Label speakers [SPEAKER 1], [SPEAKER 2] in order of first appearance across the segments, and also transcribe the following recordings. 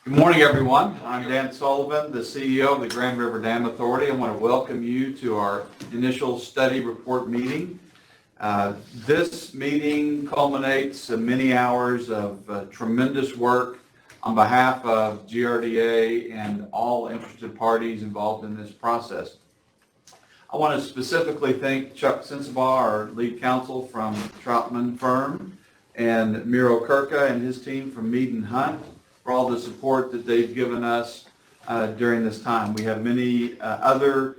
[SPEAKER 1] Good morning, everyone. I'm Dan Sullivan, the CEO of the Grand River Dam Authority. I want to welcome you to our initial study report meeting. This meeting culminates many hours of tremendous work on behalf of GRDA and all interested parties involved in this process. I want to specifically thank Chuck Sensabaugh, our lead counsel from Troutman Firm, and Miro Kirka and his team from Mead & Hunt for all the support that they've given us during this time. We have many other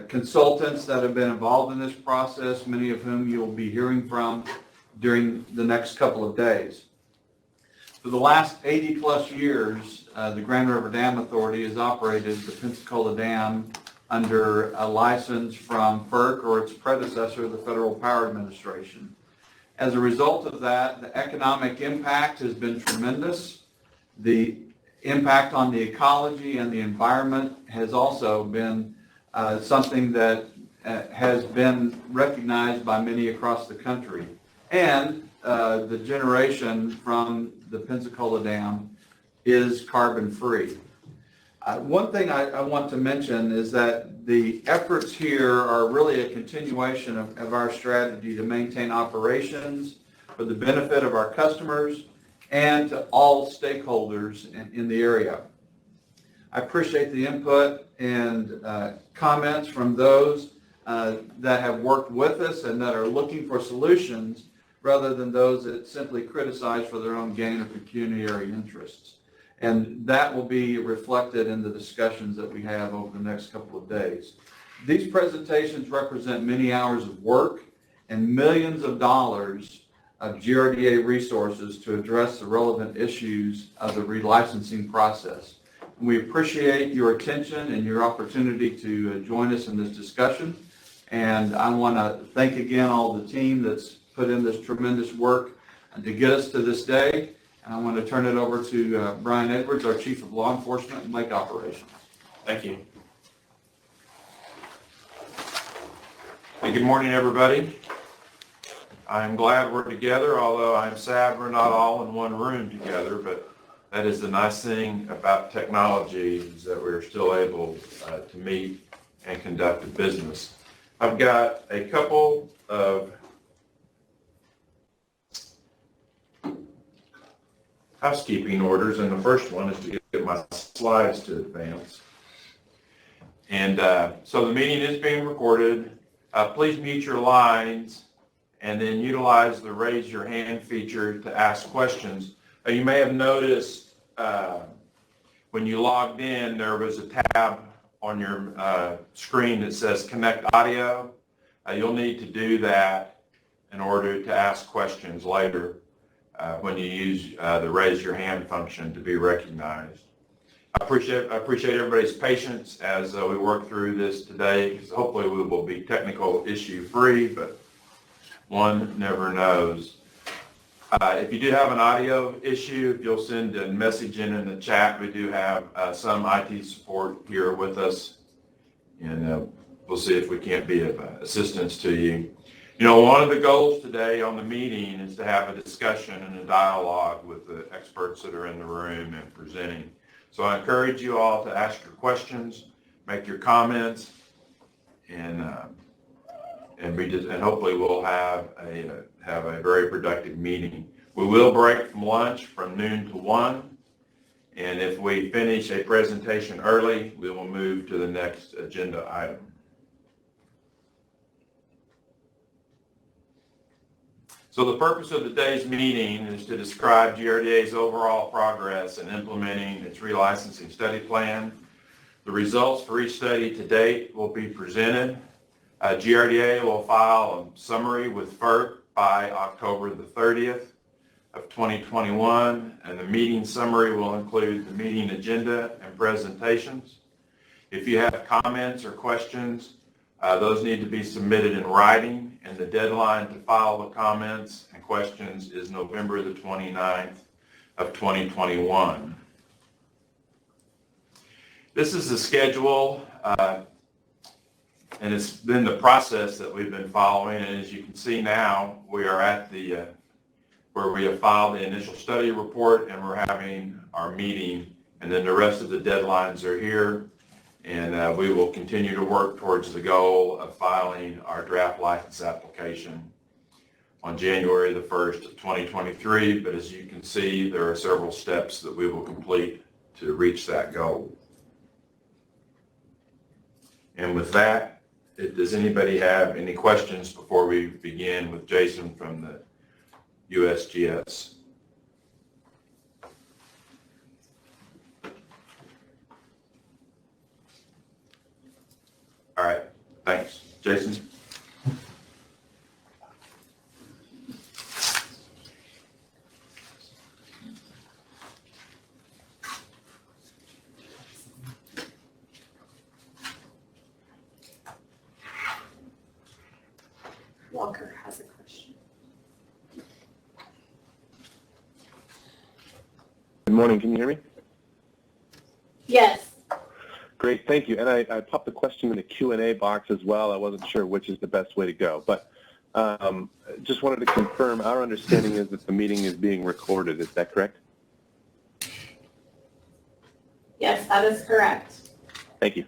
[SPEAKER 1] consultants that have been involved in this process, many of whom you'll be hearing from during the next couple of days. For the last 80 plus years, the Grand River Dam Authority has operated the Pensacola Dam under a license from FERC or its predecessor, the Federal Power Administration. As a result of that, the economic impact has been tremendous. The impact on the ecology and the environment has also been something that has been recognized by many across the country. And the generation from the Pensacola Dam is carbon-free. One thing I want to mention is that the efforts here are really a continuation of our strategy to maintain operations for the benefit of our customers and to all stakeholders in the area. I appreciate the input and comments from those that have worked with us and that are looking for solutions rather than those that simply criticize for their own gain or pecuniary interests. And that will be reflected in the discussions that we have over the next couple of days. These presentations represent many hours of work and millions of dollars of GRDA resources to address the relevant issues of the relicensing process. We appreciate your attention and your opportunity to join us in this discussion. And I want to thank again all the team that's put in this tremendous work to get us to this day. And I want to turn it over to Brian Edwards, our Chief of Law Enforcement and Lake Operations.
[SPEAKER 2] Thank you. Hey, good morning, everybody. I'm glad we're together, although I'm sad we're not all in one room together, but that is the nice thing about technology is that we're still able to meet and conduct a business. I've got a couple of housekeeping orders, and the first one is to get my slides to advance. And so the meeting is being recorded. Please mute your lines and then utilize the raise your hand feature to ask questions. You may have noticed when you logged in, there was a tab on your screen that says Connect Audio. You'll need to do that in order to ask questions later when you use the raise your hand function to be recognized. I appreciate everybody's patience as we work through this today, because hopefully we will be technical issue free, but one never knows. If you do have an audio issue, if you'll send a message in the chat, we do have some IT support here with us, and we'll see if we can't be of assistance to you. You know, one of the goals today on the meeting is to have a discussion and a dialogue with the experts that are in the room and presenting. So I encourage you all to ask your questions, make your comments, and hopefully we'll have a very productive meeting. We will break from lunch from noon to 1, and if we finish a presentation early, we will move to the next agenda item. So the purpose of today's meeting is to describe GRDA's overall progress in implementing its relicensing study plan. The results for each study to date will be presented. GRDA will file a summary with FERC by October the 30th of 2021, and the meeting summary will include the meeting agenda and presentations. If you have comments or questions, those need to be submitted in writing, and the deadline to file the comments and questions is November the 29th of 2021. This is the schedule, and it's been the process that we've been following, and as you can see now, we are at where we have filed the initial study report, and we're having our meeting And then the rest of the deadlines are here. And we will continue to work towards the goal of filing our draft license application on January the 1st of 2023. But as you can see, there are several steps that we will complete to reach that goal. And with that, does anybody have any questions before we begin with Jason from the USGS? All right, thanks. Jason?
[SPEAKER 3] Walker has a question.
[SPEAKER 4] Good morning, can you hear me?
[SPEAKER 3] Yes.
[SPEAKER 4] Great, thank you. And I popped the question in the Q&A box as well. I wasn't sure which is the best way to go, but just wanted to confirm our understanding is that the meeting is being recorded. Is that correct?
[SPEAKER 3] Yes, that is correct.
[SPEAKER 4] Thank you.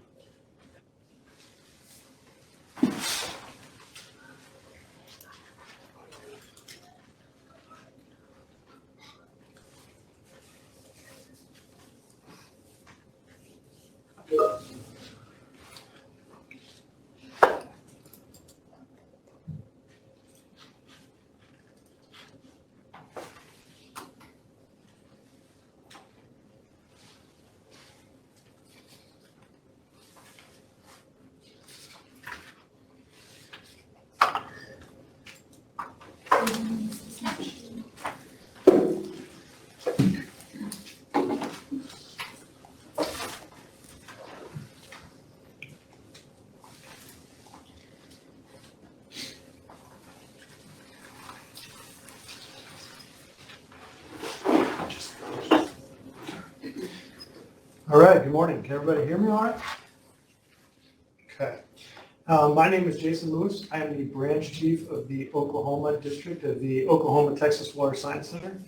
[SPEAKER 5] All right, good morning. Can everybody hear me all right? Okay. My name is Jason Lewis. I am the branch chief of the Oklahoma district of the Oklahoma Texas Water Science Center.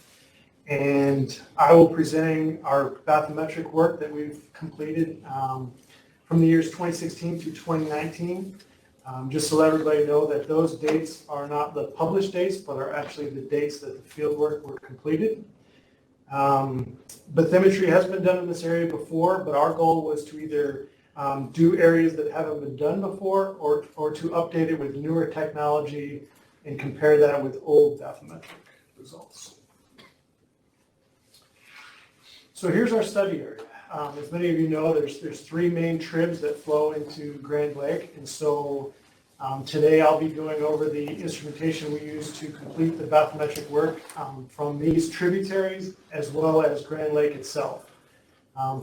[SPEAKER 5] And I will be presenting our bathymetric work that we've completed from the years 2016 to 2019. Just to let everybody know that those dates are not the published dates, but are actually the dates that the field work were completed. Bathymetry has been done in this area before, but our goal was to either do areas that haven't been done before or to update it with newer technology and compare that with old bathymetric results. So here's our study area. As many of you know, there's three main tribs that flow into Grand Lake, and so today I'll be going over the instrumentation we use to complete the bathymetric work from these tributaries as well as Grand Lake itself.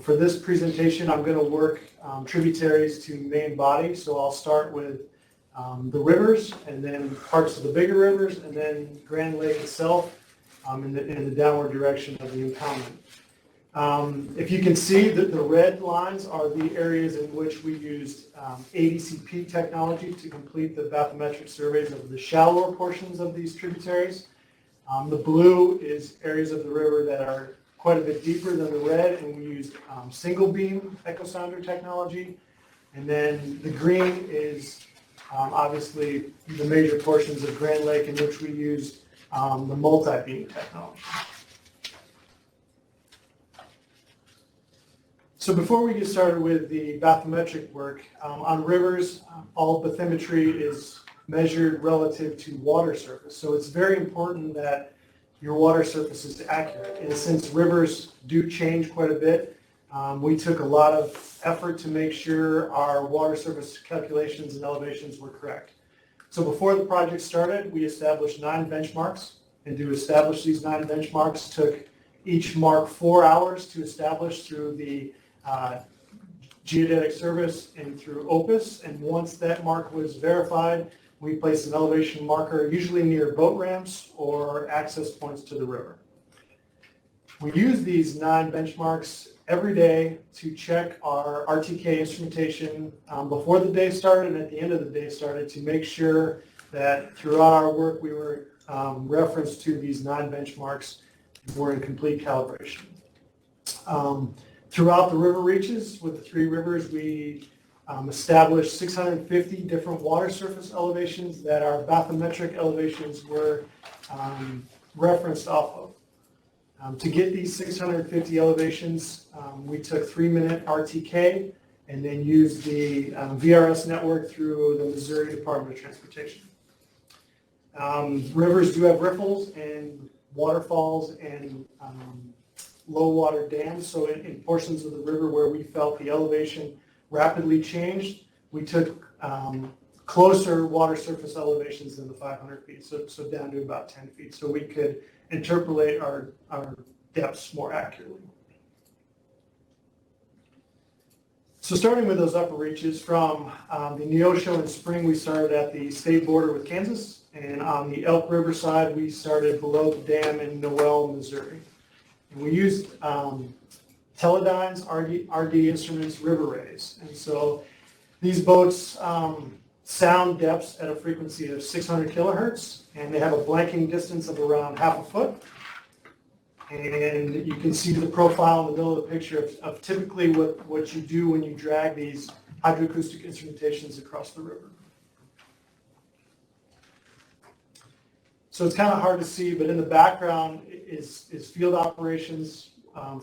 [SPEAKER 5] For this presentation, I'm going to work tributaries to main body, so I'll start with the rivers and then parts of the bigger rivers and then Grand Lake itself in the downward direction of the impoundment. If you can see that the red lines are the areas in which we used ADCP technology to complete the bathymetric surveys of the shallower portions of these tributaries. The blue is areas of the river that are quite a bit deeper than the red, and we used single beam echo sounder technology. And then the green is obviously the major portions of Grand Lake in which we used the multi-beam technology. So before we get started with the bathymetric work, on rivers, all bathymetry is measured relative to water surface. So it's very important that your water surface is accurate. And since rivers do change quite a bit, we took a lot of effort to make sure our water surface calculations and elevations were correct. So before the project started, we established 9 benchmarks. And to establish these 9 benchmarks took each mark 4 hours to establish through the geodetic service and through Opus, and once that mark was verified, we placed an elevation marker usually near boat ramps or access points to the river. We use these 9 benchmarks every day to check our RTK instrumentation before the day started and at the end of the day started to make sure that throughout our work we were referenced to these 9 benchmarks and were in complete calibration. Throughout the river reaches, with the three rivers, we established 650 different water surface elevations that our bathymetric elevations were referenced off of. To get these 650 elevations, we took 3-minute RTK and then used the VRS network through the Missouri Department of Transportation. Rivers do have riffles and waterfalls and low water dams, so in portions of the river where we felt the elevation rapidly changed, we took closer water surface elevations than the 500 feet, so down to about 10 feet, so we could interpolate our depths more accurately. So starting with those upper reaches, from the Neosho in spring, we started at the state border with Kansas, and on the Elk River side, we started below the dam in Noel, Missouri. And we used teledynes, RD instruments, river rays. And so these boats sound depths at a frequency of 600 kilohertz, and they have a blanking distance of around half a foot. And you can see the profile in the middle of the picture of typically what you do when you drag these hydroacoustic instrumentations across the river. So it's kind of hard to see, but in the background is field operations,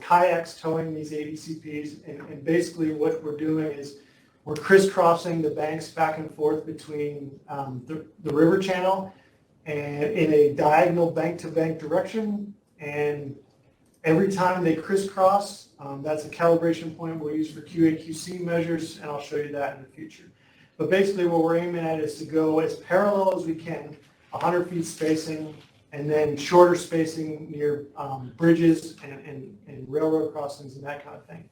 [SPEAKER 5] kayaks towing these ADCPs, and basically what we're doing is we're crisscrossing the banks back and forth between the river channel and in a diagonal bank-to-bank direction, and every time they crisscross, that's a calibration point we use for QAQC measures, and I'll show you that in the future. But basically what we're aiming at is to go as parallel as we can, 100 feet spacing, and then shorter spacing near bridges and railroad crossings and that kind of thing.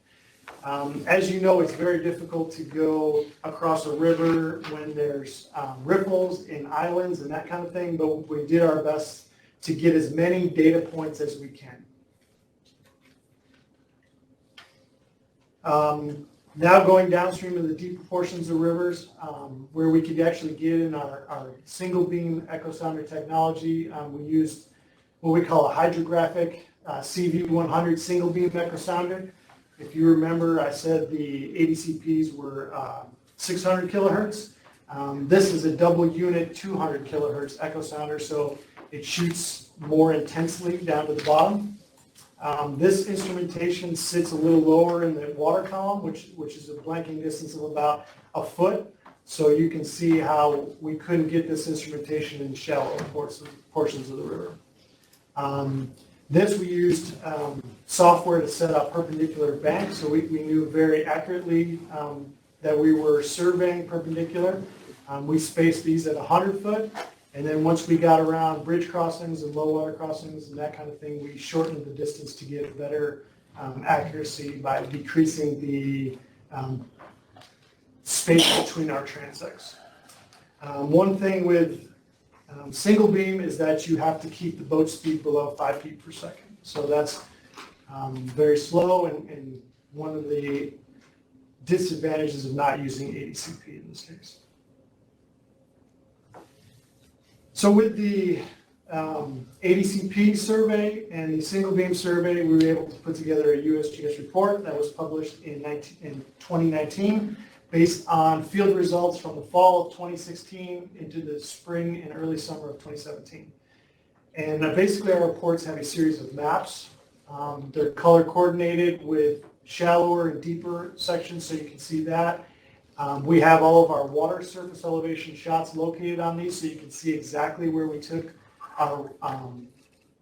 [SPEAKER 5] As you know, it's very difficult to go across a river when there's ripples and islands and that kind of thing, but we did our best to get as many data points as we can. Now going downstream of the deeper portions of rivers, where we could actually get in our single beam echo sounder technology, we used what we call a Hydrographic CV100 single beam echo sounder. If you remember, I said the ADCPs were 600 kilohertz. This is a double unit 200 kilohertz echo sounder, so it shoots more intensely down to the bottom. This instrumentation sits a little lower in the water column, which is a blanking distance of about a foot. So you can see how we couldn't get this instrumentation in shallow portions of the river. This we used software to set up perpendicular banks, so we knew very accurately that we were surveying perpendicular. We spaced these at 100 foot. And then once we got around bridge crossings and low water crossings and that kind of thing, we shortened the distance to get better accuracy by decreasing the space between our transects. One thing with single beam is that you have to keep the boat speed below 5 feet per second. So that's very slow and one of the disadvantages of not using ADCP in this case. So with the ADCP survey and the single beam survey, we were able to put together a USGS report that was published in 2019 based on field results from the fall of 2016 into the spring and early summer of 2017. And basically our reports have a series of maps. They're color coordinated with shallower and deeper sections, so you can see that. We have all of our water surface elevation shots located on these, so you can see exactly where we took our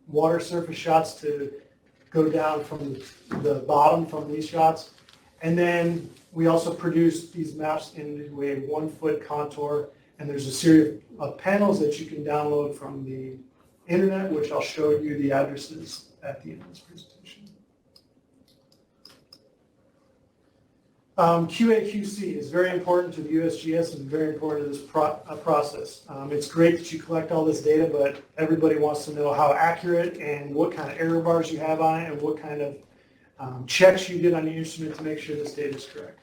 [SPEAKER 5] water surface shots to go down from the bottom from these shots. And then we also produced these maps into a 1 foot contour, and there's a series of panels that you can download from the internet, which I'll show you the addresses at the end of this presentation. QAQC is very important to the USGS and very important to this process. It's great that you collect all this data, but everybody wants to know how accurate and what kind of error bars you have on it and what kind of checks you did on the instrument to make sure this data is correct.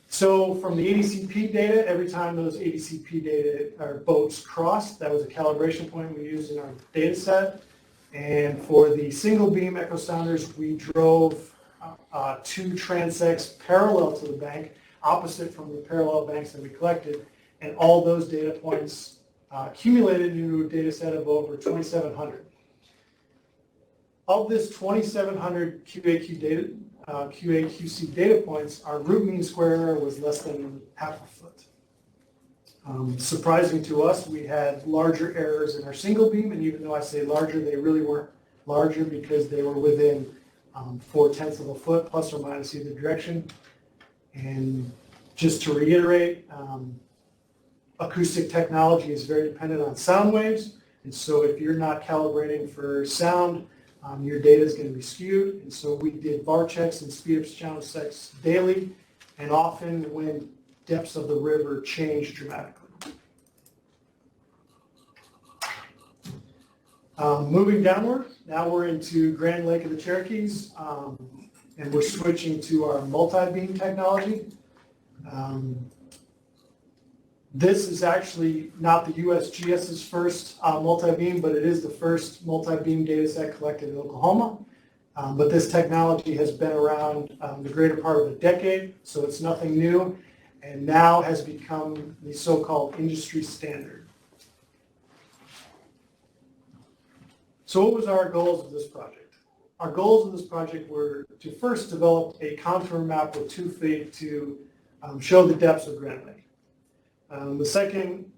[SPEAKER 5] So from the ADCP data, every time those ADCP data or boats crossed, that was a calibration point we used in our data set. And for the single beam echo sounders, we drove two transects parallel to the bank, opposite from the parallel banks that we collected, and all those data points accumulated into a data set of over 2,700. Of this 2,700 QAQC data points, our root mean square error was less than half a foot. Surprising to us, we had larger errors in our single beam, and even though I say larger, they really weren't larger because they were within 0.4 of a foot, plus or minus either direction. And just to reiterate, acoustic technology is very dependent on sound waves, and so if you're not calibrating for sound, your data is going to be skewed. And so we did bar checks and speed up channel checks daily, and often when depths of the river change dramatically. Moving downward, now we're into Grand Lake of the Cherokees, and we're switching to our multi-beam technology. This is actually not the USGS's first multi-beam, but it is the first multi-beam data set collected in Oklahoma. But this technology has been around the greater part of a decade, so it's nothing new, and now has become the so-called industry standard. So what was our goals of this project? Our goals of this project were to first develop a contour map with 2 feet to show the depths of Grand Lake. The second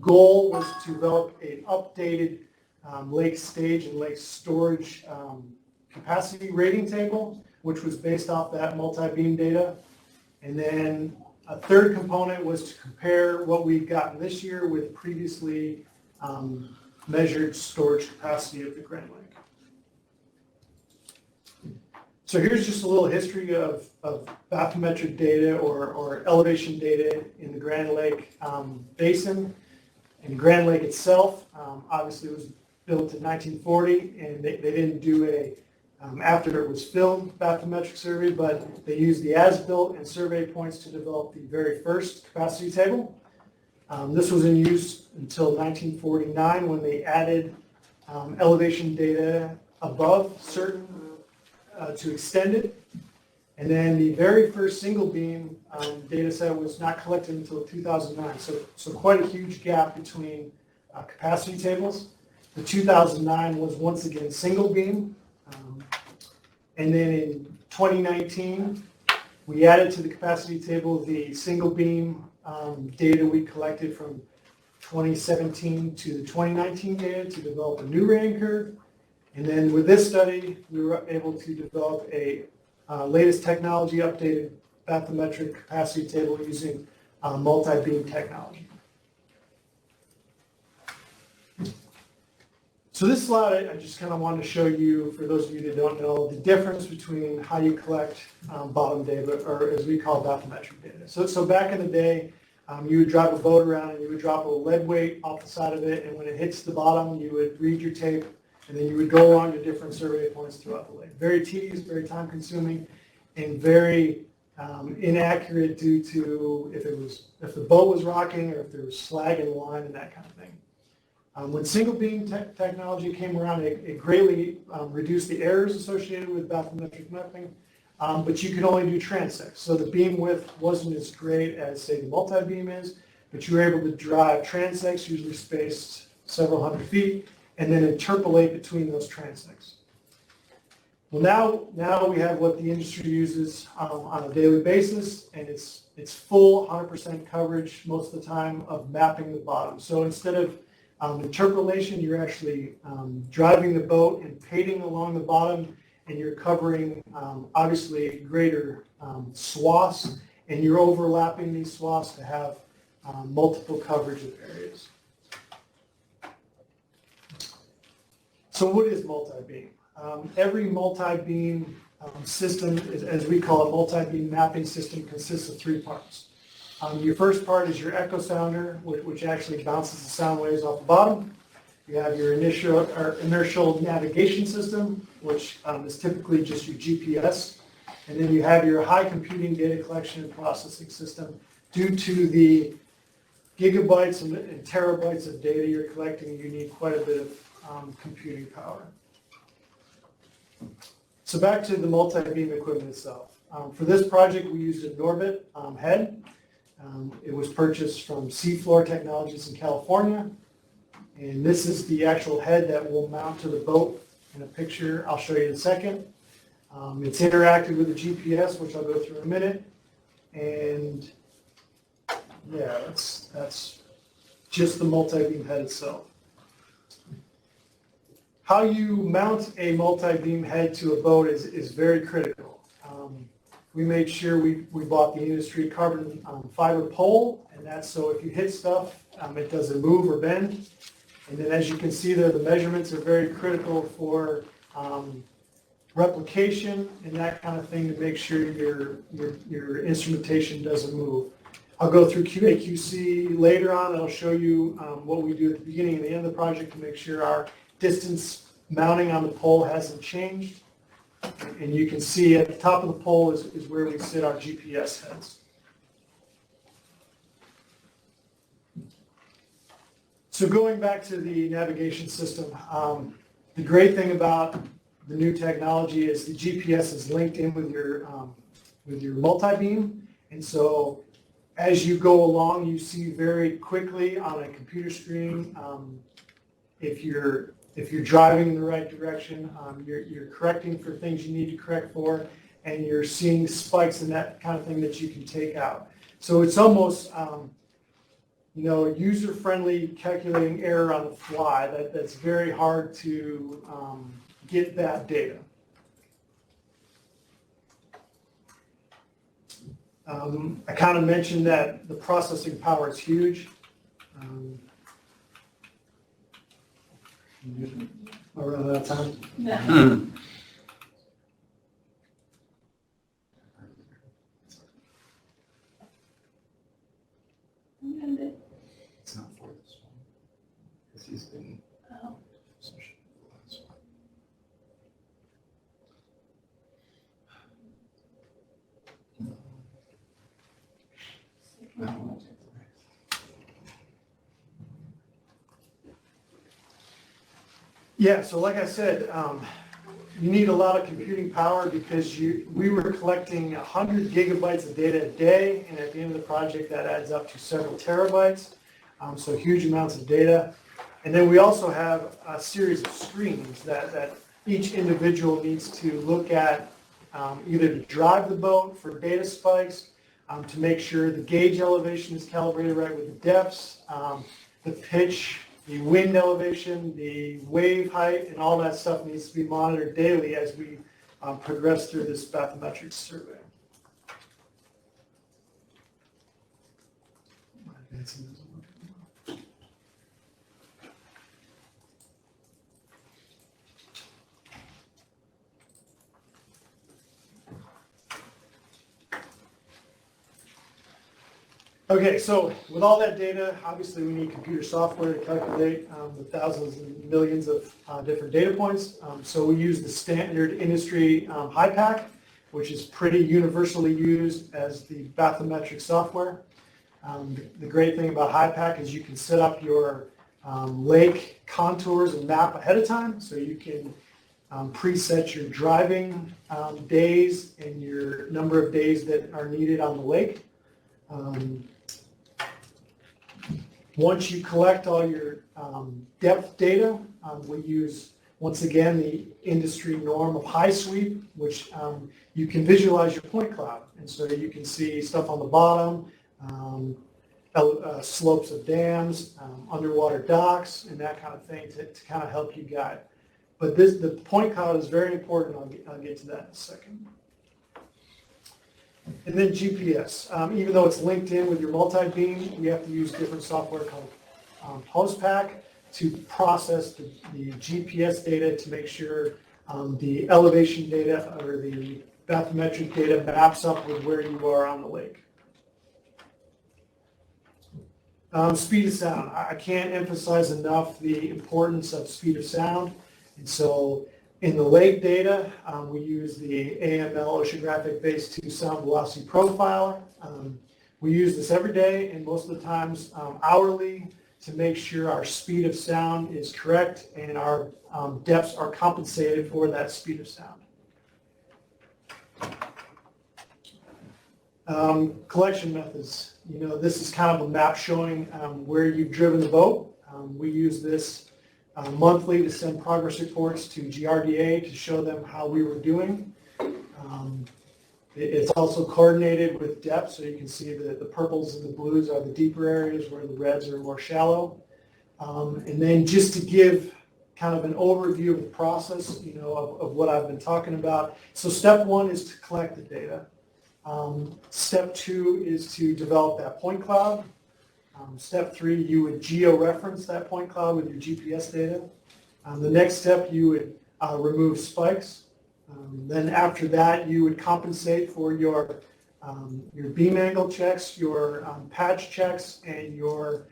[SPEAKER 5] goal was to develop an updated lake stage and lake storage capacity rating table, which was based off that multi-beam data. And then a third component was to compare what we've gotten this year with previously measured storage capacity of the Grand Lake. So here's just a little history of bathymetric data or elevation data in the Grand Lake basin. And Grand Lake itself, obviously it was built in 1940, and they didn't do a, after it was filmed, bathymetric survey, but they used the as-built and survey points to develop the very first capacity table. This was in use until 1949 when they added elevation data above certain to extend it. And then the very first single beam data set was not collected until 2009. So quite a huge gap between capacity tables. The 2009 was once again single beam. And then in 2019, we added to the capacity table the single beam data we collected from 2017 to the 2019 data to develop a new rating curve. And then with this study, we were able to develop a latest technology updated bathymetric capacity table using multi-beam technology. So this slide, I just kind of wanted to show you, for those of you that don't know, the difference between how you collect bottom data, or as we call bathymetric data. So back in the day, you would drive a boat around and you would drop a lead weight off the side of it, and when it hits the bottom, you would read your tape, and then you would go along to different survey points throughout the lake. Very tedious, very time-consuming, and very inaccurate due to if the boat was rocking or if there was slag in the line and that kind of thing. When single beam technology came around, it greatly reduced the errors associated with bathymetric mapping, but you could only do transects. So the beam width wasn't as great as, say, the multi-beam is, but you were able to drive transects, usually spaced several hundred feet, and then interpolate between those transects. Well, now we have what the industry uses on a daily basis, and it's full 100% coverage most of the time of mapping the bottom. So instead of interpolation, you're actually driving the boat and painting along the bottom, and you're covering obviously greater swaths, and you're overlapping these swaths to have multiple coverage of areas. So what is multi-beam? Every multi-beam system, as we call it, multi-beam mapping system, consists of 3 parts. Your first part is your echo sounder, which actually bounces the sound waves off the bottom. You have your inertial navigation system, which is typically just your GPS. And then you have your high computing data collection and processing system. Due to the gigabytes and terabytes of data you're collecting, you need quite a bit of computing power. So back to the multi-beam equipment itself. For this project, we used a Norbit head. It was purchased from Seafloor Technologies in California. And this is the actual head that will mount to the boat in a picture I'll show you in a second. It's interactive with the GPS, which I'll go through in a minute. And yeah, that's just the multi-beam head itself. How you mount a multi-beam head to a boat is very critical. We made sure we bought the industry carbon fiber pole, and that's so if you hit stuff, it doesn't move or bend. And then as you can see there, the measurements are very critical for replication and that kind of thing to make sure your instrumentation doesn't move. I'll go through QAQC later on, and I'll show you what we do at the beginning and the end of the project to make sure our distance mounting on the pole hasn't changed. And you can see at the top of the pole is where we sit our GPS heads. So going back to the navigation system, the great thing about the new technology is the GPS is linked in with your multi-beam. And so as you go along, you see very quickly on a computer screen if you're driving in the right direction, you're correcting for things you need to correct for, and you're seeing spikes and that kind of thing that you can take out. So it's almost, user-friendly calculating error on the fly. That's very hard to get that data. I kind of mentioned that the processing power is huge. Are we running out of time?
[SPEAKER 3] No.
[SPEAKER 1] It's not for this one, because he's been.
[SPEAKER 3] Oh.
[SPEAKER 5] Yeah, so like I said, you need a lot of computing power because we were collecting 100 gigabytes of data a day, and at the end of the project that adds up to several terabytes, so huge amounts of data. And then we also have a series of screens that each individual needs to look at, either to drive the boat for data spikes, to make sure the gauge elevation is calibrated right with the depths, the pitch, the wind elevation, the wave height, and all that stuff needs to be monitored daily as we progress through this bathymetric survey. Okay, so with all that data, obviously we need computer software to calculate the thousands and millions of different data points. So we use the standard industry HYPACK, which is pretty universally used as the bathymetric software. The great thing about HYPACK is you can set up your lake contours and map ahead of time, so you can preset your driving days and your number of days that are needed on the lake. Once you collect all your depth data, we use, once again, the industry norm of high sweep, which you can visualize your point cloud. And so you can see stuff on the bottom, slopes of dams, underwater docks, and that kind of thing to kind of help you guide. But the point cloud is very important. I'll get to that in a second. And then GPS. Even though it's linked in with your multi-beam, we have to use different software called PostPack to process the GPS data to make sure the elevation data or the bathymetric data maps up with where you are on the lake. Speed of sound. I can't emphasize enough the importance of speed of sound. And so in the lake data, we use the AML Oceanographic Base 2 Sound Velocity Profiler. We use this every day and most of the times hourly to make sure our speed of sound is correct and our depths are compensated for that speed of sound. Collection methods. This is kind of a map showing where you've driven the boat. We use this monthly to send progress reports to GRDA to show them how we were doing. It's also coordinated with depth, so you can see the purples and the blues are the deeper areas where the reds are more shallow. And then just to give kind of an overview of the process, of what I've been talking about. So step one is to collect the data. Step two is to develop that point cloud. Step three, you would geo-reference that point cloud with your GPS data. The next step, you would remove spikes. Then after that, you would compensate for your beam angle checks, your patch checks, and your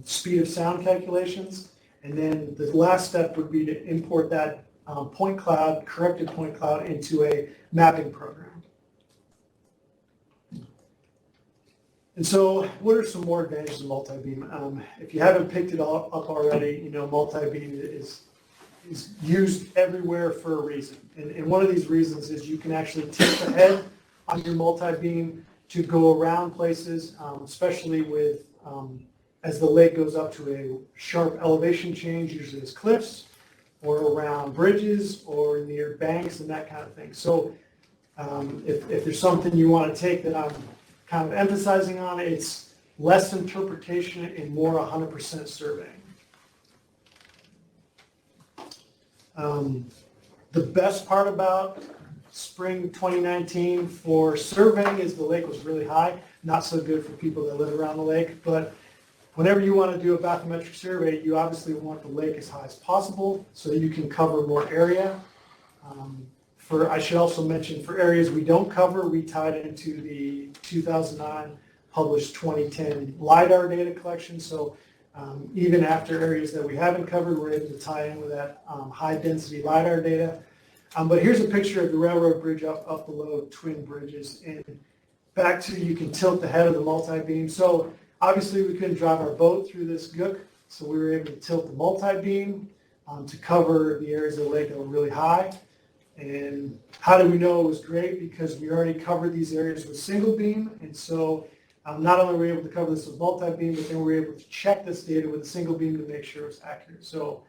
[SPEAKER 5] speed of sound calculations. And then the last step would be to import that point cloud, corrected point cloud, into a mapping program. And so what are some more advantages of multi-beam? If you haven't picked it up already, multi-beam is used everywhere for a reason. And one of these reasons is you can actually tilt the head on your multi-beam to go around places, especially with as the lake goes up to a sharp elevation change, usually it's cliffs, or around bridges, or near banks and that kind of thing. So if there's something you want to take that I'm kind of emphasizing on, it's less interpretation and more 100% surveying. The best part about spring 2019 for surveying is the lake was really high. Not so good for people that live around the lake, but whenever you want to do a bathymetric survey, you obviously want the lake as high as possible so that you can cover more area. I should also mention, for areas we don't cover, we tied into the 2009 published 2010 LiDAR data collection. So even after areas that we haven't covered, we're able to tie in with that high-density LiDAR data. But here's a picture of the railroad bridge up below Twin Bridges. And back to, you can tilt the head of the multi-beam. So obviously we couldn't drive our boat through this gook, so we were able to tilt the multi-beam to cover the areas of the lake that were really high. And how do we know it was great? Because we already covered these areas with single beam, and so not only were we able to cover this with multi-beam, but then we were able to check this data with a single beam to make sure it was accurate. So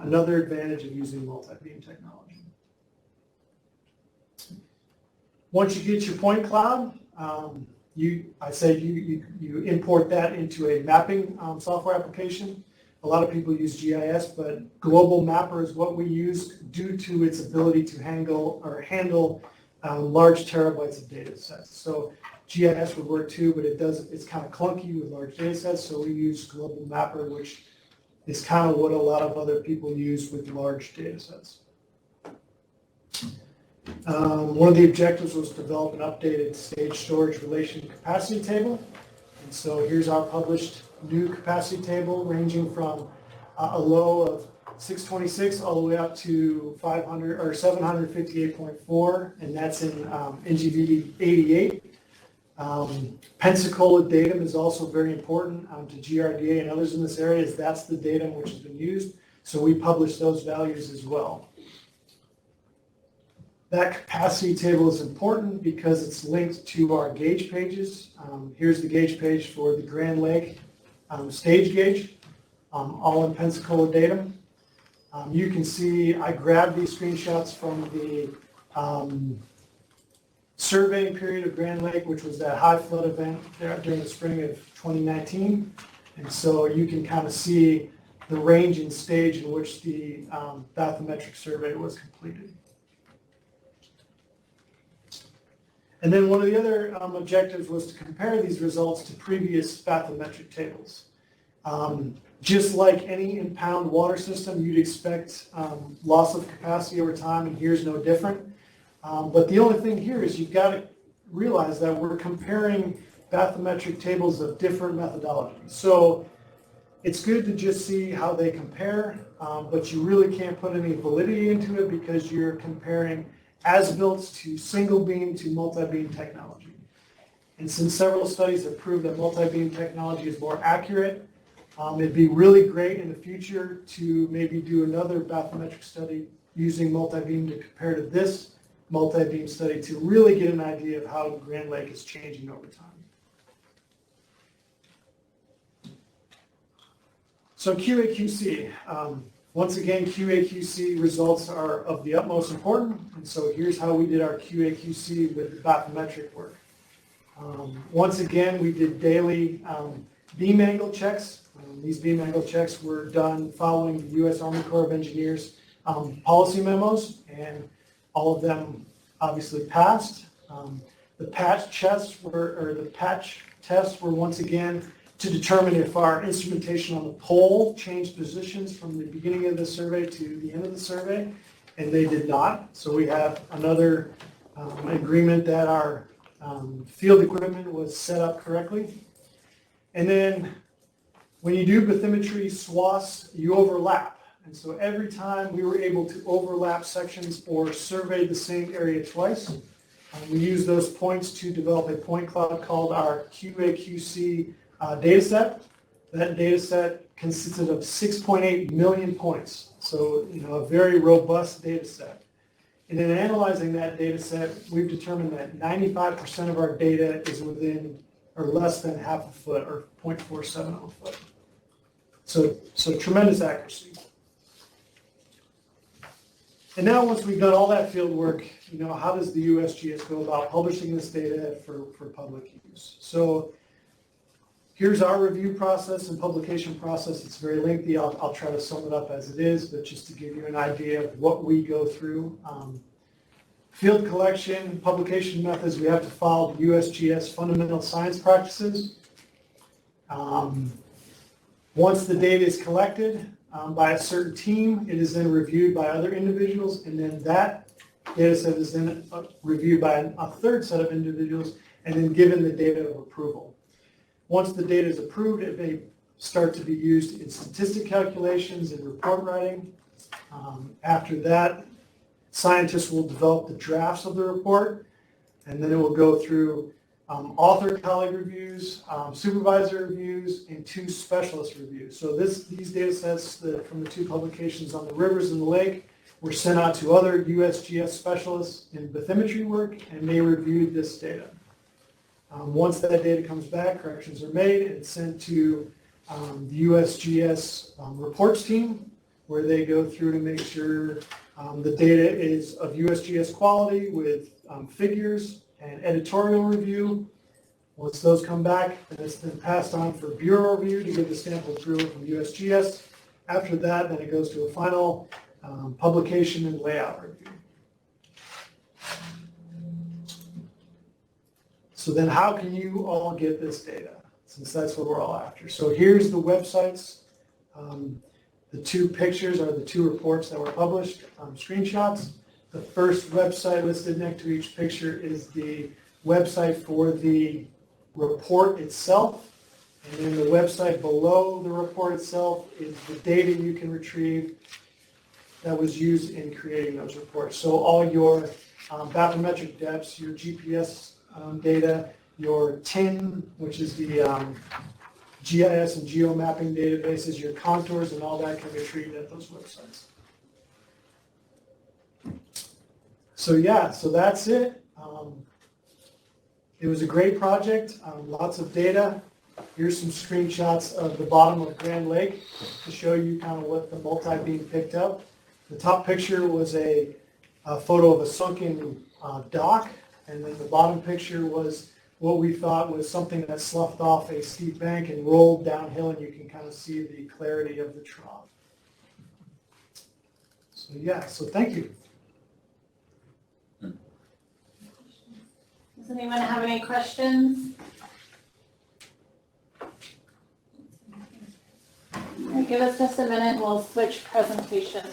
[SPEAKER 5] another advantage of using multi-beam technology. Once you get your point cloud, you import that into a mapping software application. A lot of people use GIS, but GlobalMapper is what we use due to its ability to handle large terabytes of data sets. So GIS would work too, but it's kind of clunky with large data sets, so we use GlobalMapper, which is kind of what a lot of other people use with large data sets. One of the objectives was to develop an updated stage storage relation capacity table. And so here's our published new capacity table, ranging from a low of 626 all the way up to 500 or 758.4, and that's in NGV 88. Pensacola datum is also very important to GRDA and others in this area, as that's the datum which has been used. So we publish those values as well. That capacity table is important because it's linked to our gauge pages. Here's the gauge page for the Grand Lake stage gauge, all in Pensacola datum. You can see I grabbed these screenshots from the surveying period of Grand Lake, which was that high flood event there during the spring of 2019. And so you can kind of see the range and stage in which the bathymetric survey was completed. And then one of the other objectives was to compare these results to previous bathymetric tables. Just like any impound water system, you'd expect loss of capacity over time, and here's no different. But the only thing here is you've got to realize that we're comparing bathymetric tables of different methodologies. So it's good to just see how they compare, but you really can't put any validity into it because you're comparing as-built to single beam to multi-beam technology. And since several studies have proved that multi-beam technology is more accurate, it'd be really great in the future to maybe do another bathymetric study using multi-beam to compare to this multi-beam study to really get an idea of how Grand Lake is changing over time. So QAQC, once again, QAQC results are of the utmost importance, and so here's how we did our QAQC with bathymetric work. Once again, we did daily beam angle checks. These beam angle checks were done following the U.S. Army Corps of Engineers policy memos, and all of them obviously passed. The patch tests were once again to determine if our instrumentation on the pole changed positions from the beginning of the survey to the end of the survey, and they did not. So we have another agreement that our field equipment was set up correctly. And then when you do bathymetry swaths, you overlap. And so every time we were able to overlap sections or survey the same area twice, we use those points to develop a point cloud called our QAQC data set. That data set consisted of 6.8 million points. So, a very robust data set. And in analyzing that data set, we've determined that 95% of our data is within or less than half a foot or 0.47 of a foot. So tremendous accuracy. And now once we've done all that field work, how does the USGS go about publishing this data for public use? So here's our review process and publication process. It's very lengthy. I'll try to sum it up as it is, but just to give you an idea of what we go through. Field collection, publication methods, we have to follow the USGS fundamental science practices. Once the data is collected by a certain team, it is then reviewed by other individuals, and then that data set is then reviewed by a third set of individuals, and then given the data of approval. Once the data is approved, it may start to be used in statistic calculations and report writing. After that, scientists will develop the drafts of the report, and then it will go through author-colleague reviews, supervisor reviews, and 2 specialist reviews. So these data sets from the 2 publications on the rivers and the lake were sent out to other USGS specialists in bathymetry work, and they reviewed this data. Once that data comes back, corrections are made, and it's sent to the USGS reports team, where they go through to make sure the data is of USGS quality with figures and editorial review. Once those come back, then it's then passed on for bureau review to get the stamp of approval from USGS. After that, then it goes to a final publication and layout review. So then how can you all get this data, since that's what we're all after? So here's the websites. The 2 pictures are the 2 reports that were published, screenshots. The first website listed next to each picture is the website for the report itself. And then the website below the report itself is the data you can retrieve that was used in creating those reports. So all your bathymetric depths, your GPS data, your TIN, which is the GIS and geomapping databases, your contours, and all that can be retrieved at those websites. So that's it. It was a great project, lots of data. Here's some screenshots of the bottom of Grand Lake to show you kind of what the multi-beam picked up. The top picture was a photo of a sunken dock, and then the bottom picture was what we thought was something that sloughed off a steep bank and rolled downhill, and you can kind of see the clarity of the trough. So thank you.
[SPEAKER 3] Does anyone have any questions? All right, give us just a minute, we'll switch presentation.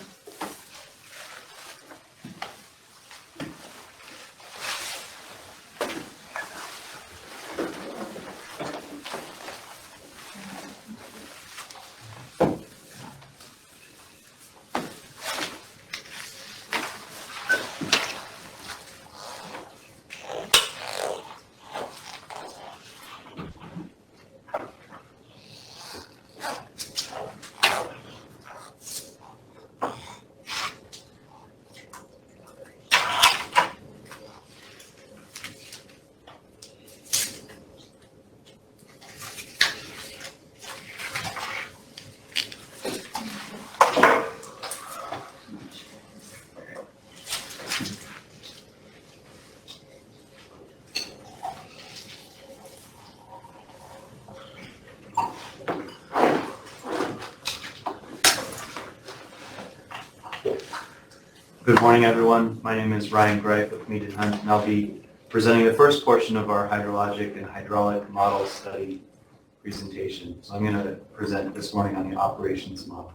[SPEAKER 6] Morning, everyone. My name is Ryan Greif with Mead & Hunt, and I'll be presenting the first portion of our hydrologic and hydraulic model study presentation. So I'm going to present this morning on the operations model.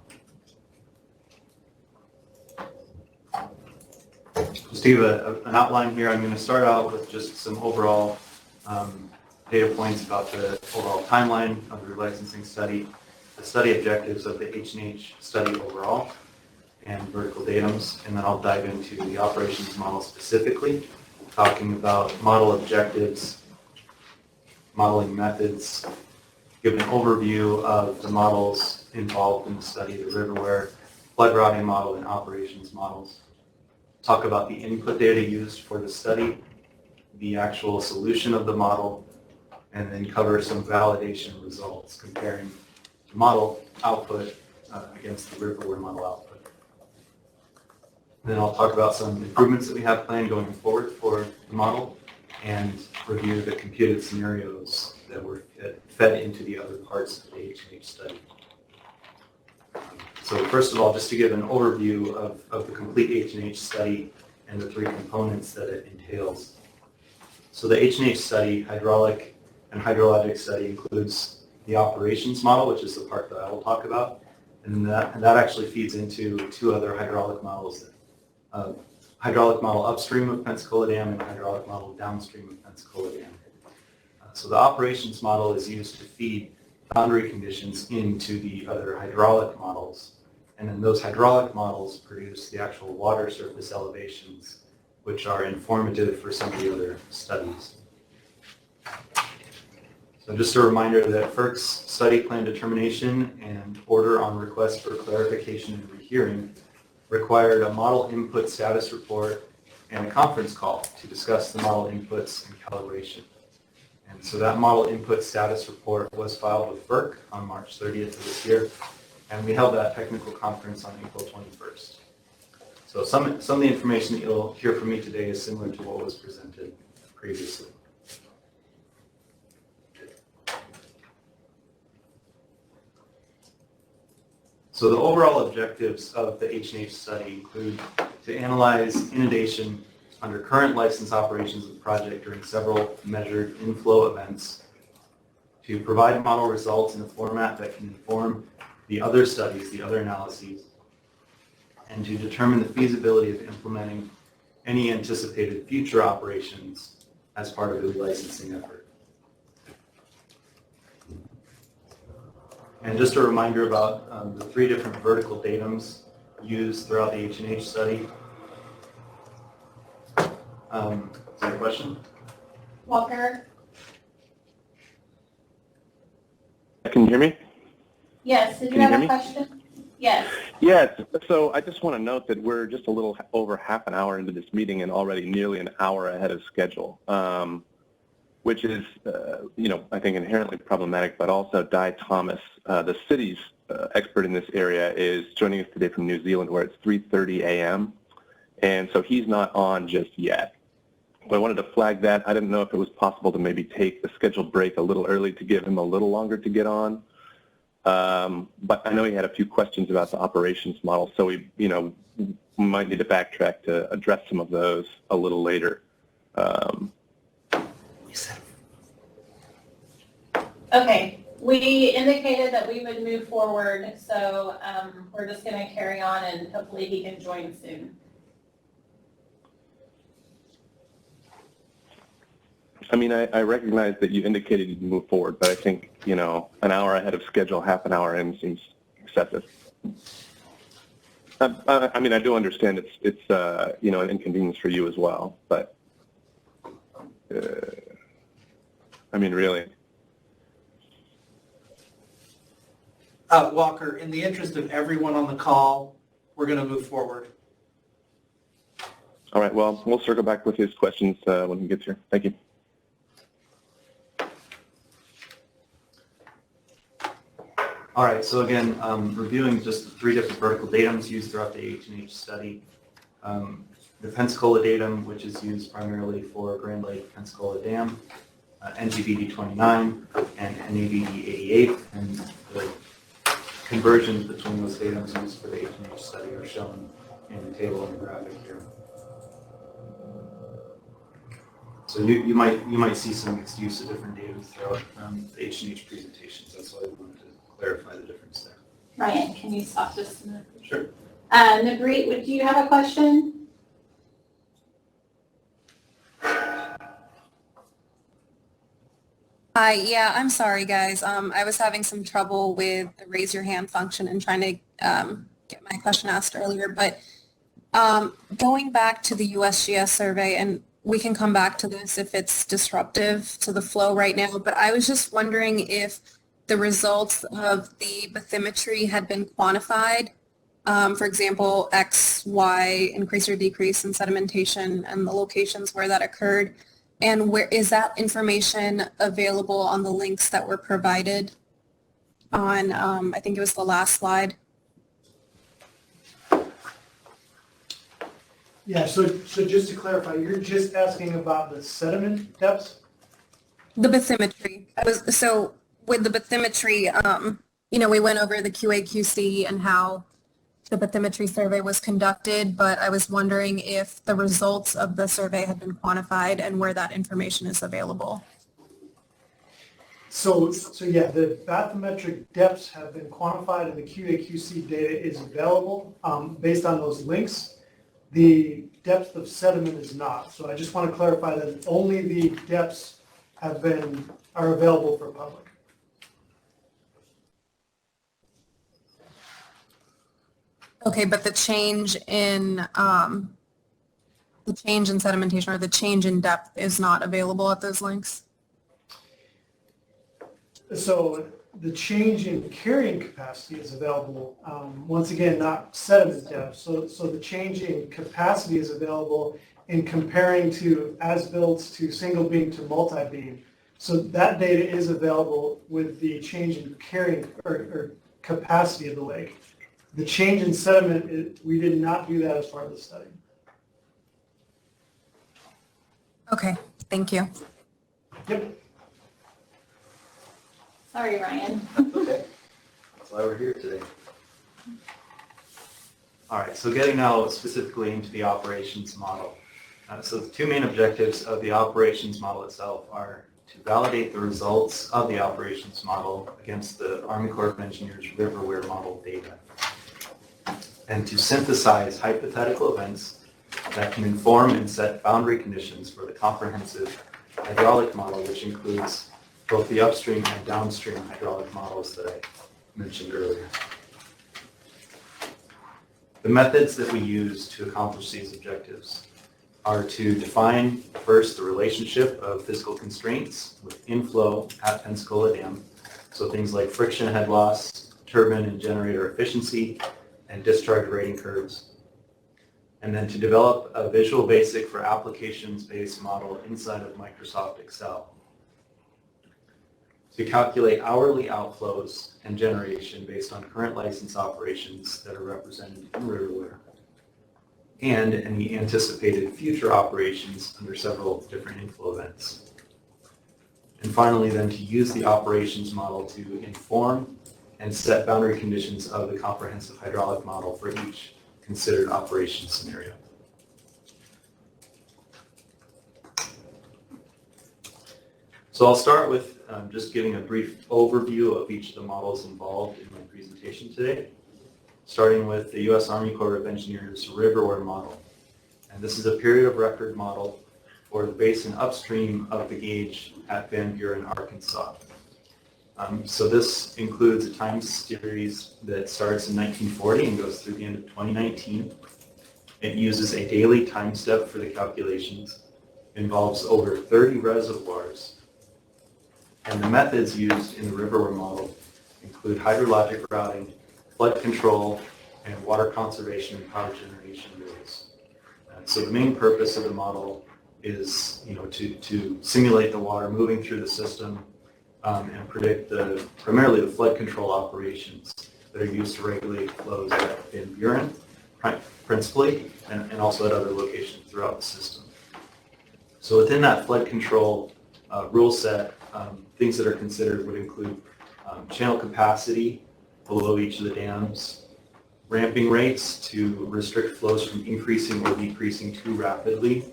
[SPEAKER 6] Just to give an outline here, I'm going to start out with just some overall data points about the overall timeline of the relicensing study, the study objectives of the H&H study overall, and vertical datums, and then I'll dive into the operations model specifically, talking about model objectives, modeling methods, give an overview of the models involved in the study, the Riverware flood routing model and operations models, talk about the input data used for the study, the actual solution of the model, and then cover some validation results comparing the model output against the Riverware model output. Then I'll talk about some improvements that we have planned going forward for the model and review the computed scenarios that were fed into the other parts of the H&H study. So first of all, just to give an overview of the complete H&H study and the three components that it entails. So the H&H study, hydraulic and hydrologic study, includes the operations model, which is the part that I will talk about, and that actually feeds into two other hydraulic models. Hydraulic model upstream of Pensacola Dam and hydraulic model downstream of Pensacola Dam. So the operations model is used to feed boundary conditions into the other hydraulic models, and then those hydraulic models produce the actual water surface elevations, which are informative for some of the other studies. So just a reminder that FERC's study plan determination and order on request for clarification and rehearing required a model input status report and a conference call to discuss the model inputs and calibration. And so that model input status report was filed with FERC on March 30th of this year, and we held that technical conference on April 21st. So some of the information that you'll hear from me today is similar to what was presented previously. So the overall objectives of the H&H study include to analyze inundation under current license operations of the project during several measured inflow events, to provide model results in a format that can inform the other studies, the other analyses, and to determine the feasibility of implementing any anticipated future operations as part of the relicensing effort. And just a reminder about the three different vertical datums used throughout the H&H study. Is there a question?
[SPEAKER 3] Walker?
[SPEAKER 4] Can you hear me?
[SPEAKER 3] Yes, did you
[SPEAKER 4] Can you
[SPEAKER 3] have
[SPEAKER 4] hear
[SPEAKER 3] a
[SPEAKER 4] me?
[SPEAKER 3] question? Yes.
[SPEAKER 4] Yes. So I just want to note that we're just a little over half an hour into this meeting and already nearly an hour ahead of schedule, which is, I think inherently problematic, but also Di Thomas, the city's expert in this area, is joining us today from New Zealand, where it's 3:30 a.m., and so he's not on just yet. But I wanted to flag that. I didn't know if it was possible to maybe take the scheduled break a little early to give him a little longer to get on. But I know he had a few questions about the operations model, so we might need to backtrack to address some of those a little later.
[SPEAKER 3] Okay, we indicated that we would move forward, so we're just going to carry on and hopefully he can join soon.
[SPEAKER 4] I mean, I recognize that you indicated you'd move forward, but I think, an hour ahead of schedule, half an hour in seems excessive. I mean, I do understand it's an inconvenience for you as well, but, I mean, really.
[SPEAKER 7] Walker, in the interest of everyone on the call, we're going to move forward.
[SPEAKER 4] All right, well, we'll circle back with his questions when he gets here. Thank you.
[SPEAKER 6] All right, so again, reviewing just the three different vertical datums used throughout the H&H study. The Pensacola datum, which is used primarily for Grand Lake Pensacola Dam, NGBD 29 and NABD 88, and the conversions between those datums used for the H&H study are shown in the table and the graphic here. So you might see some mixed use of different data throughout the H&H presentations. That's why we wanted to clarify the difference there.
[SPEAKER 3] Ryan, can you stop just a minute?
[SPEAKER 6] Sure.
[SPEAKER 3] Nabreet, do you have a question?
[SPEAKER 8] Hi, yeah, I'm sorry, guys. I was having some trouble with the raise your hand function and trying to get my question asked earlier, but going back to the USGS survey, and we can come back to this if it's disruptive to the flow right now, but I was just wondering if the results of the bathymetry had been quantified. For example, X, Y, increase or decrease in sedimentation and the locations where that occurred. And where is that information available on the links that were provided on, I think it was the last slide?
[SPEAKER 5] Yeah, so just to clarify, you're just asking about the sediment depths?
[SPEAKER 8] The bathymetry. So with the bathymetry, we went over the QAQC and how the bathymetry survey was conducted, but I was wondering if the results of the survey had been quantified and where that information is available.
[SPEAKER 5] So yeah, the bathymetric depths have been quantified and the QAQC data is available based on those links. The depth of sediment is not. So I just want to clarify that only the depths are available for public.
[SPEAKER 8] Okay, but the change in sedimentation or the change in depth is not available at those links?
[SPEAKER 5] So the change in carrying capacity is available. Once again, not sediment depth. So the change in capacity is available in comparing to as-builts to single beam to multi-beam. So that data is available with the change in carrying or capacity of the lake. The change in sediment, we did not do that as part of the study.
[SPEAKER 8] Okay, thank you.
[SPEAKER 5] Yep.
[SPEAKER 3] Sorry, Ryan.
[SPEAKER 6] Okay. That's why we're here today. All right, so getting now specifically into the operations model. So the two main objectives of the operations model itself are to validate the results of the operations model against the Army Corps of Engineers Riverware Model data, and to synthesize hypothetical events that can inform and set boundary conditions for the comprehensive hydraulic model, which includes both the upstream and downstream hydraulic models that I mentioned earlier. The methods that we use to accomplish these objectives are to define first the relationship of physical constraints with inflow at Pensacola Dam, so things like friction head loss, turbine and generator efficiency, and discharge rating curves. And then to develop a visual basic for applications-based model inside of Microsoft Excel. To calculate hourly outflows and generation based on current license operations that are represented in Riverware, and any anticipated future operations under several different inflow events. And finally, then to use the operations model to inform and set boundary conditions of the comprehensive hydraulic model for each considered operation scenario. So I'll start with just giving a brief overview of each of the models involved in my presentation today, starting with the U.S. Army Corps of Engineers Riverware Model. And this is a period of record model for the basin upstream of the gauge at Van Buren, Arkansas. So this includes a time series that starts in 1940 and goes through the end of 2019. It uses a daily time step for the calculations, involves over 30 reservoirs, and the methods used in the Riverware model include hydrologic routing, flood control, and water conservation and power generation rules. So the main purpose of the model is, to simulate the water moving through the system and predict primarily the flood control operations that are used to regulate flows at Van Buren, principally, and also at other locations throughout the system. So within that flood control rule set, things that are considered would include channel capacity below each of the dams, ramping rates to restrict flows from increasing or decreasing too rapidly,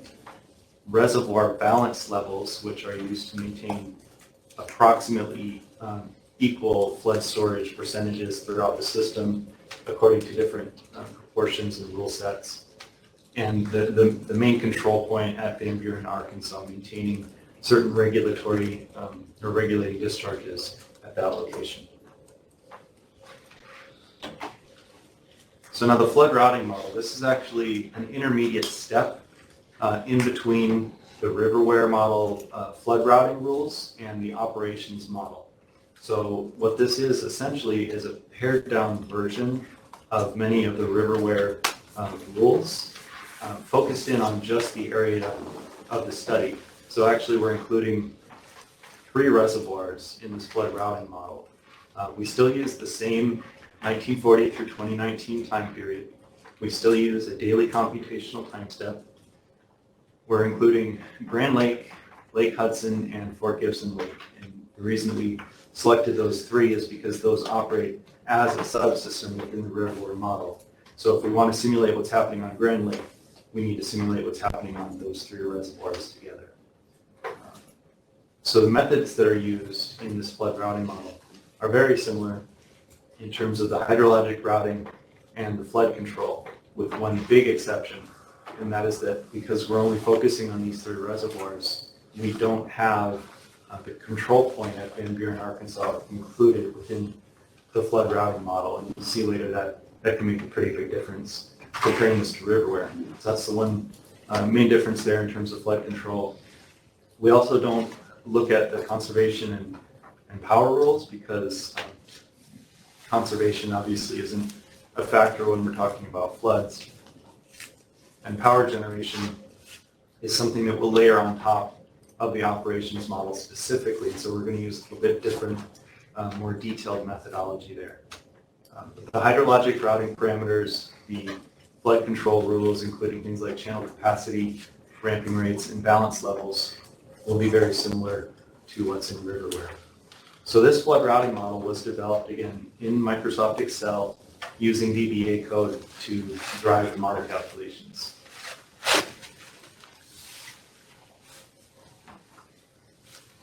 [SPEAKER 6] reservoir balance levels, which are used to maintain approximately equal flood storage percentages throughout the system according to different proportions and rule sets, and the main control point at Van Buren, Arkansas, maintaining certain regulatory or regulating discharges at that location. So now the flood routing model, this is actually an intermediate step in between the Riverware Model flood routing rules and the operations model. So what this is essentially is a pared down version of many of the Riverware rules, focused in on just the area of the study. So actually we're including 3 reservoirs in this flood routing model. We still use the same 1940 through 2019 time period. We still use a daily computational time step. We're including Grand Lake, Lake Hudson, and Fort Gibson Lake. And the reason that we selected those 3 is because those operate as a subsystem within the Riverware model. So if we want to simulate what's happening on Grand Lake, we need to simulate what's happening on those 3 reservoirs together. So the methods that are used in this flood routing model are very similar in terms of the hydrologic routing and the flood control, with one big exception, and that is that because we're only focusing on these 3 reservoirs, we don't have the control point at Van Buren, Arkansas included within the flood routing model. And you'll see later that can make a pretty big difference comparing this to Riverware. So that's the one main difference there in terms of flood control. We also don't look at the conservation and power rules because conservation obviously isn't a factor when we're talking about floods. And power generation is something that we'll layer on top of the operations model specifically. So we're going to use a little bit different, more detailed methodology there. The hydrologic routing parameters, the flood control rules, including things like channel capacity, ramping rates, and balance levels, will be very similar to what's in Riverware. So this flood routing model was developed, again, in Microsoft Excel using VBA code to drive the model calculations.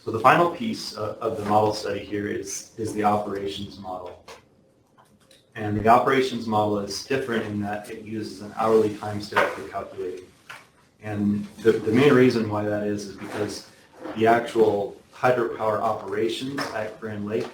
[SPEAKER 6] So the final piece of the model study here is the operations model. And the operations model is different in that it uses an hourly time step for calculating. And the main reason why that is because the actual hydropower operations at Grand Lake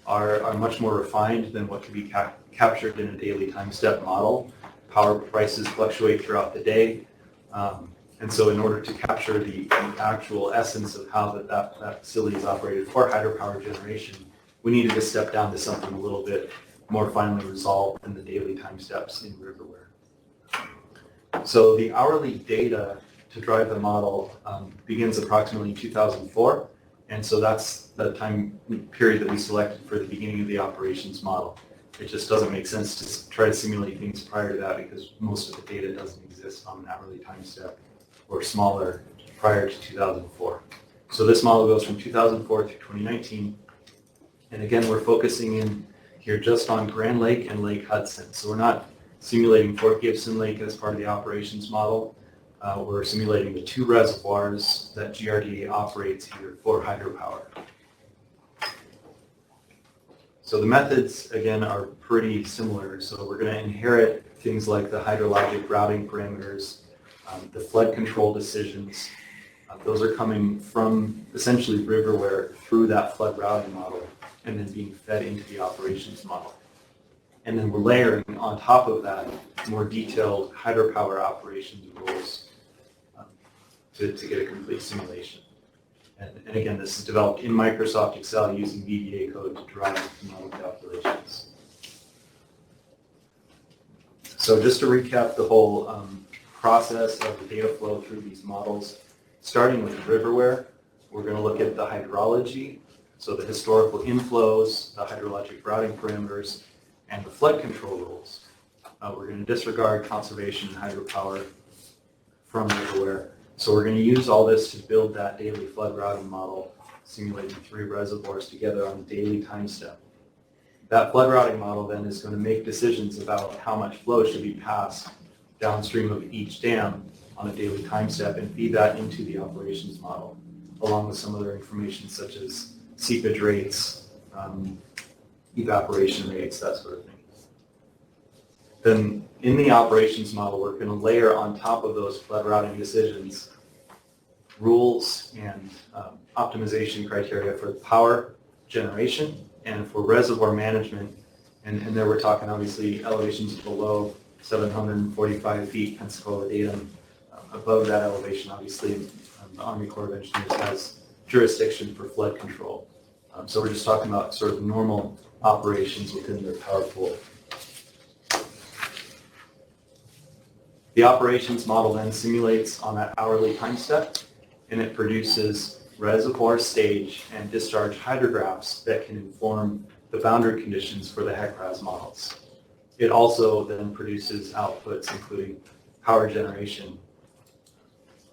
[SPEAKER 6] are much more refined than what can be captured in a daily time step model. Power prices fluctuate throughout the day. And so in order to capture the actual essence of how that facility is operated for hydropower generation, we needed to step down to something a little bit more finely resolved than the daily time steps in Riverware. So the hourly data to drive the model begins approximately in 2004. And so that's the time period that we selected for the beginning of the operations model. It just doesn't make sense to try to simulate things prior to that because most of the data doesn't exist on an hourly time step or smaller prior to 2004. So this model goes from 2004 through 2019. And again, we're focusing in here just on Grand Lake and Lake Hudson. So we're not simulating Fort Gibson Lake as part of the operations model. We're simulating the 2 reservoirs that GRDA operates here for hydropower. So the methods, again, are pretty similar. So we're going to inherit things like the hydrologic routing parameters, the flood control decisions. Those are coming from essentially Riverware through that flood routing model and then being fed into the operations model. And then we're layering on top of that more detailed hydropower operations rules to get a complete simulation. And again, this is developed in Microsoft Excel using VBA code to drive the model calculations. So just to recap the whole process of the data flow through these models, starting with Riverware, we're going to look at the hydrology, so the historical inflows, the hydrologic routing parameters, and the flood control rules. We're going to disregard conservation and hydropower from Riverware. So we're going to use all this to build that daily flood routing model, simulating 3 reservoirs together on a daily time step. That flood routing model then is going to make decisions about how much flow should be passed downstream of each dam on a daily time step and feed that into the operations model, along with some other information such as seepage rates, evaporation rates, that sort of thing. Then in the operations model, we're going to layer on top of those flood routing decisions rules and optimization criteria for power generation and for reservoir management. And there we're talking obviously elevations below 745 feet Pensacola datum. Above that elevation, obviously, the Army Corps of Engineers has jurisdiction for flood control. So we're just talking about sort of normal operations within their power pool. The operations model then simulates on that hourly time step, and it produces reservoir stage and discharge hydrographs that can inform the boundary conditions for the HEC-RAS models. It also then produces outputs including power generation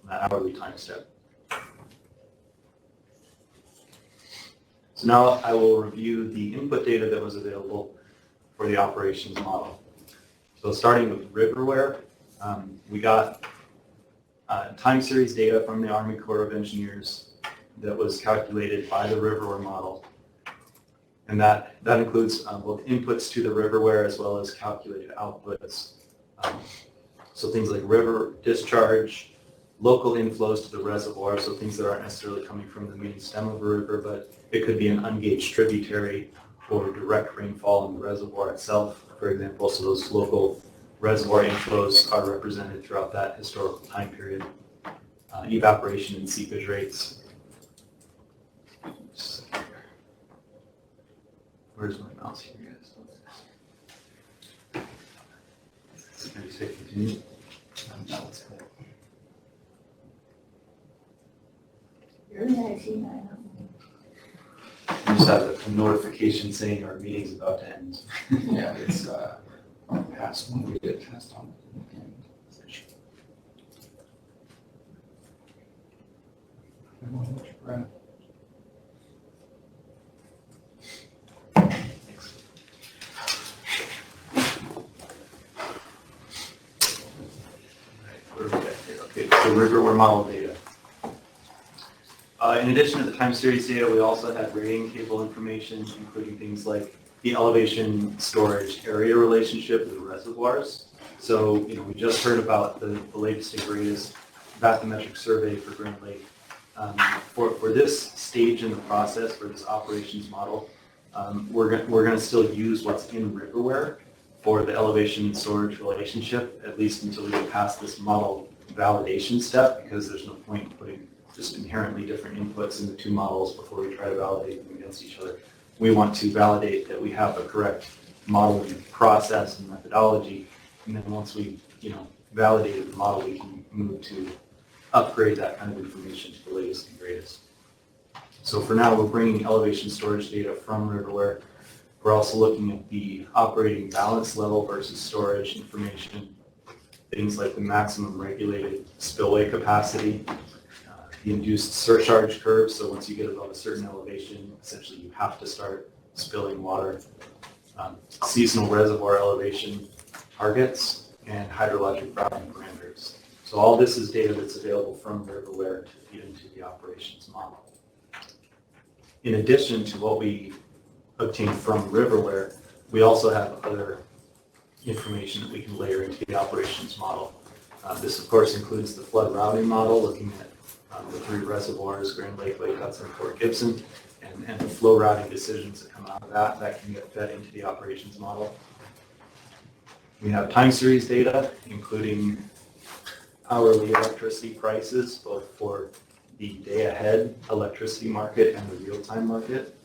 [SPEAKER 6] on that hourly time step. So now I will review the input data that was available for the operations model. So starting with Riverware, we got time series data from the Army Corps of Engineers that was calculated by the Riverware model. And that includes both inputs to the Riverware as well as calculated outputs. So things like river discharge, local inflows to the reservoir, so things that aren't necessarily coming from the main stem of a river, but it could be an ungauged tributary or direct rainfall in the reservoir itself, for example. So those local reservoir inflows are represented throughout that historical time period. Evaporation and seepage rates. Where's my mouse here, guys? Can you say continue? No, it's good. You just have a notification saying our meeting's about to end.
[SPEAKER 1] Yeah, it's past when we did test on it.
[SPEAKER 6] Okay, so Riverware model data. In addition to the time series data, we also had rating table information, including things like the elevation storage area relationship with the reservoirs. So, we just heard about the latest and greatest bathymetric survey for Grand Lake. For this stage in the process, for this operations model, we're going to still use what's in Riverware for the elevation and storage relationship, at least until we get past this model validation step, because there's no point in putting just inherently different inputs in the two models before we try to validate them against each other. We want to validate that we have the correct modeling process and methodology, and then once we, validated the model, we can move to upgrade that kind of information to the latest and greatest. So for now, we're bringing elevation storage data from Riverware. We're also looking at the operating balance level versus storage information, things like the maximum regulated spillway capacity, the induced surcharge curve. So once you get above a certain elevation, essentially you have to start spilling water, seasonal reservoir elevation targets, and hydrologic routing parameters. So all this is data that's available from Riverware to feed into the operations model. In addition to what we obtained from Riverware, we also have other information that we can layer into the operations model. This, of course, includes the flood routing model, looking at the three reservoirs, Grand Lake, Lake Hudson, and Fort Gibson, and the flow routing decisions that come out of that can get fed into the operations model. We have time series data, including hourly electricity prices, both for the day-ahead electricity market and the real-time market.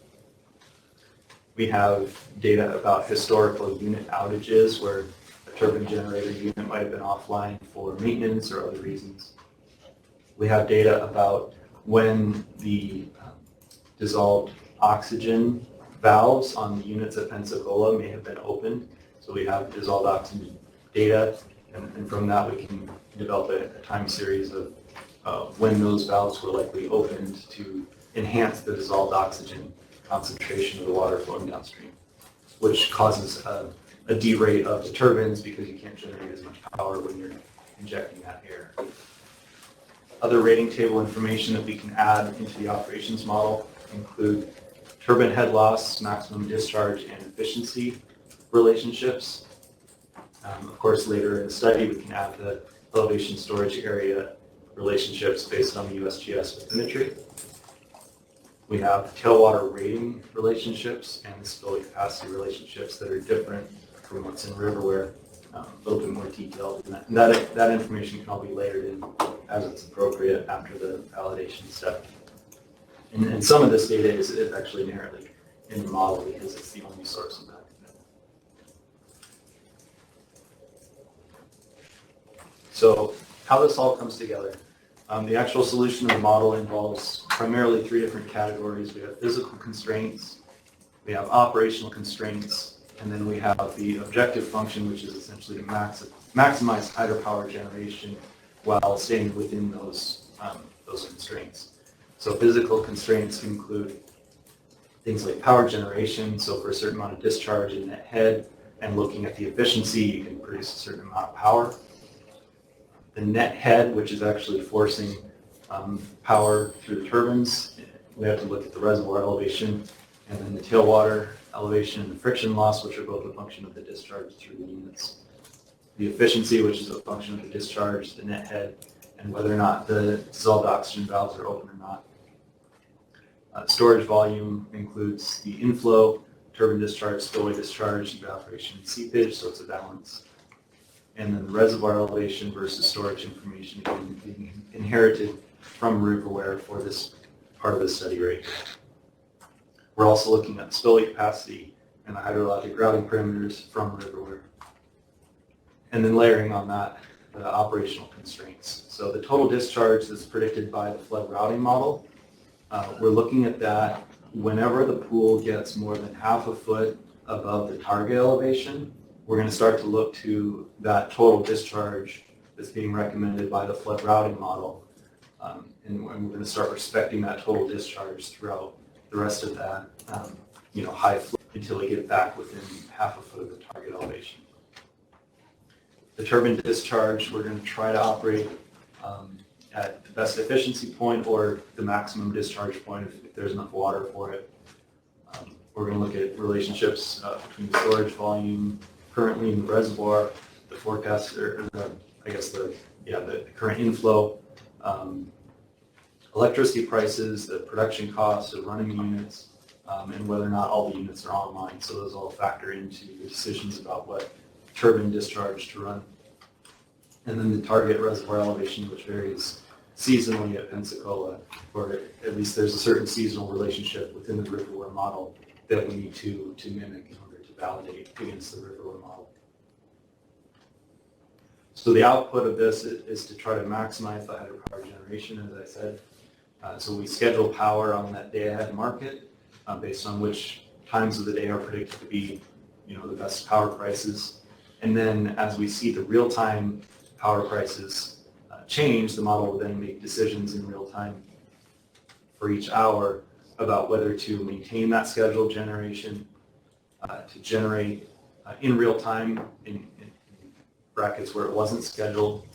[SPEAKER 6] We have data about historical unit outages where a turbine generator unit might have been offline for maintenance or other reasons. We have data about when the dissolved oxygen valves on the units at Pensacola may have been opened. So we have dissolved oxygen data, and from that we can develop a time series of when those valves were likely opened to enhance the dissolved oxygen concentration of the water flowing downstream. which causes a derate of the turbines because you can't generate as much power when you're injecting that air. Other rating table information that we can add into the operations model include turbine head loss, maximum discharge, and efficiency relationships. Of course, later in the study, we can add the elevation storage area relationships based on the USGS Bathymetry. We have tailwater rating relationships and the spill capacity relationships that are different from what's in Riverware, a little bit more detailed. And that information can all be layered in as it's appropriate after the validation step. And some of this data is actually inherently in the model because it's the only source of that. So how this all comes together. The actual solution of the model involves primarily three different categories. We have physical constraints, we have operational constraints, and then we have the objective function, which is essentially to maximize hydropower generation while staying within those constraints. So physical constraints include things like power generation. So for a certain amount of discharge in net head and looking at the efficiency, you can produce a certain amount of power. The net head, which is actually forcing power through the turbines, we have to look at the reservoir elevation, and then the tailwater elevation and the friction loss, which are both a function of the discharge through the units. The efficiency, which is a function of the discharge, the net head, and whether or not the dissolved oxygen valves are open or not. Storage volume includes the inflow, turbine discharge, spillway discharge, evaporation, and seepage, so it's a balance. And then the reservoir elevation versus storage information again being inherited from Riverware for this part of the study right here. We're also looking at the spillway capacity and the hydrologic routing parameters from Riverware. And then layering on that, the operational constraints. So the total discharge that's predicted by the flood routing model, we're looking at that whenever the pool gets more than half a foot above the target elevation. We're going to start to look to that total discharge that's being recommended by the flood routing model. And we're going to start respecting that total discharge throughout the rest of that, high flow until we get back within half a foot of the target elevation. The turbine discharge, we're going to try to operate at the best efficiency point or the maximum discharge point if there's enough water for it. We're going to look at relationships between the storage volume currently in the reservoir, the forecast, the current inflow, electricity prices, the production costs of running the units, and whether or not all the units are online. So those all factor into the decisions about what turbine discharge to run. And then the target reservoir elevation, which varies seasonally at Pensacola, or at least there's a certain seasonal relationship within the Riverware model that we need to mimic in order to validate against the Riverware model. So the output of this is to try to maximize the hydropower generation, as I said. So we schedule power on that day-ahead market based on which times of the day are predicted to be, the best power prices. And then as we see the real-time power prices change, the model will then make decisions in real time for each hour about whether to maintain that scheduled generation, to generate in real time in brackets where it wasn't scheduled,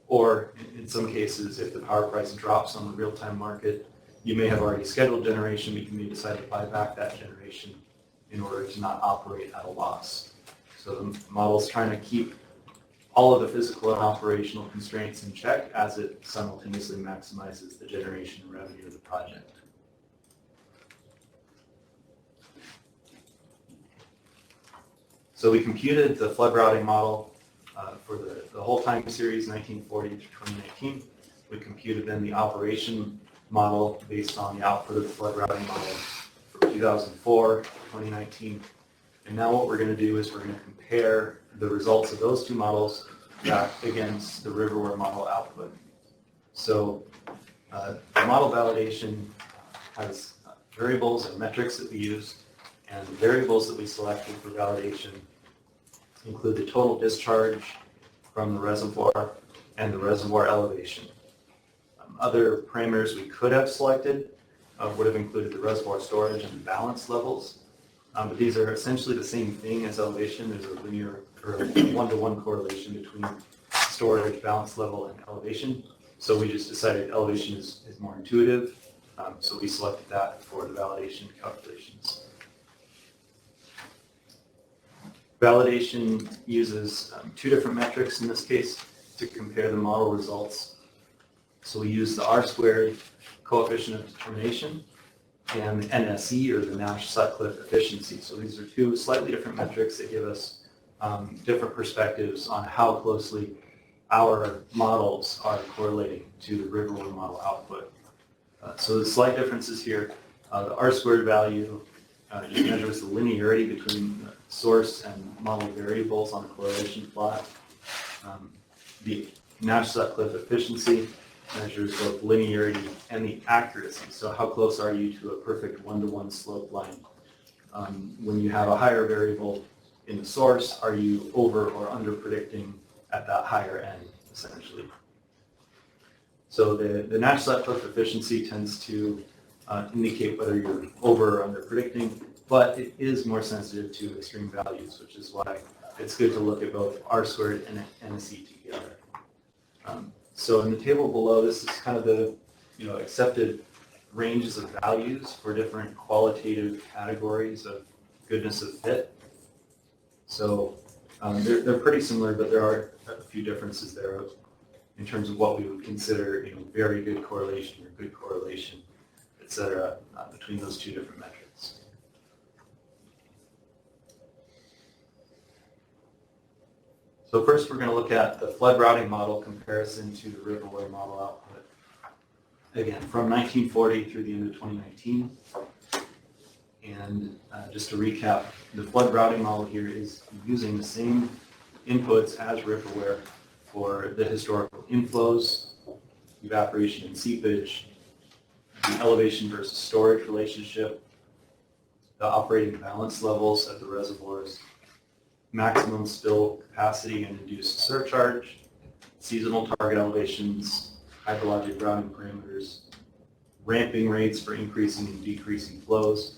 [SPEAKER 6] or in some cases, if the power price drops on the real-time market, you may have already scheduled generation, but you may decide to buy back that generation in order to not operate at a loss. So the model is trying to keep all of the physical and operational constraints in check as it simultaneously maximizes the generation and revenue of the project. So we computed the flood routing model for the whole time series, 1940 to 2019. We computed then the operation model based on the output of the flood routing model from 2004 to 2019. And now what we're going to do is we're going to compare the results of those two models back against the Riverware model output. So the model validation has variables and metrics that we use, and the variables that we selected for validation include the total discharge from the reservoir and the reservoir elevation. Other parameters we could have selected would have included the reservoir storage and balance levels. But these are essentially the same thing as elevation. There's a linear or one-to-one correlation between storage, balance level, and elevation. So we just decided elevation is more intuitive. So we selected that for the validation calculations. Validation uses two different metrics in this case to compare the model results. So we use the R-squared coefficient of determination and the NSE, or the Nash-Sutcliffe efficiency. So these are two slightly different metrics that give us different perspectives on how closely our models are correlating to the Riverware model output. So the slight differences here, the R-squared value just measures the linearity between the source and model variables on a correlation plot. The Nash-Sutcliffe efficiency measures both linearity and the accuracy. So how close are you to a perfect one-to-one slope line? When you have a higher variable in the source, are you over or under predicting at that higher end, essentially? So the Nash-Sutcliffe efficiency tends to indicate whether you're over or under predicting, but it is more sensitive to extreme values, which is why it's good to look at both R-squared and NSE together. So in the table below, this is kind of the accepted ranges of values for different qualitative categories of goodness of fit. So they're pretty similar, but there are a few differences there in terms of what we would consider very good correlation or good correlation, et cetera, between those two different metrics. So first we're going to look at the flood routing model comparison to the Riverware model output. Again, from 1940 through the end of 2019. And just to recap, the flood routing model here is using the same inputs as Riverware for the historical inflows, evaporation and seepage, the elevation versus storage relationship, the operating balance levels at the reservoirs, maximum spill capacity and induced surcharge, seasonal target elevations, hydrologic routing parameters, ramping rates for increasing and decreasing flows,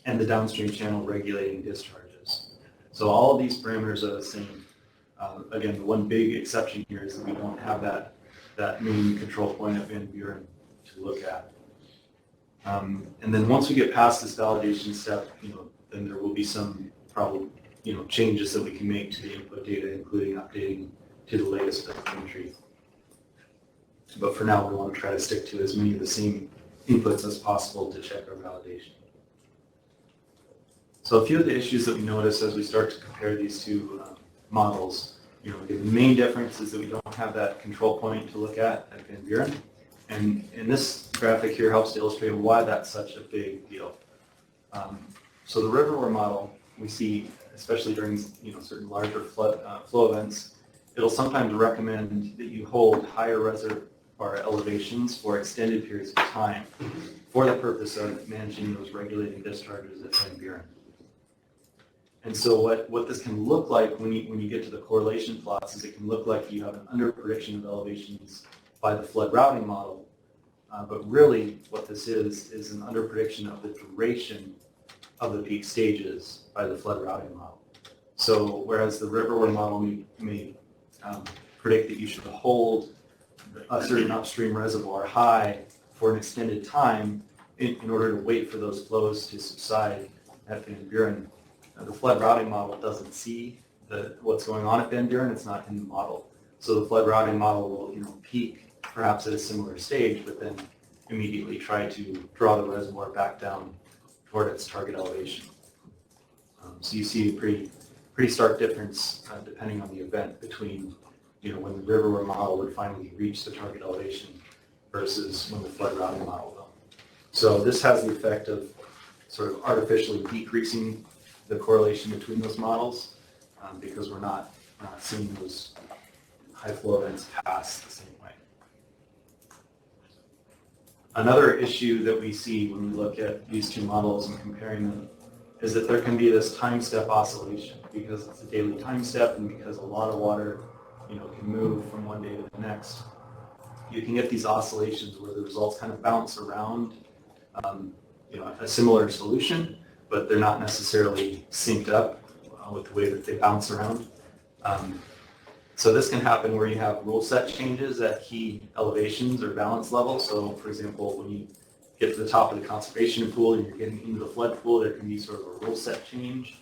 [SPEAKER 6] and the downstream channel regulating discharges. So all of these parameters are the same. Again, the one big exception here is that we don't have that main control point at Van Buren to look at. And then once we get past this validation step, then there will be some probably changes that we can make to the input data, including updating to the latest bathymetry. But for now, we want to try to stick to as many of the same inputs as possible to check our validation. So a few of the issues that we notice as we start to compare these two models, the main difference is that we don't have that control point to look at Van Buren. And this graphic here helps to illustrate why that's such a big deal. So the Riverware model, we see, especially during certain larger flow events, it'll sometimes recommend that you hold higher reservoir elevations for extended periods of time for the purpose of managing those regulating discharges at Van Buren. And so what this can look like when you get to the correlation plots is it can look like you have an under-prediction of elevations by the flood routing model. But really what this is an under-prediction of the duration of the peak stages by the flood routing model. So whereas the Riverware model may predict that you should hold a certain upstream reservoir high for an extended time in order to wait for those flows to subside at Van Buren, the flood routing model doesn't see what's going on at Van Buren. It's not in the model. So the flood routing model will peak perhaps at a similar stage, but then immediately try to draw the reservoir back down toward its target elevation. So you see a pretty stark difference depending on the event between when the Riverware model would finally reach the target elevation versus when the flood routing model will. So this has the effect of sort of artificially decreasing the correlation between those models because we're not seeing those high flow events pass the same way. Another issue that we see when we look at these two models and comparing them is that there can be this time step oscillation because it's a daily time step and because a lot of water can move from one day to the next. You can get these oscillations where the results kind of bounce around a similar solution, but they're not necessarily synced up with the way that they bounce around. So this can happen where you have rule set changes at key elevations or balance levels. So for example, when you get to the top of the conservation pool and you're getting into the flood pool, there can be sort of a rule set change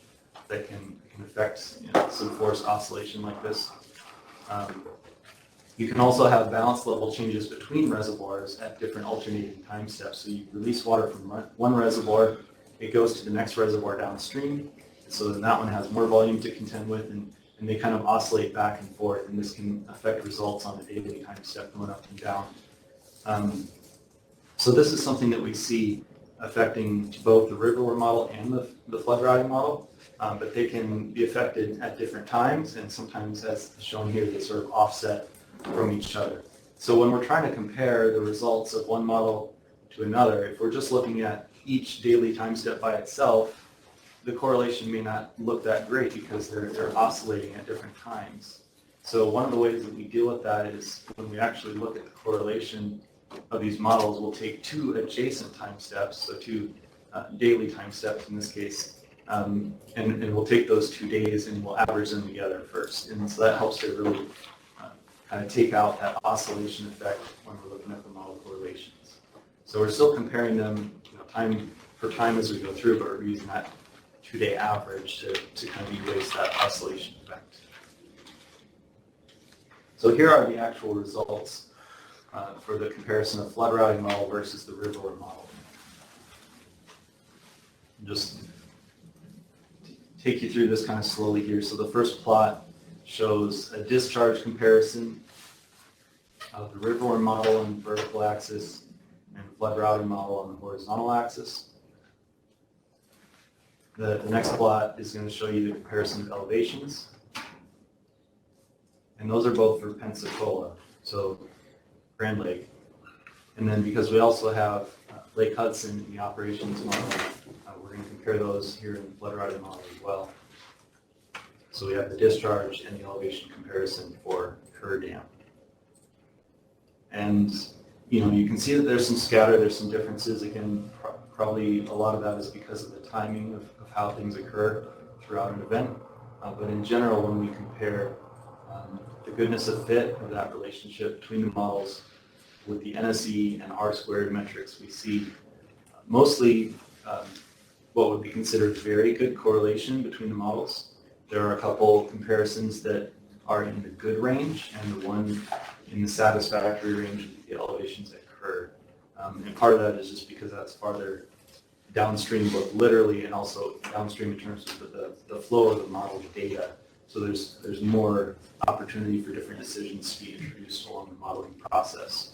[SPEAKER 6] that can affect some forced oscillation like this. You can also have balance level changes between reservoirs at different alternating time steps. So you release water from one reservoir, it goes to the next reservoir downstream. So then that one has more volume to contend with, and they kind of oscillate back and forth, and this can affect results on a daily time step going up and down. So this is something that we see affecting both the Riverware model and the flood routing model, but they can be affected at different times, and sometimes, as shown here, they sort of offset from each other. So when we're trying to compare the results of one model to another, if we're just looking at each daily time step by itself, the correlation may not look that great because they're oscillating at different times. So one of the ways that we deal with that is when we actually look at the correlation of these models, we'll take two adjacent time steps, so two daily time steps in this case, and we'll take those 2 days and we'll average them together first. And so that helps to really kind of take out that oscillation effect when we're looking at the model correlations. So we're still comparing them time per time as we go through, but we're using that 2-day average to kind of erase that oscillation effect. So here are the actual results for the comparison of flood routing model versus the Riverware model. Just take you through this kind of slowly here. So the first plot shows a discharge comparison of the Riverware model on the vertical axis and the flood routing model on the horizontal axis. The next plot is going to show you the comparison of elevations. And those are both for Pensacola, so Grand Lake. And then because we also have Lake Hudson in the operations model, we're going to compare those here in the flood routing model as well. So we have the discharge and the elevation comparison for Kerr Dam. And you can see that there's some scatter, there's some differences. Again, probably a lot of that is because of the timing of how things occur throughout an event. But in general, when we compare the goodness of fit of that relationship between the models with the NSE and R-squared metrics, we see mostly what would be considered very good correlation between the models. There are a couple comparisons that are in the good range and the one in the satisfactory range of the elevations that occur. And part of that is just because that's farther downstream, both literally and also downstream in terms of the flow of the model data. So there's more opportunity for different decisions to be introduced along the modeling process.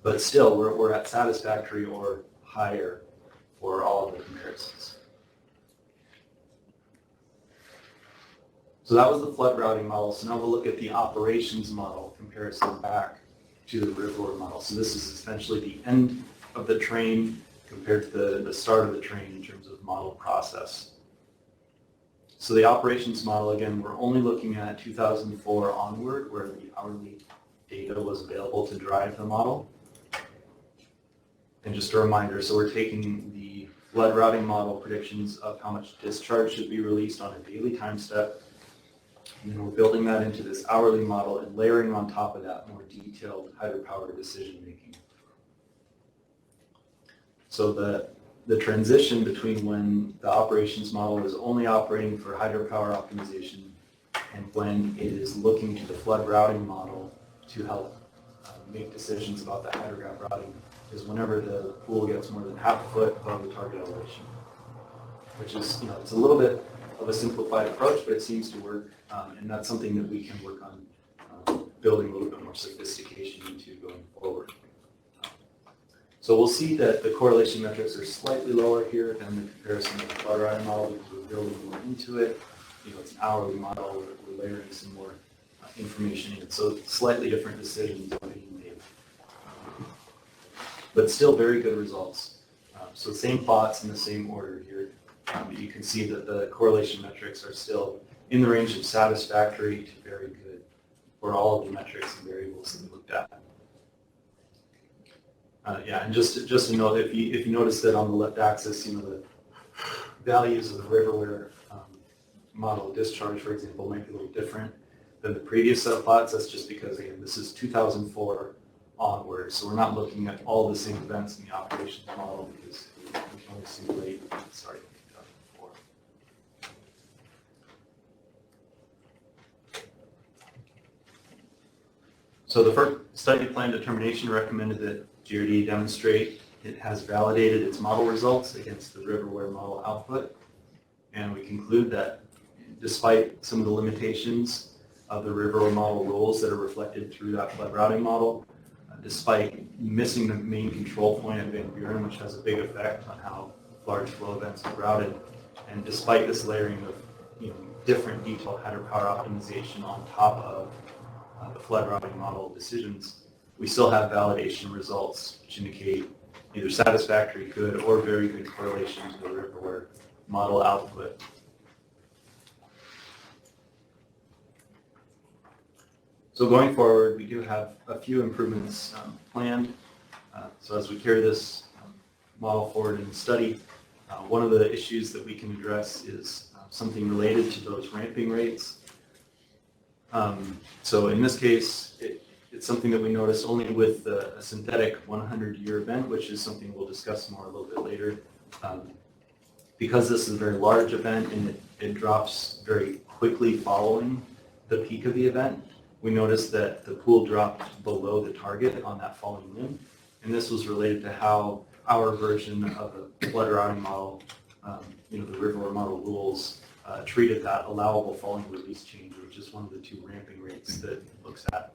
[SPEAKER 6] But still, we're at satisfactory or higher for all of the comparisons. So that was the flood routing model. So now we'll look at the operations model comparison back to the Riverware model. So this is essentially the end of the train compared to the start of the train in terms of model process. So the operations model, again, we're only looking at 2004 onward, where the hourly data was available to drive the model. And just a reminder, so we're taking the flood routing model predictions of how much discharge should be released on a daily time step, and then we're building that into this hourly model and layering on top of that more detailed hydropower decision making. So the transition between when the operations model is only operating for hydropower optimization and when it is looking to the flood routing model to help make decisions about the hydrograph routing is whenever the pool gets more than half a foot above the target elevation, which is, it's a little bit of a simplified approach, but it seems to work, and that's something that we can work on building a little bit more sophistication into going forward. So we'll see that the correlation metrics are slightly lower here than the comparison of the flood routing model because we're building more into it. It's an hourly model, we're layering some more information in, so slightly different decisions are being made. But still very good results. So same plots in the same order here. You can see that the correlation metrics are still in the range of satisfactory to very good for all of the metrics and variables that we looked at. Yeah, and just to note, if you notice that on the left axis, the values of the Riverware model of discharge, for example, might be a little different than the previous set of plots. That's just because, again, this is 2004 onward, so we're not looking at all the same events in the operations model because we can only simulate starting in 2004. So the first study plan determination recommended that GRD demonstrate it has validated its model results against the Riverware model output, and we conclude that despite some of the limitations of the Riverware model rules that are reflected through that flood routing model, despite missing the main control point at Van Buren, which has a big effect on how large flow events are routed, and despite this layering of different detailed hydropower optimization on top of the flood routing model decisions, we still have validation results which indicate either satisfactory, good, or very good correlation to the Riverware model output. So going forward, we do have a few improvements planned. So as we carry this model forward in the study, one of the issues that we can address is something related to those ramping rates. So in this case, it's something that we notice only with a synthetic 100-year event, which is something we'll discuss more a little bit later. Because this is a very large event and it drops very quickly following the peak of the event, we noticed that the pool dropped below the target on that falling limb. And this was related to how our version of the flood routing model, the Riverware model rules, treated that allowable falling release change, which is one of the two ramping rates that it looks at.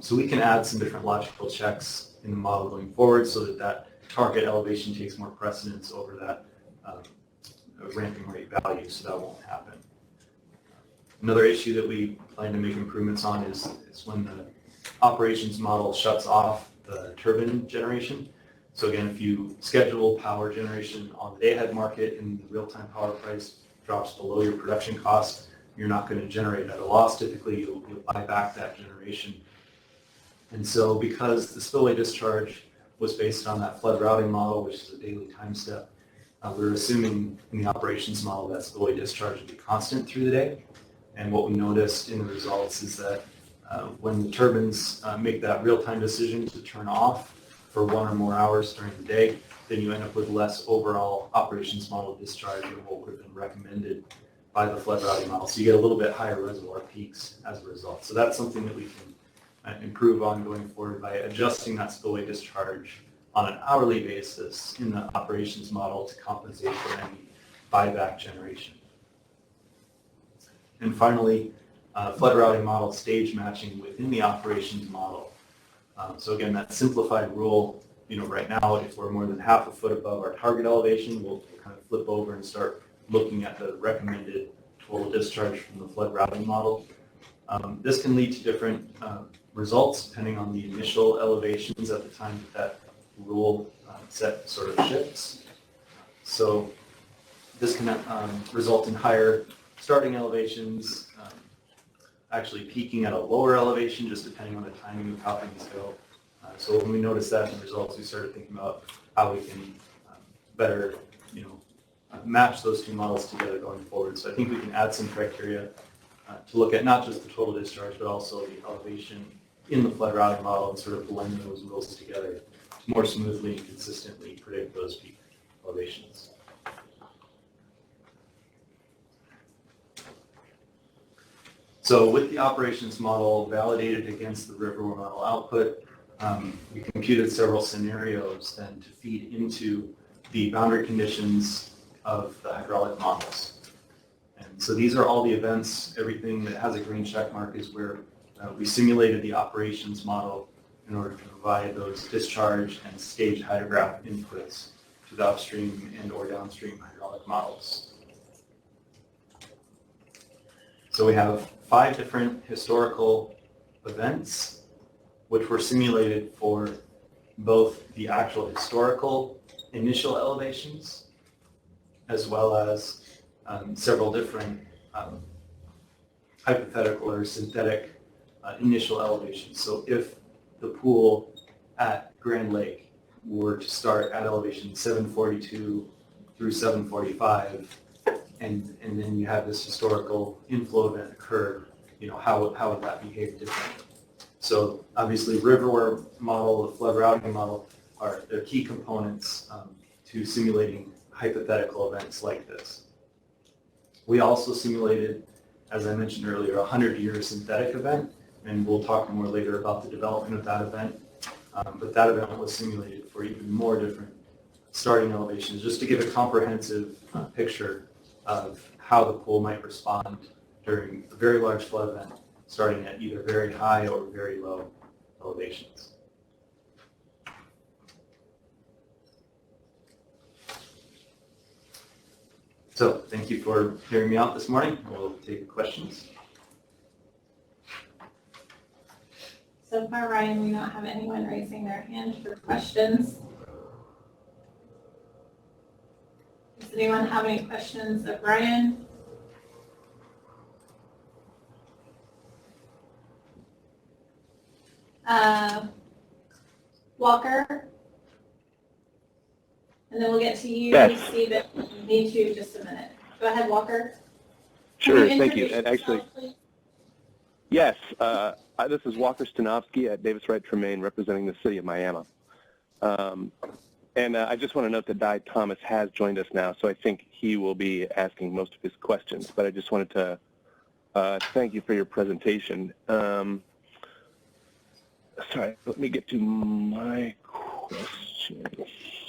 [SPEAKER 6] So we can add some different logical checks in the model going forward so that that target elevation takes more precedence over that ramping rate value, so that won't happen. Another issue that we plan to make improvements on is when the operations model shuts off the turbine generation. So again, if you schedule power generation on the day-ahead market and the real-time power price drops below your production cost, you're not going to generate at a loss. Typically, you'll buy back that generation. And so because the spillway discharge was based on that flood routing model, which is a daily time step, we're assuming in the operations model that spillway discharge would be constant through the day. And what we noticed in the results is that when the turbines make that real-time decision to turn off for 1 or more hours during the day, then you end up with less overall operations model discharge than what would have been recommended by the flood routing model. So you get a little bit higher reservoir peaks as a result. So that's something that we can improve on going forward by adjusting that spillway discharge on an hourly basis in the operations model to compensate for any buyback generation. And finally, flood routing model stage matching within the operations model. So again, that simplified rule, right now, if we're more than half a foot above our target elevation, we'll kind of flip over and start looking at the recommended total discharge from the flood routing model. This can lead to different results depending on the initial elevations at the time that rule set sort of shifts. So this can result in higher starting elevations, actually peaking at a lower elevation, just depending on the timing of how things go. So when we noticed that in the results, we started thinking about how we can better, match those two models together going forward. So I think we can add some criteria to look at not just the total discharge, but also the elevation in the flood routing model and sort of blend those rules together to more smoothly and consistently predict those peak elevations. So with the operations model validated against the Riverware model output, we computed several scenarios then to feed into the boundary conditions of the hydraulic models. And so these are all the events. Everything that has a green check mark is where we simulated the operations model in order to provide those discharge and stage hydrograph inputs to the upstream and or downstream hydraulic models. So we have 5 different historical events which were simulated for both the actual historical initial elevations as well as several different hypothetical or synthetic initial elevations. So if the pool at Grand Lake were to start at elevation 742 through 745, and then you have this historical inflow event occur, how would that behave differently? So obviously, Riverware Model, the flood routing model, they're key components to simulating hypothetical events like this. We also simulated, as I mentioned earlier, a 100-year synthetic event, and we'll talk more later about the development of that event. But that event was simulated for even more different starting elevations, just to give a comprehensive picture of how the pool might respond during a very large flood event, starting at either very high or very low elevations. So thank you for hearing me out this morning. We'll take questions.
[SPEAKER 3] So far, Ryan, we don't have anyone raising their hand for questions. Does anyone have any questions of Ryan? Walker? And then we'll get to you,
[SPEAKER 4] Yes.
[SPEAKER 3] Stephen. Need you just a minute. Go ahead, Walker.
[SPEAKER 4] Sure,
[SPEAKER 3] Can
[SPEAKER 4] thank you.
[SPEAKER 3] introduce
[SPEAKER 4] And actually,
[SPEAKER 3] yourself, please?
[SPEAKER 4] yes, this is Walker Stanovsky at Davis Wright Tremaine, representing the city of Miami. And I just want to note that Di Thomas has joined us now, so I think he will be asking most of his questions. But I just wanted to thank you for your presentation. Sorry, let me get to my question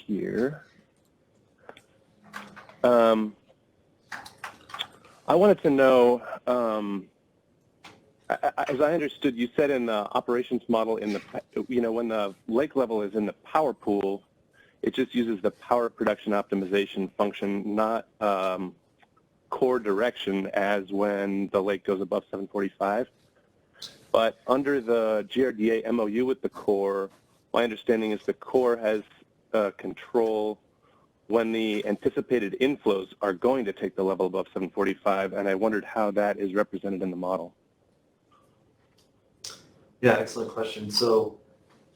[SPEAKER 4] here. I wanted to know, as I understood, you said in the operations model, when the lake level is in the power pool, it just uses the power production optimization function, not core direction as when the lake goes above 745. But under the GRDA MOU with the Corps, my understanding is the Corps has control when the anticipated inflows are going to take the level above 745, and I wondered how that is represented in the model.
[SPEAKER 6] Yeah, excellent question. So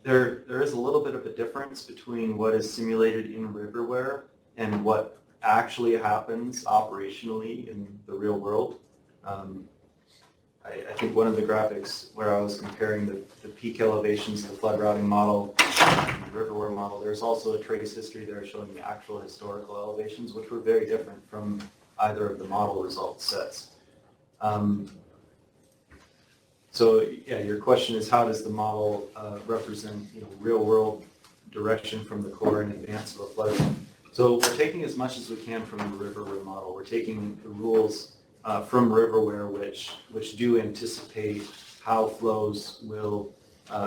[SPEAKER 6] there is a little bit of a difference between what is simulated in Riverware and what actually happens operationally in the real world. I think one of the graphics where I was comparing the peak elevations of the flood routing model and the Riverware model, there's also a trace history there showing the actual historical elevations, which were very different from either of the model result sets. So yeah, your question is, how does the model represent real world direction from the Corps in advance of a flood event? So we're taking as much as we can from the Riverware model. We're taking the rules from Riverware, which do anticipate how flows will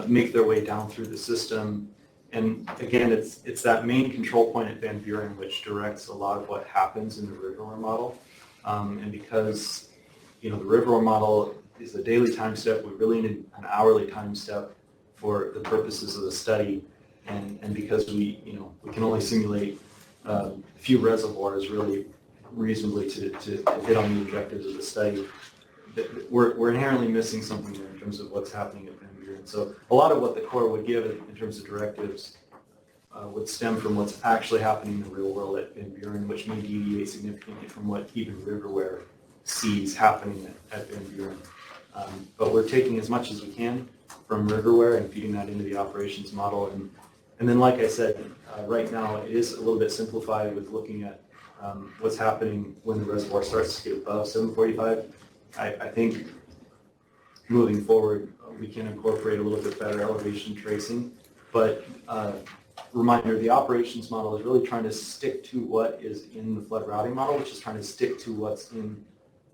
[SPEAKER 6] make their way down through the system. And again, it's that main control point at Van Buren which directs a lot of what happens in the Riverware model. And because the Riverware model is a daily time step, we really need an hourly time step for the purposes of the study. And because we can only simulate a few reservoirs really reasonably to hit on the objectives of the study, we're inherently missing something there in terms of what's happening at Van Buren. So a lot of what the Corps would give in terms of directives would stem from what's actually happening in the real world at Van Buren, which may deviate significantly from what even Riverware sees happening at Van Buren. But we're taking as much as we can from Riverware and feeding that into the operations model. And then, like I said, right now it is a little bit simplified with looking at what's happening when the reservoir starts to get above 745. I think moving forward, we can incorporate a little bit better elevation tracing. But reminder, the operations model is really trying to stick to what is in the flood routing model, which is trying to stick to what's in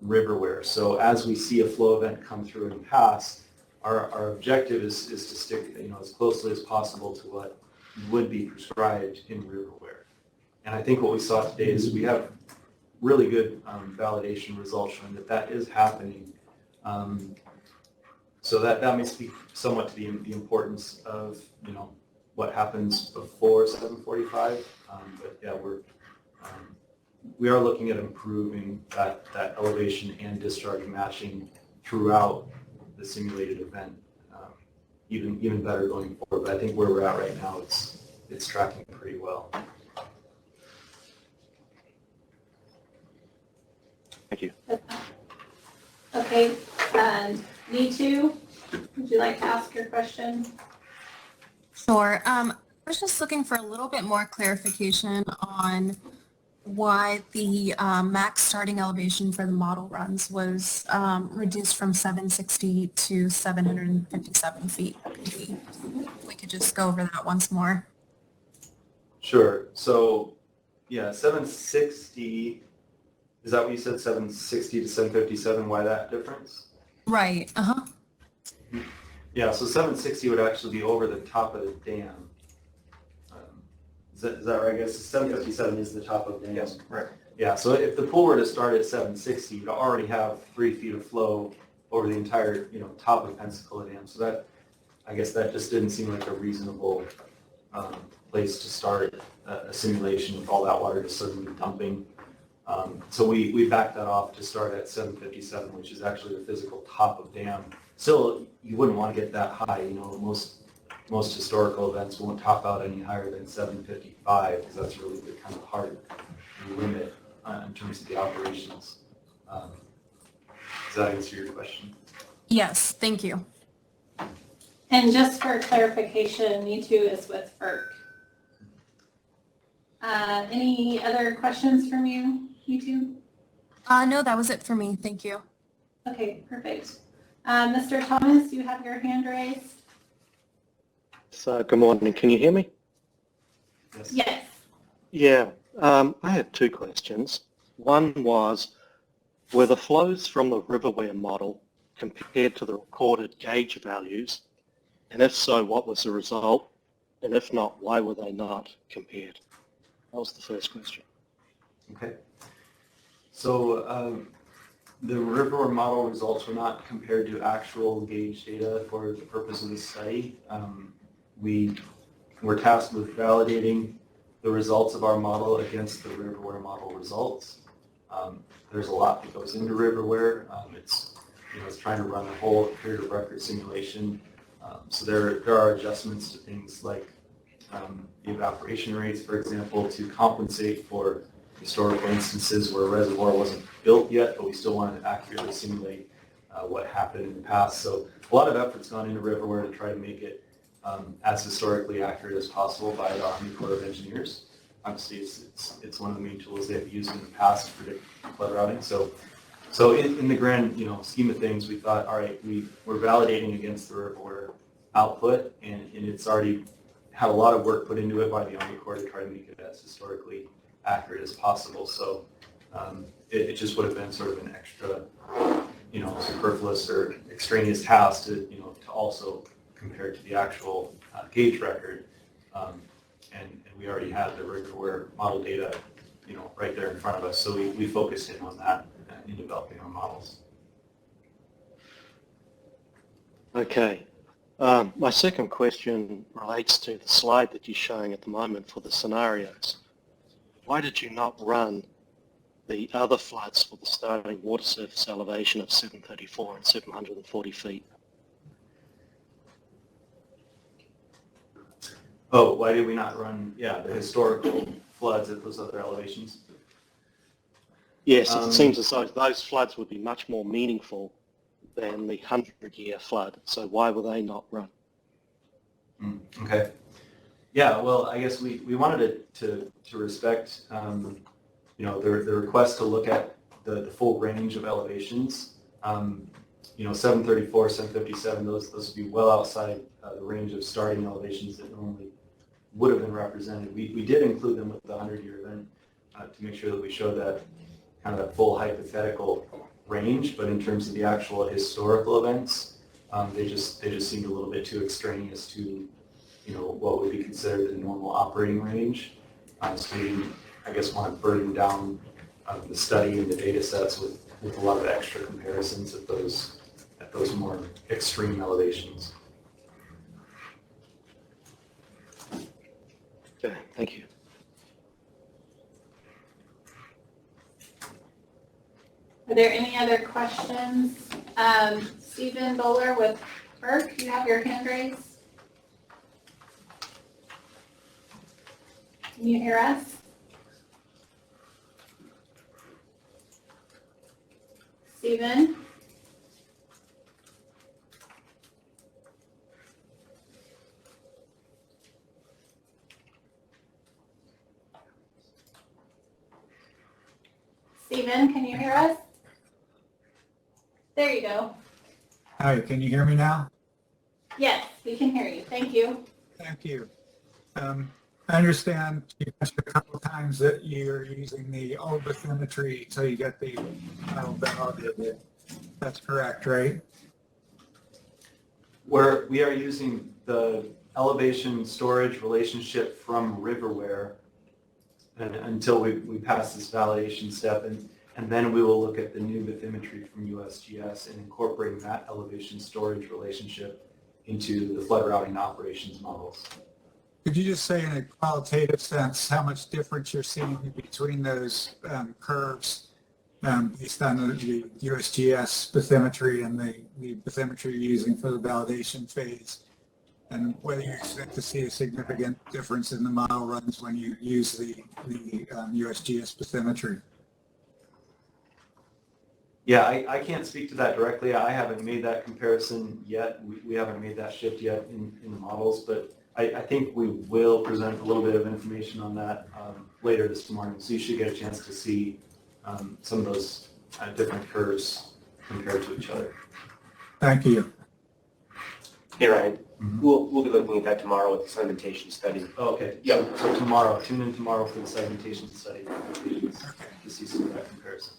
[SPEAKER 6] Riverware. So as we see a flow event come through and pass, our objective is to stick as closely as possible to what would be prescribed in Riverware. And I think what we saw today is we have really good validation results showing that is happening. So that may speak somewhat to the importance of what happens before 745. But yeah, we are looking at improving that elevation and discharge matching throughout the simulated event, even better going forward. But I think where we're at right now, it's tracking pretty well.
[SPEAKER 4] Thank you.
[SPEAKER 3] Okay, and Nitu, would you like to ask your question?
[SPEAKER 8] Sure. I was just looking for a little bit more clarification on why the max starting elevation for the model runs was reduced from 760 to 757 feet. Maybe we could just go over that once more.
[SPEAKER 6] Sure. So, yeah, 760, is that what you said, 760 to 757? Why that difference?
[SPEAKER 8] Right. Uh-huh.
[SPEAKER 6] Yeah, so 760 would actually be over the top of the dam. Is that right? I guess 757 is the top of the dam.
[SPEAKER 2] Yes, right.
[SPEAKER 6] Yeah, so if the pool were to start at 760, you'd already have 3 feet of flow over the entire, top of Pensacola Dam. So that, I guess that just didn't seem like a reasonable place to start a simulation with all that water just suddenly dumping. So we backed that off to start at 757, which is actually the physical top of dam. Still, you wouldn't want to get that high. Most historical events won't top out any higher than 755 because that's really the kind of hard limit in terms of the operations. Does that answer your question?
[SPEAKER 8] Yes, thank you.
[SPEAKER 3] And just for clarification, Nitu is with FERC. Any other questions from you, Nitu?
[SPEAKER 8] No, that was it for me. Thank you.
[SPEAKER 3] Okay, perfect. Mr. Thomas, you have your hand raised?
[SPEAKER 9] So, good morning. Can you hear me?
[SPEAKER 6] Yes.
[SPEAKER 3] Yes.
[SPEAKER 9] Yeah, I had two questions. One was, were the flows from the Riverware model compared to the recorded gauge values? And if so, what was the result? And if not, why were they not compared? That was the first question.
[SPEAKER 6] Okay. So the Riverware model results were not compared to actual gauge data for the purpose of the study. We were tasked with validating the results of our model against the Riverware model results. There's a lot that goes into Riverware. It's trying to run a whole period of record simulation. So there are adjustments to things like the evaporation rates, for example, to compensate for historical instances where a reservoir wasn't built yet, but we still wanted to accurately simulate what happened in the past. So a lot of effort's gone into Riverware to try to make it as historically accurate as possible by the Army Corps of Engineers. Obviously, it's one of the main tools they've used in the past to predict flood routing. So in the grand scheme of things, we thought, all right, we're validating against the Riverware output, and it's already had a lot of work put into it by the Army Corps to try to make it as historically accurate as possible. So it just would have been sort of an extra, superfluous or extraneous task to also compare to the actual gauge record. And we already had the Riverware model data, right there in front of us. So we focused in on that in developing our models.
[SPEAKER 9] Okay. My second question relates to the slide that you're showing at the moment for the scenarios. Why did you not run the other floods for the starting water surface elevation of 734 and 740 feet?
[SPEAKER 6] Oh, why did we not run, the historical floods at those other elevations?
[SPEAKER 9] Yes, it seems as though those floods would be much more meaningful than the 100-year flood. So why were they not run?
[SPEAKER 6] Okay. Yeah, well, I guess we wanted to respect, the request to look at the full range of elevations. 734, 757, those would be well outside the range of starting elevations that normally would have been represented. We did include them with the 100-year event to make sure that we showed that kind of that full hypothetical range, but in terms of the actual historical events, they just seemed a little bit too extraneous to what would be considered the normal operating range. So we, I guess, want to burden down the study and the data sets with a lot of extra comparisons at those more extreme elevations.
[SPEAKER 9] Okay, thank you.
[SPEAKER 3] Are there any other questions? Stephen Bowler with FERC, you have your hand raised. Can you hear us? Stephen? Stephen, can you hear us? There you go.
[SPEAKER 10] Hi, can you hear me now?
[SPEAKER 3] Yes, we can hear you. Thank you.
[SPEAKER 10] Thank you. I understand you mentioned a couple of times that you're using the old bathymetry until you get the model validated. That's correct, right?
[SPEAKER 6] We are using the elevation storage relationship from Riverware until we pass this validation step, and then we will look at the new bathymetry from USGS and incorporating that elevation storage relationship into the flood routing operations models.
[SPEAKER 10] Could you just say in a qualitative sense how much difference you're seeing between those curves based on the USGS bathymetry and the bathymetry you're using for the validation phase, and whether you expect to see a significant difference in the model runs when you use the USGS bathymetry?
[SPEAKER 6] Yeah, I can't speak to that directly. I haven't made that comparison yet. We haven't made that shift yet in the models, but I think we will present a little bit of information on that later this morning. So you should get a chance to see some of those different curves compared to each other.
[SPEAKER 10] Thank you.
[SPEAKER 11] Hey, Ryan. We'll be looking at that tomorrow with the sedimentation study.
[SPEAKER 6] Oh, okay. Yeah. So tomorrow, tune in tomorrow for the sedimentation study to see some of that comparison.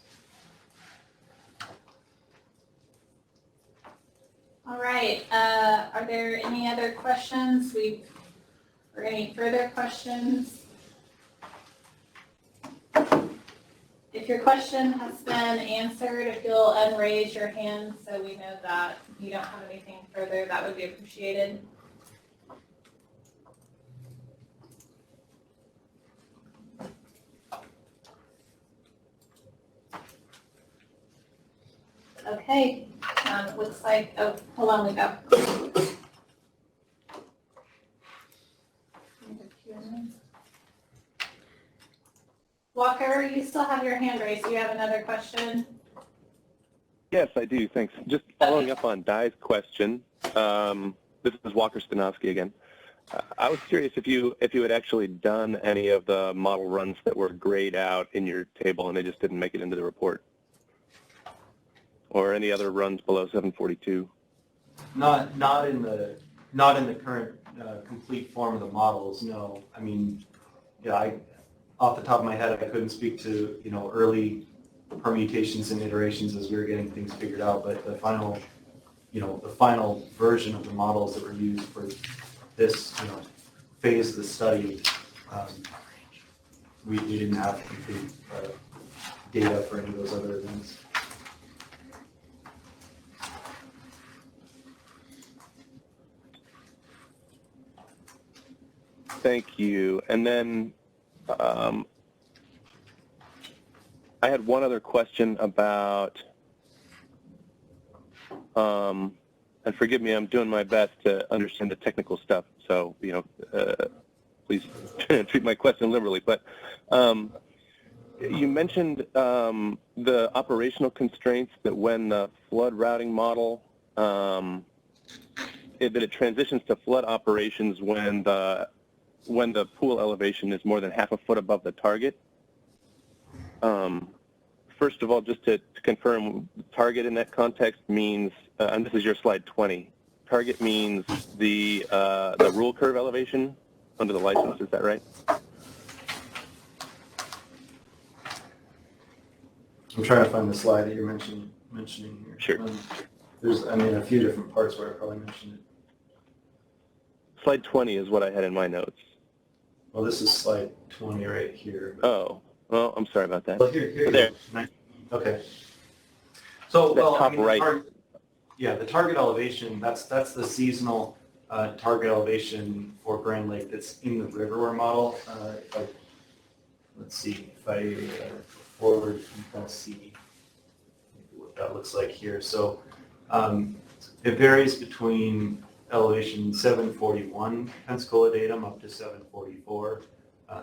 [SPEAKER 3] All right. Are there any other questions? Or any further questions? If your question has been answered, if you'll unraise your hand so we know that you don't have anything further, that would be appreciated. Okay. Looks like, oh, hold on, we go. Walker, you still have your hand raised. Do you have another question?
[SPEAKER 4] Yes, I do. Thanks. Just following up on Di's question. This is Walker Stanovsky again. I was curious if you had actually done any of the model runs that were grayed out in your table and they just didn't make it into the report, or any other runs below 742.
[SPEAKER 6] Not in the current complete form of the models. No. I mean, yeah, off the top of my head, I couldn't speak to early permutations and iterations as we were getting things figured out. But the final version of the models that were used for this phase of the study, we didn't have complete data for any of those other events.
[SPEAKER 4] Thank you. And then I had one other question about, and forgive me, I'm doing my best to understand the technical stuff, so, please treat my question liberally. But you mentioned the operational constraints that when the flood routing model, that it transitions to flood operations when the pool elevation is more than half a foot above the target. First of all, just to confirm, target in that context means, and this is your slide 20, target means the rule curve elevation under the license, is that right?
[SPEAKER 6] I'm trying to find the slide that you're mentioning here.
[SPEAKER 4] Sure.
[SPEAKER 6] There's, a few different parts where I probably mentioned it.
[SPEAKER 4] Slide 20 is what I had in my notes.
[SPEAKER 6] Well, this is slide 20 right here.
[SPEAKER 4] Oh, well, I'm sorry about that.
[SPEAKER 6] Well, here you
[SPEAKER 4] there.
[SPEAKER 6] go. Okay. So, well,
[SPEAKER 4] top right.
[SPEAKER 6] The target elevation, that's the seasonal target elevation for Grand Lake that's in the Riverware model. Let's see, if I forward, you can kind of see what that looks like here. So it varies between elevation 741 Pensacola datum up to 744.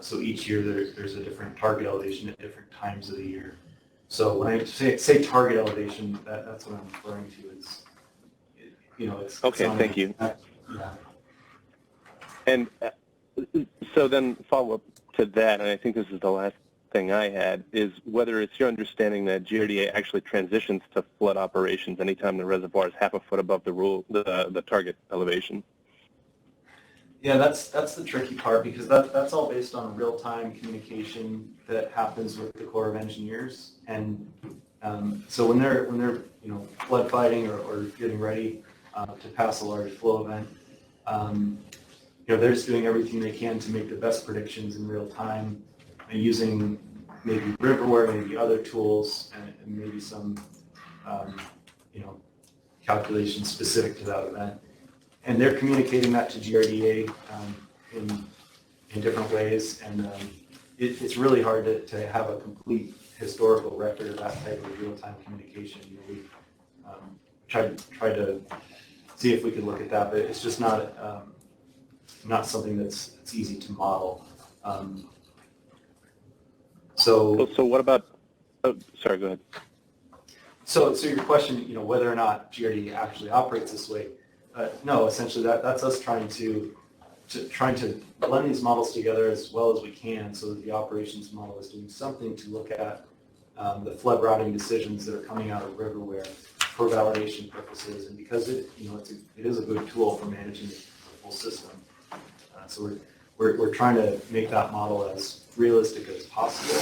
[SPEAKER 6] So each year there's a different target elevation at different times of the year. So when I say target elevation, that's what I'm referring to. It's, it's
[SPEAKER 4] Okay,
[SPEAKER 6] on
[SPEAKER 4] thank you.
[SPEAKER 6] Yeah.
[SPEAKER 4] And so then follow up to that, and I think this is the last thing I had, is whether it's your understanding that GRDA actually transitions to flood operations anytime the reservoir is half a foot above the target elevation.
[SPEAKER 6] Yeah, that's the tricky part, because that's all based on real-time communication that happens with the Corps of Engineers. And so when they're flood fighting or getting ready to pass a large flow event, they're just doing everything they can to make the best predictions in real time, and using maybe Riverware, maybe other tools, and maybe some calculations specific to that event. And they're communicating that to GRDA in different ways, and it's really hard to have a complete historical record of that type of real-time communication. We tried to see if we could look at that, but it's just not something that's easy to model. So
[SPEAKER 4] what about? Oh, sorry. Go ahead.
[SPEAKER 6] So your question, whether or not GRDA actually operates this way. No, essentially that's us trying to blend these models together as well as we can, so that the operations model is doing something to look at the flood routing decisions that are coming out of Riverware for validation purposes, and because it is a good tool for managing the full system. So we're trying to make that model as realistic as possible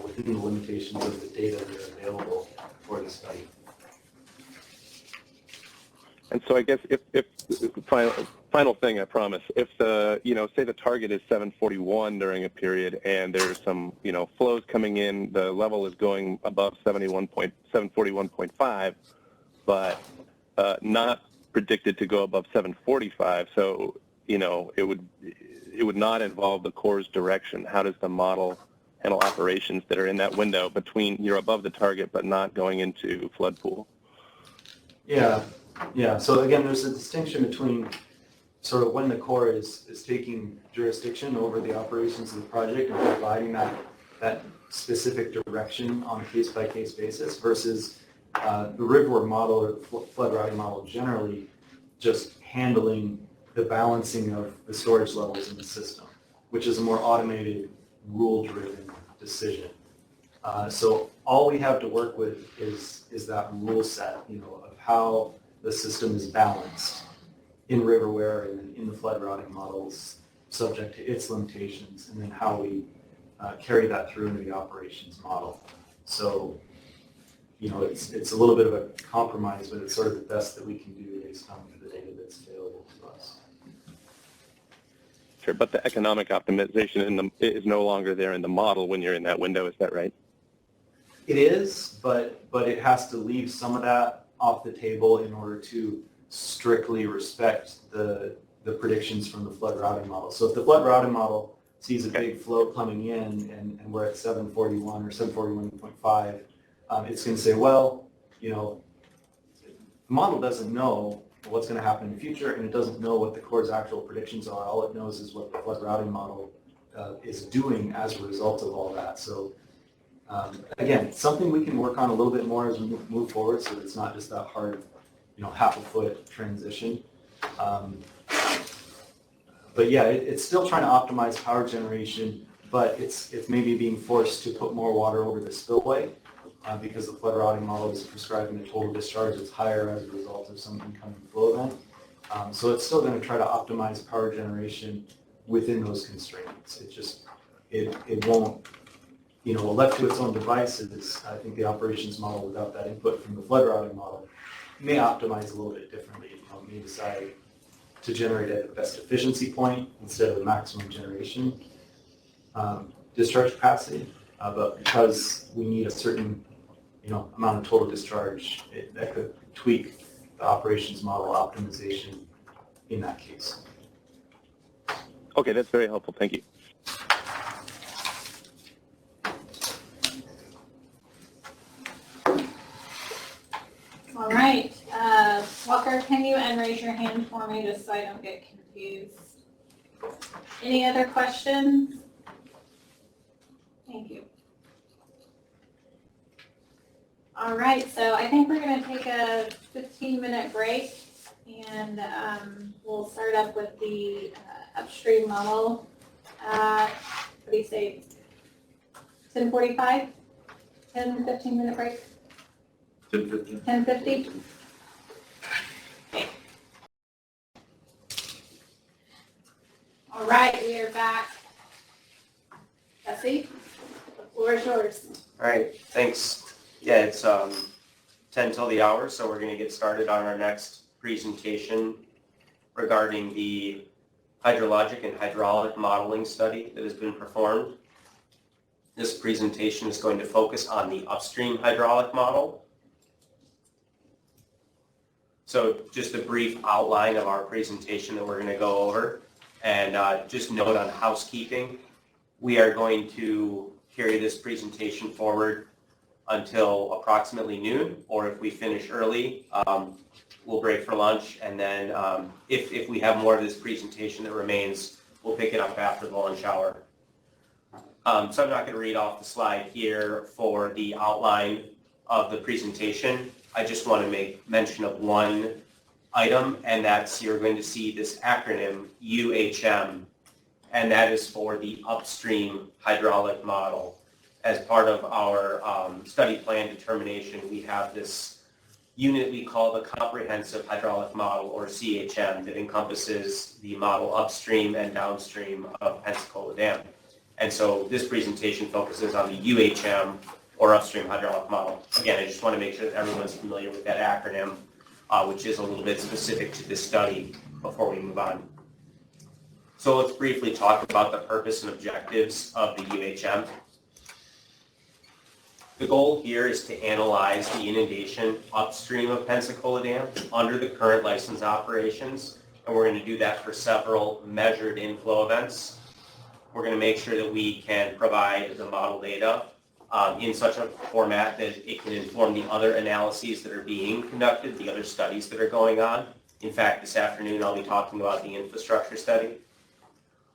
[SPEAKER 6] within the limitations of the data that are available for the study.
[SPEAKER 4] And so I guess if final thing, I promise, if say the target is 741 during a period and there's some, flows coming in, the level is going above 741.5, but not predicted to go above 745. So, it would not involve the Corps' direction. How does the model handle operations that are in that window between you're above the target but not going into flood pool?
[SPEAKER 6] Yeah. So again, there's a distinction between sort of when the Corps is taking jurisdiction over the operations of the project and providing that specific direction on a case-by-case basis versus the Riverware model or the flood routing model generally just handling the balancing of the storage levels in the system, which is a more automated, rule-driven decision. So all we have to work with is that rule set, of how the system is balanced in Riverware and in the flood routing models, subject to its limitations, and then how we carry that through into the operations model. So, it's a little bit of a compromise, but it's sort of the best that we can do based on the data that's available to us.
[SPEAKER 4] Sure, but the economic optimization is no longer there in the model when you're in that window. Is that right?
[SPEAKER 6] It is, but it has to leave some of that off the table in order to strictly respect the predictions from the flood routing model. So if the flood routing model sees a big flow coming in and we're at 741 or 741.5, it's going to say, well, the model doesn't know what's going to happen in the future, and it doesn't know what the Corps' actual predictions are. All it knows is what the flood routing model is doing as a result of all that. So again, something we can work on a little bit more as we move forward, so it's not just that hard, half a foot transition. But yeah, it's still trying to optimize power generation, but it's maybe being forced to put more water over the spillway because the flood routing model is prescribing a total discharge that's higher as a result of some incoming flow event. So it's still going to try to optimize power generation within those constraints. It won't, left to its own devices, I think the operations model without that input from the flood routing model may optimize a little bit differently. May decide to generate at the best efficiency point instead of the maximum generation discharge capacity. But because we need a certain amount of total discharge, that could tweak the operations model optimization in that case.
[SPEAKER 4] Okay, that's very helpful. Thank you.
[SPEAKER 3] All right. Walker, can you unraise your hand for me just so I don't get confused? Any other questions? Thank you. All right, so I think we're going to take a 15-minute break, and we'll start up with the upstream model. What do you say? 10:45? 15-minute break?
[SPEAKER 2] 10:50.
[SPEAKER 3] 10:50? Okay. All right, we are back. Jesse, the floor is yours.
[SPEAKER 11] All right, thanks. Yeah, it's 10 till the hour, so we're going to get started on our next presentation regarding the hydrologic and hydraulic modeling study that has been performed. This presentation is going to focus on the upstream hydraulic model. So just a brief outline of our presentation that we're going to go over, and just note on housekeeping. We are going to carry this presentation forward until approximately noon, or if we finish early, we'll break for lunch, and then if we have more of this presentation that remains, we'll pick it up after the lunch hour. So I'm not going to read off the slide here for the outline of the presentation. I just want to make mention of one item, and that's you're going to see this acronym UHM, and that is for the upstream hydraulic model. As part of our study plan determination, we have this unit we call the Comprehensive Hydraulic Model, or CHM, that encompasses the model upstream and downstream of Pensacola Dam. And so this presentation focuses on the UHM, or upstream hydraulic model. Again, I just want to make sure that everyone's familiar with that acronym, which is a little bit specific to this study before we move on. So let's briefly talk about the purpose and objectives of the UHM. The goal here is to analyze the inundation upstream of Pensacola Dam under the current license operations, and we're going to do that for several measured inflow events. We're going to make sure that we can provide the model data in such a format that it can inform the other analyses that are being conducted, the other studies that are going on. In fact, this afternoon I'll be talking about the infrastructure study.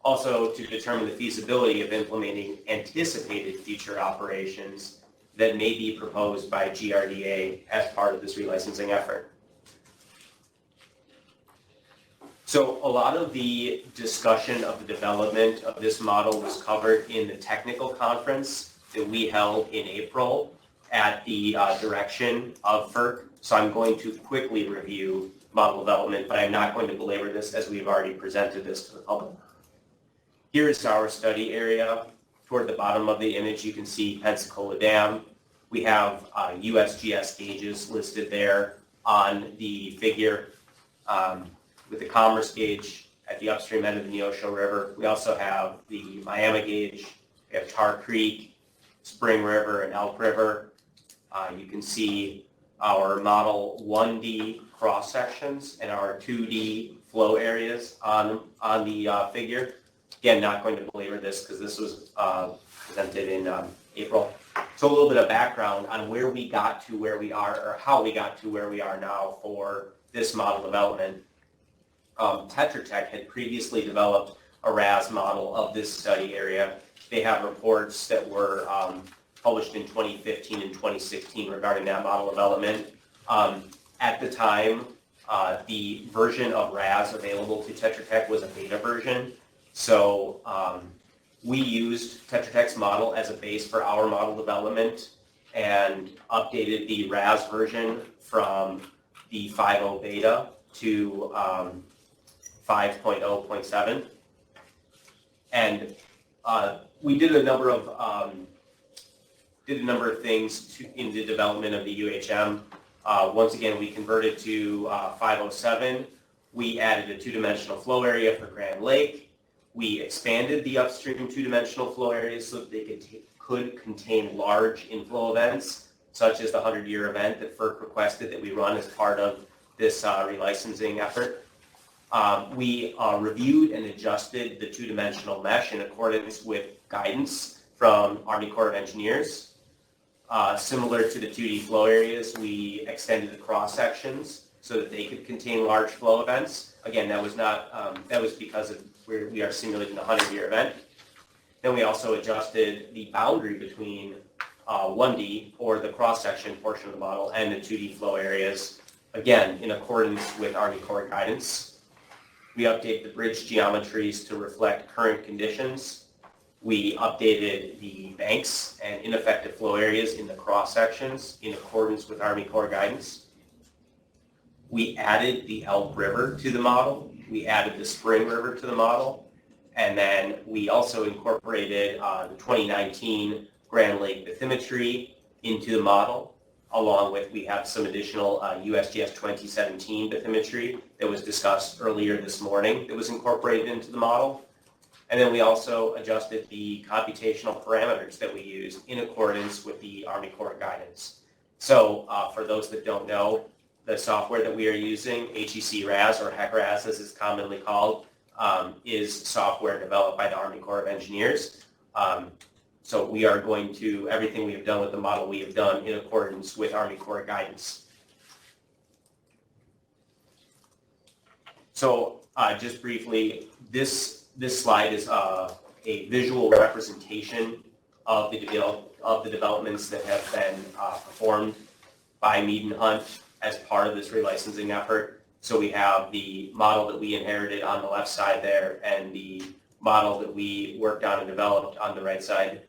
[SPEAKER 11] Also, to determine the feasibility of implementing anticipated future operations that may be proposed by GRDA as part of this relicensing effort. So a lot of the discussion of the development of this model was covered in the technical conference that we held in April at the direction of FERC. So I'm going to quickly review model development, but I'm not going to belabor this as we've already presented this to the public. Here is our study area. Toward the bottom of the image, you can see Pensacola Dam. We have USGS gauges listed there on the figure with the Commerce gauge at the upstream end of the Neosho River. We also have the Miami gauge. We have Tar Creek, Spring River, and Elk River. You can see our Model 1D cross sections and our 2D flow areas on the figure. Again, not going to belabor this because this was presented in April. So a little bit of background on where we got to where we are, or how we got to where we are now for this model development. Tetra Tech had previously developed a RAS model of this study area. They have reports that were published in 2015 and 2016 regarding that model development. At the time, the version of RAS available to Tetra Tech was a beta version. So we used Tetra Tech's model as a base for our model development and updated the RAS version from the 5.0 beta to 5.0.7. And we did a number of things in the development of the UHM. Once again, we converted to 5.07. We added a two-dimensional flow area for Grand Lake. We expanded the upstream two-dimensional flow areas so that they could contain large inflow events, such as the 100-year event that FERC requested that we run as part of this relicensing effort. We reviewed and adjusted the two-dimensional mesh in accordance with guidance from Army Corps of Engineers. Similar to the 2D flow areas, we extended the cross sections so that they could contain large flow events. Again, that was not that was because of we are simulating the 100-year event. Then we also adjusted the boundary between 1D or the cross-section portion of the model and the 2D flow areas, again, in accordance with Army Corps guidance. We update the bridge geometries to reflect current conditions. We updated the banks and ineffective flow areas in the cross-sections in accordance with Army Corps guidance. We added the Elk River to the model. We added the Spring River to the model. And then we also incorporated the 2019 Grand Lake bathymetry into the model, along with we have some additional USGS 2017 bathymetry that was discussed earlier this morning that was incorporated into the model. And then we also adjusted the computational parameters that we used in accordance with the Army Corps guidance. So for those that don't know, the software that we are using, HEC RAS or HEC-RAS as it's commonly called, is software developed by the Army Corps of Engineers. So we are going to, everything we have done with the model we have done in accordance with Army Corps guidance. So just briefly, this slide is a visual representation of the developments that have been performed by Mead and Hunt as part of this relicensing effort. So we have the model that we inherited on the left side there and the model that we worked on and developed on the right side.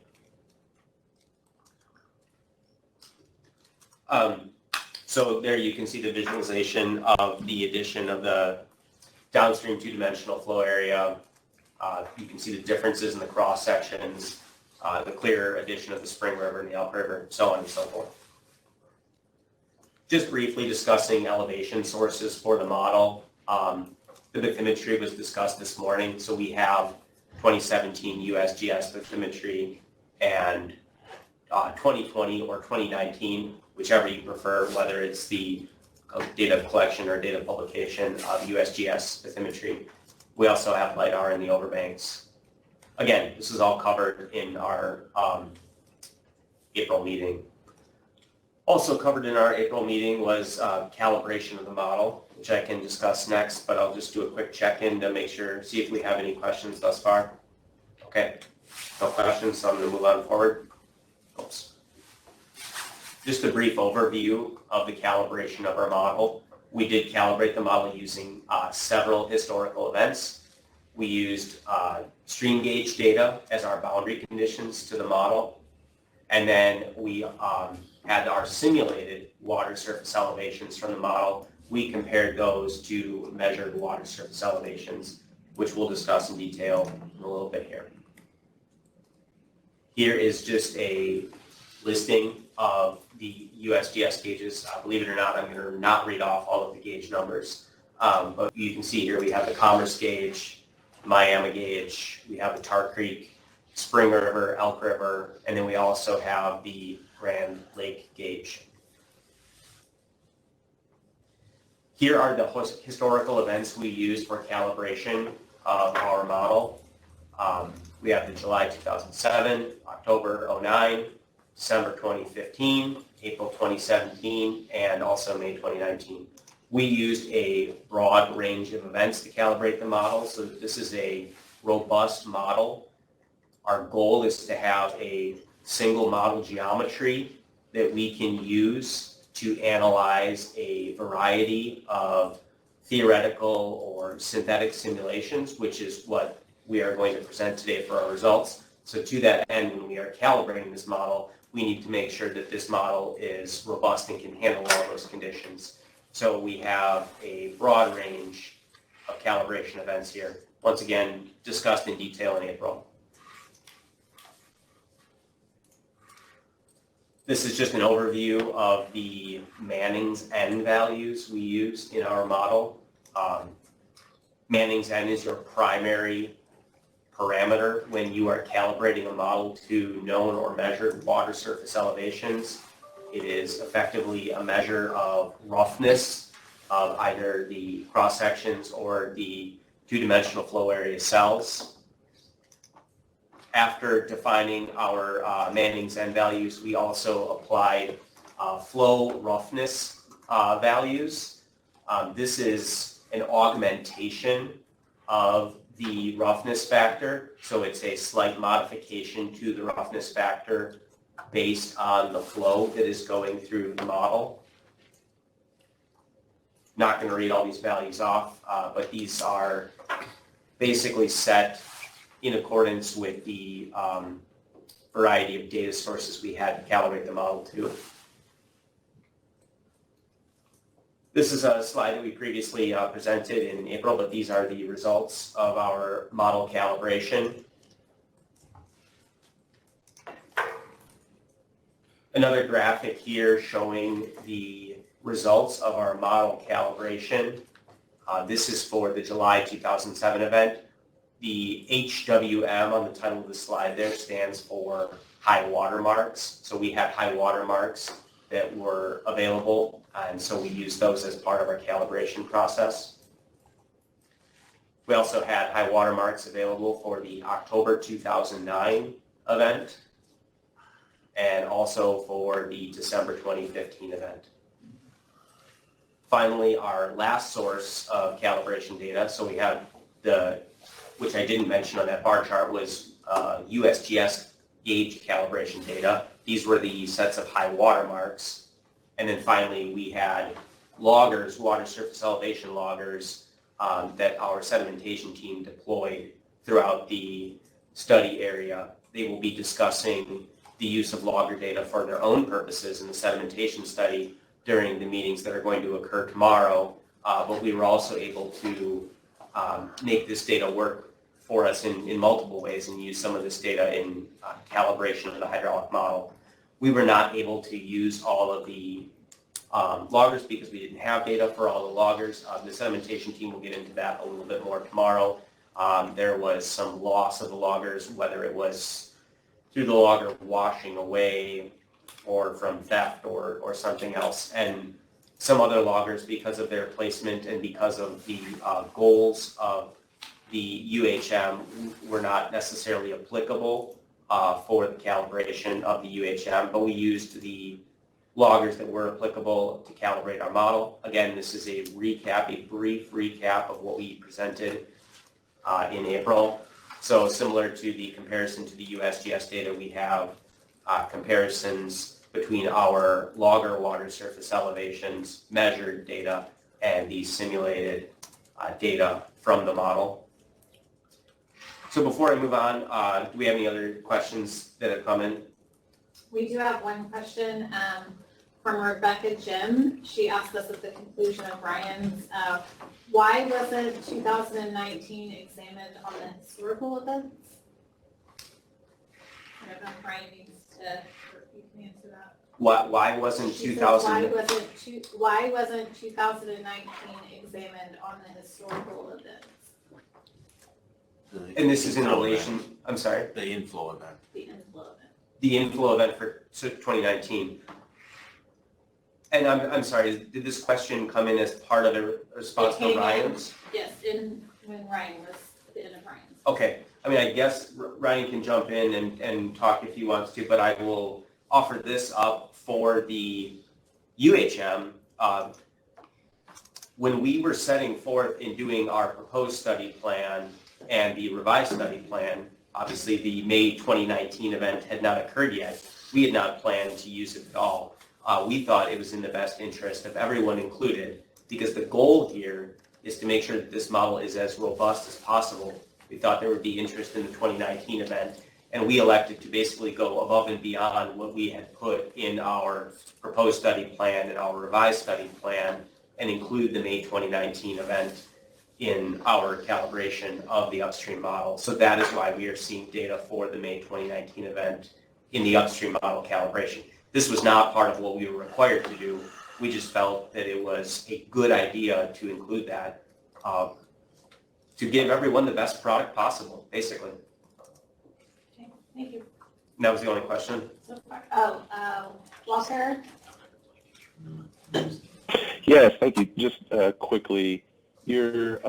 [SPEAKER 11] So there you can see the visualization of the addition of the downstream two-dimensional flow area. You can see the differences in the cross sections, the clear addition of the Spring River and the Elk River, so on and so forth. Just briefly discussing elevation sources for the model. The bathymetry was discussed this morning, so we have 2017 USGS bathymetry and 2020 or 2019, whichever you prefer, whether it's the data collection or data publication of USGS bathymetry. We also have LiDAR in the overbanks. Again, this is all covered in our April meeting. Also covered in our April meeting was calibration of the model, which I can discuss next, but I'll just do a quick check-in to make sure, see if we have any questions thus far. Okay, no questions, so I'm going to move on forward. Oops. Just a brief overview of the calibration of our model. We did calibrate the model using several historical events. We used stream gauge data as our boundary conditions to the model. And then we had our simulated water surface elevations from the model. We compared those to measured water surface elevations, which we'll discuss in detail in a little bit here. Here is just a listing of the USGS gauges. Believe it or not, I'm going to not read off all of the gauge numbers. But you can see here we have the Commerce gauge, Miami gauge, we have the Tar Creek, Spring River, Elk River, and then we also have the Grand Lake gauge. Here are the historical events we used for calibration of our model. We have the July 2007, October 09, December 2015, April 2017, and also May 2019. We used a broad range of events to calibrate the model, so this is a robust model. Our goal is to have a single model geometry that we can use to analyze a variety of theoretical or synthetic simulations, which is what we are going to present today for our results. So to that end, when we are calibrating this model, we need to make sure that this model is robust and can handle all those conditions. So we have a broad range of calibration events here, once again, discussed in detail in April. This is just an overview of the Manning's N values we use in our model. Manning's N is your primary parameter when you are calibrating a model to known or measured water surface elevations. It is effectively a measure of roughness of either the cross sections or the two-dimensional flow area cells. After defining our Manning's N values, we also applied flow roughness values. This is an augmentation of the roughness factor, so it's a slight modification to the roughness factor based on the flow that is going through the model. Not going to read all these values off, but these are basically set in accordance with the variety of data sources we had to calibrate the model to. This is a slide that we previously presented in April, but these are the results of our model calibration. Another graphic here showing the results of our model calibration. This is for the July 2007 event. The HWM on the title of the slide there stands for high water marks. So we had high water marks that were available, and so we used those as part of our calibration process. We also had high water marks available for the October 2009 event and also for the December 2015 event. Finally, our last source of calibration data, so we have which I didn't mention on that bar chart, was USGS gauge calibration data. These were the sets of high water marks. And then finally, we had loggers, water surface elevation loggers, that our sedimentation team deployed throughout the study area. They will be discussing the use of logger data for their own purposes in the sedimentation study during the meetings that are going to occur tomorrow. But we were also able to make this data work for us in multiple ways and use some of this data in calibration of the hydraulic model. We were not able to use all of the loggers because we didn't have data for all the loggers. The sedimentation team will get into that a little bit more tomorrow. There was some loss of the loggers, whether it was through the logger washing away or from theft or something else. And some other loggers, because of their placement and because of the goals of the UHM, were not necessarily applicable for the calibration of the UHM, but we used the loggers that were applicable to calibrate our model. Again, this is a recap, a brief recap of what we presented in April. So similar to the comparison to the USGS data, we have comparisons between our logger water surface elevations measured data and the simulated data from the model. So before I move on, do we have any other questions that have come in?
[SPEAKER 3] We do have one question from Rebecca Jim. She asked us at the conclusion of Ryan's, why wasn't 2019 examined on the historical events? I don't know if Ryan needs to, you can answer that.
[SPEAKER 11] Why wasn't 2000?
[SPEAKER 3] Why wasn't 2019 examined on the historical events?
[SPEAKER 11] And this is in relation, I'm sorry?
[SPEAKER 7] The inflow event.
[SPEAKER 3] The inflow event.
[SPEAKER 11] The inflow event for 2019. And I'm sorry, did this question come in as part of the response to Ryan's?
[SPEAKER 3] Yes, when Ryan was at the end of Ryan's.
[SPEAKER 11] Okay, I mean, I guess Ryan can jump in and talk if he wants to, but I will offer this up for the UHM. When we were setting forth in doing our proposed study plan and the revised study plan, obviously the May 2019 event had not occurred yet. We had not planned to use it at all. We thought it was in the best interest of everyone included, because the goal here is to make sure that this model is as robust as possible. We thought there would be interest in the 2019 event, and we elected to basically go above and beyond what we had put in our proposed study plan and our revised study plan and include the May 2019 event in our calibration of the upstream model. So that is why we are seeing data for the May 2019 event in the upstream model calibration. This was not part of what we were required to do. We just felt that it was a good idea to include that to give everyone the best product possible, basically.
[SPEAKER 3] Okay, thank you.
[SPEAKER 11] And that was the only question.
[SPEAKER 3] So far. Walker?
[SPEAKER 4] Yes, thank you. Just quickly, your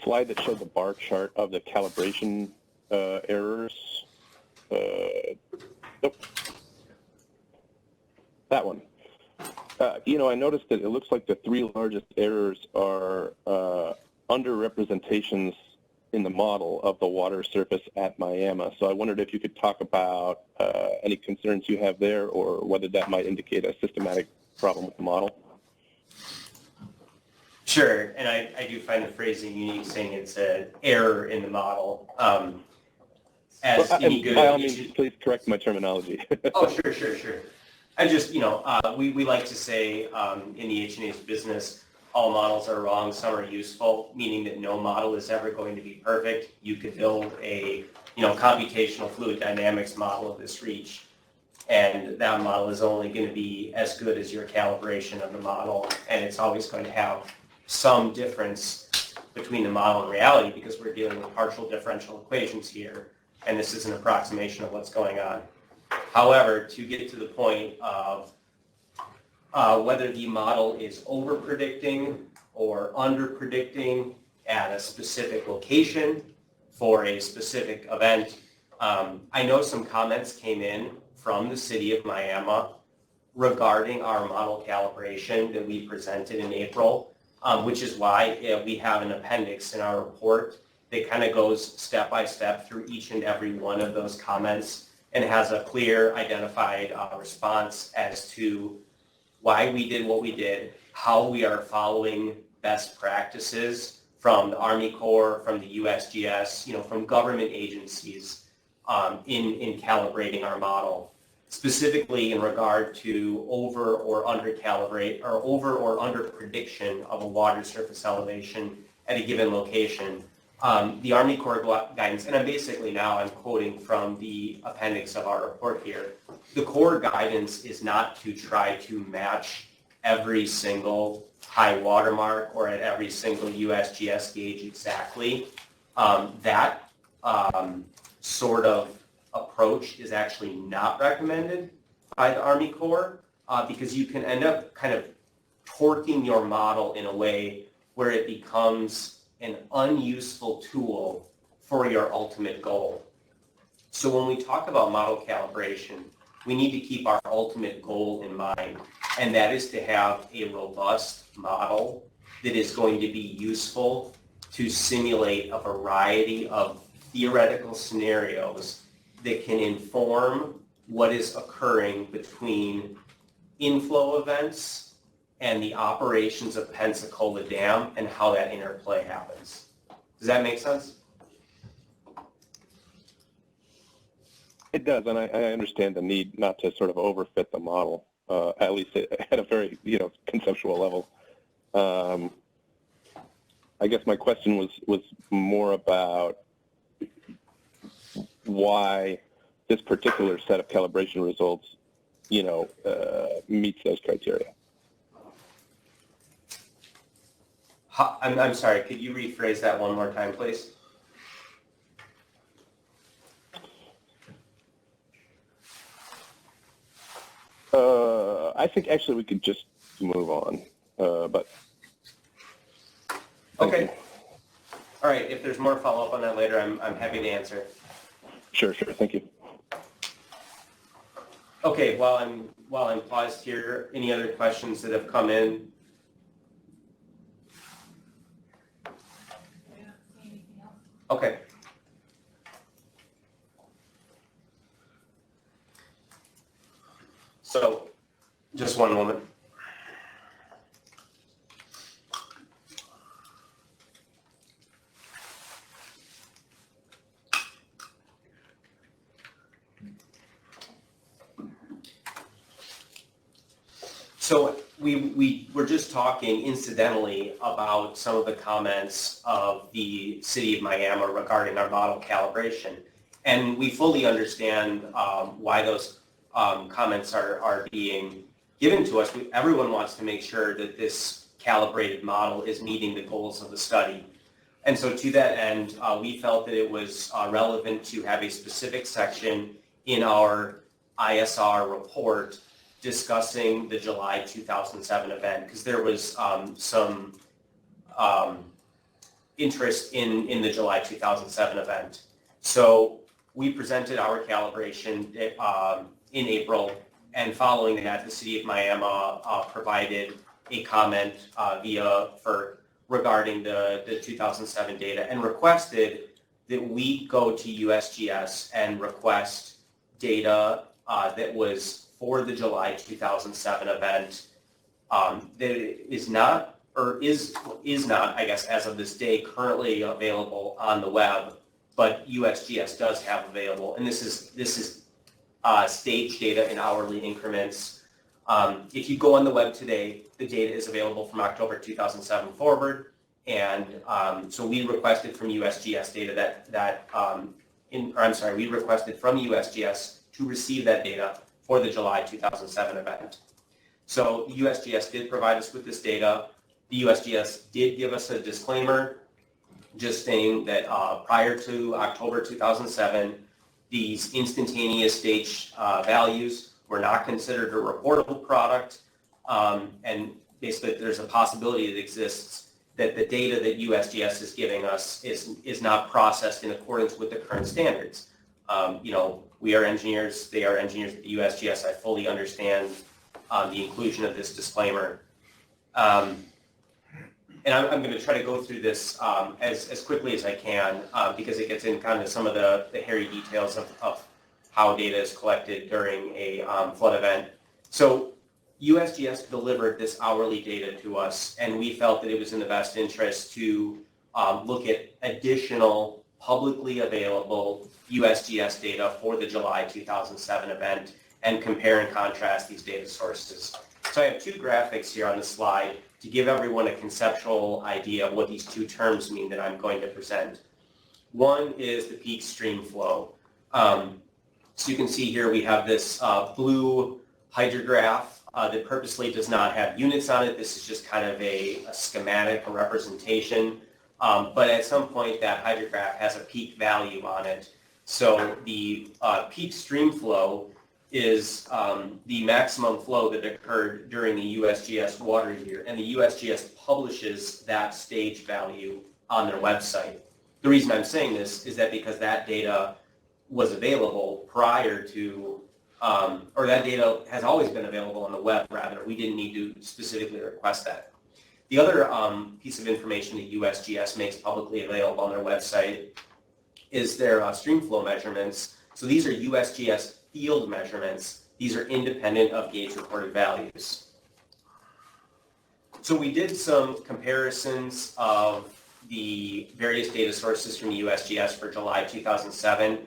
[SPEAKER 4] slide that showed the bar chart of the calibration errors. Nope. That one. I noticed that it looks like the three largest errors are underrepresentations in the model of the water surface at Miami. So I wondered if you could talk about any concerns you have there, or whether that might indicate a systematic problem with the model.
[SPEAKER 11] Sure, and I do find the phrasing unique, saying it's an error in the model. As any good,
[SPEAKER 4] by all means, please correct my terminology.
[SPEAKER 11] Oh, sure. I just, we like to say in the H&H business, all models are wrong, some are useful, meaning that no model is ever going to be perfect. You could build a, computational fluid dynamics model of this reach, and that model is only going to be as good as your calibration of the model, and it's always going to have some difference between the model and reality because we're dealing with partial differential equations here, and this is an approximation of what's going on. However, to get to the point of whether the model is over-predicting or under-predicting at a specific location for a specific event, I know some comments came in from the city of Miami regarding our model calibration that we presented in April, which is why we have an appendix in our report that kind of goes step by step through each and every one of those comments and has a clear identified response as to why we did what we did, how we are following best practices from the Army Corps, from the USGS, from government agencies in calibrating our model, specifically in regard to over or under prediction of a water surface elevation at a given location. The Army Corps guidance, and I'm quoting from the appendix of our report here, the Corps guidance is not to try to match every single high water mark or at every single USGS gauge exactly. That sort of approach is actually not recommended by the Army Corps because you can end up kind of torquing your model in a way where it becomes an unuseful tool for your ultimate goal. So when we talk about model calibration, we need to keep our ultimate goal in mind, and that is to have a robust model that is going to be useful to simulate a variety of theoretical scenarios that can inform what is occurring between inflow events and the operations of Pensacola Dam and how that interplay happens. Does that make sense?
[SPEAKER 4] It does, and I understand the need not to sort of overfit the model, at least at a very conceptual level. I guess my question was more about why this particular set of calibration results, meets those criteria.
[SPEAKER 11] I'm sorry, could you rephrase that one more time, please?
[SPEAKER 4] I think actually we could just move on, but.
[SPEAKER 11] Okay. All right, if there's more follow-up on that later, I'm happy to answer.
[SPEAKER 4] Sure, thank you.
[SPEAKER 11] Okay, while I'm paused here, any other questions that have come in? Okay. So, just one moment. So we were just talking incidentally about some of the comments of the city of Miami regarding our model calibration. And we fully understand why those comments are being given to us. Everyone wants to make sure that this calibrated model is meeting the goals of the study. And so to that end, we felt that it was relevant to have a specific section in our ISR report discussing the July 2007 event, because there was some interest in the July 2007 event. So we presented our calibration in April, and following that, the city of Miami provided a comment via FERC regarding the 2007 data and requested that we go to USGS and request data that was for the July 2007 event that is not, or is not, I guess, as of this day, currently available on the web, but USGS does have available. And this is stage data in hourly increments. If you go on the web today, the data is available from October 2007 forward. And so we requested from USGS data we requested from USGS to receive that data for the July 2007 event. So USGS did provide us with this data. The USGS did give us a disclaimer just saying that prior to October 2007, these instantaneous stage values were not considered a reportable product. And basically there's a possibility that exists that the data that USGS is giving us is not processed in accordance with the current standards. We are engineers, they are engineers at the USGS. I fully understand the inclusion of this disclaimer. And I'm going to try to go through this as quickly as I can because it gets in kind of some of the hairy details of how data is collected during a flood event. So USGS delivered this hourly data to us, and we felt that it was in the best interest to look at additional publicly available USGS data for the July 2007 event and compare and contrast these data sources. So I have two graphics here on the slide to give everyone a conceptual idea of what these two terms mean that I'm going to present. One is the peak stream flow. So you can see here we have this blue hydrograph that purposely does not have units on it. This is just kind of a schematic, a representation. But at some point that hydrograph has a peak value on it. So the peak stream flow is the maximum flow that occurred during the USGS water year. And the USGS publishes that stage value on their website. The reason I'm saying this is that because that data was available prior to or that data has always been available on the web, rather. We didn't need to specifically request that. The other piece of information that USGS makes publicly available on their website is their stream flow measurements. So these are USGS field measurements. These are independent of gauge reported values. So we did some comparisons of the various data sources from USGS for July 2007.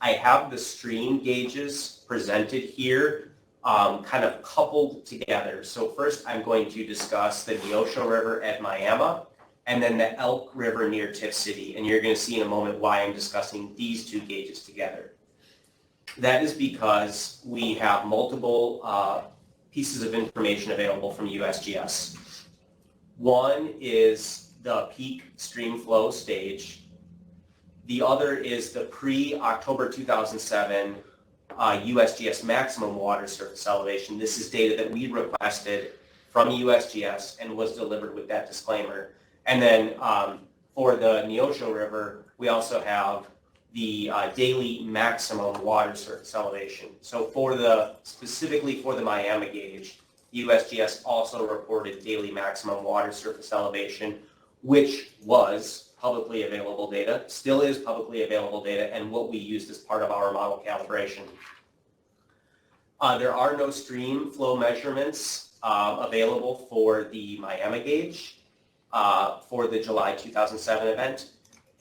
[SPEAKER 11] I have the stream gauges presented here, kind of coupled together. So first I'm going to discuss the Neosho River at Miami and then the Elk River near Tiff City. And you're going to see in a moment why I'm discussing these two gauges together. That is because we have multiple pieces of information available from USGS. One is the peak stream flow stage. The other is the pre-October 2007 USGS maximum water surface elevation. This is data that we requested from USGS and was delivered with that disclaimer. And then for the Neosho River, we also have the daily maximum water surface elevation. So specifically for the Miami gauge, USGS also reported daily maximum water surface elevation, which was publicly available data, still is publicly available data, and what we used as part of our model calibration. There are no stream flow measurements available for the Miami gauge for the July 2007 event.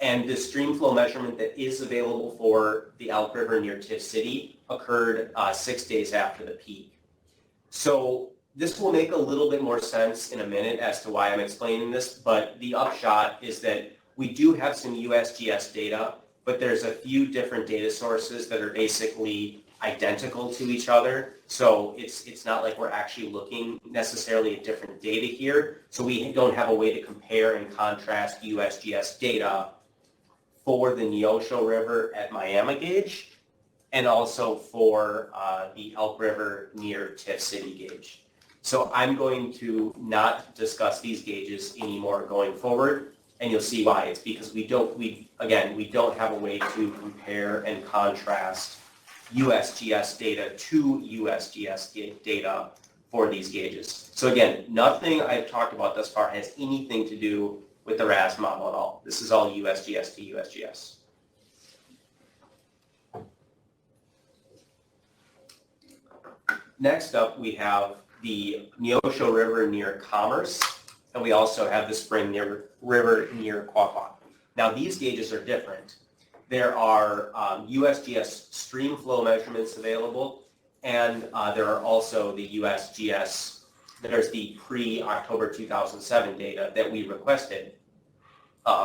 [SPEAKER 11] And the stream flow measurement that is available for the Elk River near Tiff City occurred 6 days after the peak. So this will make a little bit more sense in a minute as to why I'm explaining this, but the upshot is that we do have some USGS data, but there's a few different data sources that are basically identical to each other. So it's not like we're actually looking necessarily at different data here. So we don't have a way to compare and contrast USGS data for the Neosho River at Miami gauge and also for the Elk River near Tiff City gauge. So I'm going to not discuss these gauges anymore going forward. And you'll see why. It's because we don't have a way to compare and contrast USGS data to USGS data for these gauges. So again, nothing I've talked about thus far has anything to do with the RAS model at all. This is all USGS to USGS. Next up, we have the Neosho River near Commerce, and we also have the Spring River near Quapaw. Now, these gauges are different. There are USGS stream flow measurements available, and there are also the USGS, there's the pre-October 2007 data that we requested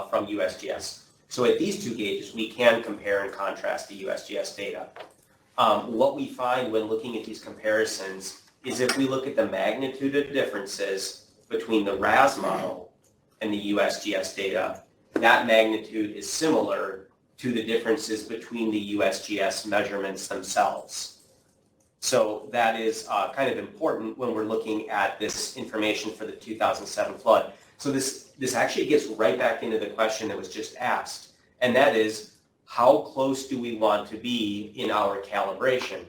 [SPEAKER 11] from USGS. So at these two gauges, we can compare and contrast the USGS data. What we find when looking at these comparisons is if we look at the magnitude of differences between the RAS model and the USGS data, that magnitude is similar to the differences between the USGS measurements themselves. So that is kind of important when we're looking at this information for the 2007 flood. So this actually gets right back into the question that was just asked, and that is, how close do we want to be in our calibration?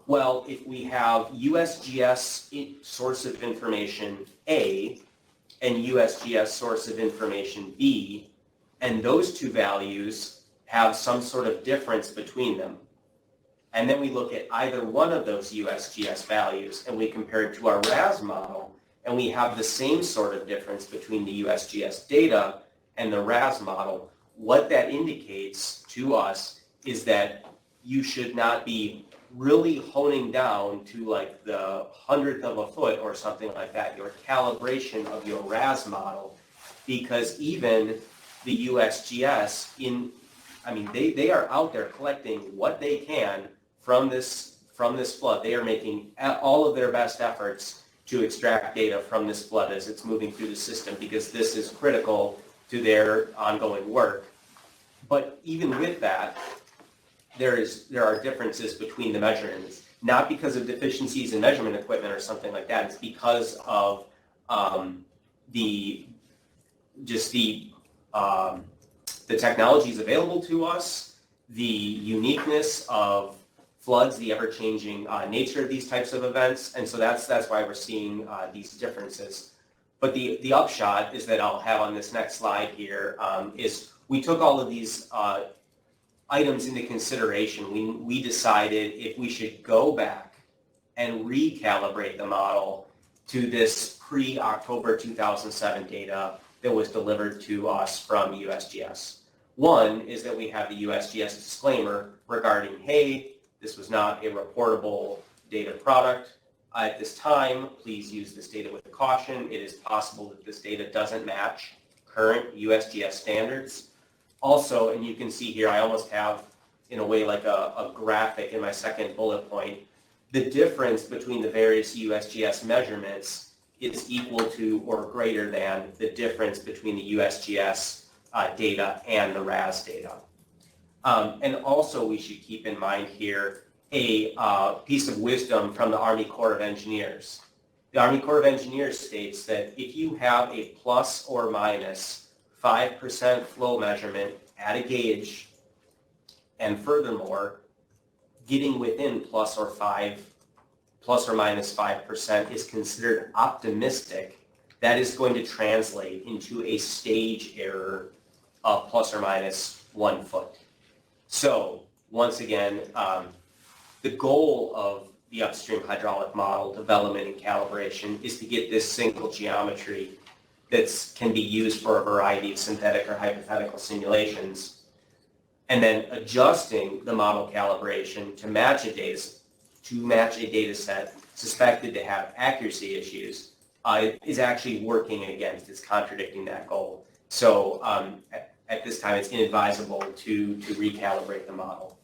[SPEAKER 11] Well, if we have USGS source of information A and USGS source of information B, and those two values have some sort of difference between them, and then we look at either one of those USGS values and we compare it to our RAS model, and we have the same sort of difference between the USGS data and the RAS model, what that indicates to us is that you should not be really honing down to like the 100th of a foot or something like that, your calibration of your RAS model, because even the USGS they are out there collecting what they can from this flood. They are making all of their best efforts to extract data from this flood as it's moving through the system, because this is critical to their ongoing work. But even with that, there are differences between the measurements, not because of deficiencies in measurement equipment or something like that. It's because of the technologies available to us, the uniqueness of floods, the ever-changing nature of these types of events, and so that's why we're seeing these differences. But the upshot is that I'll have on this next slide here is we took all of these items into consideration. We decided if we should go back and recalibrate the model to this pre-October 2007 data that was delivered to us from USGS. One is that we have the USGS disclaimer regarding, hey, this was not a reportable data product. At this time, please use this data with caution. It is possible that this data doesn't match current USGS standards. Also, and you can see here, I almost have, in a way, like a graphic in my second bullet point. The difference between the various USGS measurements is equal to or greater than the difference between the USGS data and the RAS data. And also, we should keep in mind here a piece of wisdom from the Army Corps of Engineers. The Army Corps of Engineers states that if you have a plus or minus 5% flow measurement at a gauge, and furthermore, getting within plus or minus 5% is considered optimistic, that is going to translate into a stage error of plus or minus 1 foot. So once again, the goal of the upstream hydraulic model development and calibration is to get this single geometry that can be used for a variety of synthetic or hypothetical simulations, and then adjusting the model calibration to match a data set suspected to have accuracy issues is actually working against, it's contradicting that goal. So at this time, it's inadvisable to recalibrate the model.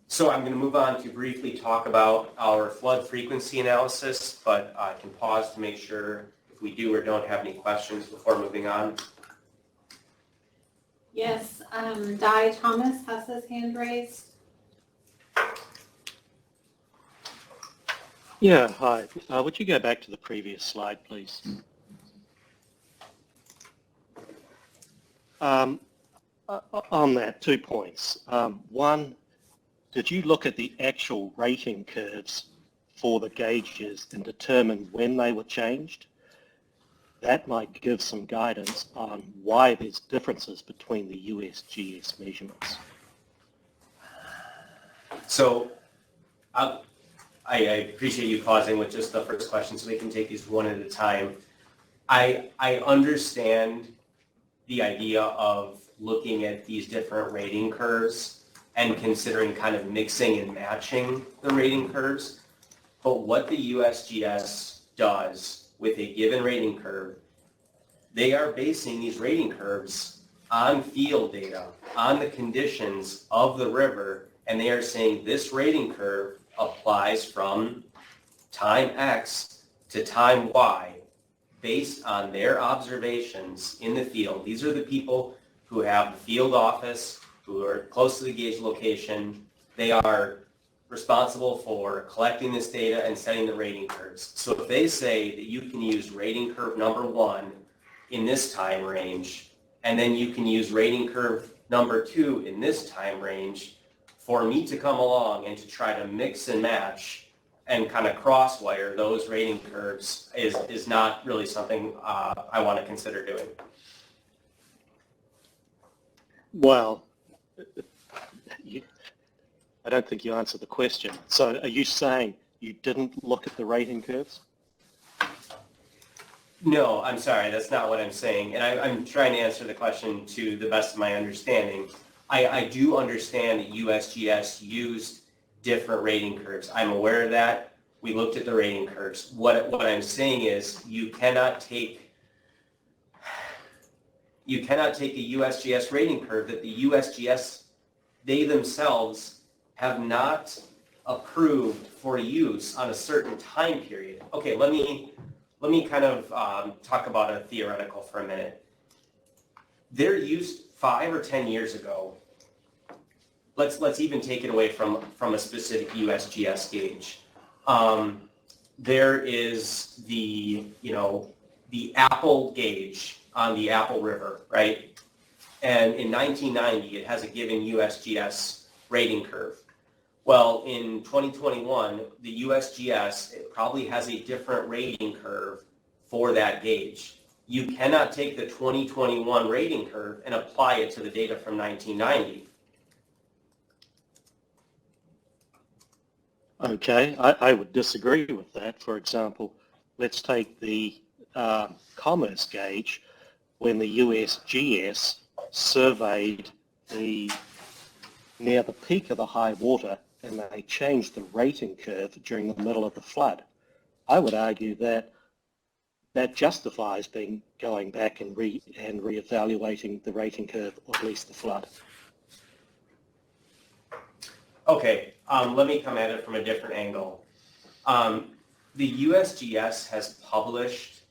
[SPEAKER 11] So I'm going to move on to briefly talk about our flood frequency analysis, but I can pause to make sure if we do or don't have any questions before moving on.
[SPEAKER 3] Yes, Di Thomas has his hand raised.
[SPEAKER 9] Yeah, hi. Would you go back to the previous slide, please? On that, 2 points. One, did you look at the actual rating curves for the gauges and determine when they were changed? That might give some guidance on why there's differences between the USGS measurements.
[SPEAKER 11] So I appreciate you pausing with just the first question so we can take these one at a time. I understand the idea of looking at these different rating curves and considering kind of mixing and matching the rating curves. But what the USGS does with a given rating curve, they are basing these rating curves on field data, on the conditions of the river, and they are saying this rating curve applies from time X to time Y based on their observations in the field. These are the people who have the field office, who are close to the gauge location. They are responsible for collecting this data and setting the rating curves. So if they say that you can use rating curve number 1 in this time range, and then you can use rating curve number 2 in this time range, for me to come along and to try to mix and match and kind of cross-wire those rating curves is not really something I want to consider doing.
[SPEAKER 9] Well, I don't think you answered the question. So are you saying you didn't look at the rating curves?
[SPEAKER 11] No, I'm sorry, that's not what I'm saying. And I'm trying to answer the question to the best of my understanding. I do understand that USGS used different rating curves. I'm aware of that. We looked at the rating curves. What I'm saying is you cannot take a USGS rating curve that the USGS, they themselves have not approved for use on a certain time period. Okay, let me kind of talk about a theoretical for a minute. They're used 5 or 10 years ago. Let's even take it away from a specific USGS gauge. There is the Apple gauge on the Apple River, right? And in 1990, it has a given USGS rating curve. Well, in 2021, the USGS, it probably has a different rating curve for that gauge. You cannot take the 2021 rating curve and apply it to the data from 1990.
[SPEAKER 9] Okay, I would disagree with that. For example, let's take the commerce gauge when the USGS surveyed near the peak of the high water and they changed the rating curve during the middle of the flood. I would argue that justifies going back and reevaluating the rating curve, or at least the flood.
[SPEAKER 11] Okay, let me come at it from a different angle. The USGS has published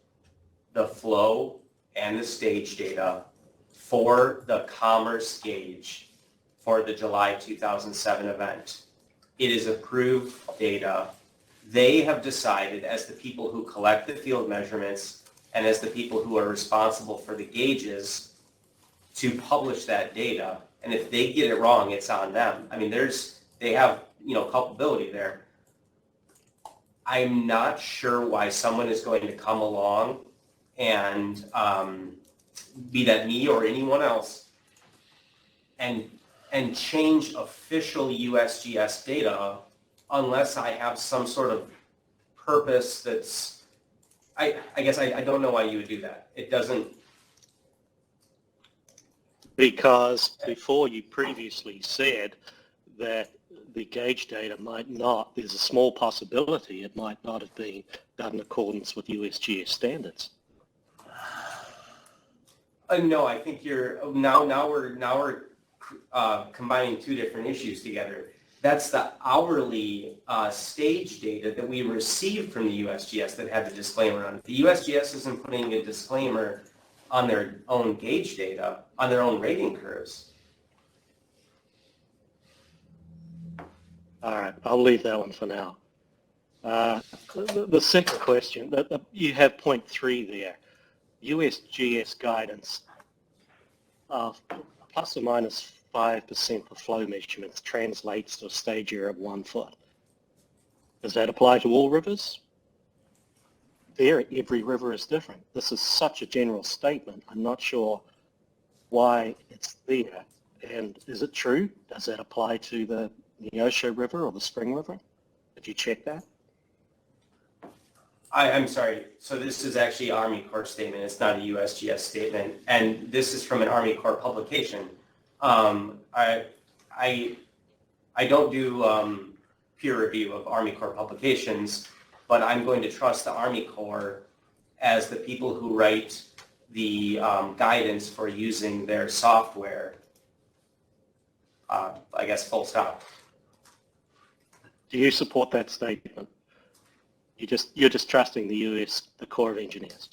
[SPEAKER 11] the flow and the stage data for the commerce gauge for the July 2007 event. It is approved data. They have decided, as the people who collect the field measurements and as the people who are responsible for the gauges, to publish that data. And if they get it wrong, it's on them. I mean, they have, culpability there. I'm not sure why someone is going to come along and be that me or anyone else and change official USGS data unless I have some sort of purpose that's, I guess I don't know why you would do that. It doesn't.
[SPEAKER 9] Because before you previously said that the gauge data there's a small possibility it might not have been done in accordance with USGS standards.
[SPEAKER 11] No, I think now we're combining two different issues together. That's the hourly stage data that we received from the USGS that had the disclaimer on it. The USGS isn't putting a disclaimer on their own gauge data, on their own rating curves.
[SPEAKER 9] All right, I'll leave that one for now. The second question, you have point 3 there. USGS guidance of plus or minus 5% of flow measurements translates to a stage area of 1 foot. Does that apply to all rivers? There, every river is different. This is such a general statement. I'm not sure why it's there. And is it true? Does that apply to the Neosho River or the Spring River? Did you check that?
[SPEAKER 11] I'm sorry. So this is actually Army Corps statement. It's not a USGS statement, and this is from an Army Corps publication. I don't do peer review of Army Corps publications, but I'm going to trust the Army Corps as the people who write the guidance for using their software. I guess full stop.
[SPEAKER 9] Do you support that statement? You're just trusting the Corps of Engineers.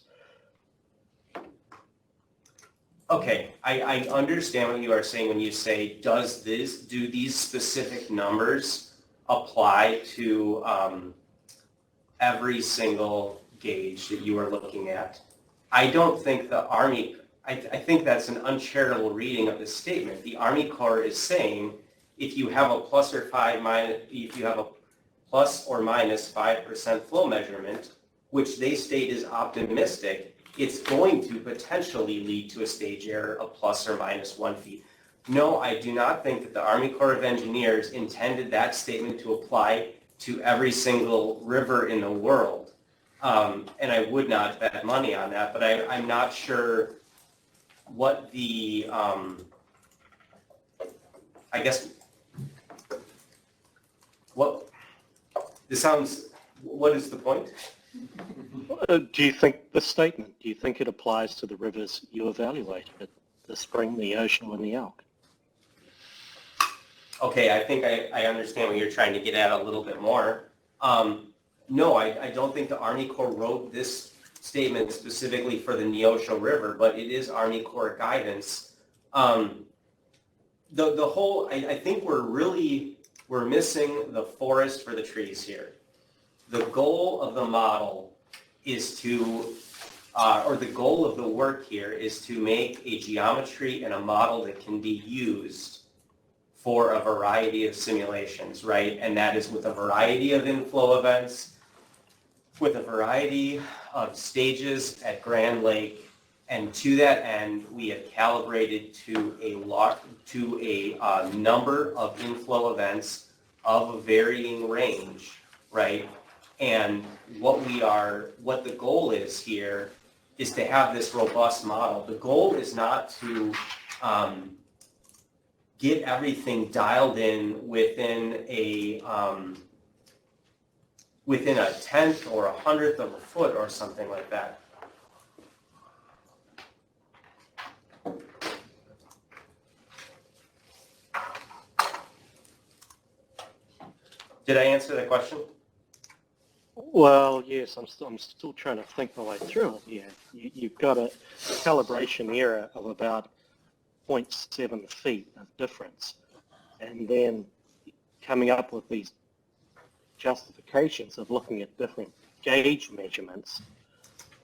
[SPEAKER 11] Okay, I understand what you are saying when you say, do these specific numbers apply to every single gauge that you are looking at? I don't think the Army, I think that's an uncharitable reading of the statement. The Army Corps is saying if you have a plus or minus 5% flow measurement, which they state is optimistic, it's going to potentially lead to a stage error of plus or minus 1 feet. No, I do not think that the Army Corps of Engineers intended that statement to apply to every single river in the world. And I would not bet money on that, but I'm not sure what the, I guess, what is the point?
[SPEAKER 9] Do you think the statement, do you think it applies to the rivers you evaluated, the Spring, the Ocean, and the Elk?
[SPEAKER 11] Okay, I think I understand what you're trying to get at a little bit more. No, I don't think the Army Corps wrote this statement specifically for the Neosho River, but it is Army Corps guidance. The whole, I think we're missing the forest for the trees here. The goal of the model is to, or the goal of the work here is to make a geometry and a model that can be used for a variety of simulations, right? And that is with a variety of inflow events, with a variety of stages at Grand Lake, and to that end, we have calibrated to a number of inflow events of a varying range, right? And what the goal is here is to have this robust model. The goal is not to get everything dialed in within a tenth or 100th of a foot or something like that. Did I answer that question?
[SPEAKER 9] Well, yes, I'm still trying to think my way through it. Yeah, you've got a calibration error of about 0.7 feet of difference, and then coming up with these justifications of looking at different gauge measurements,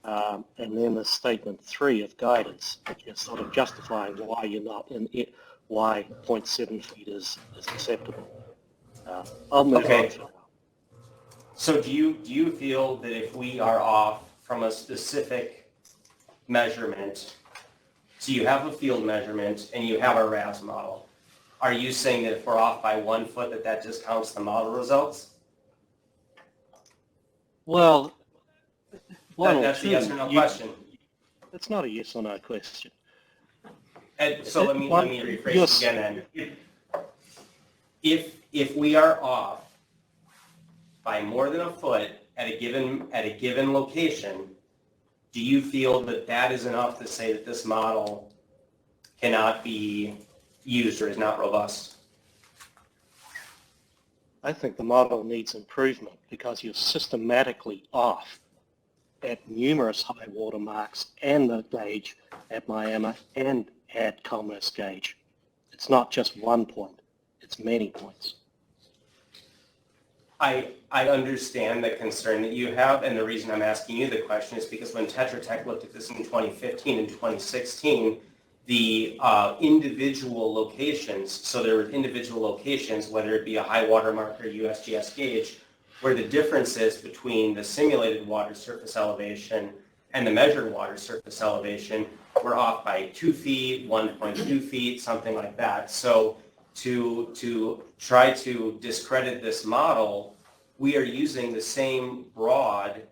[SPEAKER 9] and then the statement 3 of guidance, which is sort of justifying why you're not in it, why 0.7 feet is acceptable. I'll move on to that.
[SPEAKER 11] So do you feel that if we are off from a specific measurement, so you have a field measurement and you have a RAS model, are you saying that if we're off by 1 foot that discounts the model results?
[SPEAKER 9] Well,
[SPEAKER 11] That's a yes or no question.
[SPEAKER 9] It's not a yes or no question.
[SPEAKER 11] And so let me rephrase it again then. If we are off by more than a foot at a given location, do you feel that that is enough to say that this model cannot be used or is not robust?
[SPEAKER 9] I think the model needs improvement because you're systematically off at numerous high water marks and the gauge at Miami and at Commerce Gauge. It's not just 1 point, it's many points.
[SPEAKER 11] I understand the concern that you have, and the reason I'm asking you the question is because when Tetra Tech looked at this in 2015 and 2016, the individual locations. So there were individual locations, whether it be a high water mark or USGS gauge, where the differences between the simulated water surface elevation and the measured water surface elevation were off by 2 feet, 1.2 feet, something like that. So to try to discredit this model, we are using the same broad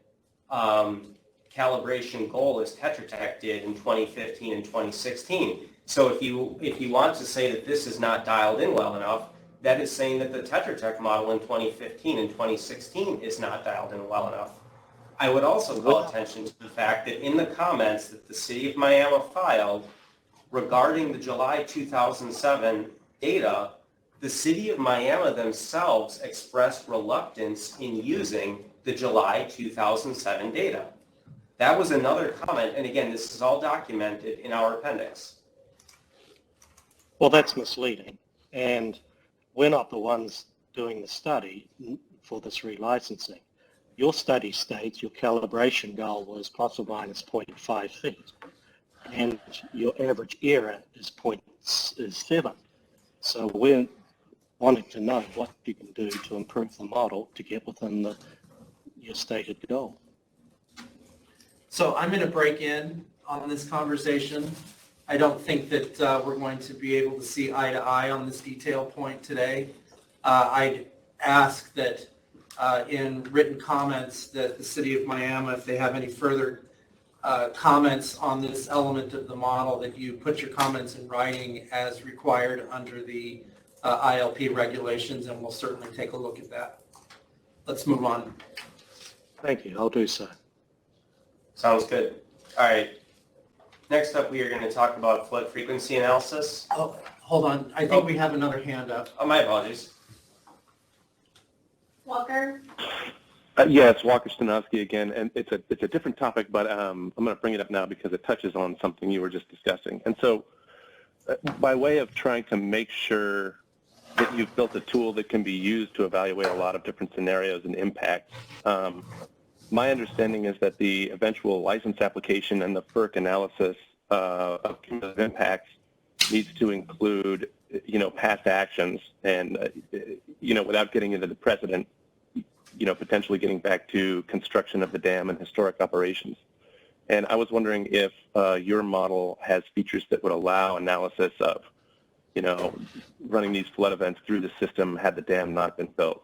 [SPEAKER 11] calibration goal as Tetra Tech did in 2015 and 2016. So if you want to say that this is not dialed in well enough, that is saying that the Tetra Tech model in 2015 and 2016 is not dialed in well enough. I would also call attention to the fact that in the comments that the City of Miami filed regarding the July 2007 data, the City of Miami themselves expressed reluctance in using the July 2007 data. That was another comment, and again, this is all documented in our appendix.
[SPEAKER 9] Well, that's misleading, and we're not the ones doing the study for this relicensing. Your study states your calibration goal was plus or minus 0.5 feet, and your average error is 7. So we're wanting to know what you can do to improve the model to get within your stated goal.
[SPEAKER 7] So I'm going to break in on this conversation. I don't think that we're going to be able to see eye to eye on this detail point today. I'd ask that in written comments that the City of Miami, if they have any further comments on this element of the model, that you put your comments in writing as required under the ILP regulations, and we'll certainly take a look at that. Let's move on.
[SPEAKER 9] Thank you. I'll do so.
[SPEAKER 11] Sounds good. All right. Next up, we are going to talk about flood frequency analysis.
[SPEAKER 7] Oh, hold on. I think we have another hand up.
[SPEAKER 11] Oh, my apologies.
[SPEAKER 3] Walker?
[SPEAKER 4] Yes, Walker Stanowski again, and it's a different topic, but I'm going to bring it up now because it touches on something you were just discussing. And so, by way of trying to make sure that you've built a tool that can be used to evaluate a lot of different scenarios and impacts, my understanding is that the eventual license application and the FERC analysis of cumulative impacts needs to include, past actions and, without getting into the precedent, potentially getting back to construction of the dam and historic operations. And I was wondering if your model has features that would allow analysis of, running these flood events through the system had the dam not been built.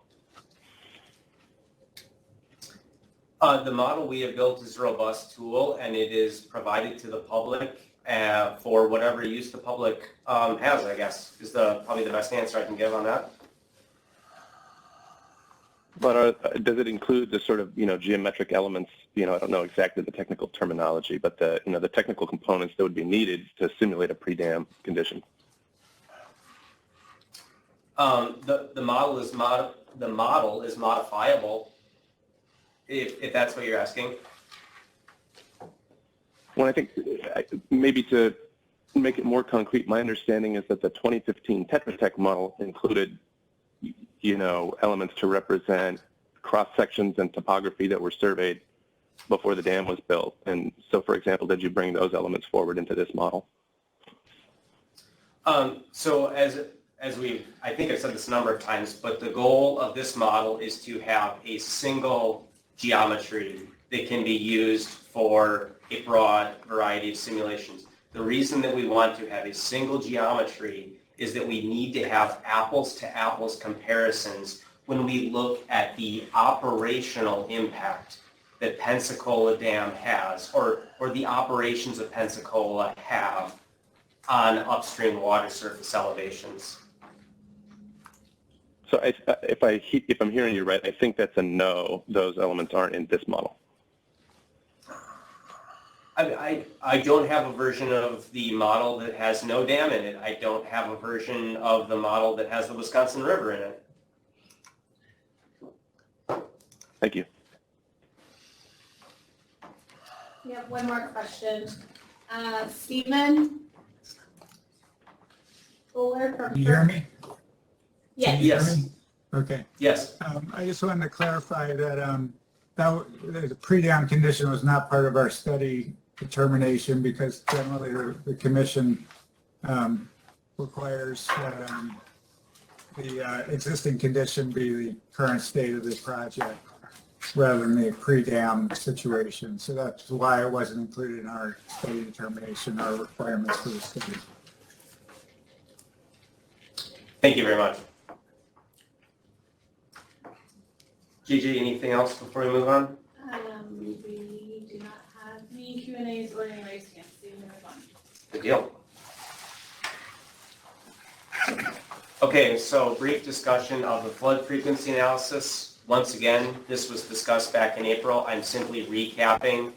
[SPEAKER 11] The model we have built is a robust tool, and it is provided to the public for whatever use the public has, I guess, is probably the best answer I can give on that.
[SPEAKER 4] But does it include the sort of, geometric elements, I don't know exactly the technical terminology, but the technical components that would be needed to simulate a pre-dam condition?
[SPEAKER 11] The model is modifiable, if that's what you're asking.
[SPEAKER 4] Well, I think maybe to make it more concrete, my understanding is that the 2015 Tetra Tech model included, elements to represent cross-sections and topography that were surveyed before the dam was built. And so, for example, did you bring those elements forward into this model?
[SPEAKER 11] So I think I've said this a number of times, but the goal of this model is to have a single geometry that can be used for a broad variety of simulations. The reason that we want to have a single geometry is that we need to have apples to apples comparisons when we look at the operational impact that Pensacola Dam has, or the operations of Pensacola have on upstream water surface elevations.
[SPEAKER 4] So if I'm hearing you right, I think that's a no, those elements aren't in this model.
[SPEAKER 11] I don't have a version of the model that has no dam in it. I don't have a version of the model that has the Wisconsin River in it.
[SPEAKER 4] Thank you.
[SPEAKER 3] We have one more question. Stephen Fuller from.
[SPEAKER 10] Can you hear me?
[SPEAKER 3] Yes.
[SPEAKER 10] Can you hear
[SPEAKER 11] Yes.
[SPEAKER 10] me? Okay.
[SPEAKER 11] Yes.
[SPEAKER 10] I just wanted to clarify that the pre-dam condition was not part of our study determination because generally the commission requires the existing condition be the current state of the project rather than the pre-dam situation. So that's why it wasn't included in our study determination, our requirements for the study.
[SPEAKER 11] Thank you very much. Gigi, anything else before we move on?
[SPEAKER 3] We do not have any Q&As or any raised hands, so you can move on.
[SPEAKER 11] Good deal. Okay, so brief discussion of the flood frequency analysis. Once again, this was discussed back in April. I'm simply recapping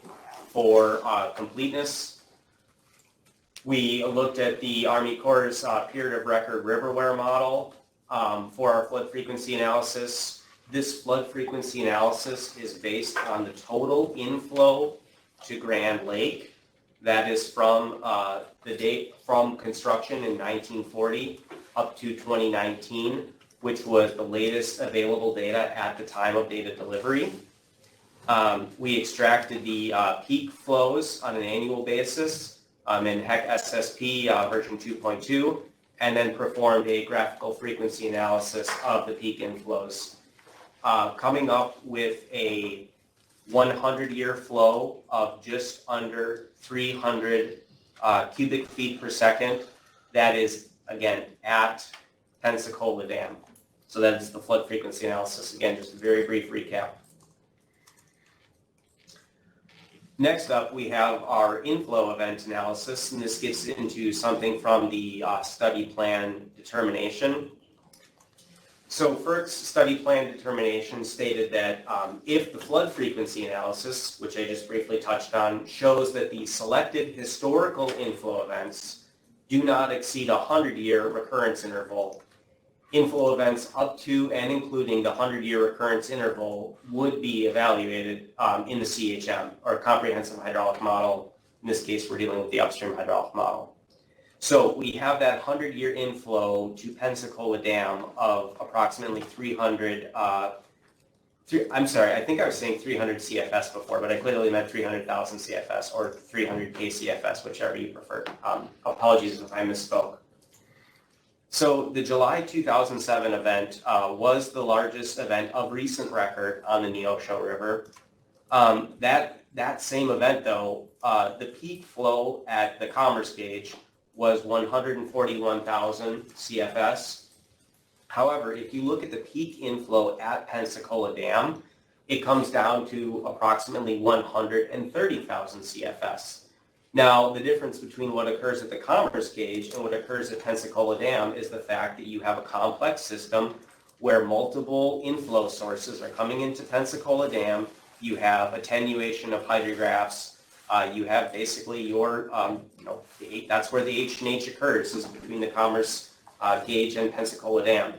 [SPEAKER 11] for completeness. We looked at the Army Corps' period of record Riverware Model for our flood frequency analysis. This flood frequency analysis is based on the total inflow to Grand Lake. That is from the date from construction in 1940 up to 2019, which was the latest available data at the time of data delivery. We extracted the peak flows on an annual basis in HEC SSP version 2.2, and then performed a graphical frequency analysis of the peak inflows, coming up with a 100-year flow of just under 300 cubic feet per second. That is, again, at Pensacola Dam. So that is the flood frequency analysis. Again, just a very brief recap. Next up, we have our inflow event analysis, and this gets into something from the study plan determination. So FERC's study plan determination stated that if the flood frequency analysis, which I just briefly touched on, shows that the selected historical inflow events do not exceed a 100-year recurrence interval, inflow events up to and including the 100-year recurrence interval would be evaluated in the CHM, or Comprehensive Hydraulic Model. In this case, we're dealing with the upstream hydraulic model. So we have that 100-year inflow to Pensacola Dam of approximately 300, I'm sorry, I think I was saying 300 CFS before, but I clearly meant 300,000 CFS or 300 KCFS, whichever you prefer. Apologies if I misspoke. So the July 2007 event was the largest event of recent record on the Neosho River. That same event, though, the peak flow at the Commerce Gauge was 141,000 CFS. However, if you look at the peak inflow at Pensacola Dam, it comes down to approximately 130,000 CFS. Now, the difference between what occurs at the Commerce Gauge and what occurs at Pensacola Dam is the fact that you have a complex system where multiple inflow sources are coming into Pensacola Dam. You have attenuation of hydrographs. You have basically your, that's where the H&H occurs, is between the Commerce Gauge and Pensacola Dam.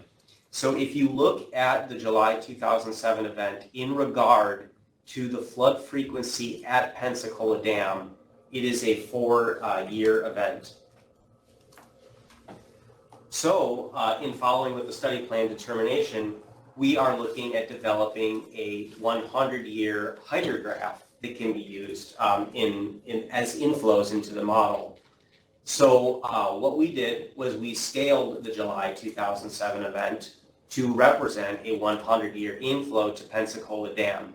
[SPEAKER 11] So if you look at the July 2007 event in regard to the flood frequency at Pensacola Dam, it is a 4-year event. So in following with the study plan determination, we are looking at developing a 100-year hydrograph that can be used as inflows into the model. So what we did was we scaled the July 2007 event to represent a 100-year inflow to Pensacola Dam.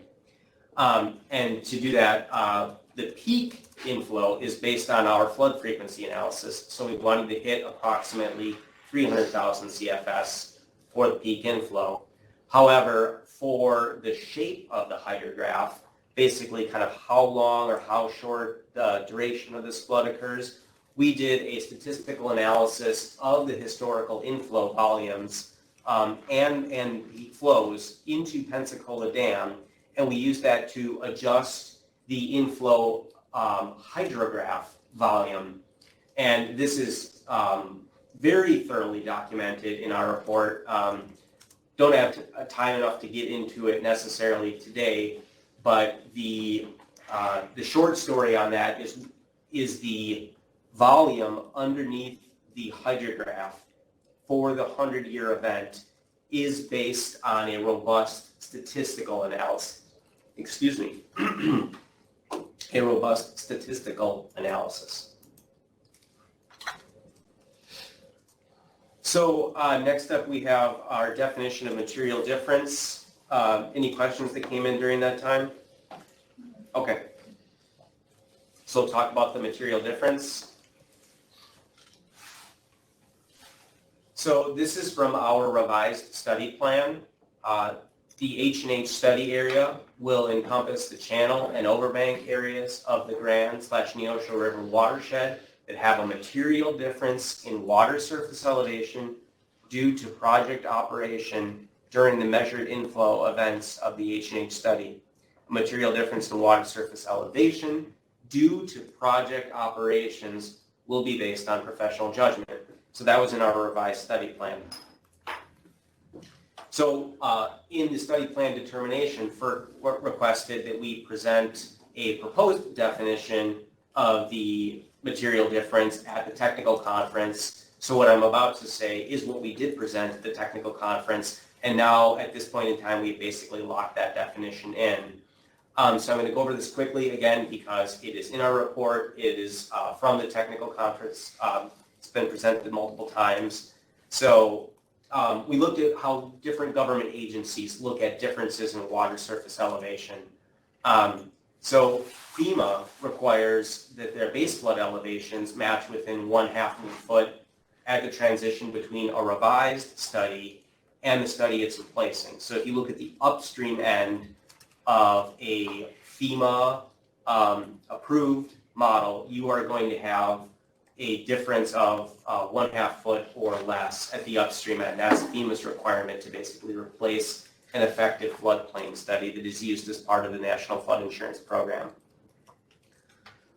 [SPEAKER 11] And to do that, the peak inflow is based on our flood frequency analysis. So we wanted to hit approximately 300,000 CFS for the peak inflow. However, for the shape of the hydrograph, basically kind of how long or how short the duration of this flood occurs, we did a statistical analysis of the historical inflow volumes and peak flows into Pensacola Dam, and we used that to adjust the inflow hydrograph volume. And this is very thoroughly documented in our report. Don't have time enough to get into it necessarily today, but the short story on that is the volume underneath the hydrograph for the 100-year event is based on a robust statistical analysis. Excuse me. A robust statistical analysis. So next up, we have our definition of material difference. Any questions that came in during that time? Okay. So we'll talk about the material difference. So this is from our revised study plan. The H&H study area will encompass the channel and overbank areas of the Grand/Neosho River watershed that have a material difference in water surface elevation due to project operation during the measured inflow events of the H&H study. A material difference in water surface elevation due to project operations will be based on professional judgment. So that was in our revised study plan. So in the study plan determination, FERC requested that we present a proposed definition of the material difference at the technical conference. So what I'm about to say is what we did present at the technical conference, and now at this point in time, we basically locked that definition in. So I'm going to go over this quickly again because it is in our report. It is from the technical conference. It's been presented multiple times. So we looked at how different government agencies look at differences in water surface elevation. So FEMA requires that their base flood elevations match within 1/2 of a foot at the transition between a revised study and the study it's replacing. So if you look at the upstream end of a FEMA approved model, you are going to have a difference of 1/2 foot or less at the upstream end. That's FEMA's requirement to basically replace an effective floodplain study that is used as part of the National Flood Insurance Program.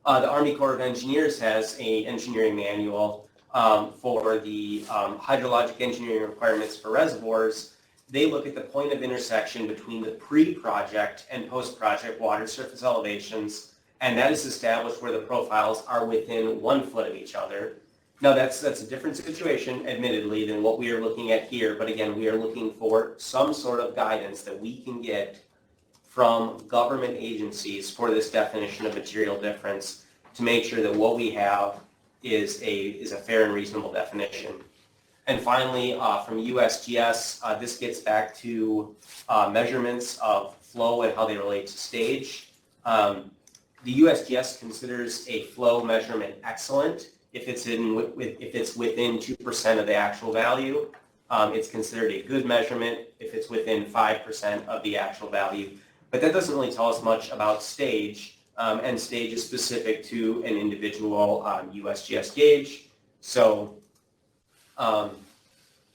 [SPEAKER 11] The Army Corps of Engineers has an engineering manual for the hydrologic engineering requirements for reservoirs. They look at the point of intersection between the pre-project and post-project water surface elevations, and that is established where the profiles are within 1 foot of each other. Now that's a different situation, admittedly, than what we are looking at here, but again, we are looking for some sort of guidance that we can get from government agencies for this definition of material difference to make sure that what we have is a fair and reasonable definition. And finally, from USGS, this gets back to measurements of flow and how they relate to stage. The USGS considers a flow measurement excellent if it's within 2% of the actual value. It's considered a good measurement if it's within 5% of the actual value. But that doesn't really tell us much about stage, and stage is specific to an individual USGS gauge. So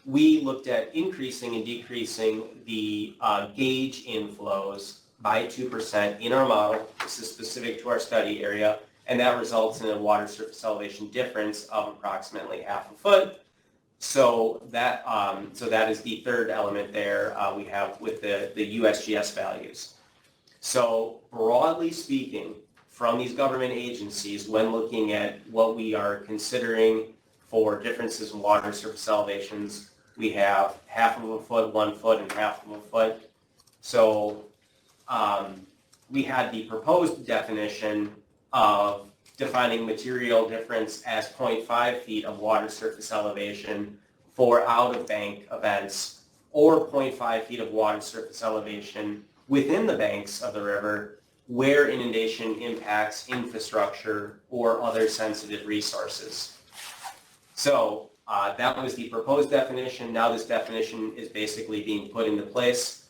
[SPEAKER 11] we looked at increasing and decreasing the gauge inflows by 2% in our model. This is specific to our study area, and that results in a water surface elevation difference of approximately 1/2 a foot. So that is the third element there we have with the USGS values. So broadly speaking, from these government agencies, when looking at what we are considering for differences in water surface elevations, we have 1/2 of a foot, 1 foot, and 1/2 of a foot. So we had the proposed definition of defining material difference as 0.5 feet of water surface elevation for out-of-bank events, or 0.5 feet of water surface elevation within the banks of the river where inundation impacts infrastructure or other sensitive resources. So that was the proposed definition. Now this definition is basically being put into place.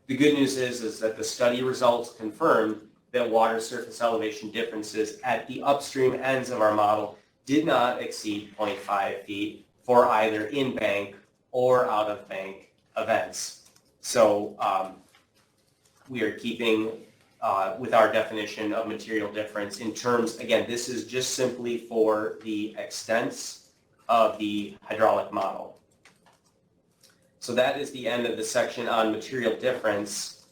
[SPEAKER 11] The good news is that the study results confirmed that water surface elevation differences at the upstream ends of our model did not exceed 0.5 feet for either in-bank or out-of-bank events. So we are keeping with our definition of material difference in terms, again, this is just simply for the extents of the hydraulic model. So that is the end of the section on material difference.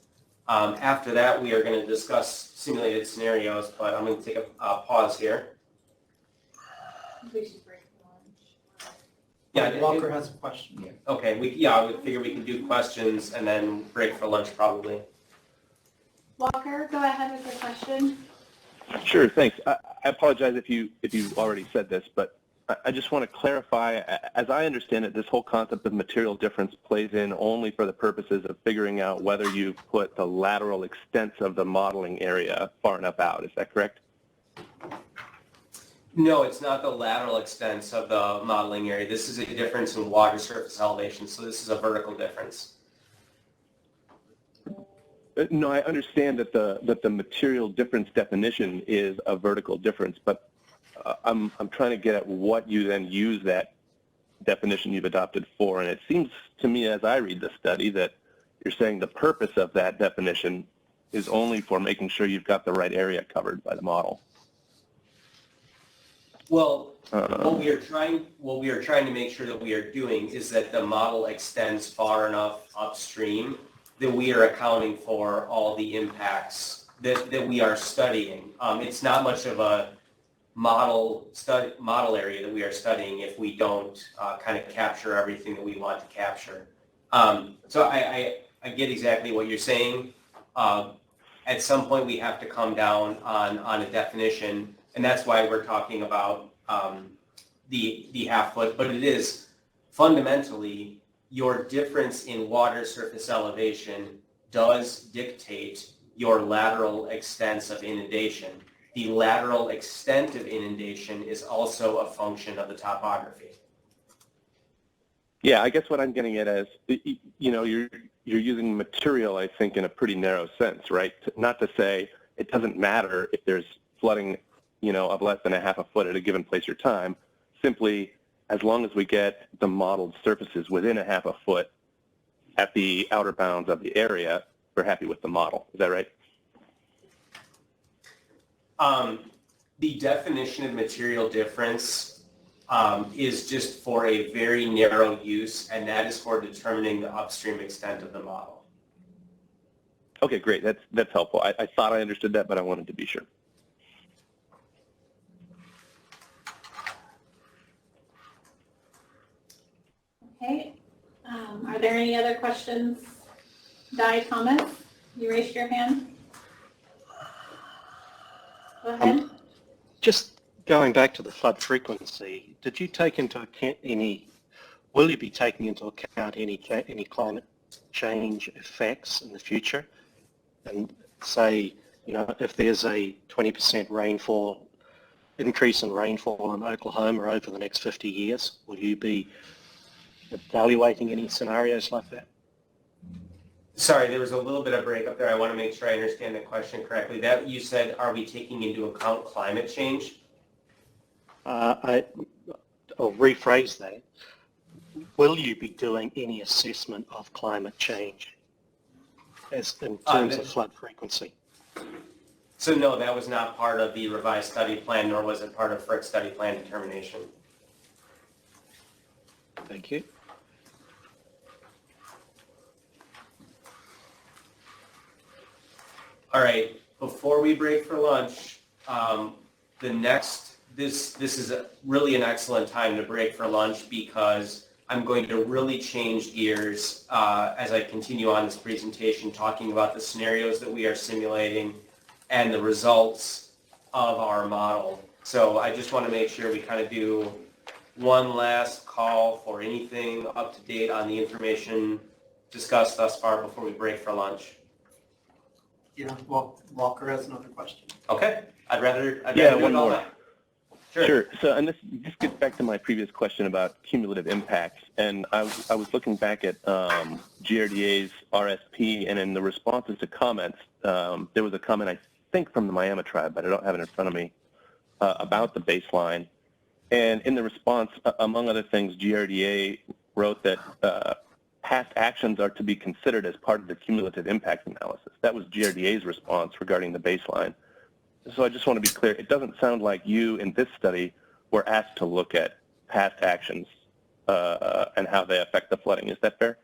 [SPEAKER 11] After that, we are going to discuss simulated scenarios, but I'm going to take a pause here.
[SPEAKER 3] We should break for lunch.
[SPEAKER 7] Yeah, Walker has a question.
[SPEAKER 11] Okay, I would figure we can do questions and then break for lunch probably.
[SPEAKER 3] Walker, go ahead with your question.
[SPEAKER 4] Sure, thanks. I apologize if you already said this, but I just want to clarify, as I understand it, this whole concept of material difference plays in only for the purposes of figuring out whether you put the lateral extents of the modeling area far enough out. Is that correct?
[SPEAKER 11] No, it's not the lateral extents of the modeling area. This is a difference in water surface elevation, so this is a vertical difference.
[SPEAKER 4] No, I understand that the material difference definition is a vertical difference, but I'm trying to get at what you then use that definition you've adopted for, and it seems to me as I read the study that you're saying the purpose of that definition is only for making sure you've got the right area covered by the model.
[SPEAKER 11] Well, what we are trying to make sure that we are doing is that the model extends far enough upstream that we are accounting for all the impacts that we are studying. It's not much of a model area that we are studying if we don't kind of capture everything that we want to capture. So I get exactly what you're saying. At some point we have to come down on a definition, and that's why we're talking about the half foot, but it is fundamentally your difference in water surface elevation does dictate your lateral extents of inundation. The lateral extent of inundation is also a function of the topography.
[SPEAKER 4] Yeah, I guess what I'm getting at is, you know, you're using material, I think, in a pretty narrow sense, right? Not to say it doesn't matter if there's flooding, you know, of less than a half a foot at a given place or time. Simply, as long as we get the modeled surfaces within a half a foot at the outer bounds of the area, we're happy with the model. Is that right?
[SPEAKER 11] The definition of material difference is just for a very narrow use, and that is for determining the upstream extent of the model.
[SPEAKER 4] Okay, great. That's helpful. I thought I understood that, but I wanted to be sure.
[SPEAKER 3] Okay, are there any other questions? Di, Thomas, you raised your hand. Go ahead.
[SPEAKER 9] Just going back to the flood frequency, did you take into account will you be taking into account any climate change effects in the future? And say, you know, if there's a 20% increase in rainfall in Oklahoma over the next 50 years, will you be evaluating any scenarios like that?
[SPEAKER 11] Sorry, there was a little bit of breakup there. I want to make sure I understand the question correctly. That you said, are we taking into account climate change?
[SPEAKER 9] I'll rephrase that. Will you be doing any assessment of climate change as in terms of flood frequency?
[SPEAKER 11] So no, that was not part of the revised study plan, nor was it part of FERC study plan determination.
[SPEAKER 9] Thank you.
[SPEAKER 11] All right, before we break for lunch, this is really an excellent time to break for lunch because I'm going to really change gears as I continue on this presentation, talking about the scenarios that we are simulating and the results of our model. So I just want to make sure we kind of do one last call for anything up to date on the information discussed thus far before we break for lunch.
[SPEAKER 7] Yeah, well, Walker has another question.
[SPEAKER 11] Okay, I'd rather
[SPEAKER 4] Yeah,
[SPEAKER 11] do
[SPEAKER 4] one
[SPEAKER 11] it all
[SPEAKER 4] more.
[SPEAKER 11] night. Sure.
[SPEAKER 4] So, and this gets back to my previous question about cumulative impacts. And I was looking back at GRDA's RSP, and in the responses to comments, there was a comment, I think, from the Miami tribe, but I don't have it in front of me, about the baseline. And in the response, among other things, GRDA wrote that past actions are to be considered as part of the cumulative impact analysis. That was GRDA's response regarding the baseline. So I just want to be clear, it doesn't sound like you in this study were asked to look at past actions and how they affect the flooding. Is that fair?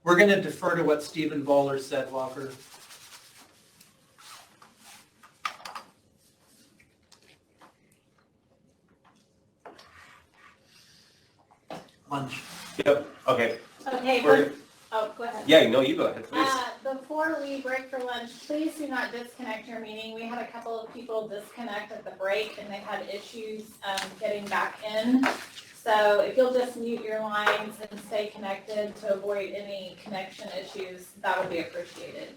[SPEAKER 7] We're going to defer to what Stephen Bowler said, Walker. Lunch.
[SPEAKER 11] Yep, okay.
[SPEAKER 3] Okay,
[SPEAKER 11] We're-
[SPEAKER 3] Oh, go ahead.
[SPEAKER 11] Yeah, no, you go ahead, please.
[SPEAKER 3] Before we break for lunch, please do not disconnect your meeting. We had a couple of people disconnect at the break and they had issues getting back in. So if you'll just mute your lines and stay connected to avoid any connection issues, that would be appreciated.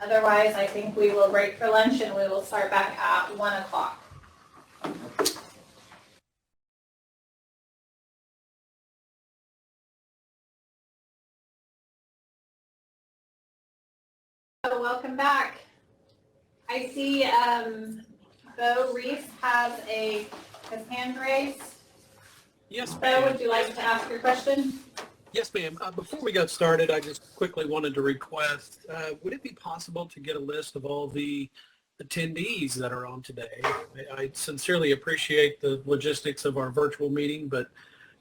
[SPEAKER 3] Otherwise, I think we will break for lunch and we will start back at 1 o'clock. So welcome back. I see Bo Reese has his hand raised.
[SPEAKER 12] Yes,
[SPEAKER 3] Bo,
[SPEAKER 12] ma'am.
[SPEAKER 3] would you like to ask your question?
[SPEAKER 12] Yes, ma'am. Before we got started, I just quickly wanted to request, would it be possible to get a list of all the attendees that are on today? I sincerely appreciate the logistics of our virtual meeting, but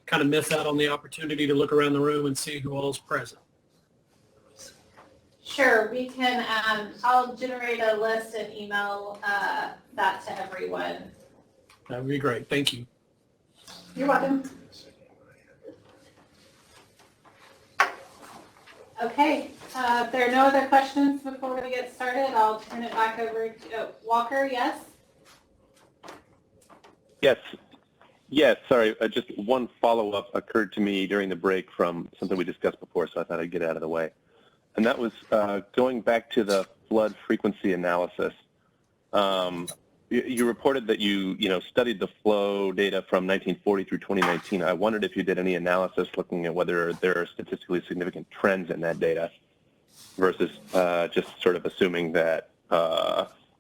[SPEAKER 12] kind of miss out on the opportunity to look around the room and see who all's present.
[SPEAKER 3] Sure, we can, I'll generate a list and email that to everyone.
[SPEAKER 12] That would be great. Thank you.
[SPEAKER 3] You're welcome. Okay, if there are no other questions before we get started, I'll turn it back over to Walker, yes?
[SPEAKER 4] Yes, sorry, just one follow-up occurred to me during the break from something we discussed before, so I thought I'd get it out of the way. And that was going back to the flood frequency analysis. You reported that you studied the flow data from 1940 through 2019. I wondered if you did any analysis looking at whether there are statistically significant trends in that data versus just sort of assuming that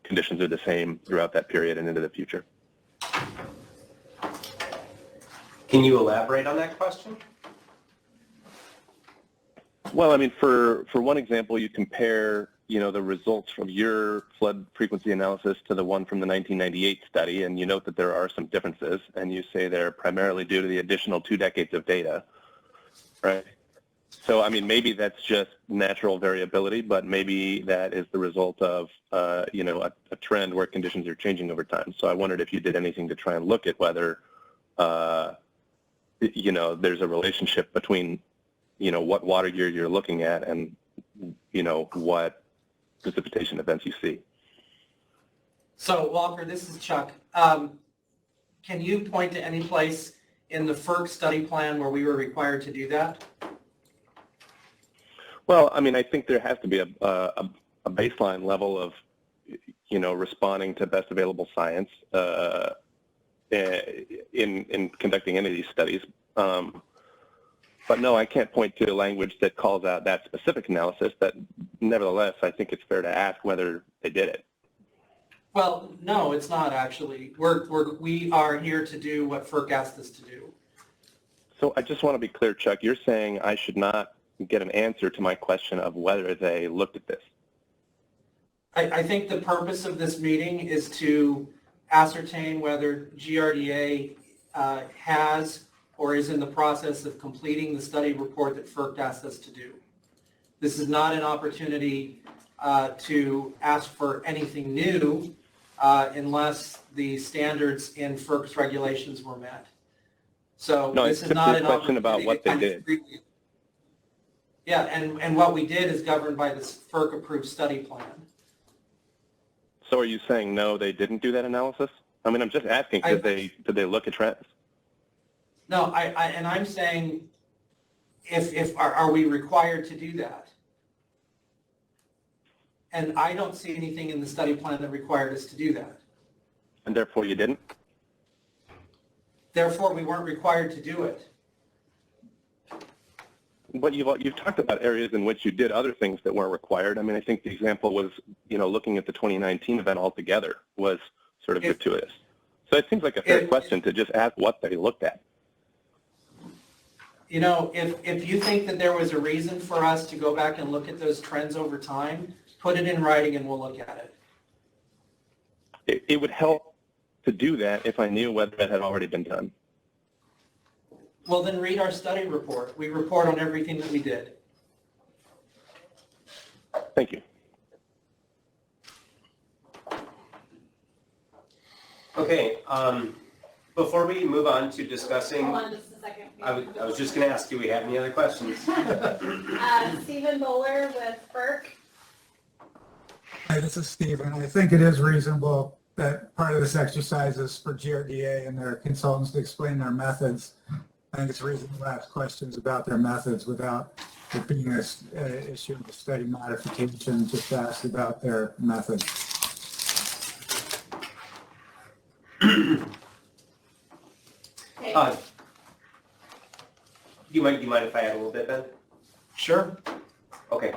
[SPEAKER 4] conditions are the same throughout that period and into the future.
[SPEAKER 11] Can you elaborate on that question?
[SPEAKER 4] Well, I mean, for one example, you compare the results from your flood frequency analysis to the one from the 1998 study, and you note that there are some differences, and you say they're primarily due to the additional 2 decades of data, right? So, I mean, maybe that's just natural variability, but maybe that is the result of, a trend where conditions are changing over time. So I wondered if you did anything to try and look at whether, there's a relationship between, what water year you're looking at and, what precipitation events you see.
[SPEAKER 7] So Walker, this is Chuck. Can you point to any place in the FERC study plan where we were required to do that?
[SPEAKER 4] Well, I mean, I think there has to be a baseline level of, responding to best available science in conducting any of these studies. But no, I can't point to a language that calls out that specific analysis, but nevertheless, I think it's fair to ask whether they did it.
[SPEAKER 7] Well, no, it's not actually. We are here to do what FERC asked us to do.
[SPEAKER 4] So I just want to be clear, Chuck, you're saying I should not get an answer to my question of whether they looked at this.
[SPEAKER 7] I think the purpose of this meeting is to ascertain whether GRDA has or is in the process of completing the study report that FERC asked us to do. This is not an opportunity to ask for anything new unless the standards in FERC's regulations were met. So
[SPEAKER 4] no,
[SPEAKER 7] this is not an
[SPEAKER 4] question about what they did.
[SPEAKER 7] Yeah, and what we did is governed by this FERC-approved study plan.
[SPEAKER 4] So are you saying no, they didn't do that analysis? I mean, I'm just asking, did they look at trends?
[SPEAKER 7] No, and I'm saying, are we required to do that? And I don't see anything in the study plan that required us to do that.
[SPEAKER 4] And therefore you didn't?
[SPEAKER 7] Therefore, we weren't required to do it.
[SPEAKER 4] But you've talked about areas in which you did other things that weren't required. I mean, I think the example was, looking at the 2019 event altogether was sort of gratuitous. So it seems like a fair question to just ask what they looked at.
[SPEAKER 7] If you think that there was a reason for us to go back and look at those trends over time, put it in writing and we'll look at it.
[SPEAKER 4] It would help to do that if I knew whether it had already been done.
[SPEAKER 7] Well, then read our study report. We report on everything that we did.
[SPEAKER 4] Thank you.
[SPEAKER 11] Okay, before we move on to discussing...
[SPEAKER 3] Hold on just a the second.
[SPEAKER 11] I was just going to ask, do we have any other questions?
[SPEAKER 3] Stephen Bowler with FERC.
[SPEAKER 10] Hi, this is Stephen. I think it is reasonable that part of this exercise is for GRDA and their consultants to explain their methods. I think it's reasonable to ask questions about their methods without it being an issue of study modification, just ask about their methods.
[SPEAKER 3] Okay.
[SPEAKER 11] Do you mind if I add a little bit, Ben?
[SPEAKER 7] Sure.
[SPEAKER 11] Okay.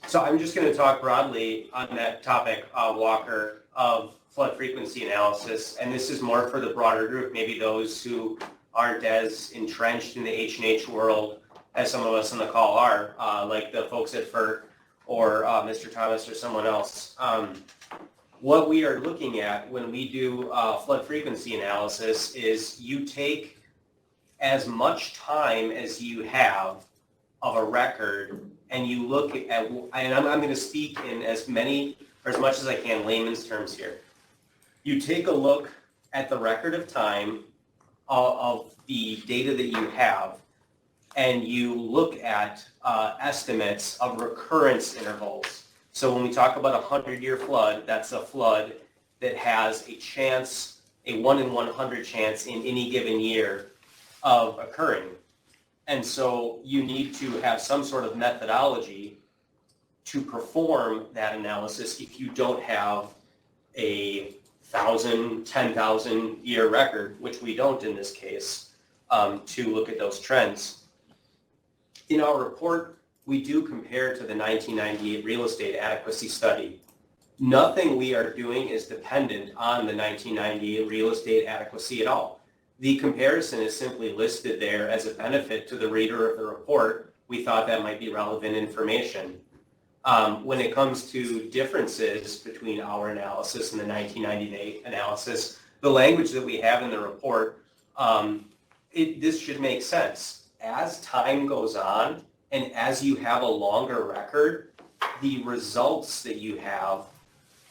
[SPEAKER 11] So I'm just going to talk broadly on that topic, Walker, of flood frequency analysis, and this is more for the broader group, maybe those who aren't as entrenched in the H&H world as some of us on the call are, like the folks at FERC or Mr. Thomas or someone else. What we are looking at when we do flood frequency analysis is you take as much time as you have of a record and you look at, and I'm going to speak in as many or as much as I can layman's terms here. You take a look at the record of time of the data that you have, and you look at estimates of recurrence intervals. So when we talk about a 100-year flood, that's a flood that has a chance, a 1 in 100 chance in any given year of occurring. And so you need to have some sort of methodology to perform that analysis if you don't have a 1,000, 10,000 year record, which we don't in this case, to look at those trends. In our report, we do compare to the 1998 real estate adequacy study. Nothing we are doing is dependent on the 1998 real estate adequacy at all. The comparison is simply listed there as a benefit to the reader of the report. We thought that might be relevant information. When it comes to differences between our analysis and the 1998 analysis, the language that we have in the report, this should make sense. As time goes on and as you have a longer record, the results that you have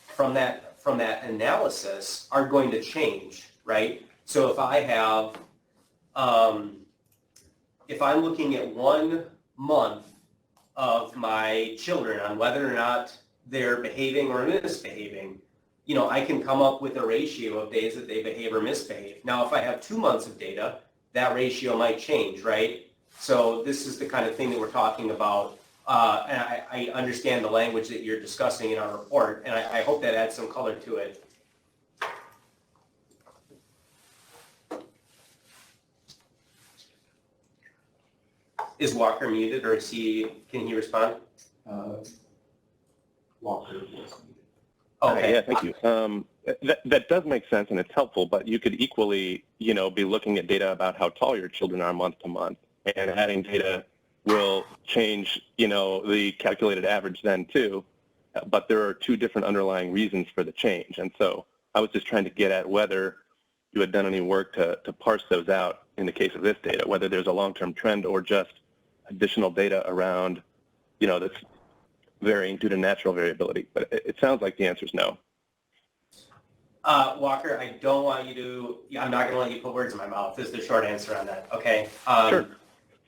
[SPEAKER 11] from that analysis are going to change, right? So if I have, if I'm looking at 1 month of my children on whether or not they're behaving or misbehaving, you know, I can come up with a ratio of days that they behave or misbehave. Now, if I have 2 months of data, that ratio might change, right? So this is the kind of thing that we're talking about. And I understand the language that you're discussing in our report, and I hope that adds some color to it. Is Walker muted, or can he respond?
[SPEAKER 4] Walker is muted.
[SPEAKER 11] Okay.
[SPEAKER 4] Yeah, thank you. That does make sense and it's helpful, but you could equally, be looking at data about how tall your children are month to month, and adding data will change, the calculated average then too. But there are 2 different underlying reasons for the change, and so I was just trying to get at whether you had done any work to parse those out in the case of this data, whether there's a long-term trend or just additional data around, that's varying due to natural variability. But it sounds like the answer is no.
[SPEAKER 11] Walker, I don't want you to, I'm not going to let you put words in my mouth, is the short answer on that, okay?
[SPEAKER 4] Sure.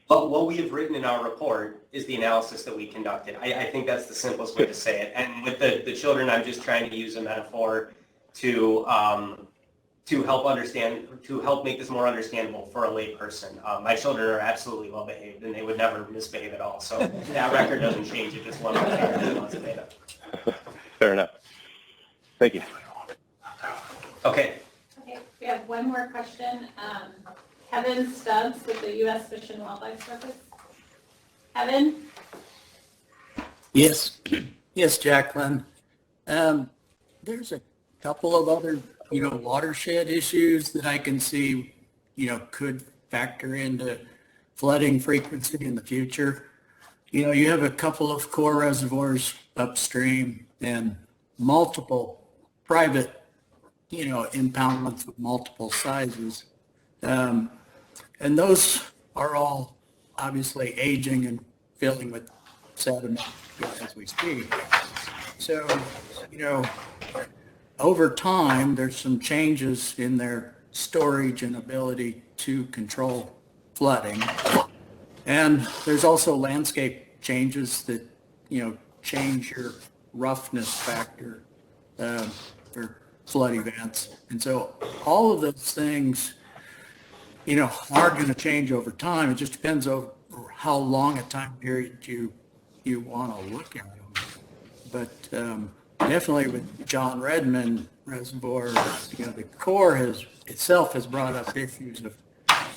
[SPEAKER 11] But what we have written in our report is the analysis that we conducted. I think that's the simplest way to say it. And with the children, I'm just trying to use a metaphor to help make this more understandable for a layperson. My children are absolutely well behaved, and they would never misbehave at all. So that record doesn't change if it's 1 month or 2 months of data.
[SPEAKER 4] Fair enough. Thank you.
[SPEAKER 11] Okay.
[SPEAKER 3] Okay, we have one more question. Kevin Stubbs with the U.S. Fish and Wildlife Service. Kevin?
[SPEAKER 13] Yes, Jacqueline. There's a couple of other, watershed issues that I can see, could factor into flooding frequency in the future. You have a couple of core reservoirs upstream and multiple private, impoundments of multiple sizes. And those are all obviously aging and filling with sediment as we speak. So, over time, there's some changes in their storage and ability to control flooding. And there's also landscape changes that, change your roughness factor for flood events. And so all of those things, are going to change over time. It just depends on how long a time period you want to look at them. But definitely with John Redmond Reservoir, the Corps itself has brought up issues of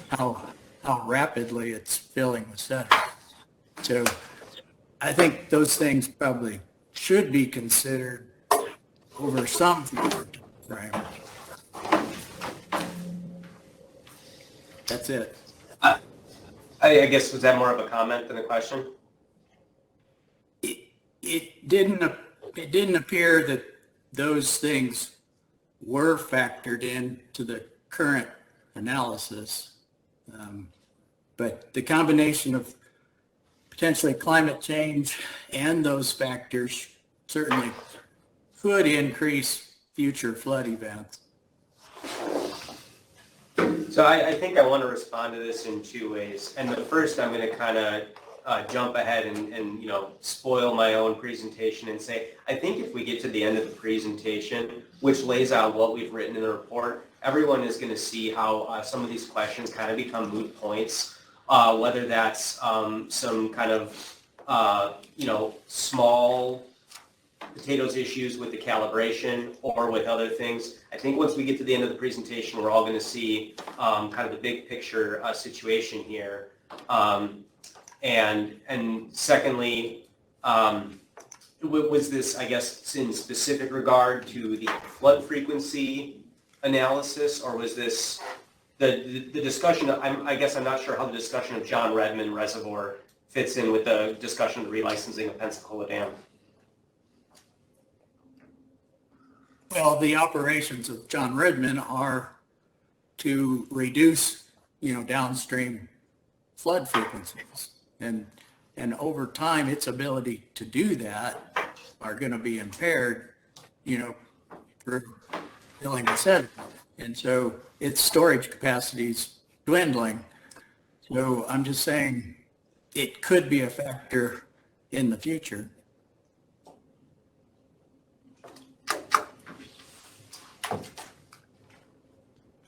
[SPEAKER 13] how rapidly it's filling with sediment. So I think those things probably should be considered over some future frame. That's it.
[SPEAKER 11] I guess, was that more of a comment than a question?
[SPEAKER 13] It didn't appear that those things were factored into the current analysis. But the combination of potentially climate change and those factors certainly could increase future flood events.
[SPEAKER 11] So I think I want to respond to this in two ways. And the first, I'm going to kind of jump ahead and spoil my own presentation and say, I think if we get to the end of the presentation, which lays out what we've written in the report, everyone is going to see how some of these questions kind of become moot points, whether that's some kind of, small potatoes issues with the calibration or with other things. I think once we get to the end of the presentation, we're all going to see kind of the big picture situation here. And secondly, was this, I guess, in specific regard to the flood frequency analysis, or was this the discussion? I guess I'm not sure how the discussion of John Redmond Reservoir fits in with the discussion of the relicensing of Pensacola Dam.
[SPEAKER 13] Well, the operations of John Redmond are to reduce, downstream flood frequencies. And over time, its ability to do that are going to be impaired, through filling the sediment. And so its storage capacity is dwindling. So I'm just saying it could be a factor in the future.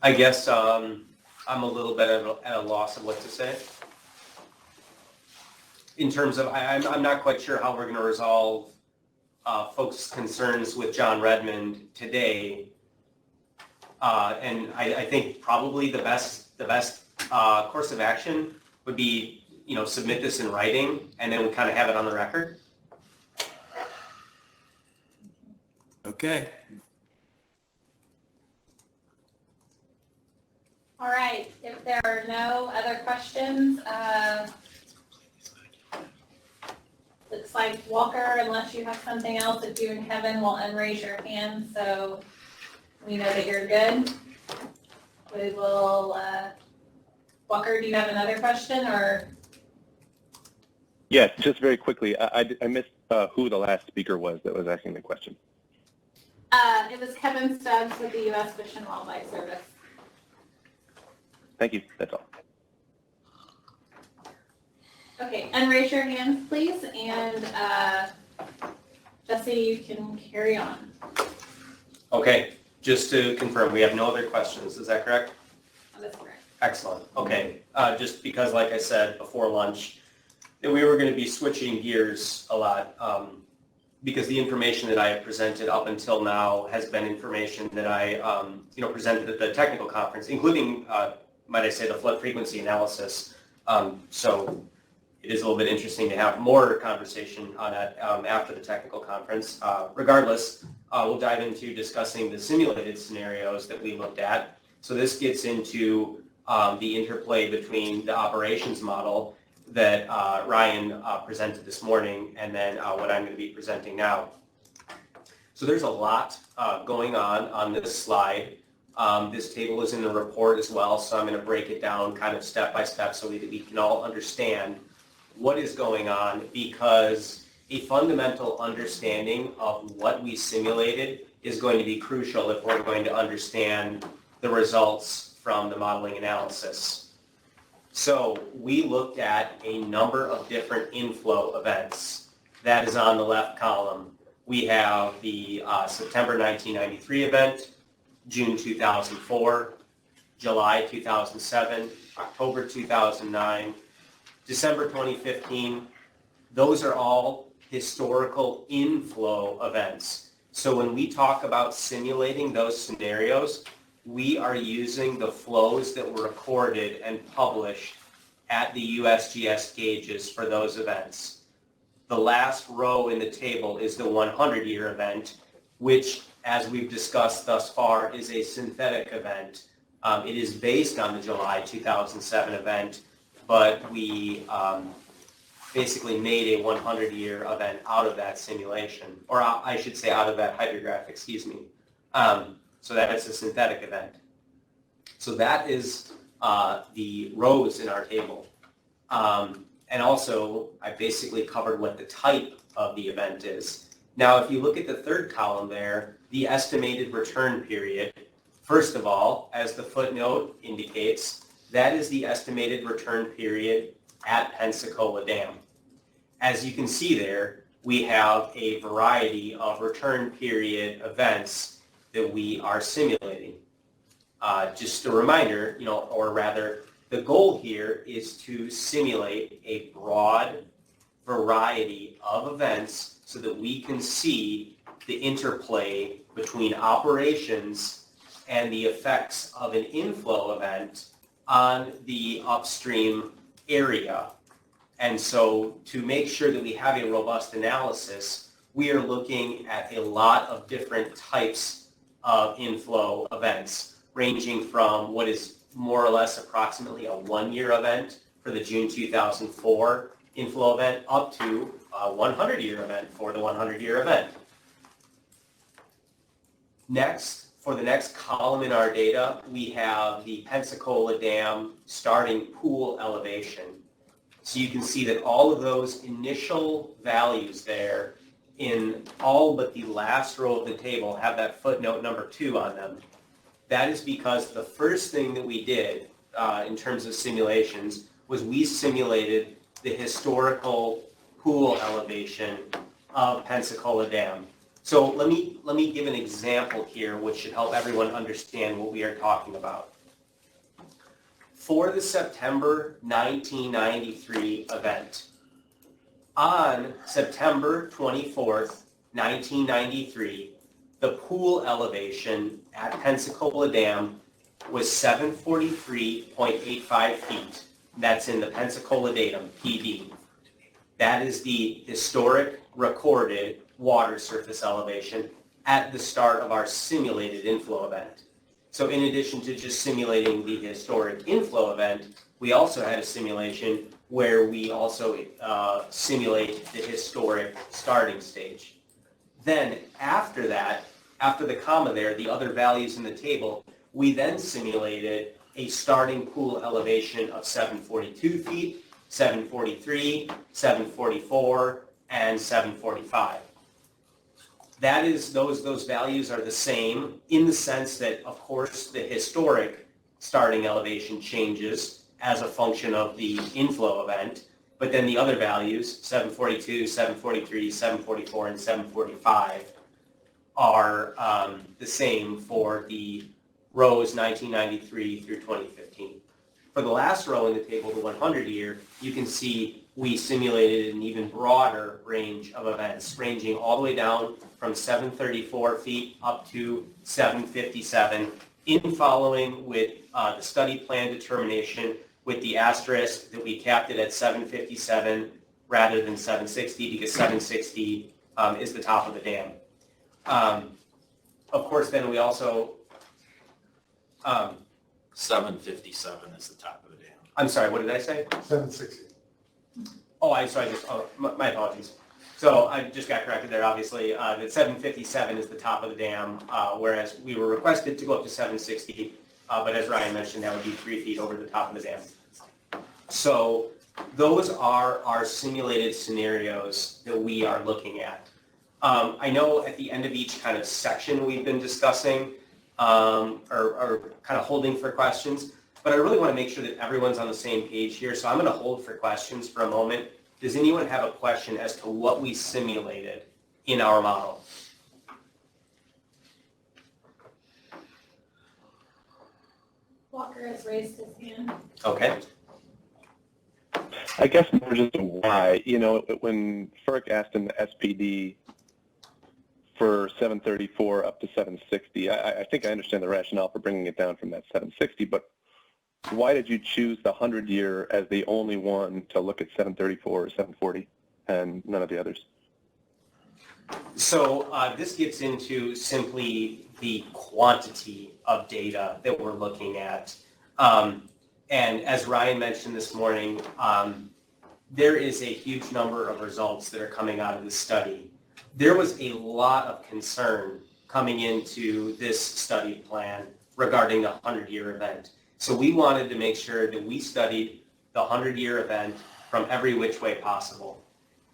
[SPEAKER 11] I guess I'm a little bit at a loss of what to say. In terms of, I'm not quite sure how we're going to resolve folks' concerns with John Redmond today. And I think probably the best course of action would be, submit this in writing, and then we kind of have it on the record.
[SPEAKER 13] Okay.
[SPEAKER 3] All right, if there are no other questions, looks like Walker, unless you have something else, if you and Kevin will unraise your hand so we know that you're good. We will, Walker, do you have another question or?
[SPEAKER 4] Yes, just very quickly. I missed who the last speaker was that was asking the question.
[SPEAKER 3] It was Kevin Stubbs with the U.S. Fish and Wildlife Service.
[SPEAKER 4] Thank you. That's all.
[SPEAKER 3] Okay, unraise your hands, please, and Jesse, you can carry on.
[SPEAKER 11] Okay, just to confirm, we have no other questions. Is that correct?
[SPEAKER 3] That's correct.
[SPEAKER 11] Excellent. Okay, just because, like I said before lunch, that we were going to be switching gears a lot, because the information that I have presented up until now has been information that I, presented at the technical conference, including, might I say, the flood frequency analysis. So it is a little bit interesting to have more conversation on that after the technical conference. Regardless, we'll dive into discussing the simulated scenarios that we looked at. So this gets into the interplay between the operations model that Ryan presented this morning and then what I'm going to be presenting now. So there's a lot going on this slide. This table is in the report as well, so I'm going to break it down kind of step by step so that we can all understand what is going on, because a fundamental understanding of what we simulated is going to be crucial if we're going to understand the results from the modeling analysis. So we looked at a number of different inflow events. That is on the left column. We have the September 1993 event, June 2004, July 2007, October 2009, December 2015. Those are all historical inflow events. So when we talk about simulating those scenarios, we are using the flows that were recorded and published at the USGS gauges for those events. The last row in the table is the 100-year event, which, as we've discussed thus far, is a synthetic event. It is based on the July 2007 event, but we basically made a 100-year event out of that simulation, or I should say out of that hydrograph, excuse me. So that is a synthetic event. So that is the rows in our table. And also, I basically covered what the type of the event is. Now, if you look at the third column there, the estimated return period, first of all, as the footnote indicates, that is the estimated return period at Pensacola Dam. As you can see there, we have a variety of return period events that we are simulating. Just a reminder, or rather, the goal here is to simulate a broad variety of events so that we can see the interplay between operations and the effects of an inflow event on the upstream area. And so to make sure that we have a robust analysis, we are looking at a lot of different types of inflow events, ranging from what is more or less approximately a 1-year event for the June 2004 inflow event up to a 100-year event for the 100-year event. Next, for the next column in our data, we have the Pensacola Dam starting pool elevation. So you can see that all of those initial values there in all but the last row of the table have that footnote number 2 on them. That is because the first thing that we did in terms of simulations was we simulated the historical pool elevation of Pensacola Dam. So let me give an example here which should help everyone understand what we are talking about. For the September 1993 event, on September 24th, 1993, the pool elevation at Pensacola Dam was 743.85 feet. That's in the Pensacola datum, PD. That is the historic recorded water surface elevation at the start of our simulated inflow event. So in addition to just simulating the historic inflow event, we also had a simulation where we also simulate the historic starting stage. Then after that, after the comma there, the other values in the table, we then simulated a starting pool elevation of 742 feet, 743, 744, and 745. That is, those values are the same in the sense that, of course, the historic starting elevation changes as a function of the inflow event, but then the other values, 742, 743, 744, and 745, are the same for the rows 1993 through 2015. For the last row in the table, the 100-year, you can see we simulated an even broader range of events, ranging all the way down from 734 feet up to 757, in following with the study plan determination with the asterisk that we capped it at 757 rather than 760, because 760 is the top of the dam. Of course, then we also
[SPEAKER 2] 757 is the top of the dam.
[SPEAKER 11] I'm sorry, what did I say?
[SPEAKER 5] 760.
[SPEAKER 11] Oh, my apologies. So I just got corrected there, obviously. That 757 is the top of the dam, whereas we were requested to go up to 760, but as Ryan mentioned, that would be 3 feet over the top of the dam. So those are our simulated scenarios that we are looking at. I know at the end of each kind of section we've been discussing, or kind of holding for questions. But I really want to make sure that everyone's on the same page here. So I'm going to hold for questions for a moment. Does anyone have a question as to what we simulated in our model?
[SPEAKER 3] Walker has raised his hand.
[SPEAKER 11] Okay.
[SPEAKER 4] I guess more just a why. You know, when FERC asked in the SPD for 734 up to 760, I think I understand the rationale for bringing it down from that 760, but why did you choose the 100-year as the only one to look at 734 or 740 and none of the others?
[SPEAKER 11] So this gets into simply the quantity of data that we're looking at. And as Ryan mentioned this morning, there is a huge number of results that are coming out of this study. There was a lot of concern coming into this study plan regarding the 100-year event. So we wanted to make sure that we studied the 100-year event from every which way possible.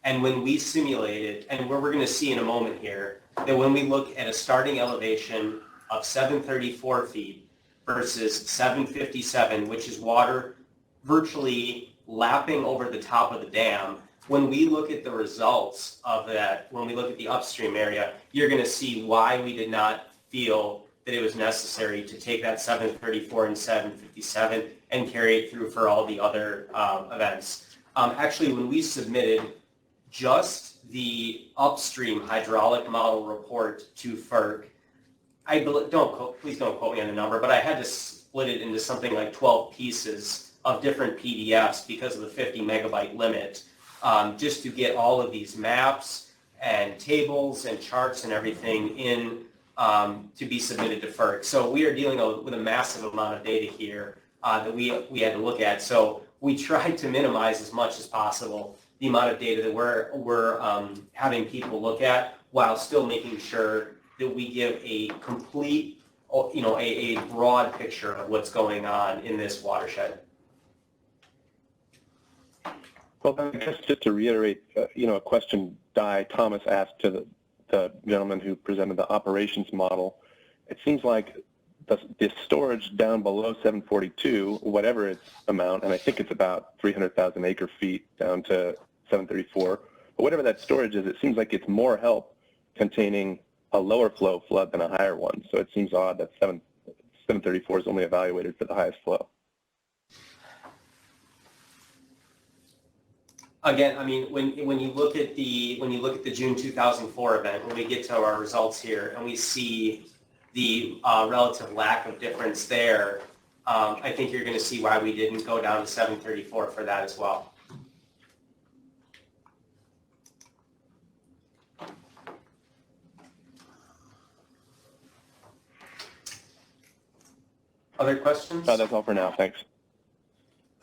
[SPEAKER 11] And when we simulated, and we're going to see in a moment here, that when we look at a starting elevation of 734 feet versus 757, which is water virtually lapping over the top of the dam, when we look at the results of that, when we look at the upstream area, you're going to see why we did not feel that it was necessary to take that 734 and 757 and carry it through for all the other events. Actually, when we submitted just the upstream hydraulic model report to FERC, please don't quote me on the number, but I had to split it into something like 12 pieces of different PDFs because of the 50 megabyte limit, just to get all of these maps and tables and charts and everything in to be submitted to FERC. So we are dealing with a massive amount of data here that we had to look at. So we tried to minimize as much as possible the amount of data that we're having people look at, while still making sure that we give a complete, a broad picture of what's going on in this watershed.
[SPEAKER 4] Well, I guess just to reiterate, a question Thomas asked to the gentleman who presented the operations model, it seems like the storage down below 742, whatever its amount, and I think it's about 300,000 acre feet down to 734, but whatever that storage is, it seems like it's more help containing a lower flow flood than a higher one. So it seems odd that 734 is only evaluated for the highest flow.
[SPEAKER 11] Again, I mean, when you look at the June 2004 event, when we get to our results here and we see the relative lack of difference there, I think you're going to see why we didn't go down to 734 for that as well. Other questions?
[SPEAKER 4] That's all for now. Thanks.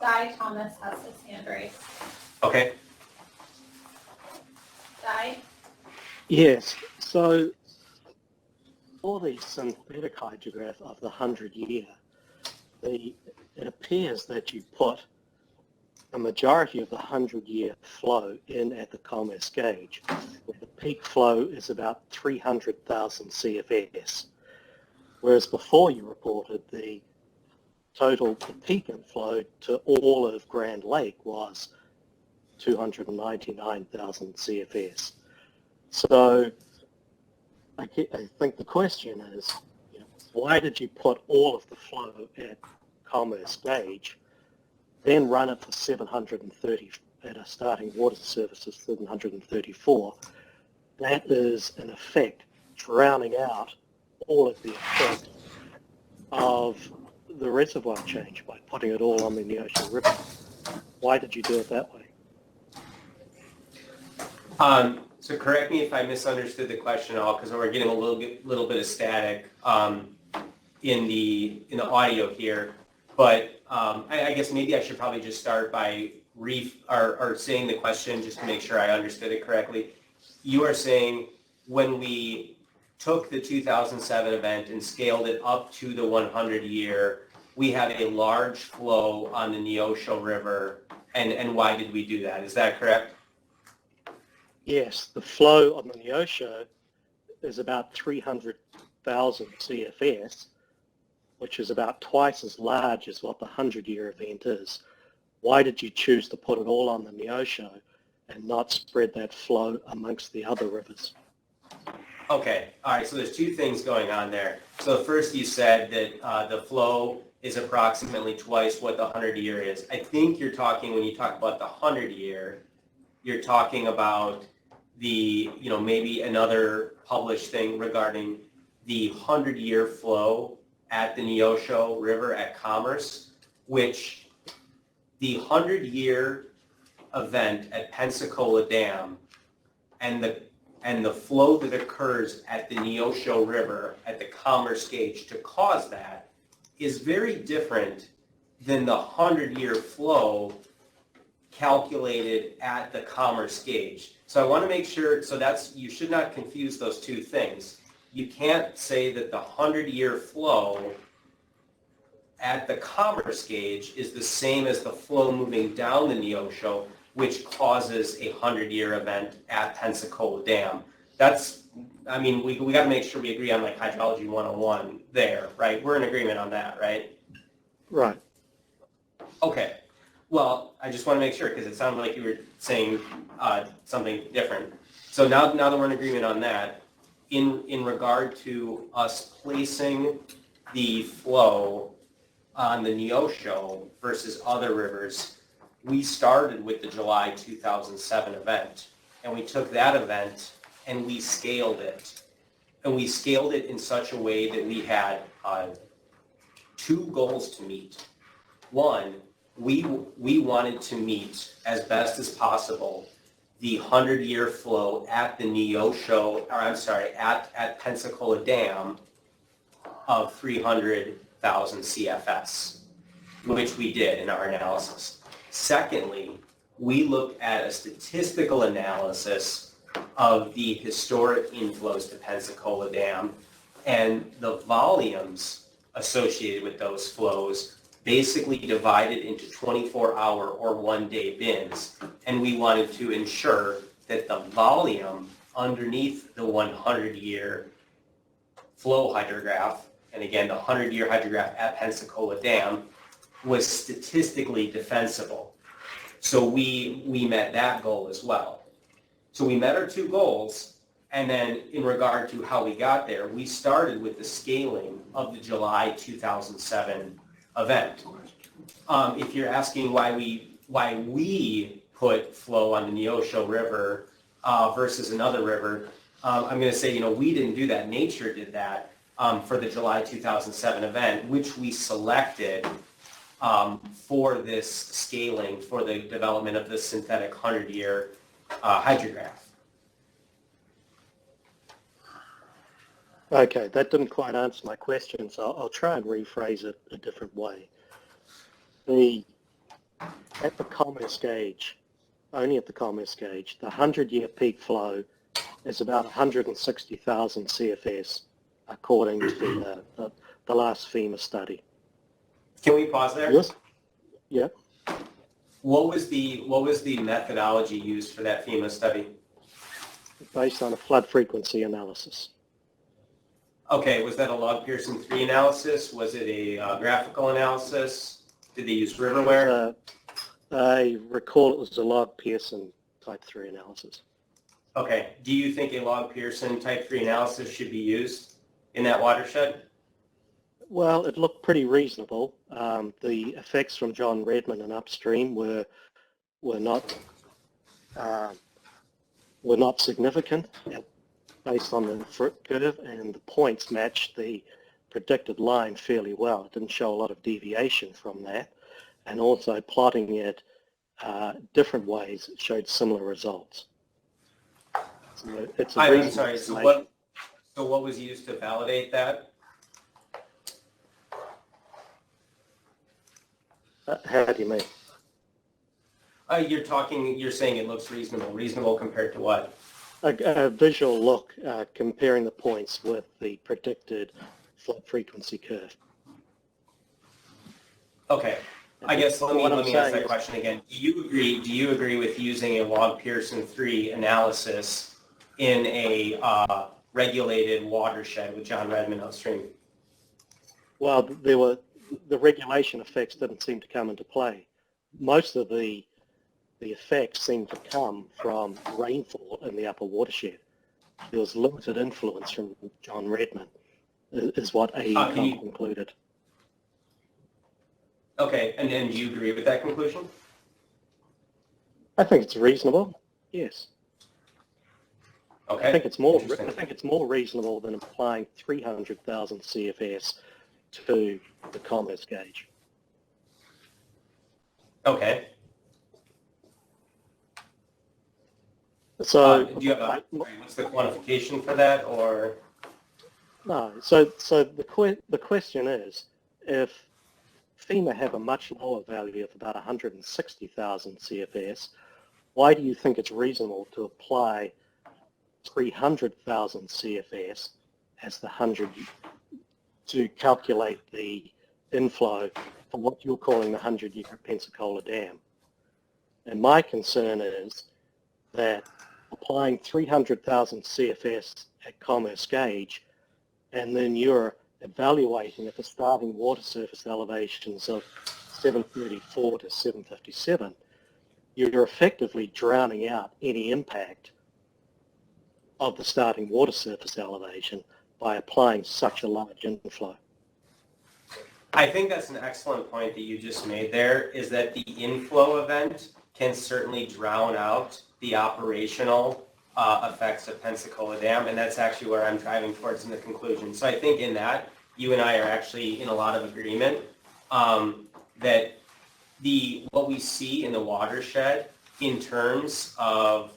[SPEAKER 3] Guy Thomas has his hand raised.
[SPEAKER 11] Okay.
[SPEAKER 3] Guy?
[SPEAKER 9] Yes, so for the synthetic hydrograph of the 100-year, it appears that you put a majority of the 100-year flow in at the commerce gauge, where the peak flow is about 300,000 CFS, whereas before you reported the peak inflow to all of Grand Lake was 299,000 CFS. So I think the question is, why did you put all of the flow at commerce gauge, then run it for 730 at a starting water surface of 734? That is, in effect, drowning out all of the effect of the reservoir change by putting it all on the Neosho River. Why did you do it that way?
[SPEAKER 11] So correct me if I misunderstood the question at all, because we're getting a little bit of static in the audio here. But I guess maybe I should probably just start by saying the question just to make sure I understood it correctly. You are saying when we took the 2007 event and scaled it up to the 100-year, we had a large flow on the Neosho River, and why did we do that? Is that correct?
[SPEAKER 9] Yes, the flow on the Neosho is about 300,000 CFS, which is about twice as large as what the 100-year event is. Why did you choose to put it all on the Neosho and not spread that flow amongst the other rivers?
[SPEAKER 11] Okay, all right, so there's two things going on there. So first you said that the flow is approximately twice what the 100-year is. I think you're talking, when you talk about the 100-year, you're talking about the, maybe another published thing regarding the 100-year flow at the Neosho River at Commerce, which the 100-year event at Pensacola Dam and the flow that occurs at the Neosho River at the Commerce gauge to cause that is very different than the 100-year flow calculated at the Commerce gauge. So I want to make sure, you should not confuse those two things. You can't say that the 100-year flow at the Commerce gauge is the same as the flow moving down the Neosho, which causes a 100-year event at Pensacola Dam. We got to make sure we agree on like hydrology 101 there, right? We're in agreement on that, right?
[SPEAKER 9] Right.
[SPEAKER 11] Okay. Well, I just want to make sure because it sounded like you were saying something different. So now that we're in agreement on that, in regard to us placing the flow on the Neosho versus other rivers, we started with the July 2007 event, and we took that event and we scaled it. And we scaled it in such a way that we had two goals to meet. One, we wanted to meet as best as possible the 100-year flow at the Neosho, at Pensacola Dam of 300,000 CFS, which we did in our analysis. Secondly, we looked at a statistical analysis of the historic inflows to Pensacola Dam and the volumes associated with those flows basically divided into 24-hour or one-day bins. And we wanted to ensure that the volume underneath the 100-year flow hydrograph, and again, the 100-year hydrograph at Pensacola Dam, was statistically defensible. So we met that goal as well. So we met our two goals, and then in regard to how we got there, we started with the scaling of the July 2007 event. If you're asking why we put flow on the Neosho River versus another river, I'm going to say, we didn't do that. Nature did that for the July 2007 event, which we selected for this scaling for the development of the synthetic 100-year hydrograph.
[SPEAKER 9] Okay, that didn't quite answer my question, so I'll try and rephrase it a different way. At the Commerce gauge, only at the Commerce gauge, the 100-year peak flow is about 160,000 CFS, according to the last FEMA study.
[SPEAKER 11] Can we pause there?
[SPEAKER 9] Yes. Yeah.
[SPEAKER 11] What was the methodology used for that FEMA study?
[SPEAKER 9] Based on a flood frequency analysis.
[SPEAKER 11] Okay, was that a log Pearson 3 analysis? Was it a graphical analysis? Did they use Riverware?
[SPEAKER 9] I recall it was a log Pearson type 3 analysis.
[SPEAKER 11] Okay, do you think a log Pearson type 3 analysis should be used in that watershed?
[SPEAKER 9] Well, it looked pretty reasonable. The effects from John Redmond and upstream were not significant based on the curve, and the points matched the predicted line fairly well. It didn't show a lot of deviation from that, and also plotting it different ways showed similar results. So it's a
[SPEAKER 11] I'm sorry. So what was used to validate that?
[SPEAKER 9] How do you mean?
[SPEAKER 11] You're saying it looks reasonable. Reasonable compared to what?
[SPEAKER 9] A visual look comparing the points with the predicted flood frequency curve.
[SPEAKER 11] Okay. I guess let me ask that question again. Do you agree with using a log Pearson 3 analysis in a regulated watershed with John Redmond upstream?
[SPEAKER 9] Well, the regulation effects didn't seem to come into play. Most of the effects seem to come from rainfall in the upper watershed. There was limited influence from John Redmond, is what AECOM concluded.
[SPEAKER 11] Okay, and do you agree with that conclusion?
[SPEAKER 9] I think it's reasonable, yes.
[SPEAKER 11] Okay.
[SPEAKER 9] I think it's more reasonable than applying 300,000 CFS to the commerce gauge.
[SPEAKER 11] Okay.
[SPEAKER 9] So
[SPEAKER 11] do you have what's the quantification for that, or?
[SPEAKER 9] no. So the question is, if FEMA have a much lower value of about 160,000 CFS, why do you think it's reasonable to apply 300,000 CFS as the 100 to calculate the inflow for what you're calling the 100-year Pensacola Dam? And my concern is that applying 300,000 CFS at commerce gauge, and then you're evaluating at the starting water surface elevations of 734 to 757, you're effectively drowning out any impact of the starting water surface elevation by applying such a large inflow.
[SPEAKER 11] I think that's an excellent point that you just made there, is that the inflow event can certainly drown out the operational effects of Pensacola Dam, and that's actually where I'm driving towards in the conclusion. So I think in that, you and I are actually in a lot of agreement that what we see in the watershed in terms of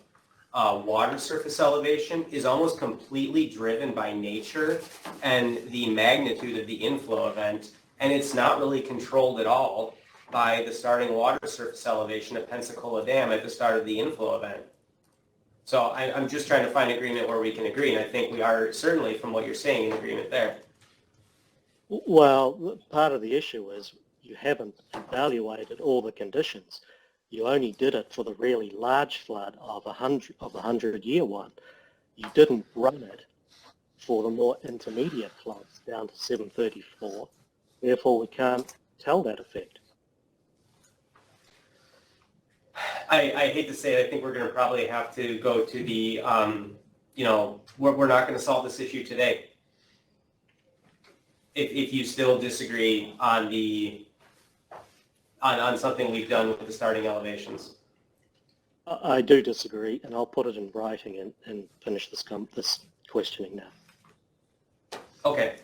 [SPEAKER 11] water surface elevation is almost completely driven by nature and the magnitude of the inflow event, and it's not really controlled at all by the starting water surface elevation of Pensacola Dam at the start of the inflow event. So I'm just trying to find agreement where we can agree, and I think we are certainly, from what you're saying, in agreement there.
[SPEAKER 9] Well, part of the issue is you haven't evaluated all the conditions. You only did it for the really large flood of the 100-year one. You didn't run it for the more intermediate floods down to 734. Therefore, we can't tell that effect.
[SPEAKER 11] I hate to say it, I think we're going to probably have to go to the, we're not going to solve this issue today. If you still disagree on on something we've done with the starting elevations.
[SPEAKER 9] I do disagree, and I'll put it in writing and finish this questioning now.
[SPEAKER 11] Okay.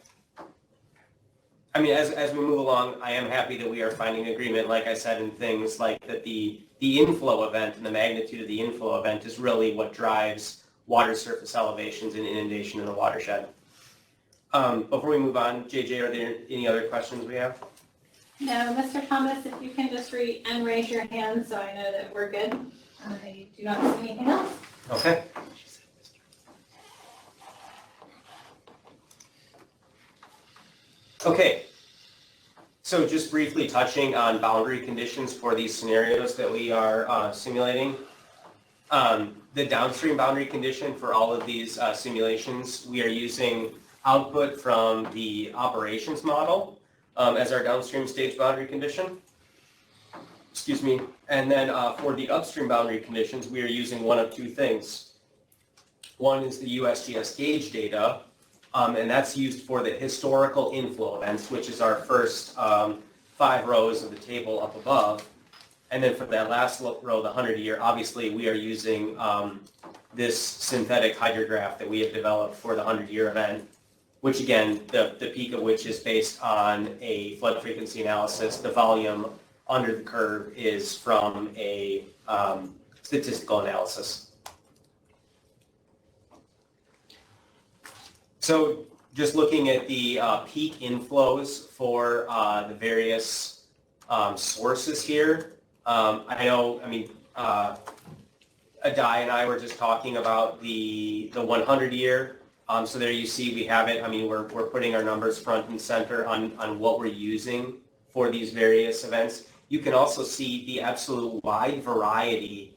[SPEAKER 11] I mean, as we move along, I am happy that we are finding agreement, like I said, in things like that the inflow event and the magnitude of the inflow event is really what drives water surface elevations and inundation in the watershed. Before we move on, JJ, are there any other questions we have?
[SPEAKER 3] No, Mr. Thomas, if you can just raise your hand so I know that we're good. I do not see anything else.
[SPEAKER 11] Okay. Okay. So just briefly touching on boundary conditions for these scenarios that we are simulating. The downstream boundary condition for all of these simulations, we are using output from the operations model as our downstream stage boundary condition. Excuse me. And then for the upstream boundary conditions, we are using one of two things. One is the USGS gauge data, and that's used for the historical inflow events, which is our first 5 rows of the table up above. And then for that last row, the 100-year, obviously we are using this synthetic hydrograph that we have developed for the 100-year event, which again, the peak of which is based on a flood frequency analysis. The volume under the curve is from a statistical analysis. So just looking at the peak inflows for the various sources here, Adai and I were just talking about the 100-year. So there you see we have it. I mean, we're putting our numbers front and center on what we're using for these various events. You can also see the absolute wide variety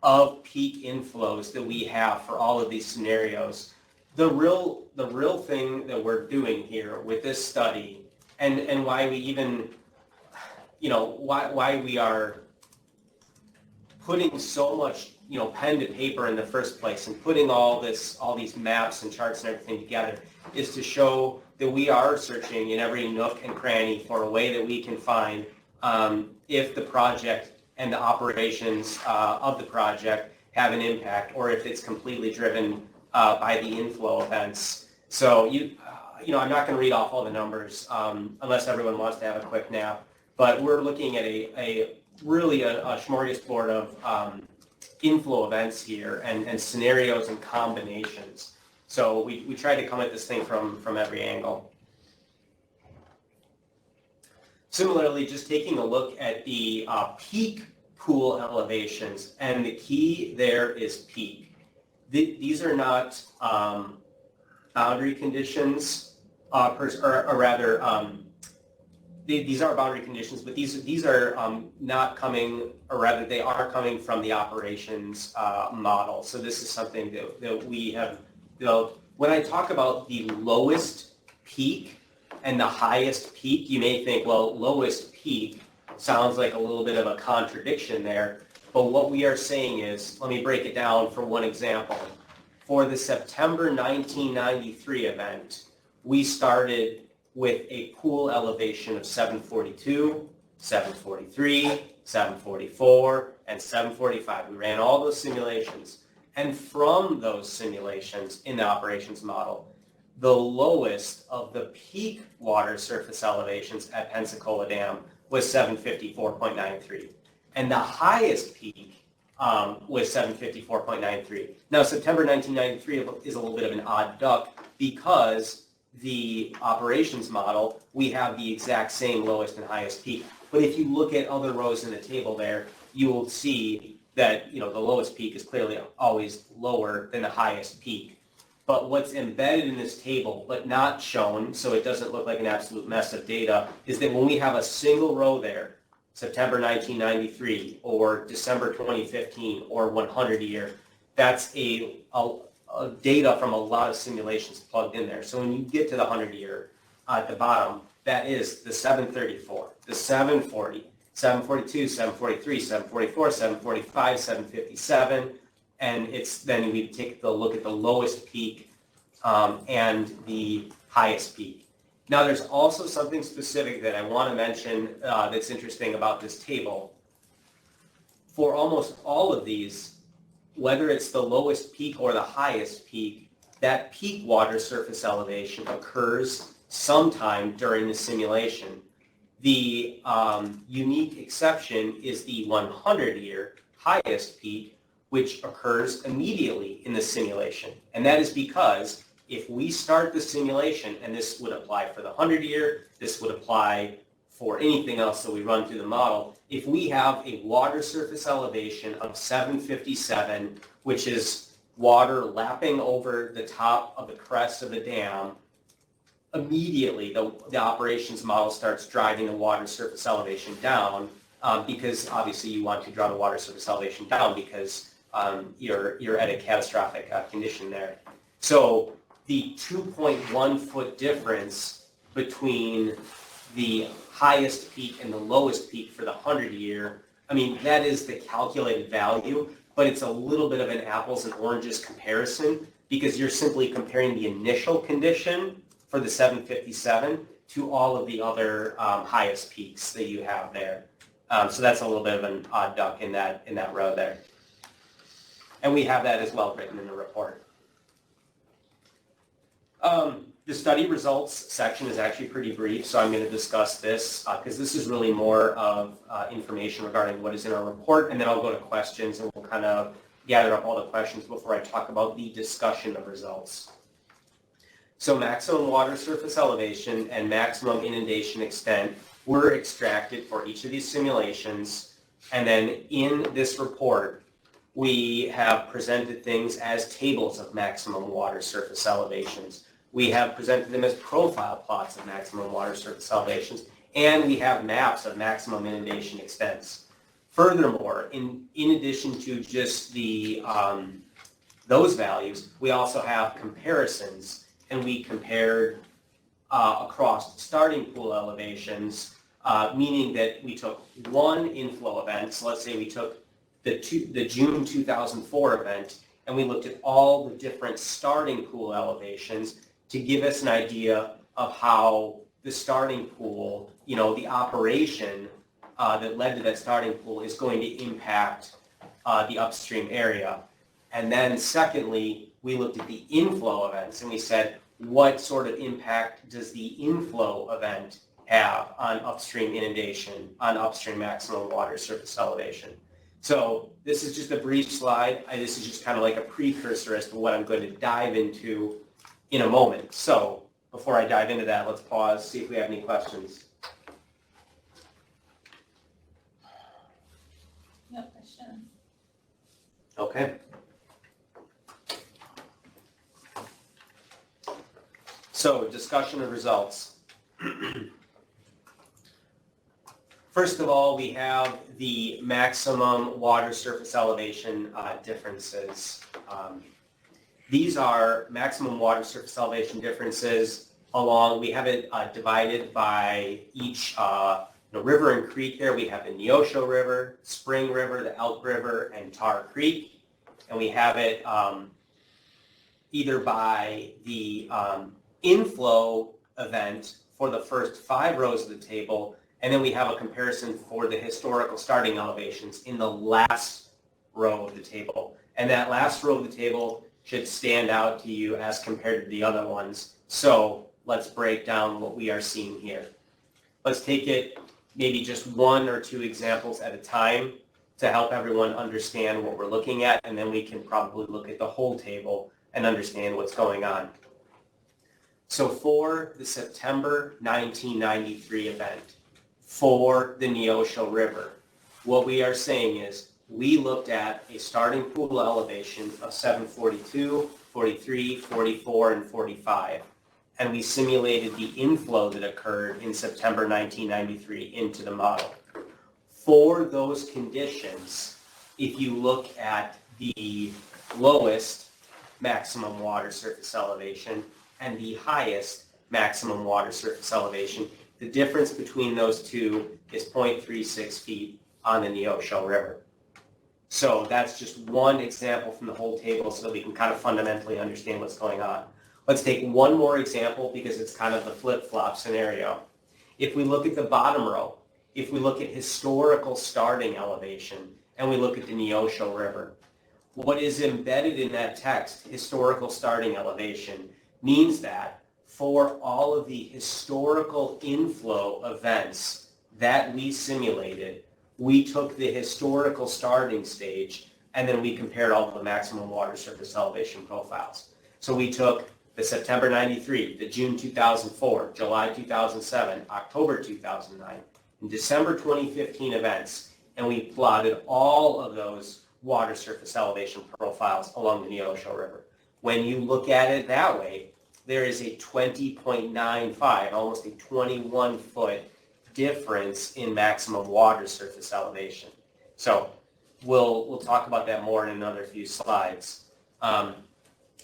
[SPEAKER 11] of peak inflows that we have for all of these scenarios. The real thing that we're doing here with this study and why we even, why we are putting so much, pen to paper in the first place and putting all these maps and charts and everything together is to show that we are searching in every nook and cranny for a way that we can find if the project and the operations of the project have an impact, or if it's completely driven by the inflow events. So I'm not going to read off all the numbers unless everyone wants to have a quick nap, but we're looking at a smorgasbord of inflow events here and scenarios and combinations. So we try to come at this thing from every angle. Similarly, just taking a look at the peak pool elevations, and the key there is peak. These are not boundary conditions, these are boundary conditions, but these are not coming, or rather they are coming from the operations model. So this is something that we have built. When I talk about the lowest peak and the highest peak, you may think, well, lowest peak sounds like a little bit of a contradiction there. But what we are saying is, let me break it down for one example. For the September 1993 event, we started with a pool elevation of 742, 743, 744, and 745. We ran all those simulations. And from those simulations in the operations model, the lowest of the peak water surface elevations at Pensacola Dam was 754.93. And the highest peak was 754.93. Now, September 1993 is a little bit of an odd duck because the operations model, we have the exact same lowest and highest peak. But if you look at other rows in the table there, you will see that the lowest peak is clearly always lower than the highest peak. But what's embedded in this table, but not shown, so it doesn't look like an absolute mess of data, is that when we have a single row there, September 1993 or December 2015 or 100 year, that's a data from a lot of simulations plugged in there. So when you get to the 100 year at the bottom, that is the 734, the 740, 742, 743, 744, 745, 757, and then we take the look at the lowest peak and the highest peak. Now there's also something specific that I want to mention that's interesting about this table. For almost all of these, whether it's the lowest peak or the highest peak, that peak water surface elevation occurs sometime during the simulation. The unique exception is the 100-year highest peak, which occurs immediately in the simulation. And that is because if we start the simulation, and this would apply for the 100-year, this would apply for anything else that we run through the model, if we have a water surface elevation of 757, which is water lapping over the top of the crest of the dam, immediately the operations model starts driving the water surface elevation down because obviously you want to draw the water surface elevation down because you're at a catastrophic condition there. So the 2.1 foot difference between the highest peak and the lowest peak for the 100-year, I mean, that is the calculated value, but it's a little bit of an apples and oranges comparison because you're simply comparing the initial condition for the 757 to all of the other highest peaks that you have there. So that's a little bit of an odd duck in that row there. And we have that as well written in the report. The study results section is actually pretty brief, so I'm going to discuss this because this is really more of information regarding what is in our report, and then I'll go to questions and we'll kind of gather up all the questions before I talk about the discussion of results. So maximum water surface elevation and maximum inundation extent were extracted for each of these simulations, and then in this report we have presented things as tables of maximum water surface elevations. We have presented them as profile plots of maximum water surface elevations, and we have maps of maximum inundation extents. Furthermore, in addition to just the those values, we also have comparisons, and we compared across the starting pool elevations, meaning that we took one inflow event, so let's say we took the June 2004 event, and we looked at all the different starting pool elevations to give us an idea of how the starting pool, the operation that led to that starting pool is going to impact the upstream area. And then secondly, we looked at the inflow events and we said, what sort of impact does the inflow event have on upstream inundation, on upstream maximum water surface elevation? So this is just a brief slide. This is just kind of like a precursor as to what I'm going to dive into in a moment. So before I dive into that, let's pause, see if we have any questions.
[SPEAKER 3] No questions.
[SPEAKER 11] Okay. So discussion of results. First of all, we have the maximum water surface elevation differences. These are maximum water surface elevation differences along, we have it divided by each river and creek there. We have the Neosho River, Spring River, the Elk River, and Tar Creek. And we have it either by the inflow event for the first 5 rows of the table, and then we have a comparison for the historical starting elevations in the last row of the table. And that last row of the table should stand out to you as compared to the other ones. So let's break down what we are seeing here. Let's take it maybe just 1 or 2 examples at a time to help everyone understand what we're looking at, and then we can probably look at the whole table and understand what's going on. So for the September 1993 event, for the Neosho River, what we are saying is we looked at a starting pool elevation of 742, 43, 44, and 45, and we simulated the inflow that occurred in September 1993 into the model. For those conditions, if you look at the lowest maximum water surface elevation and the highest maximum water surface elevation, the difference between those two is 0.36 feet on the Neosho River. So that's just one example from the whole table so that we can kind of fundamentally understand what's going on. Let's take one more example because it's kind of the flip-flop scenario. If we look at the bottom row, if we look at historical starting elevation and we look at the Neosho River, what is embedded in that text, historical starting elevation, means that for all of the historical inflow events that we simulated, we took the historical starting stage and then we compared all of the maximum water surface elevation profiles. So we took the September 93, the June 2004, July 2007, October 2009, and December 2015 events, and we plotted all of those water surface elevation profiles along the Neosho River. When you look at it that way, there is a 20.95, almost a 21-foot difference in maximum water surface elevation. So we'll talk about that more in another few slides.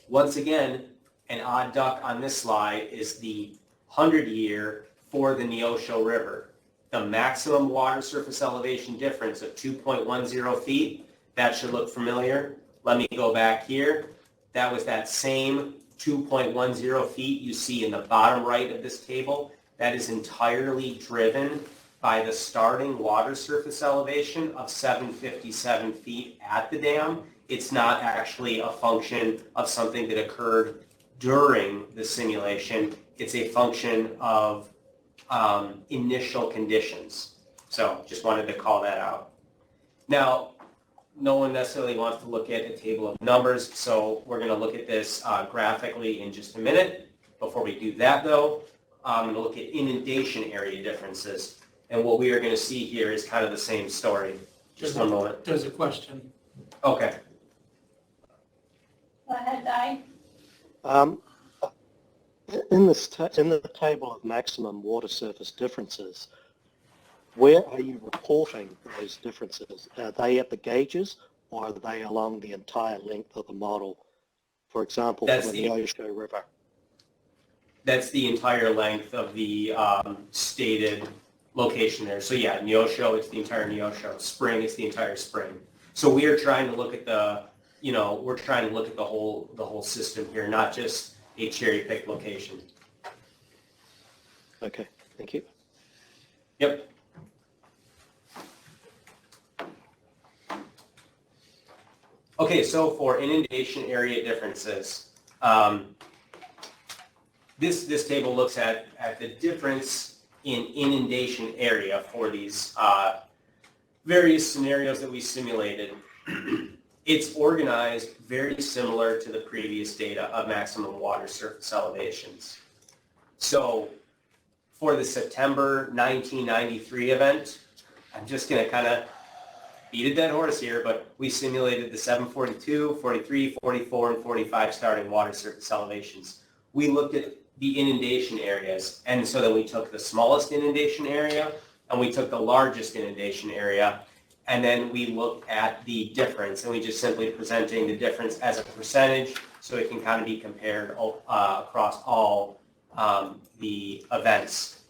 [SPEAKER 11] Once again, an odd duck on this slide is the 100-year for the Neosho River. The maximum water surface elevation difference of 2.10 feet, that should look familiar. Let me go back here. That was that same 2.10 feet you see in the bottom right of this table. That is entirely driven by the starting water surface elevation of 757 feet at the dam. It's not actually a function of something that occurred during the simulation. It's a function of initial conditions. So just wanted to call that out. Now, no one necessarily wants to look at a table of numbers, so we're going to look at this graphically in just a minute. Before we do that, though, I'm going to look at inundation area differences. And what we are going to see here is kind of the same story. Just one moment.
[SPEAKER 12] There's a question.
[SPEAKER 11] Okay.
[SPEAKER 3] Go ahead, Di.
[SPEAKER 9] In the table of maximum water surface differences, where are you reporting those differences? Are they at the gauges or are they along the entire length of the model? For example, for the Neosho River.
[SPEAKER 11] That's the entire length of the stated location there. So yeah, Neosho, it's the entire Neosho. Spring, it's the entire spring. So we are trying to look at the, we're trying to look at the whole system here, not just a cherry-picked location.
[SPEAKER 9] Okay, thank you.
[SPEAKER 11] Yep. Okay, so for inundation area differences, this table looks at the difference in inundation area for these various scenarios that we simulated. It's organized very similar to the previous data of maximum water surface elevations. So for the September 1993 event, I'm just going to kind of beat a dead horse here, but we simulated the 742, 43, 44, and 45 starting water surface elevations. We looked at the inundation areas, and so then we took the smallest inundation area, and we took the largest inundation area, and then we looked at the difference, and we just simply presenting the difference as a percentage, so it can kind of be compared across all the events.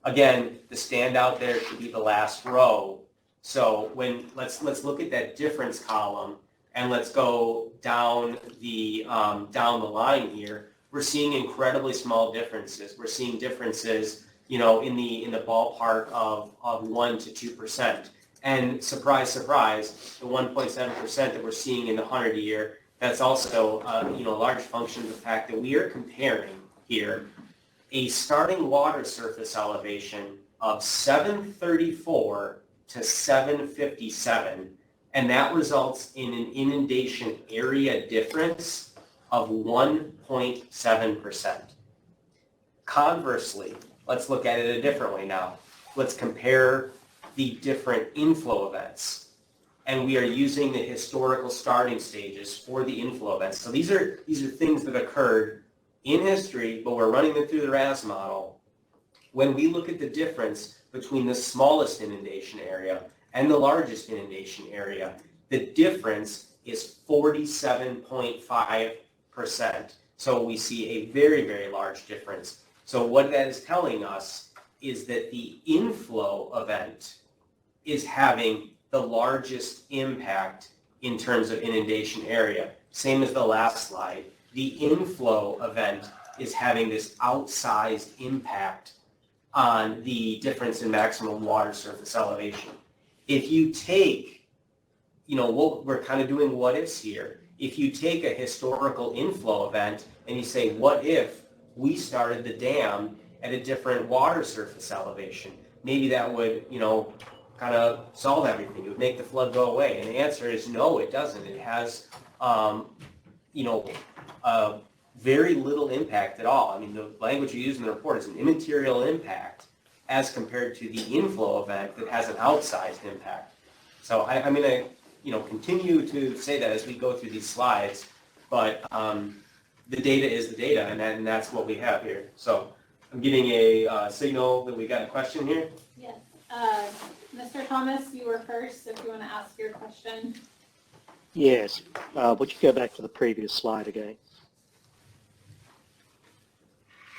[SPEAKER 11] Again, the standout there should be the last row. So let's look at that difference column, and let's go down the line here. We're seeing incredibly small differences. We're seeing differences, in the ballpark of 1 to 2%. And surprise, surprise, the 1.7% that we're seeing in the 100-year, that's also a large function of the fact that we are comparing here a starting water surface elevation of 734 to 757, and that results in an inundation area difference of 1.7%. Conversely, let's look at it a different way now. Let's compare the different inflow events, and we are using the historical starting stages for the inflow events. So these are things that occurred in history, but we're running them through the RAS model. When we look at the difference between the smallest inundation area and the largest inundation area, the difference is 47.5%. So we see a very, very large difference. So what that is telling us is that the inflow event is having the largest impact in terms of inundation area. Same as the last slide. The inflow event is having this outsized impact on the difference in maximum water surface elevation. If you take, we're kind of doing what ifs here. If you take a historical inflow event and you say, what if we started the dam at a different water surface elevation? Maybe that would, kind of solve everything. It would make the flood go away. And the answer is no, it doesn't. It has, very little impact at all. I mean, the language you use in the report is an immaterial impact as compared to the inflow event that has an outsized impact. So I'm going to, continue to say that as we go through these slides, but the data is the data, and that's what we have here. So I'm getting a signal that we got a question here.
[SPEAKER 3] Yes. Mr. Thomas, you were first, if you want to ask your question.
[SPEAKER 9] Yes. Would you go back to the previous slide again?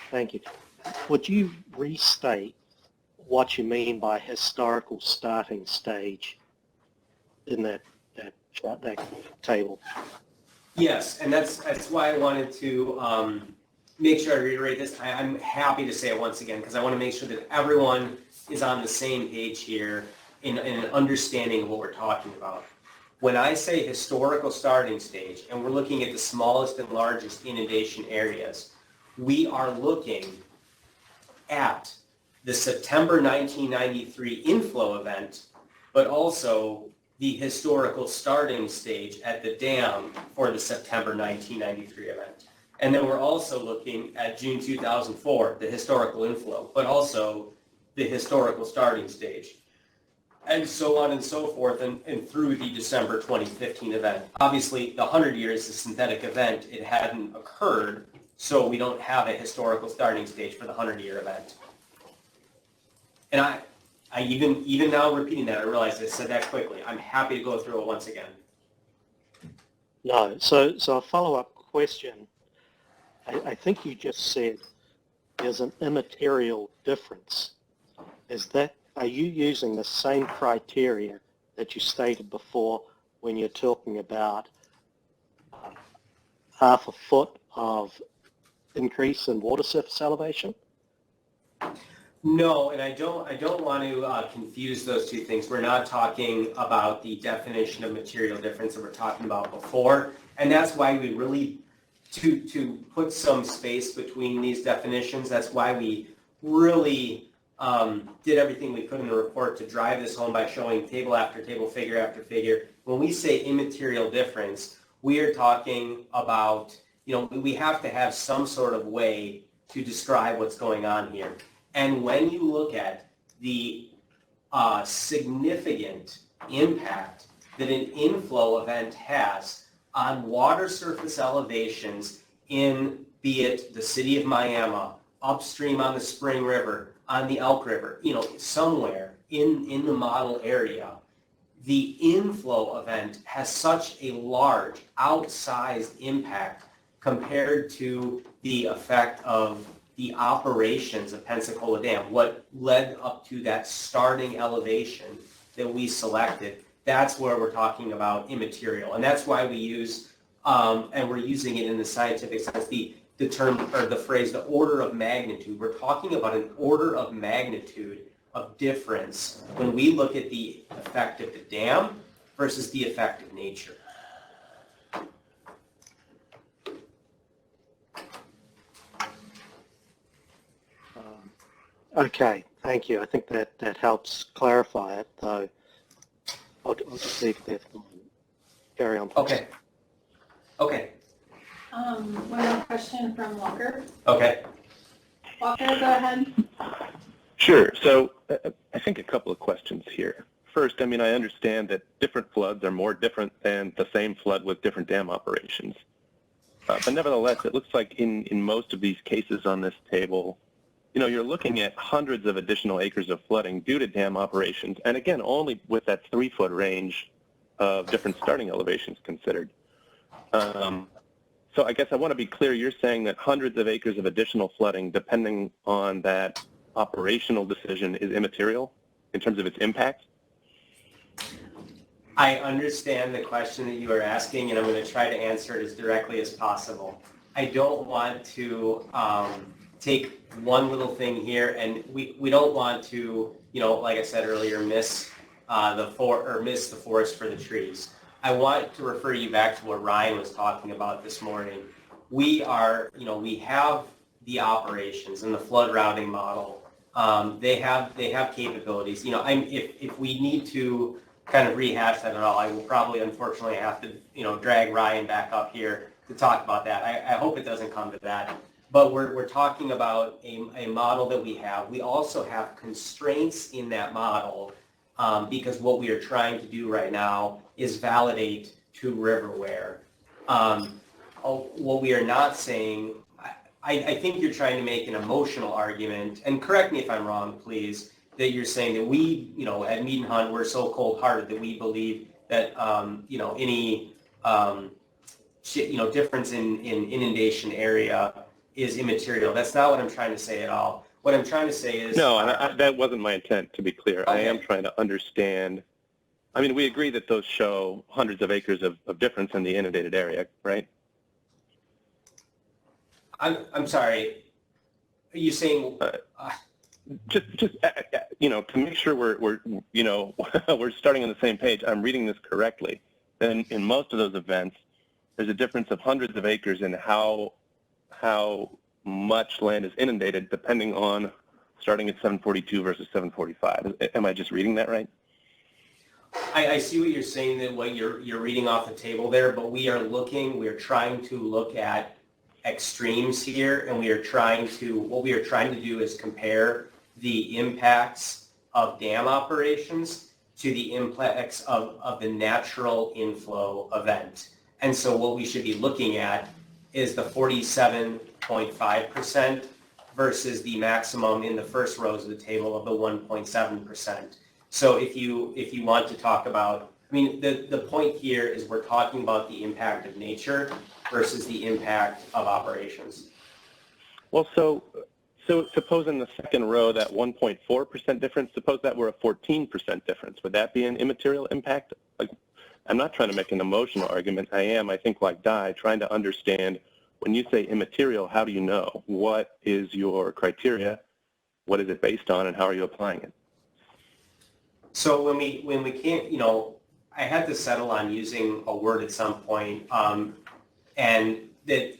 [SPEAKER 9] Thank you. Would you restate what you mean by historical starting stage in that table?
[SPEAKER 11] Yes, and that's why I wanted to make sure I reiterate this. I'm happy to say it once again because I want to make sure that everyone is on the same page here in an understanding of what we're talking about. When I say historical starting stage, and we're looking at the smallest and largest inundation areas, we are looking at the September 1993 inflow event, but also the historical starting stage at the dam for the September 1993 event. And then we're also looking at June 2004, the historical inflow, but also the historical starting stage, and so on and so forth, and through the December 2015 event. Obviously, the 100-year is a synthetic event. It hadn't occurred, so we don't have a historical starting stage for the 100-year event. And I even now repeating that, I realize I said that quickly. I'm happy to go through it once again.
[SPEAKER 9] No. So a follow-up question. I think you just said is an immaterial difference. Are you using the same criteria that you stated before when you're talking about half a foot of increase in water surface elevation?
[SPEAKER 11] No, and I don't want to confuse those two things. We're not talking about the definition of material difference that we're talking about before, and that's why we really, to put some space between these definitions, that's why we really did everything we could in the report to drive this home by showing table after table, figure after figure. When we say immaterial difference, we are talking about, we have to have some sort of way to describe what's going on here. And when you look at the significant impact that an inflow event has on water surface elevations in, be it the city of Miami, upstream on the Spring River, on the Elk River, somewhere in the model area, the inflow event has such a large, outsized impact compared to the effect of the operations of Pensacola Dam, what led up to that starting elevation that we selected. That's where we're talking about immaterial. And that's why we use, and we're using it in the scientific sense, the term or the phrase, the order of magnitude. We're talking about an order of magnitude of difference when we look at the effect of the dam versus the effect of nature.
[SPEAKER 9] Okay, thank you. I think that helps clarify it, though. I'll just leave it there for the moment. Carry on, please.
[SPEAKER 11] Okay.
[SPEAKER 3] One more question from Walker.
[SPEAKER 11] Okay.
[SPEAKER 3] Walker, go ahead.
[SPEAKER 4] Sure. So I think a couple of questions here. First, I understand that different floods are more different than the same flood with different dam operations. But nevertheless, it looks like in most of these cases on this table, you're looking at hundreds of additional acres of flooding due to dam operations, and again, only with that 3-foot range of different starting elevations considered. So I guess I want to be clear, you're saying that hundreds of acres of additional flooding, depending on that operational decision, is immaterial in terms of its impact?
[SPEAKER 11] I understand the question that you are asking, and I'm going to try to answer it as directly as possible. I don't want to take one little thing here, and we don't want to, like I said earlier, miss the forest for the trees. I want to refer you back to what Ryan was talking about this morning. We are, we have the operations and the flood routing model. They have capabilities. If we need to kind of rehash that at all, I will probably, unfortunately, have to, drag Ryan back up here to talk about that. I hope it doesn't come to that. But we're talking about a model that we have. We also have constraints in that model because what we are trying to do right now is validate to Riverware. What we are not saying, I think you're trying to make an emotional argument, and correct me if I'm wrong, please, that you're saying that we, at Mead and Hunt, we're so cold-hearted that we believe that, any, difference in inundation area is immaterial. That's not what I'm trying to say at all. What I'm trying to say is...
[SPEAKER 4] No, that wasn't my intent, to be clear.
[SPEAKER 11] Okay.
[SPEAKER 4] I am trying to understand. We agree that those show hundreds of acres of difference in the inundated area, right?
[SPEAKER 11] I'm sorry. Are you saying...
[SPEAKER 4] Just to make sure we're we're starting on the same page, I'm reading this correctly. Then in most of those events, there's a difference of hundreds of acres in how much land is inundated depending on starting at 742 versus 745. Am I just reading that right?
[SPEAKER 11] I see what you're saying, that what you're reading off the table there, but we are trying to look at extremes here, and what we are trying to do is compare the impacts of dam operations to the impacts of the natural inflow event. And so what we should be looking at is the 47.5% versus the maximum in the first rows of the table of the 1.7%. So if you want to talk about, the point here is we're talking about the impact of nature versus the impact of operations.
[SPEAKER 4] Well, so So suppose in the second row, that 1.4% difference, suppose that were a 14% difference. Would that be an immaterial impact? Like, I'm not trying to make an emotional argument. I think, like Di, trying to understand, when you say immaterial, how do you know? What is your criteria? What is it based on, and how are you applying it?
[SPEAKER 11] So when we can't, I had to settle on using a word at some point, and that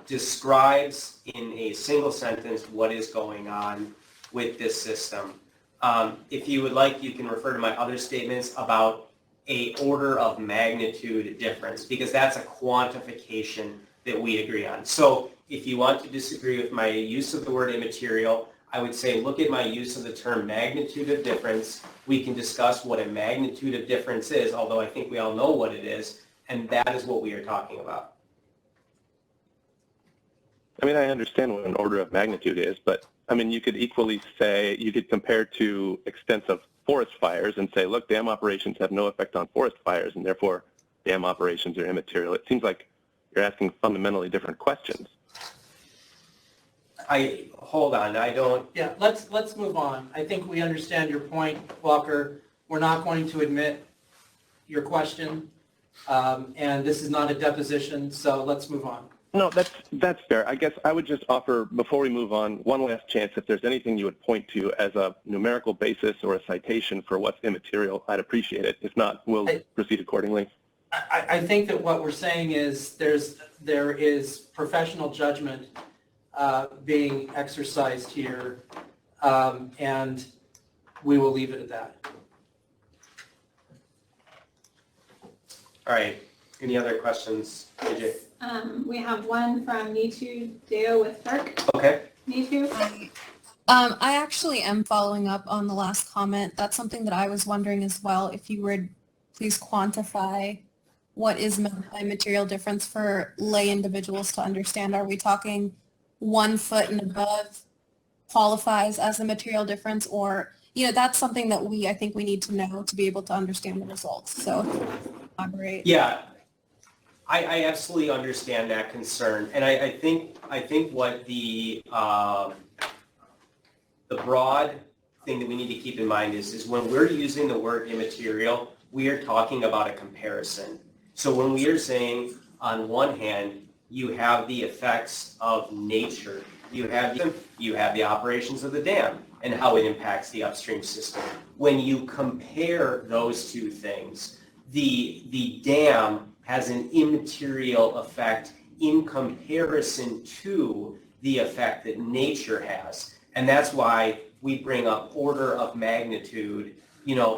[SPEAKER 11] describes in a single sentence what is going on with this system. If you would like, you can refer to my other statements about a order of magnitude difference, because that's a quantification that we agree on. So if you want to disagree with my use of the word immaterial, I would say look at my use of the term magnitude of difference. We can discuss what a magnitude of difference is, although I think we all know what it is, and that is what we are talking about.
[SPEAKER 4] I mean, I understand what an order of magnitude is, but I mean, you could equally say, you could compare to extensive forest fires and say, look, dam operations have no effect on forest fires, and therefore dam operations are immaterial. It seems like you're asking fundamentally different questions.
[SPEAKER 11] Hold on, I don't.
[SPEAKER 7] Yeah, let's move on. I think we understand your point, Walker. We're not going to admit your question, and this is not a deposition, so let's move on.
[SPEAKER 4] No, that's fair. I guess I would just offer, before we move on, one last chance. If there's anything you would point to as a numerical basis or a citation for what's immaterial, I'd appreciate it. If not, we'll proceed accordingly.
[SPEAKER 7] I think that what we're saying is there is professional judgment being exercised here, and we will leave it at that.
[SPEAKER 11] All right. Any other questions, AJ?
[SPEAKER 3] We have one from Nitu Deo with FERC.
[SPEAKER 11] Okay.
[SPEAKER 3] Nitu?
[SPEAKER 8] I actually am following up on the last comment. That's something that I was wondering as well. If you would please quantify what is meant by material difference for lay individuals to understand. Are we talking 1 foot and above qualifies as a material difference, or, that's something that I think we need to know to be able to understand the results. So elaborate.
[SPEAKER 11] Yeah, I absolutely understand that concern, and I think what the broad thing that we need to keep in mind is when we're using the word immaterial, we are talking about a comparison. So when we are saying, on one hand, you have the effects of nature, you have the operations of the dam and how it impacts the upstream system. When you compare those two things, the dam has an immaterial effect in comparison to the effect that nature has. And that's why we bring up order of magnitude,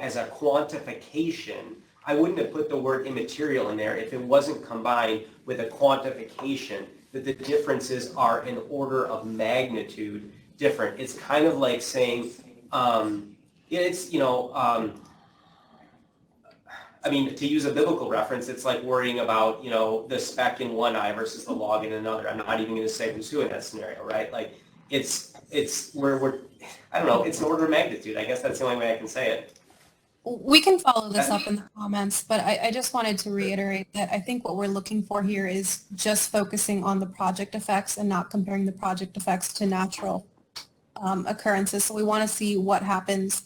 [SPEAKER 11] as a quantification. I wouldn't have put the word immaterial in there if it wasn't combined with a quantification that the differences are an order of magnitude different. It's kind of like saying, to use a biblical reference, it's like worrying about, the speck in one eye versus the log in another. I'm not even going to say who's who in that scenario, right? Like, it's I don't know, it's an order of magnitude. I guess that's the only way I can say it.
[SPEAKER 8] We can follow this up in the comments, but I just wanted to reiterate that I think what we're looking for here is just focusing on the project effects and not comparing the project effects to natural occurrences. So we want to see what happens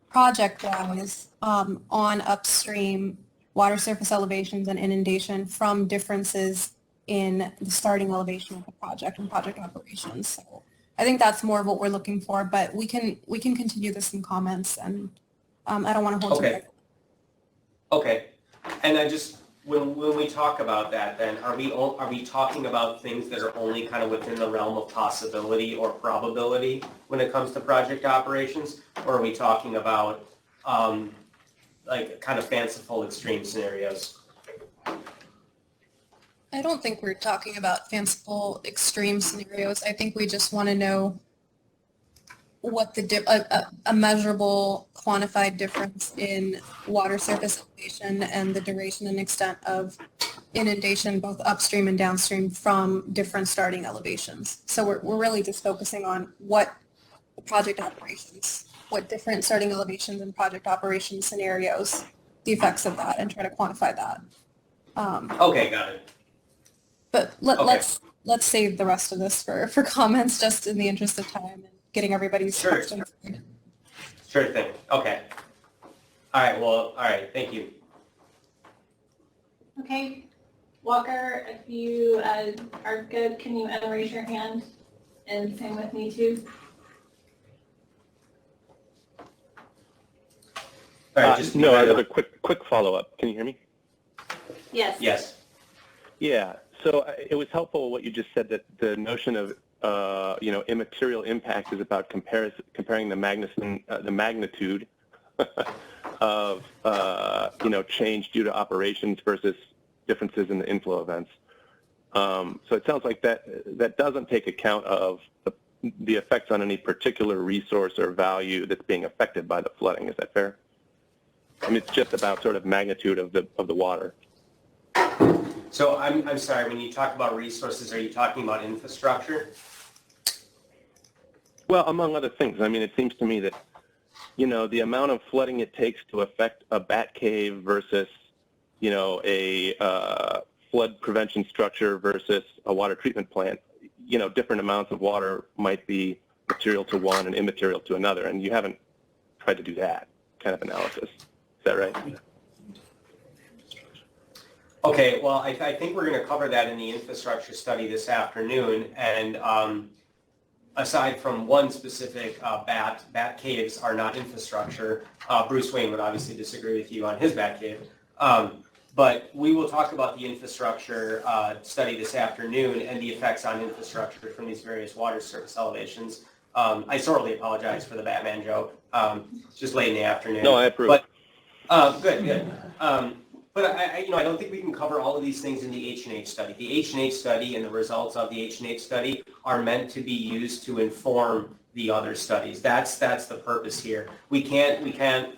[SPEAKER 8] project-wise on upstream water surface elevations and inundation from differences in the starting elevation of the project and project operations. So I think that's more of what we're looking for, but we can continue this in comments, and I don't want to hold you back.
[SPEAKER 11] Okay. And I just, when we talk about that, then are we talking about things that are only kind of within the realm of possibility or probability when it comes to project operations, or are we talking about like kind of fanciful extreme scenarios?
[SPEAKER 8] I don't think we're talking about fanciful extreme scenarios. I think we just want to know what a measurable quantified difference in water surface elevation and the duration and extent of inundation both upstream and downstream from different starting elevations. So we're really just focusing on what the project operations, what different starting elevations and project operation scenarios, the effects of that, and try to quantify that.
[SPEAKER 11] Okay, got it.
[SPEAKER 8] But let's let's save the rest of this for comments, just in the interest of time and getting everybody's
[SPEAKER 11] Sure.
[SPEAKER 8] questions.
[SPEAKER 11] Sure thing. Okay. All right. Well, all right. Thank you.
[SPEAKER 3] Okay, Walker, if you are good, can you raise your hand? And same with me too.
[SPEAKER 11] All right.
[SPEAKER 4] No, I have a quick follow-up. Can you hear me?
[SPEAKER 3] Yes.
[SPEAKER 11] Yes.
[SPEAKER 4] Yeah. So it was helpful what you just said, that the notion of immaterial impact is about comparing the magnitude of change due to operations versus differences in the inflow events. So it sounds like that doesn't take account of the effects on any particular resource or value that's being affected by the flooding. Is that fair? I mean, it's just about sort of magnitude of the water.
[SPEAKER 11] So I'm sorry, when you talk about resources, are you talking about infrastructure?
[SPEAKER 4] Well, among other things. I mean, it seems to me that, the amount of flooding it takes to affect a bat cave versus, a flood prevention structure versus a water treatment plant, different amounts of water might be material to one and immaterial to another, and you haven't tried to do that kind of analysis. Is that right?
[SPEAKER 11] Okay, well, I think we're going to cover that in the infrastructure study this afternoon, and aside from one specific bat caves are not infrastructure. Bruce Wayne would obviously disagree with you on his bat cave. But we will talk about the infrastructure study this afternoon and the effects on infrastructure from these various water surface elevations. I sorely apologize for the Batman joke. Just late in the afternoon.
[SPEAKER 4] No, I approve.
[SPEAKER 11] But good. But I don't think we can cover all of these things in the H&H study. The H&H study and the results of the H&H study are meant to be used to inform the other studies. That's the purpose here. We can't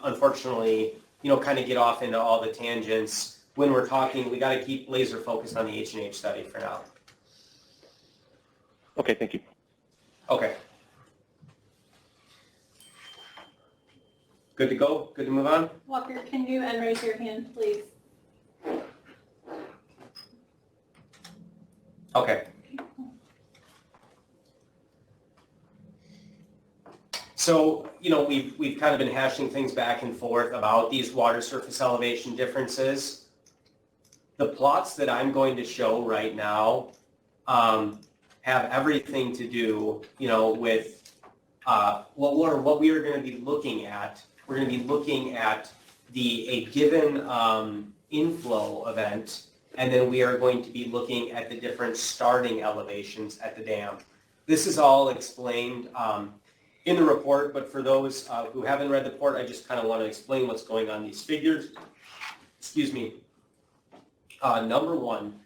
[SPEAKER 11] unfortunately, kind of get off into all the tangents. When we're talking, we got to keep laser focused on the H&H study for now.
[SPEAKER 4] Okay, thank you.
[SPEAKER 11] Okay. Good to go? Good to move on?
[SPEAKER 3] Walker, can you raise your hand, please?
[SPEAKER 11] Okay. So, we've kind of been hashing things back and forth about these water surface elevation differences. The plots that I'm going to show right now have everything to do, with what we are going to be looking at. We're going to be looking at a given inflow event, and then we are going to be looking at the different starting elevations at the dam. This is all explained in the report, but for those who haven't read the report, I just kind of want to explain what's going on in these figures. Excuse me. Number one,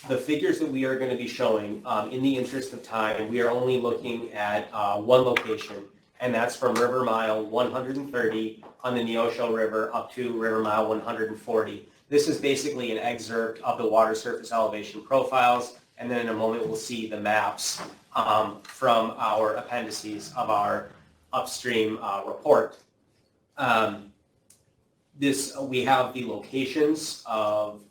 [SPEAKER 11] the figures that we are going to be showing, in the interest of time, we are only looking at one location, and that's from River Mile 130 on the Neosho River up to River Mile 140. This is basically an excerpt of the water surface elevation profiles, and then in a moment we'll see the maps from our appendices of our upstream report. We have the locations of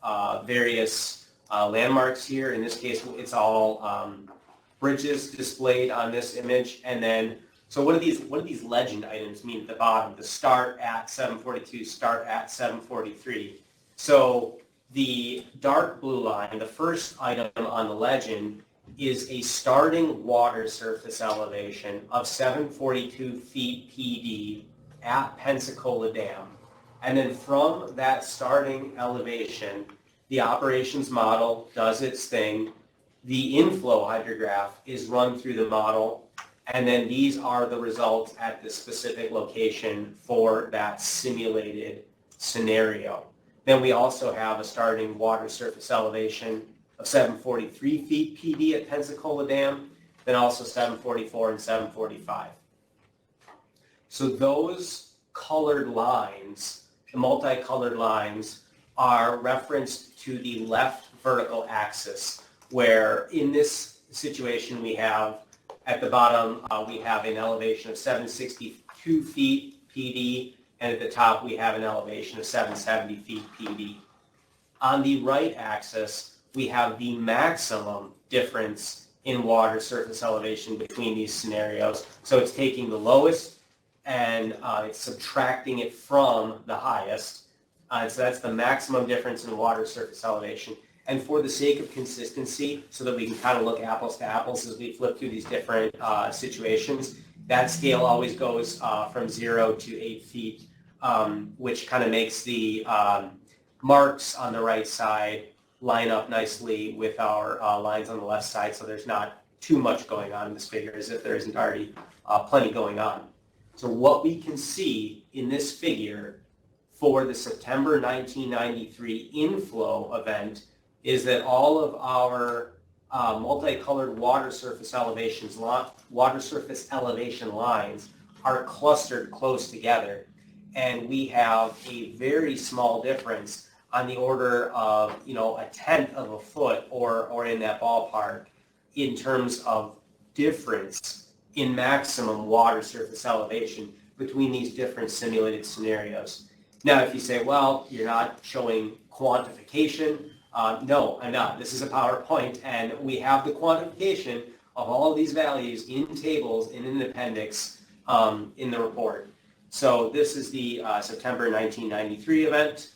[SPEAKER 11] various landmarks here. In this case, it's all bridges displayed on this image, and then so what do these legend items mean at the bottom? The start at 742, start at 743. So the dark blue line, the first item on the legend, is a starting water surface elevation of 742 feet PD at Pensacola Dam. And then from that starting elevation, the operations model does its thing. The inflow hydrograph is run through the model, and then these are the results at the specific location for that simulated scenario. Then we also have a starting water surface elevation of 743 feet PD at Pensacola Dam, then also 744 and 745. So those colored lines, the multicolored lines, are referenced to the left vertical axis, where in this situation we have, at the bottom, we have an elevation of 762 feet PD, and at the top we have an elevation of 770 feet PD. On the right axis, we have the maximum difference in water surface elevation between these scenarios. So it's taking the lowest and it's subtracting it from the highest. So that's the maximum difference in water surface elevation. And for the sake of consistency, so that we can kind of look apples to apples as we flip through these different situations, that scale always goes from 0 to 8 feet, which kind of makes the marks on the right side line up nicely with our lines on the left side, so there's not too much going on in this figure, as if there isn't already plenty going on. So what we can see in this figure for the September 1993 inflow event is that all of our multicolored water surface elevation lines are clustered close together, and we have a very small difference on the order of, you know, 1/10 of a foot or in that ballpark in terms of difference in maximum water surface elevation between these different simulated scenarios. Now, if you say, well, you're not showing quantification, no, I'm not. This is a PowerPoint, and we have the quantification of all of these values in tables in an appendix in the report. So this is the September 1993 event.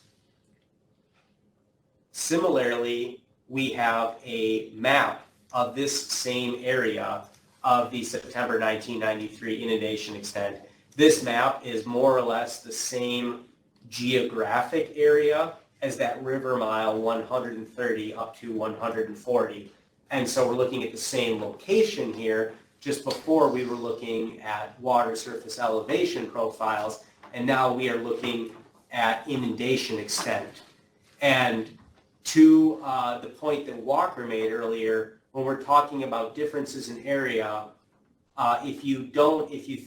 [SPEAKER 11] Similarly, we have a map of this same area of the September 1993 inundation extent. This map is more or less the same geographic area as that river mile 130 up to 140. And so we're looking at the same location here. Just before we were looking at water surface elevation profiles, and now we are looking at inundation extent. And to the point that Walker made earlier, when we're talking about differences in area, if you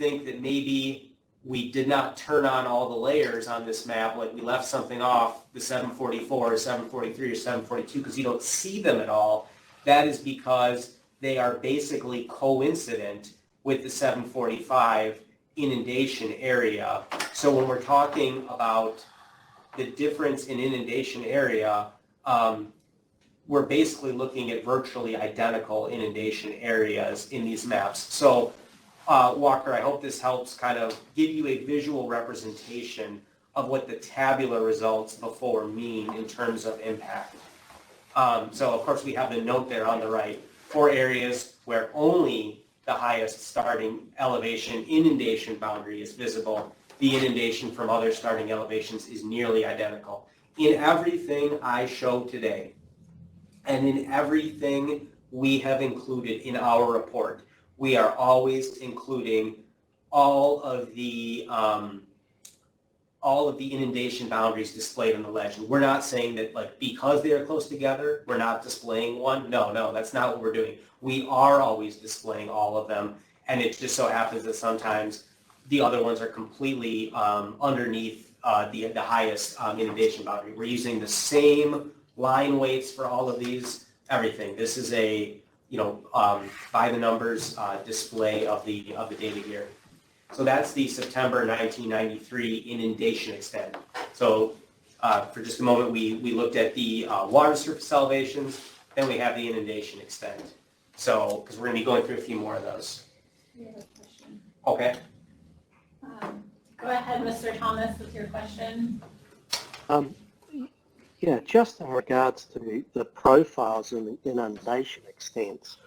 [SPEAKER 11] think that maybe we did not turn on all the layers on this map, like we left something off, the 744 or 743 or 742, because you don't see them at all, that is because they are basically coincident with the 745 inundation area. So when we're talking about the difference in inundation area, we're basically looking at virtually identical inundation areas in these maps. So Walker, I hope this helps kind of give you a visual representation of what the tabular results before mean in terms of impact. So of course we have the note there on the right for areas where only the highest starting elevation inundation boundary is visible. The inundation from other starting elevations is nearly identical. In everything I show today, and in everything we have included in our report, we are always including all of the inundation boundaries displayed on the legend. We're not saying that, like, because they are close together, we're not displaying one. No, that's not what we're doing. We are always displaying all of them, and it just so happens that sometimes the other ones are completely underneath the highest inundation boundary. We're using the same line weights for all of these, everything. This is a, you know, by the numbers display of the data here. So that's the September 1993 inundation extent. So for just a moment, we looked at the water surface elevations, then we have the inundation extent. So, because we're going to be going through a few more of those.
[SPEAKER 3] We have a question.
[SPEAKER 11] Okay.
[SPEAKER 3] Go ahead, Mr. Thomas, with your question.
[SPEAKER 9] Yeah, just in regards to the profiles and the inundation extents,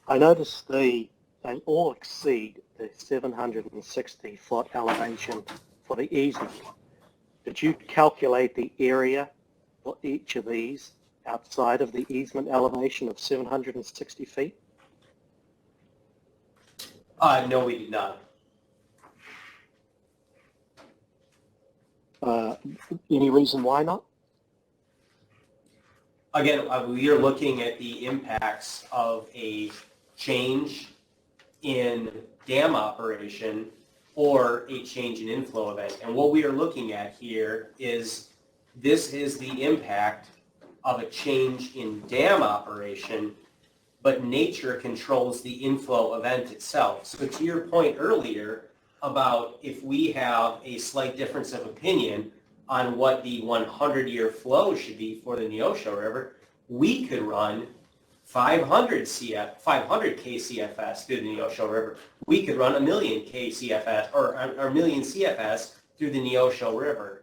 [SPEAKER 9] I noticed they all exceed the 760 foot elevation for the easement. Did you calculate the area for each of these outside of the easement elevation of 760 feet?
[SPEAKER 11] No, we did not.
[SPEAKER 9] Any reason why not?
[SPEAKER 11] Again, we are looking at the impacts of a change in dam operation or a change in inflow event. And what we are looking at here is this is the impact of a change in dam operation, but nature controls the inflow event itself. So to your point earlier about if we have a slight difference of opinion on what the 100-year flow should be for the Neosho River, we could run 500 KCFS through the Neosho River. We could run 1 million KCFS or a million CFS through the Neosho River.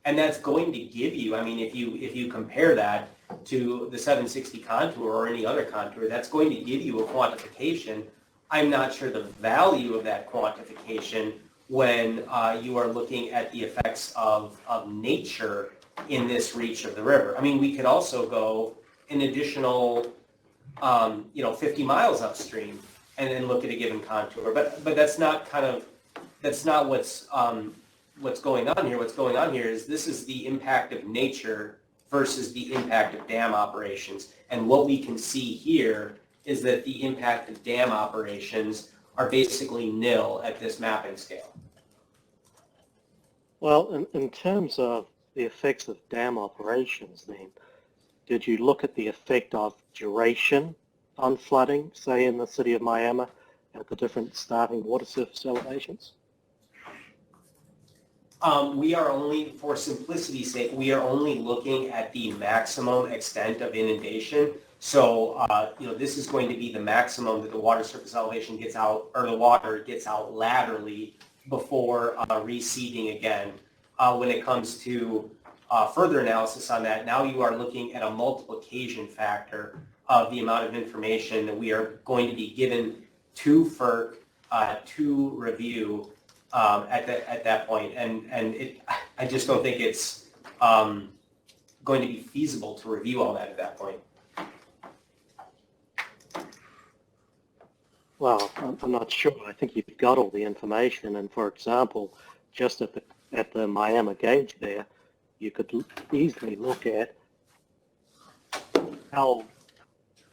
[SPEAKER 11] And that's going to give you, I mean, if you compare that to the 760 contour or any other contour, that's going to give you a quantification. I'm not sure the value of that quantification when you are looking at the effects of nature in this reach of the river. I mean, we could also go an additional 50 miles upstream and then look at a given contour. But that's not what's going on here. What's going on here is this is the impact of nature versus the impact of dam operations. And what we can see here is that the impact of dam operations are basically nil at this mapping scale.
[SPEAKER 9] Well, in terms of the effects of dam operations then, did you look at the effect of duration on flooding, say in the city of Miami, at the different starting water surface elevations?
[SPEAKER 11] We are only, for simplicity's sake, we are only looking at the maximum extent of inundation. So, this is going to be the maximum that the water surface elevation gets out, or the water gets out laterally before reseeding again. When it comes to further analysis on that, now you are looking at a multiplication factor of the amount of information that we are going to be given to FERC to review at that point. I just don't think it's going to be feasible to review all that at that point.
[SPEAKER 9] Well, I'm not sure. I think you've got all the information, and for example, just at the Miami gauge there, you could easily look at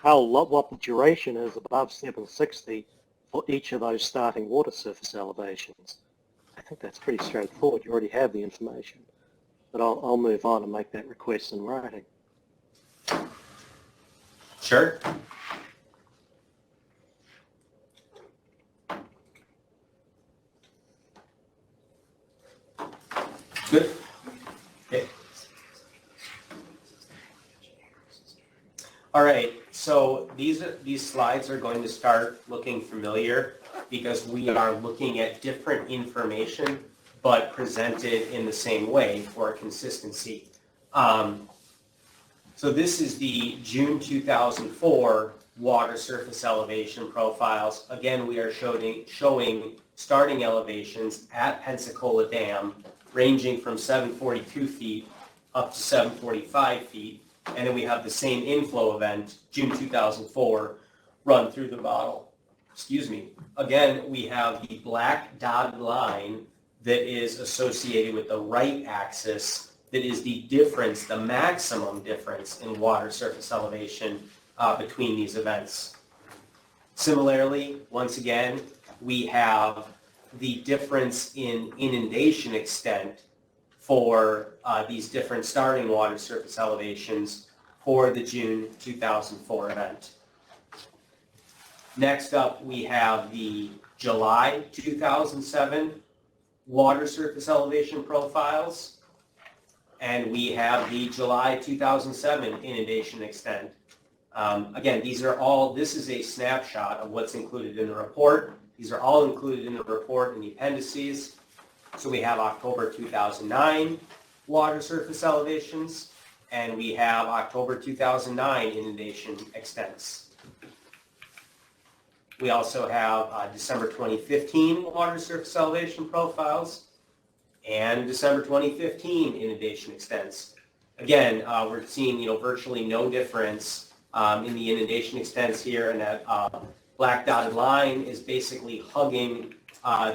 [SPEAKER 9] what the duration is above 760 for each of those starting water surface elevations. I think that's pretty straightforward. You already have the information, but I'll move on and make that request in writing.
[SPEAKER 11] Sure. Good. Okay. All right, so these slides are going to start looking familiar because we are looking at different information but presented in the same way for consistency. So this is the June 2004 water surface elevation profiles. Again, we are showing starting elevations at Pensacola Dam ranging from 742 feet up to 745 feet. And then we have the same inflow event, June 2004, run through the model. Excuse me. Again, we have the black dotted line that is associated with the right axis that is the difference, the maximum difference in water surface elevation between these events. Similarly, once again, we have the difference in inundation extent for these different starting water surface elevations for the June 2004 event. Next up, we have the July 2007 water surface elevation profiles, and we have the July 2007 inundation extent. Again, this is a snapshot of what's included in the report. These are all included in the report in the appendices. So we have October 2009 water surface elevations, and we have October 2009 inundation extents. We also have December 2015 water surface elevation profiles and December 2015 inundation extents. Again, we're seeing virtually no difference in the inundation extents here, and that black dotted line is basically hugging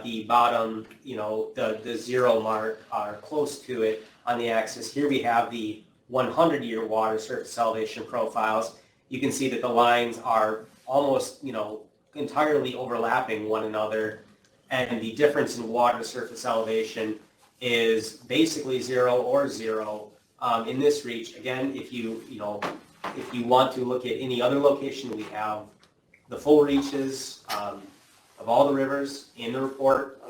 [SPEAKER 11] the bottom, the zero mark, or close to it on the axis. Here we have the 100-year water surface elevation profiles. You can see that the lines are almost, entirely overlapping one another, and the difference in water surface elevation is basically zero or zero in this reach. Again, if you want to look at any other location, we have the full reaches of all the rivers in the report.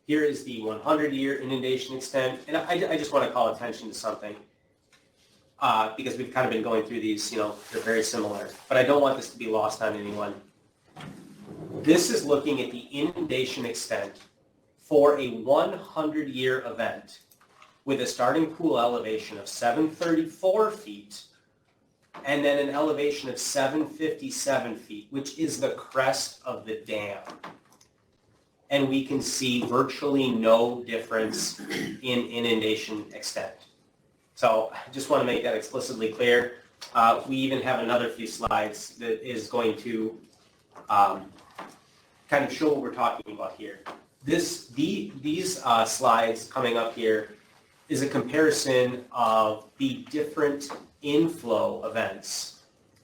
[SPEAKER 11] Here is the 100-year inundation extent, and I just want to call attention to something. because we've kind of been going through these, they're very similar. But I don't want this to be lost on anyone. This is looking at the inundation extent for a 100-year event with a starting pool elevation of 734 feet and then an elevation of 757 feet, which is the crest of the dam. And we can see virtually no difference in inundation extent. So I just want to make that explicitly clear. We even have another few slides that is going to kind of show what we're talking about here. These slides coming up here is a comparison of the different inflow events.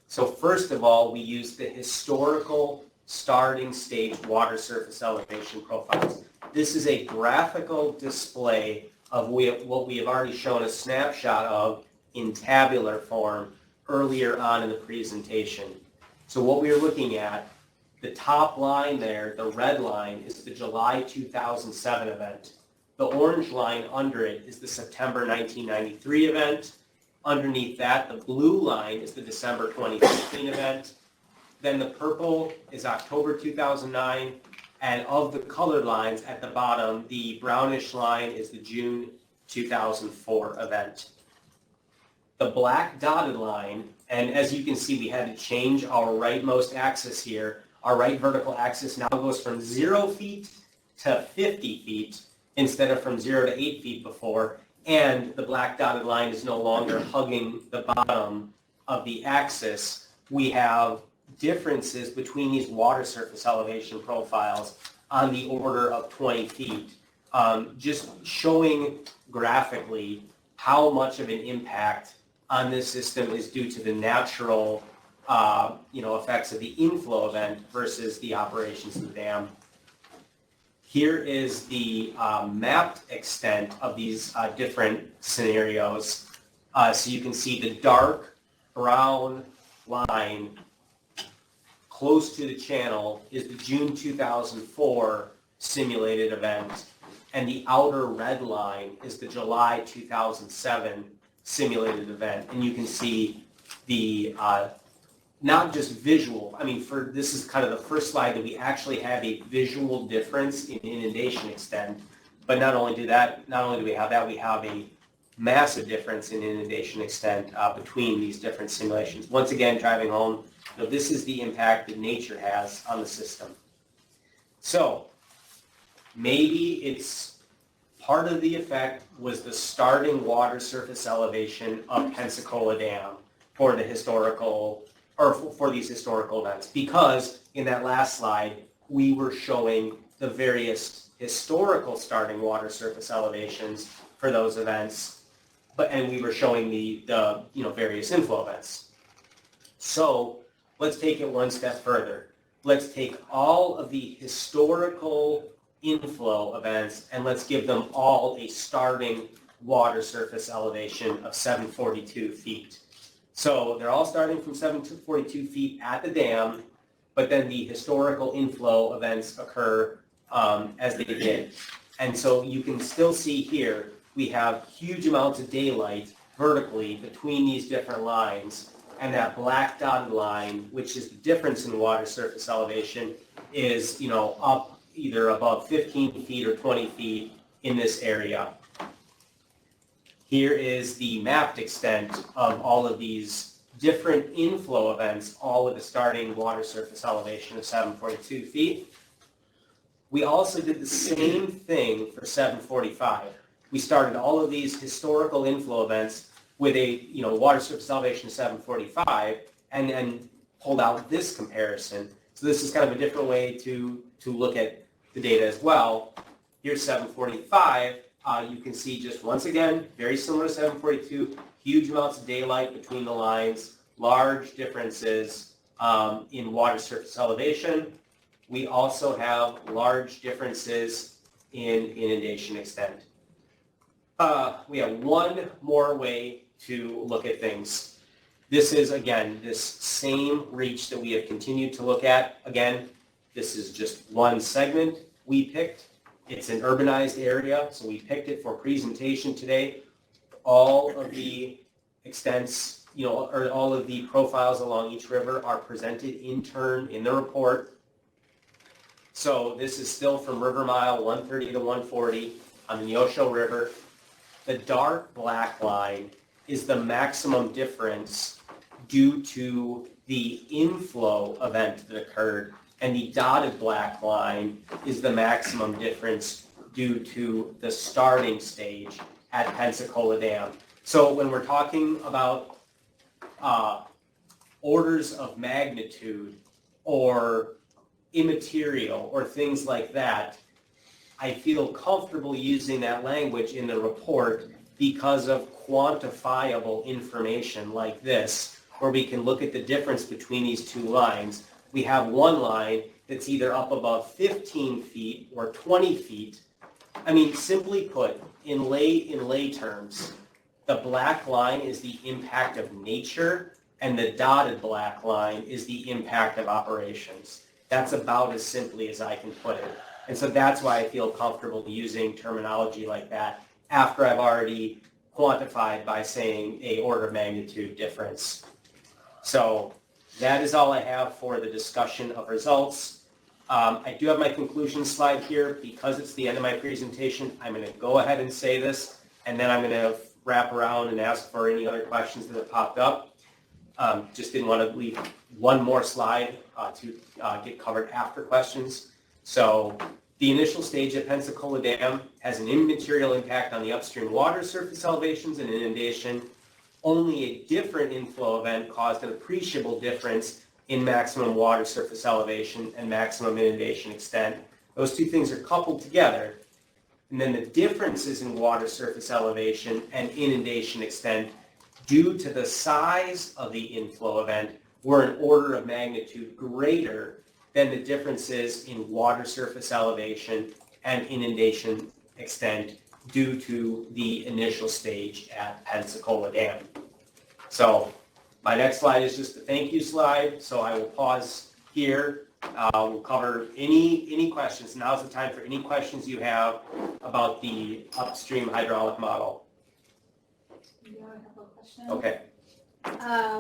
[SPEAKER 11] So first of all, we use the historical starting stage water surface elevation profiles. This is a graphical display of what we have already shown a snapshot of in tabular form earlier on in the presentation. So what we are looking at, the top line there, the red line, is the July 2007 event. The orange line under it is the September 1993 event. Underneath that, the blue line is the December 2015 event. Then the purple is October 2009. And of the colored lines at the bottom, the brownish line is the June 2004 event. The black dotted line, and as you can see, we had to change our rightmost axis here. Our right vertical axis now goes from 0 feet to 50 feet instead of from 0 to 8 feet before. And the black dotted line is no longer hugging the bottom of the axis. We have differences between these water surface elevation profiles on the order of 20 feet, just showing graphically how much of an impact on this system is due to the natural effects of the inflow event versus the operations of the dam. Here is the mapped extent of these different scenarios. So you can see the dark brown line close to the channel is the June 2004 simulated event, and the outer red line is the July 2007 simulated event. And you can see the not just visual, this is kind of the first slide that we actually have a visual difference in inundation extent, but not only do we have that, we have a massive difference in inundation extent between these different simulations. Once again, driving home, this is the impact that nature has on the system. So maybe it's part of the effect was the starting water surface elevation of Pensacola Dam for the historical, or for these historical events, because in that last slide, we were showing the various historical starting water surface elevations for those events, and we were showing the various inflow events. So let's take it one step further. Let's take all of the historical inflow events and let's give them all a starting water surface elevation of 742 feet. So they're all starting from 742 feet at the dam, but then the historical inflow events occur as they did. And so you can still see here, we have huge amounts of daylight vertically between these different lines, and that black dotted line, which is the difference in water surface elevation, is up either above 15 feet or 20 feet in this area. Here is the mapped extent of all of these different inflow events, all with a starting water surface elevation of 742 feet. We also did the same thing for 745. We started all of these historical inflow events with a water surface elevation of 745 and then pulled out this comparison. So this is kind of a different way to look at the data as well. Here's 745. You can see just once again, very similar to 742, huge amounts of daylight between the lines, large differences in water surface elevation. We also have large differences in inundation extent. We have one more way to look at things. This is, again, this same reach that we have continued to look at. Again, this is just one segment we picked. It's an urbanized area, so we picked it for presentation today. All of the extents, or all of the profiles along each river are presented in turn in the report. So this is still from river mile 130 to 140 on the Neosho River. The dark black line is the maximum difference due to the inflow event that occurred, and the dotted black line is the maximum difference due to the starting stage at Pensacola Dam. So when we're talking about orders of magnitude or immaterial or things like that, I feel comfortable using that language in the report because of quantifiable information like this, where we can look at the difference between these two lines. We have one line that's either up above 15 feet or 20 feet. I mean, simply put, in lay terms, the black line is the impact of nature, and the dotted black line is the impact of operations. That's about as simply as I can put it. And so that's why I feel comfortable using terminology like that after I've already quantified by saying a order of magnitude difference. So that is all I have for the discussion of results. I do have my conclusion slide here. Because it's the end of my presentation, I'm going to go ahead and say this, and then I'm going to wrap around and ask for any other questions that have popped up. Just didn't want to leave one more slide to get covered after questions. So the initial stage at Pensacola Dam has an immaterial impact on the upstream water surface elevations and inundation. Only a different inflow event caused an appreciable difference in maximum water surface elevation and maximum inundation extent. Those two things are coupled together. And then the differences in water surface elevation and inundation extent due to the size of the inflow event were an order of magnitude greater than the differences in water surface elevation and inundation extent due to the initial stage at Pensacola Dam. So my next slide is just a thank you slide, so I will pause here. We'll cover any questions. Now's the time for any questions you have about the upstream hydraulic model.
[SPEAKER 3] Do you have a couple of questions?
[SPEAKER 11] Okay.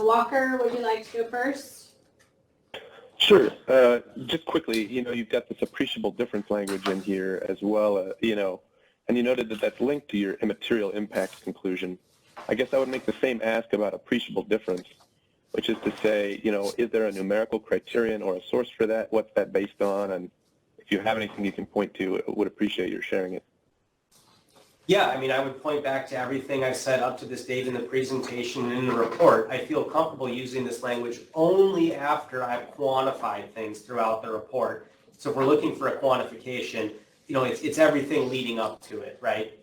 [SPEAKER 3] Walker, would you like to go first?
[SPEAKER 4] Sure. Just quickly, you've got this appreciable difference language in here as well, and you noted that that's linked to your immaterial impact conclusion. I guess I would make the same ask about appreciable difference, which is to say, is there a numerical criterion or a source for that? What's that based on? And if you have anything you can point to, I would appreciate your sharing it.
[SPEAKER 11] Yeah, I mean, I would point back to everything I've said up to this date in the presentation and in the report. I feel comfortable using this language only after I've quantified things throughout the report. So if we're looking for a quantification, it's everything leading up to it, right?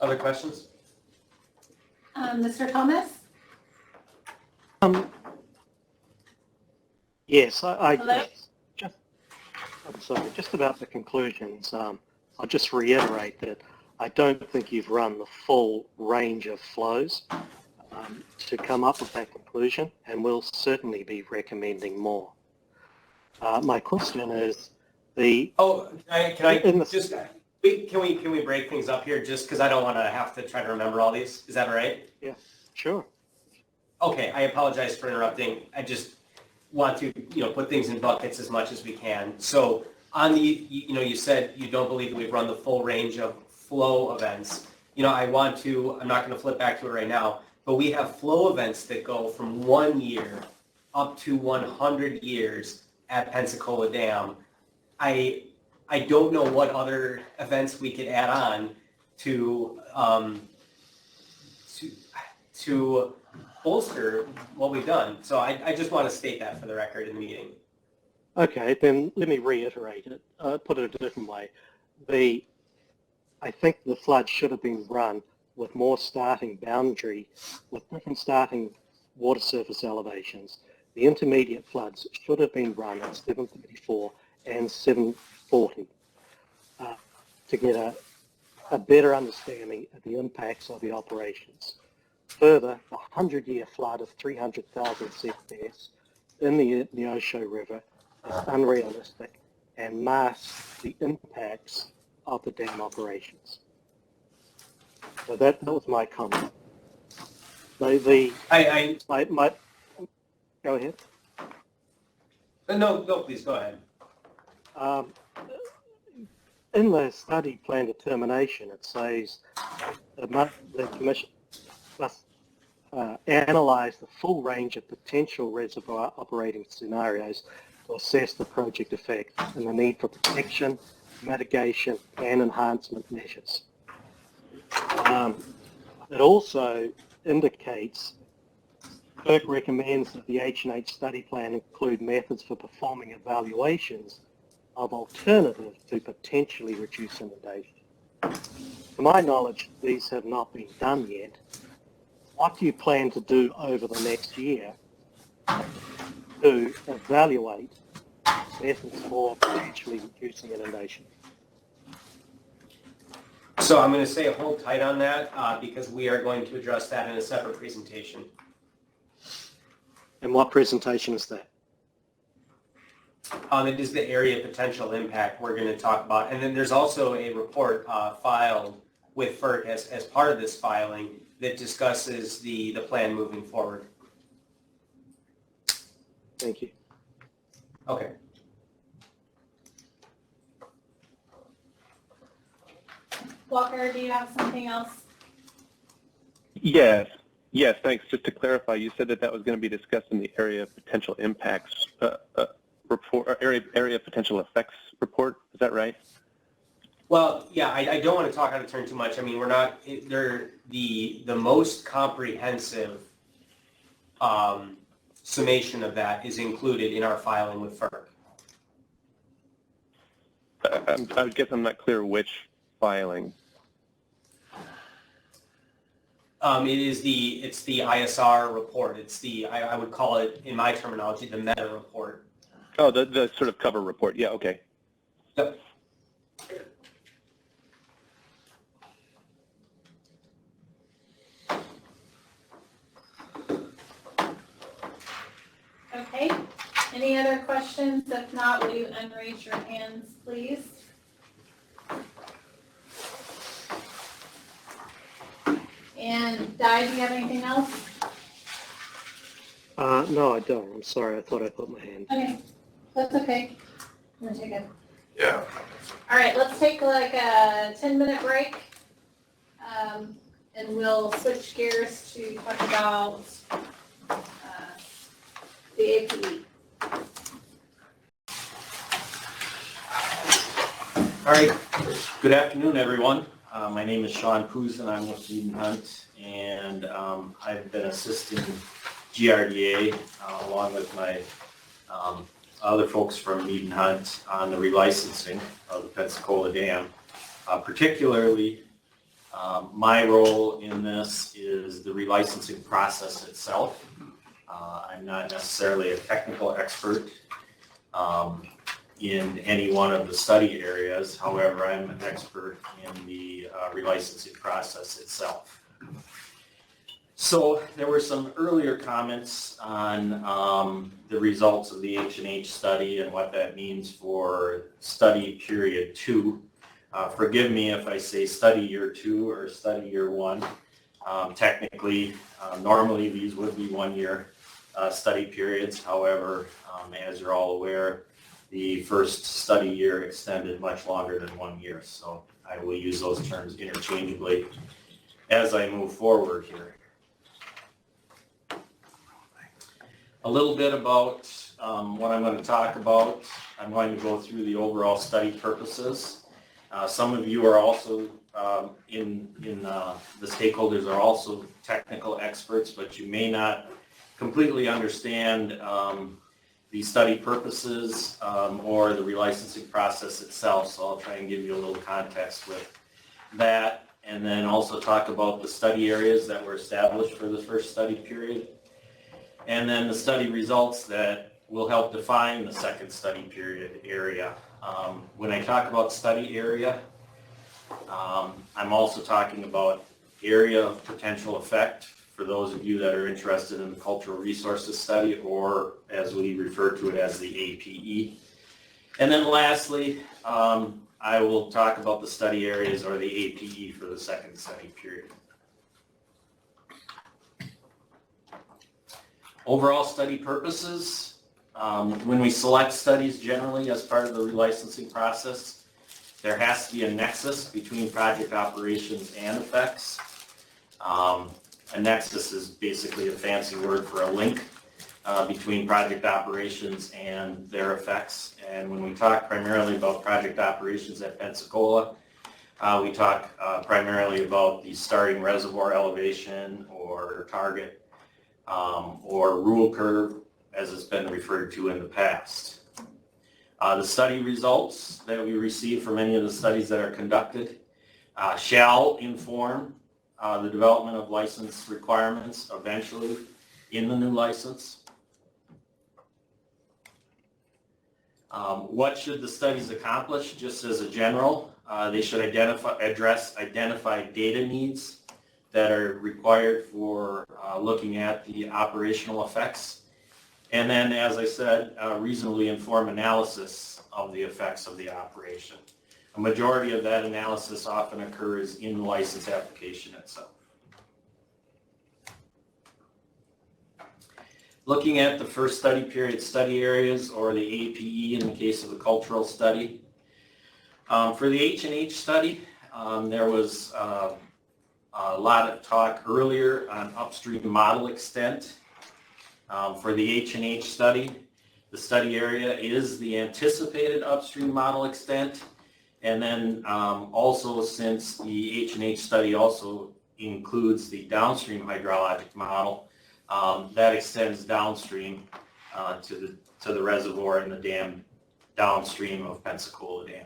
[SPEAKER 11] Other questions?
[SPEAKER 3] Mr. Thomas?
[SPEAKER 9] Yes,
[SPEAKER 3] Hello?
[SPEAKER 9] I'm sorry, just about the conclusions. I'll just reiterate that I don't think you've run the full range of flows to come up with that conclusion, and we'll certainly be recommending more. My question is the...
[SPEAKER 11] Oh, can we break things up here just because I don't want to have to try to remember all these? Is that all right?
[SPEAKER 9] Yeah, sure.
[SPEAKER 11] Okay, I apologize for interrupting. I just want to, put things in buckets as much as we can. So on the, you said you don't believe that we've run the full range of flow events. I'm not going to flip back to it right now, but we have flow events that go from 1 year up to 100 years at Pensacola Dam. I don't know what other events we could add on to bolster what we've done. So I just want to state that for the record in the meeting.
[SPEAKER 9] Okay, then let me reiterate it, put it a different way. I think the flood should have been run with more starting boundary, with different starting water surface elevations. The intermediate floods should have been run at 734 and 740 to get a better understanding of the impacts of the operations. Further, the 100-year flood of 300,000 CFS in the Neosho River is unrealistic and mask the impacts of the dam operations. So that was my comment. Go ahead.
[SPEAKER 11] No, please, go ahead.
[SPEAKER 9] In the study plan determination, it says the Commission must analyze the full range of potential reservoir operating scenarios to assess the project effect and the need for protection, mitigation, and enhancement measures. It also indicates FERC recommends that the H&H study plan include methods for performing evaluations of alternatives to potentially reduce inundation. To my knowledge, these have not been done yet. What do you plan to do over the next year to evaluate methods for potentially reducing inundation?
[SPEAKER 11] So I'm going to say hold tight on that because we are going to address that in a separate presentation.
[SPEAKER 9] And what presentation is that?
[SPEAKER 11] It is the area of potential impact we're going to talk about. And then there's also a report filed with FERC as part of this filing that discusses the plan moving forward.
[SPEAKER 9] Thank you.
[SPEAKER 11] Okay.
[SPEAKER 3] Walker, do you have something else?
[SPEAKER 4] Yes, thanks. Just to clarify, you said that was going to be discussed in the area of potential impacts report, or area of potential effects report. Is that right?
[SPEAKER 11] Well, yeah, I don't want to talk out of turn too much. I mean, we're not, the most comprehensive summation of that is included in our filing with FERC.
[SPEAKER 4] I guess I'm not clear which filing.
[SPEAKER 11] It's the ISR report. It's I would call it, in my terminology, the meta report.
[SPEAKER 4] Oh, the sort of cover report. Yeah, okay.
[SPEAKER 11] Yep.
[SPEAKER 3] Okay. Any other questions? If not, will you unraise your hands, please? And Di, do you have anything else?
[SPEAKER 9] No, I don't. I'm sorry. I thought I put my hand.
[SPEAKER 3] Okay, that's okay. I'm gonna take a.
[SPEAKER 2] Yeah.
[SPEAKER 3] All right, let's take like a 10-minute break. And we'll switch gears to talk about the APE.
[SPEAKER 14] All right, good afternoon, everyone. My name is Sean Poos and I'm with Eden Hunt, and I've been assisting GRDA along with my other folks from Eden Hunt on the relicensing of the Pensacola Dam. Particularly, my role in this is the relicensing process itself. I'm not necessarily a technical expert in any one of the study areas. However, I'm an expert in the relicensing process itself. So there were some earlier comments on the results of the H&H study and what that means for study period 2. Forgive me if I say study year 2 or study year 1. Technically, normally these would be 1-year study periods. However, as you're all aware, the first study year extended much longer than 1 year. So I will use those terms interchangeably as I move forward here. A little bit about what I'm going to talk about. I'm going to go through the overall study purposes. Some of you are also the stakeholders are also technical experts, but you may not completely understand the study purposes or the relicensing process itself. So I'll try and give you a little context with that, and then also talk about the study areas that were established for the first study period, and then the study results that will help define the second study period area. When I talk about study area, I'm also talking about area of potential effect for those of you that are interested in the cultural resources study, or as we refer to it as the APE. And then lastly, I will talk about the study areas or the APE for the second study period. Overall study purposes, when we select studies generally as part of the relicensing process, there has to be a nexus between project operations and effects. A nexus is basically a fancy word for a link between project operations and their effects. And when we talk primarily about project operations at Pensacola, we talk primarily about the starting reservoir elevation or target or rule curve, as it's been referred to in the past. The study results that we receive from any of the studies that are conducted shall inform the development of license requirements eventually in the new license. What should the studies accomplish? Just as a general, they should address identified data needs that are required for looking at the operational effects. And then, as I said, reasonably inform analysis of the effects of the operation. A majority of that analysis often occurs in the license application itself. Looking at the first study period study areas, or the APE in the case of the cultural study. For the H&H study, there was a lot of talk earlier on upstream model extent. For the H&H study, the study area is the anticipated upstream model extent. And then also, since the H&H study also includes the downstream hydrologic model, that extends downstream to the reservoir and the dam downstream of Pensacola Dam.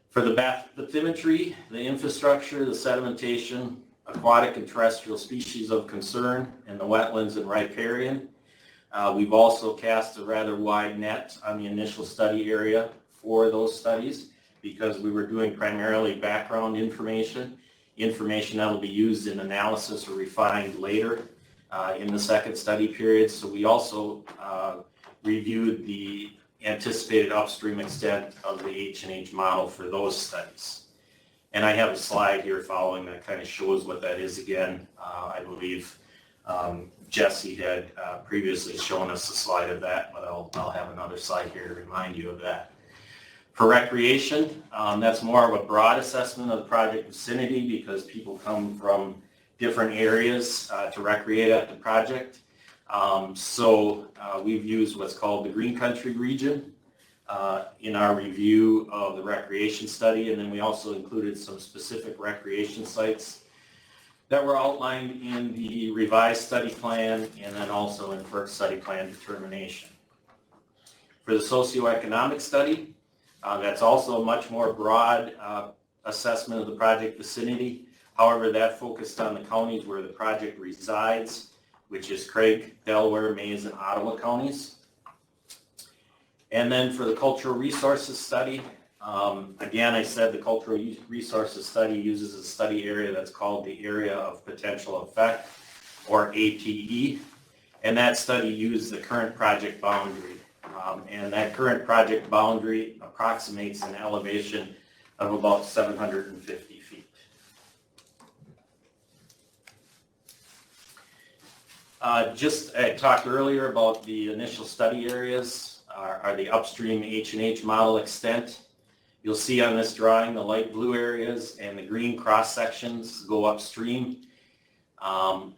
[SPEAKER 14] For the bathymetry, the infrastructure, the sedimentation, aquatic and terrestrial species of concern in the wetlands and riparian, we've also cast a rather wide net on the initial study area for those studies because we were doing primarily background information that will be used in analysis or refined later in the second study period. So we also reviewed the anticipated upstream extent of the H&H model for those studies. And I have a slide here following that kind of shows what that is again. I believe Jesse had previously shown us a slide of that, but I'll have another slide here to remind you of that. For recreation, that's more of a broad assessment of the project vicinity because people come from different areas to recreate at the project. So we've used what's called the Green Country region in our review of the recreation study, and then we also included some specific recreation sites that were outlined in the revised study plan and then also in FERC study plan determination. For the socioeconomic study, that's also a much more broad assessment of the project vicinity. However, that focused on the counties where the project resides, which is Craig, Delaware, Mays, and Ottawa counties. And then for the cultural resources study, again, I said the cultural resources study uses a study area that's called the Area of Potential Effect, or APE, and that study used the current project boundary. And that current project boundary approximates an elevation of about 750 feet. I talked earlier about the initial study areas are the upstream H&H model extent. You'll see on this drawing the light blue areas and the green cross sections go upstream on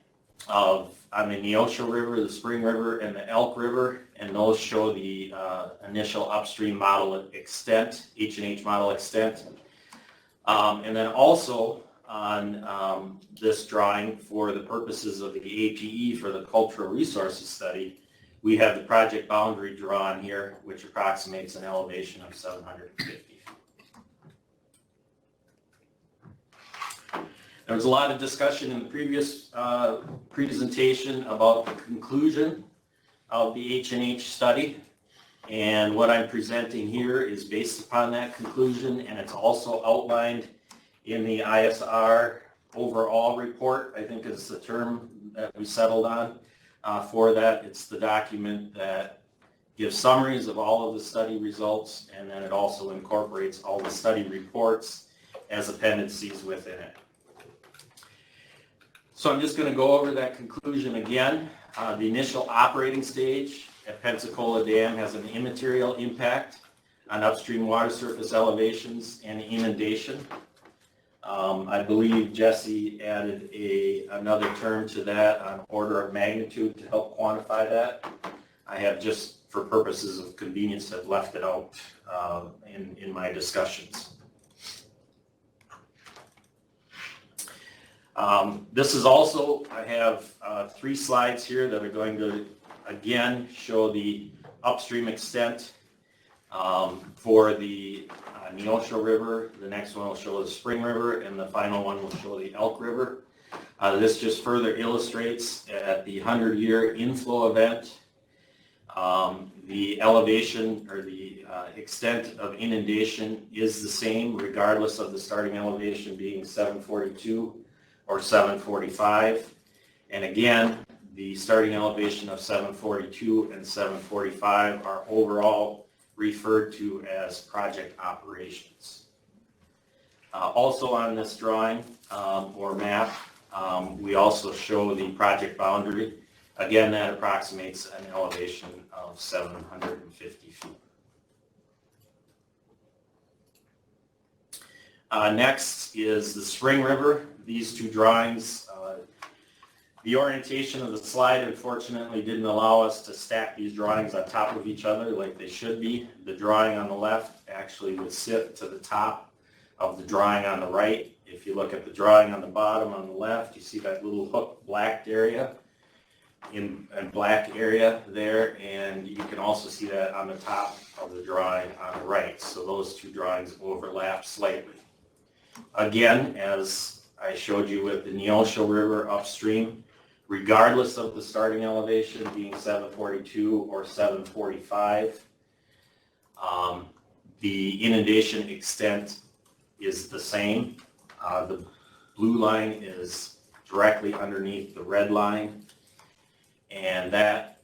[SPEAKER 14] the Neosho River, the Spring River, and the Elk River, and those show the initial upstream model extent, H&H model extent. And then also on this drawing, for the purposes of the APE for the cultural resources study, we have the project boundary drawn here, which approximates an elevation of 750 feet. There was a lot of discussion in the previous presentation about the conclusion of the H&H study, and what I'm presenting here is based upon that conclusion, and it's also outlined in the ISR overall report, I think is the term that we settled on for that. It's the document that gives summaries of all of the study results, and then it also incorporates all the study reports as appendices within it. So I'm just going to go over that conclusion again. The initial operating stage at Pensacola Dam has an immaterial impact on upstream water surface elevations and inundation. I believe Jesse added another term to that on order of magnitude to help quantify that. I have just, for purposes of convenience, have left it out in my discussions. This is also, I have 3 slides here that are going to, again, show the upstream extent for the Neosho River. The next one will show the Spring River, and the final one will show the Elk River. This just further illustrates at the 100-year inflow event, the elevation or the extent of inundation is the same regardless of the starting elevation being 742 or 745. And again, the starting elevation of 742 and 745 are overall referred to as project operations. Also on this drawing or map, we also show the project boundary. Again, that approximates an elevation of 750 feet. Next is the Spring River. These 2 drawings, the orientation of the slide unfortunately didn't allow us to stack these drawings on top of each other like they should be. The drawing on the left actually would sit to the top of the drawing on the right. If you look at the drawing on the bottom on the left, you see that little hook blacked area in black area there, and you can also see that on the top of the drawing on the right. So those 2 drawings overlap slightly. Again, as I showed you with the Neosho River upstream, regardless of the starting elevation being 742 or 745, the inundation extent is the same. The blue line is directly underneath the red line, and that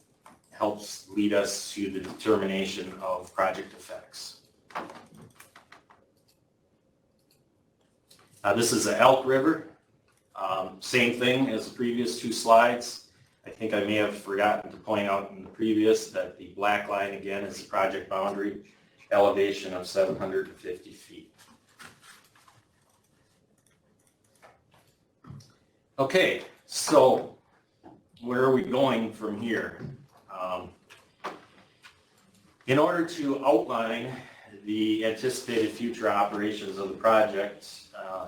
[SPEAKER 14] helps lead us to the determination of project effects. This is the Elk River. Same thing as the previous 2 slides. I think I may have forgotten to point out in the previous that the black line again is the project boundary, elevation of 750 feet. Okay, so where are we going from here? In order to outline the anticipated future operations of the project,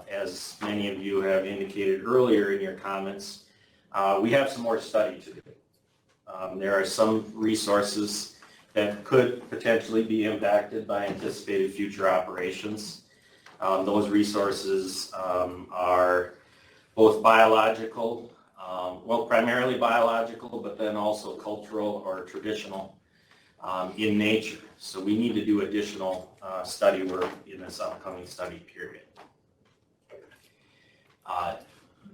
[SPEAKER 14] as many of you have indicated earlier in your comments, we have some more study to do. There are some resources that could potentially be impacted by anticipated future operations. Those resources are both biological, well, primarily biological, but then also cultural or traditional in nature. So we need to do additional study work in this upcoming study period.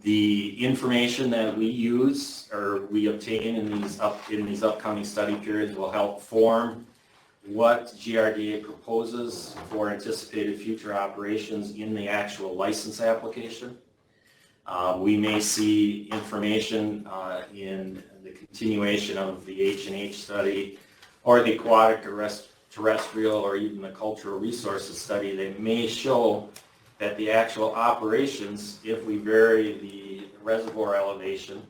[SPEAKER 14] The information that we use or we obtain in these upcoming study periods will help form what GRDA proposes for anticipated future operations in the actual license application. We may see information in the continuation of the H&H study or the aquatic terrestrial or even the cultural resources study that may show that the actual operations, if we vary the reservoir elevation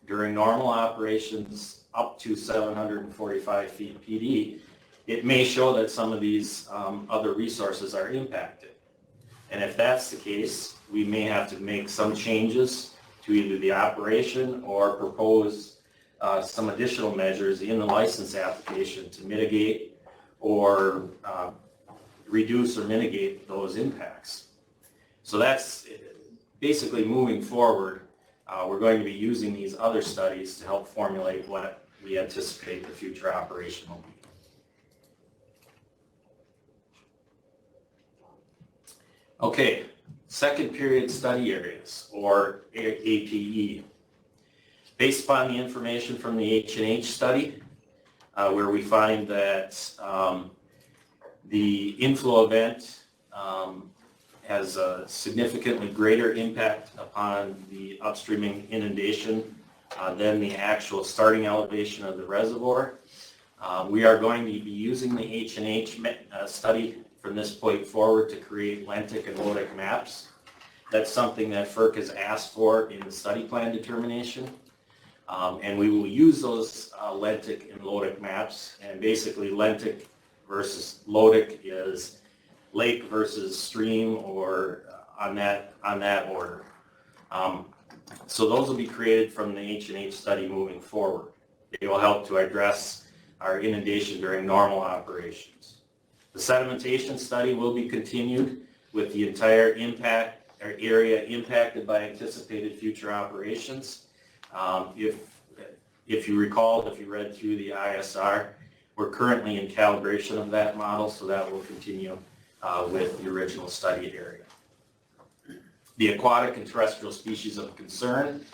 [SPEAKER 14] during normal operations up to 745 feet PD, it may show that some of these other resources are impacted. And if that's the case, we may have to make some changes to either the operation or propose some additional measures in the license application to mitigate or reduce or mitigate those impacts. So that's basically moving forward. We're going to be using these other studies to help formulate what we anticipate the future operation will be. Okay, second period study areas, or APE. Based upon the information from the H&H study, where we find that the inflow event has a significantly greater impact upon the upstreaming inundation than the actual starting elevation of the reservoir. We are going to be using the H&H study from this point forward to create lentic and lotic maps. That's something that FERC has asked for in the study plan determination. And we will use those lentic and lotic maps. And basically lentic versus lotic is lake versus stream, or on that order. So those will be created from the H&H study moving forward. They will help to address our inundation during normal operations. The sedimentation study will be continued with the entire impact or area impacted by anticipated future operations. If you recall, if you read through the ISR, we're currently in calibration of that model, so that will continue with the original study area. The aquatic and terrestrial species of concern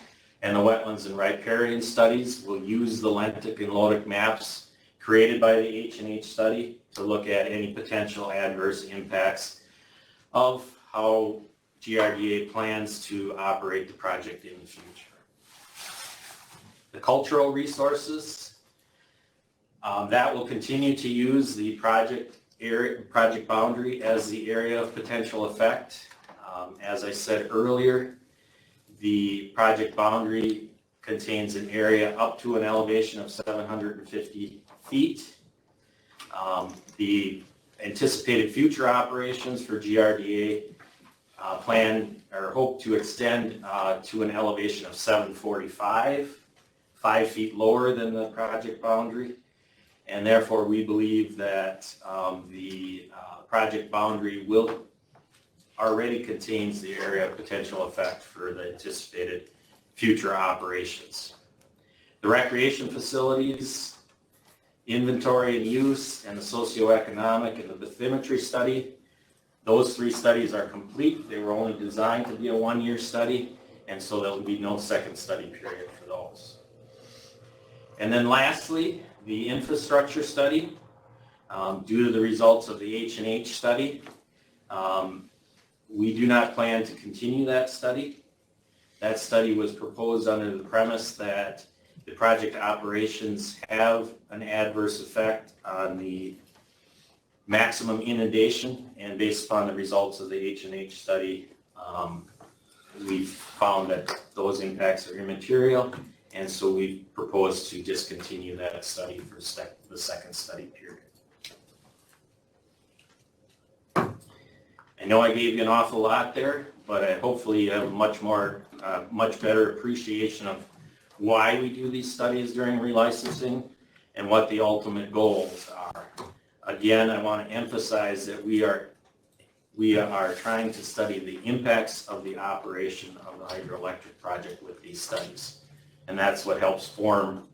[SPEAKER 14] and the wetlands and riparian studies will use the lentic and lotic maps created by the H&H study to look at any potential adverse impacts of how GRDA plans to operate the project in the future. The cultural resources, that will continue to use the project boundary as the area of potential effect. As I said earlier, the project boundary contains an area up to an elevation of 750 feet. The anticipated future operations for GRDA plan or hope to extend to an elevation of 745, 5 feet lower than the project boundary. And therefore, we believe that the project boundary already contains the area of potential effect for the anticipated future operations. The recreation facilities, inventory and use, and the socioeconomic and the bathymetry study, those 3 studies are complete. They were only designed to be a 1-year study, and so there will be no second study period for those. And then lastly, the infrastructure study, due to the results of the H&H study, we do not plan to continue that study. That study was proposed under the premise that the project operations have an adverse effect on the maximum inundation, and based upon the results of the H&H study, we've found that those impacts are immaterial, and so we propose to discontinue that study for the second study period. I know I gave you an awful lot there, but hopefully you have a much better appreciation of why we do these studies during relicensing and what the ultimate goals are. Again, I want to emphasize that we are trying to study the impacts of the operation of the hydroelectric project with these studies. And that's what helps form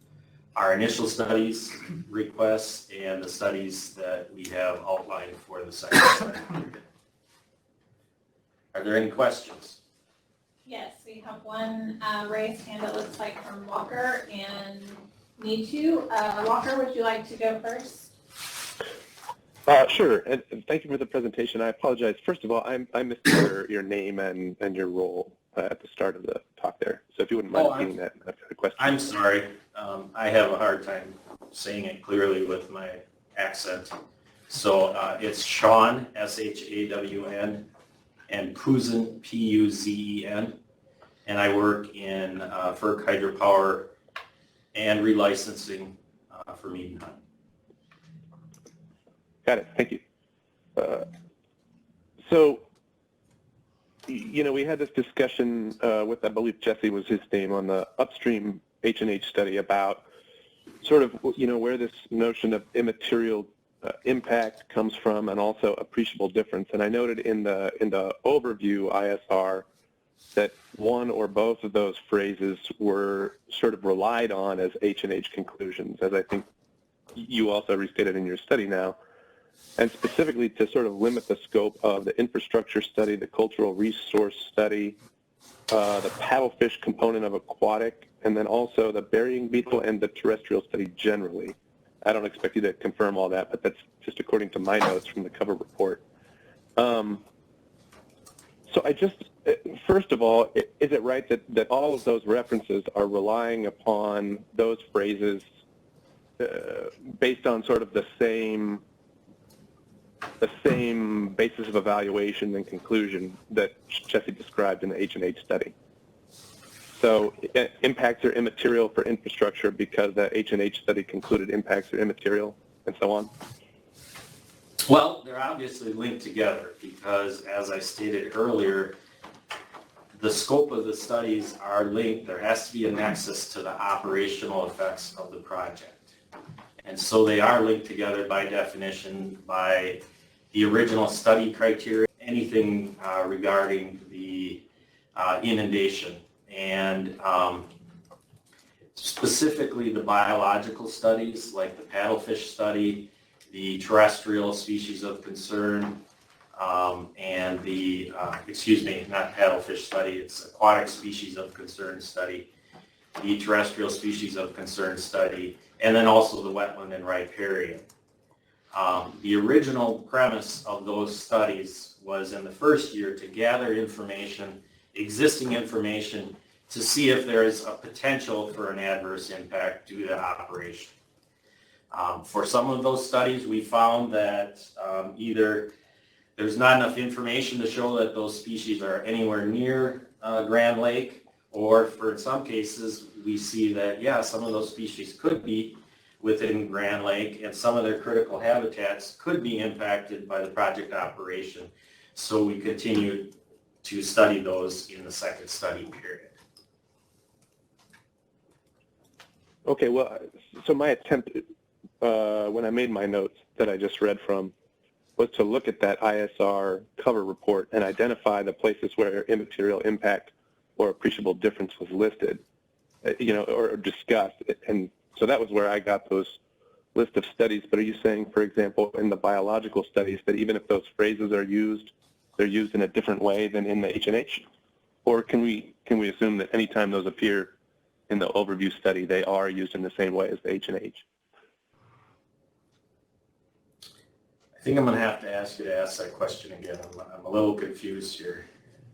[SPEAKER 14] our initial studies requests and the studies that we have outlined for the second study period. Are there any questions?
[SPEAKER 3] Yes, we have one raised hand, it looks like, from Walker and me too. Walker, would you like to go first?
[SPEAKER 4] Sure, and thank you for the presentation. I apologize. First of all, I missed your name and your role at the start of the talk there. So if you wouldn't mind repeating that question.
[SPEAKER 14] I'm sorry. I have a hard time saying it clearly with my accent. So it's Shawn, S-H-A-W-N, and Puzen, P-U-Z-E-N. And I work in FERC hydropower and relicensing for Mead and Hunt.
[SPEAKER 4] Got it. Thank you. So, you know, we had this discussion with, I believe Jesse was his name, on the upstream H&H study about sort of, you know, where this notion of immaterial impact comes from and also appreciable difference. And I noted in the overview ISR that one or both of those phrases were sort of relied on as H&H conclusions, as I think you also restated in your study now, and specifically to sort of limit the scope of the infrastructure study, the cultural resource study, the paddlefish component of aquatic, and then also the burying beetle and the terrestrial study generally. I don't expect you to confirm all that, but that's just according to my notes from the cover report. So I just, first of all, is it right that all of those references are relying upon those phrases based on sort of the same basis of evaluation and conclusion that Jesse described in the H&H study? So impacts are immaterial for infrastructure because the H&H study concluded impacts are immaterial, and so on?
[SPEAKER 14] Well, they're obviously linked together because, as I stated earlier, the scope of the studies are linked. There has to be a nexus to the operational effects of the project. And so they are linked together by definition by the original study criteria, anything regarding the inundation. And specifically the biological studies like the paddlefish study, the terrestrial species of concern, and the, excuse me, not paddlefish study, it's aquatic species of concern study, the terrestrial species of concern study, and then also the wetland and riparian. The original premise of those studies was in the first year to gather information, existing information, to see if there is a potential for an adverse impact due to operation. For some of those studies, we found that either there's not enough information to show that those species are anywhere near Grand Lake, or for some cases, we see that, yeah, some of those species could be within Grand Lake, and some of their critical habitats could be impacted by the project operation. So we continued to study those in the second study period.
[SPEAKER 4] Okay, well, so my attempt when I made my notes that I just read from was to look at that ISR cover report and identify the places where immaterial impact or appreciable difference was listed, or discussed. And so that was where I got those list of studies. But are you saying, for example, in the biological studies that even if those phrases are used, they're used in a different way than in the H&H? Or can we assume that anytime those appear in the overview study, they are used in the same way as the H&H?
[SPEAKER 14] I think I'm going to have to ask you to ask that question again. I'm a little confused here.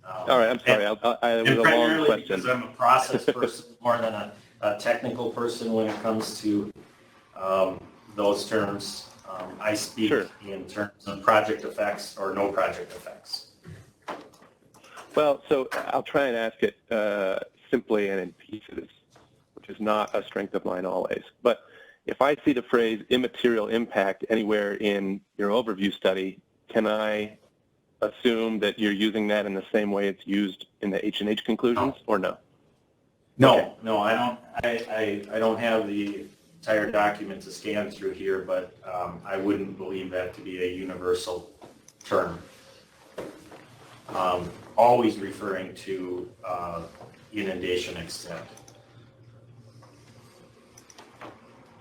[SPEAKER 4] All right, I'm sorry. It was a long question.
[SPEAKER 14] Because I'm a process person more than a technical person when it comes to those terms. I speak in terms of project effects or no project effects.
[SPEAKER 4] Well, so I'll try and ask it simply and in pieces, which is not a strength of mine always. But if I see the phrase immaterial impact anywhere in your overview study, can I assume that you're using that in the same way it's used in the H&H conclusions, or no?
[SPEAKER 14] No,
[SPEAKER 4] okay.
[SPEAKER 14] No, I don't. I don't have the entire document to scan through here, but I wouldn't believe that to be a universal term. Always referring to inundation extent.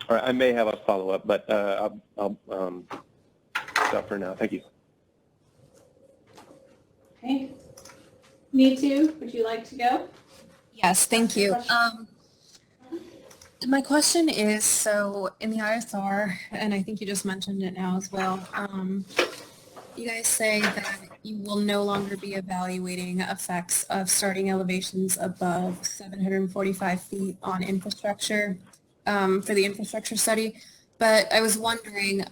[SPEAKER 4] All right, I may have a follow-up, but I'll stop for now. Thank you.
[SPEAKER 3] Okay. Neetu, would you like to go?
[SPEAKER 8] Yes, thank you. My question is, so in the ISR, and I think you just mentioned it now as well, you guys say that you will no longer be evaluating effects of starting elevations above 745 feet on infrastructure for the infrastructure study. But I was wondering,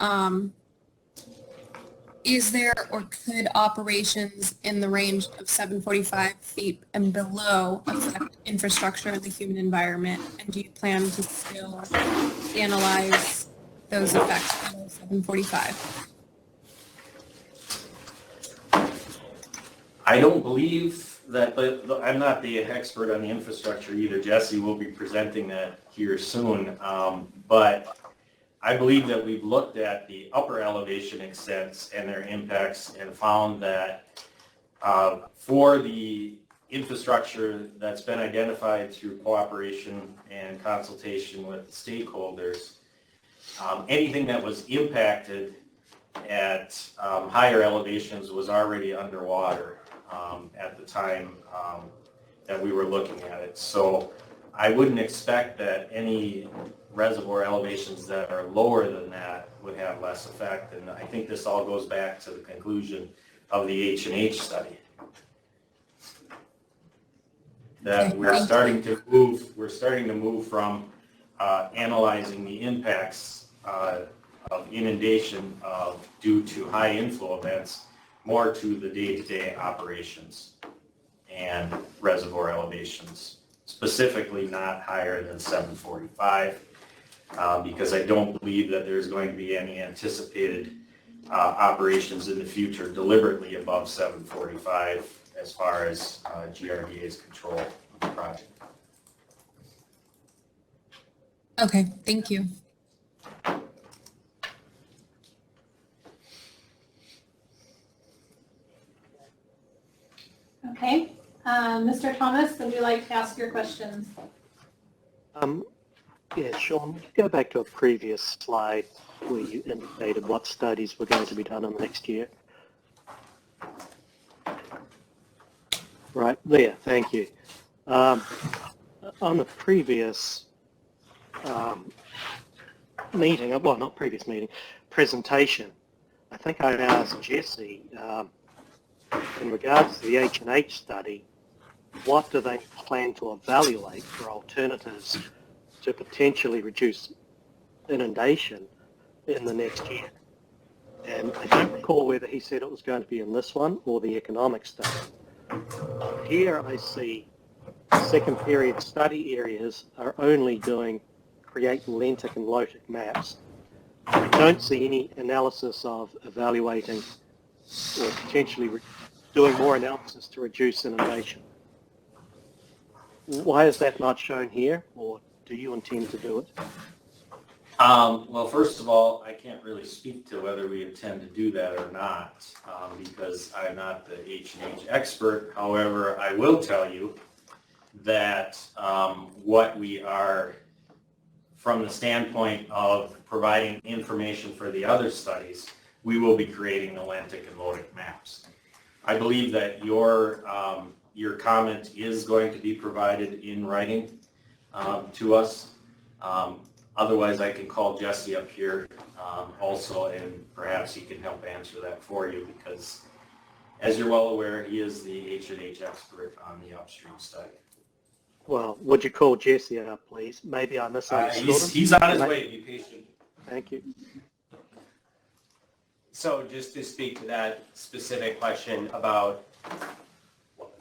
[SPEAKER 8] is there or could operations in the range of 745 feet and below affect infrastructure and the human environment? And do you plan to still analyze those effects below 745?
[SPEAKER 14] I don't believe that, I'm not the expert on the infrastructure either. Jesse will be presenting that here soon. But I believe that we've looked at the upper elevation extents and their impacts and found that for the infrastructure that's been identified through cooperation and consultation with the stakeholders, anything that was impacted at higher elevations was already underwater at the time that we were looking at it. So I wouldn't expect that any reservoir elevations that are lower than that would have less effect. And I think this all goes back to the conclusion of the H&H study. That we're starting to move from analyzing the impacts of inundation due to high inflow events more to the day-to-day operations and reservoir elevations, specifically not higher than 745, because I don't believe that there's going to be any anticipated operations in the future deliberately above 745 as far as GRDA's control of the project.
[SPEAKER 8] Okay, thank you.
[SPEAKER 3] Okay, Mr. Thomas, would you like to ask your questions?
[SPEAKER 9] Yeah, Sean, go back to a previous slide where you indicated what studies were going to be done in the next year. Right there, thank you. On the previous meeting, well, not previous meeting, presentation, I think I asked Jesse, in regards to the H&H study, what do they plan to evaluate for alternatives to potentially reduce inundation in the next year? And I don't recall whether he said it was going to be in this one or the economic study. Here I see second period study areas are only doing create lentic and lotic maps. I don't see any analysis of evaluating or potentially doing more analysis to reduce inundation. Why is that not shown here, or do you intend to do it?
[SPEAKER 14] Well, first of all, I can't really speak to whether we intend to do that or not, because I'm not the H&H expert. However, I will tell you that what we are, from the standpoint of providing information for the other studies, we will be creating the lentic and lotic maps. I believe that your comment is going to be provided in writing to us. Otherwise, I can call Jesse up here also, and perhaps he can help answer that for you, because as you're well aware, he is the H&H expert on the upstream study.
[SPEAKER 9] Well, would you call Jesse up, please? Maybe I misunderstood him.
[SPEAKER 14] He's on his way. Be patient.
[SPEAKER 9] Thank you.
[SPEAKER 11] So just to speak to that specific question about,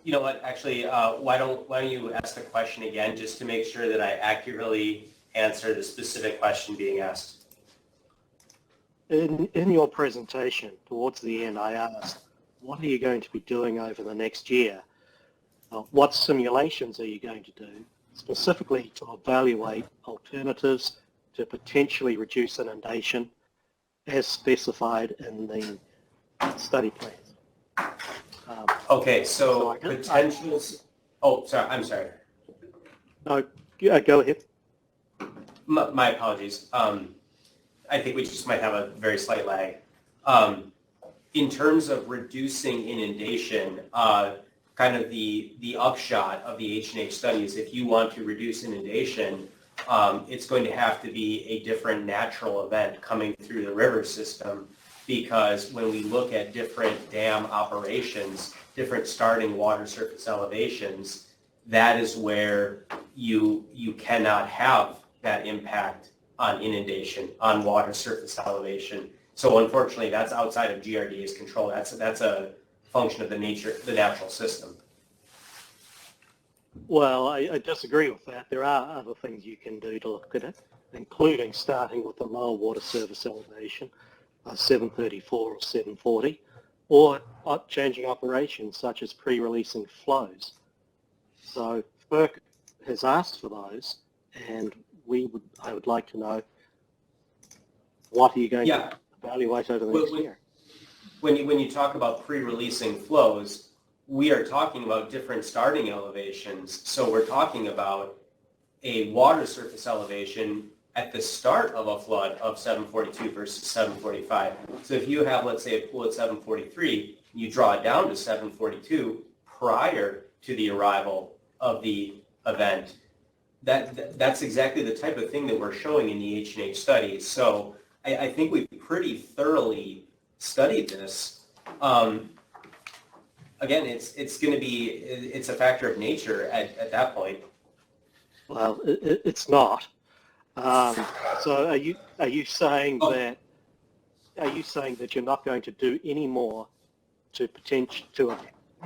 [SPEAKER 11] you know what, actually, why don't you ask the question again, just to make sure that I accurately answer the specific question being asked.
[SPEAKER 9] In your presentation, towards the end, I asked, what are you going to be doing over the next year? What simulations are you going to do, specifically to evaluate alternatives to potentially reduce inundation as specified in the study plans?
[SPEAKER 11] Okay, so potentials, oh, sorry, I'm sorry.
[SPEAKER 9] No, go ahead.
[SPEAKER 11] My apologies. I think we just might have a very slight lag. In terms of reducing inundation, kind of the upshot of the H&H study is if you want to reduce inundation, it's going to have to be a different natural event coming through the river system, because when we look at different dam operations, different starting water surface elevations, that is where you cannot have that impact on inundation, on water surface elevation. So unfortunately, that's outside of GRDA's control. That's a function of the natural system.
[SPEAKER 9] Well, I disagree with that. There are other things you can do to look at it, including starting with the lower water surface elevation, 734 or 740, or changing operations such as pre-releasing flows. So FERC has asked for those, and I would like to know, what are you going to evaluate over the next year?
[SPEAKER 11] When you talk about pre-releasing flows, we are talking about different starting elevations. So we're talking about a water surface elevation at the start of a flood of 742 versus 745. So if you have, let's say, a pool at 743, you draw it down to 742 prior to the arrival of the event, That's exactly the type of thing that we're showing in the H&H study. So I think we've pretty thoroughly studied this. Again, it's going to be, it's a factor of nature at that point.
[SPEAKER 9] Well, it's not. So are you saying that you're not going to do any more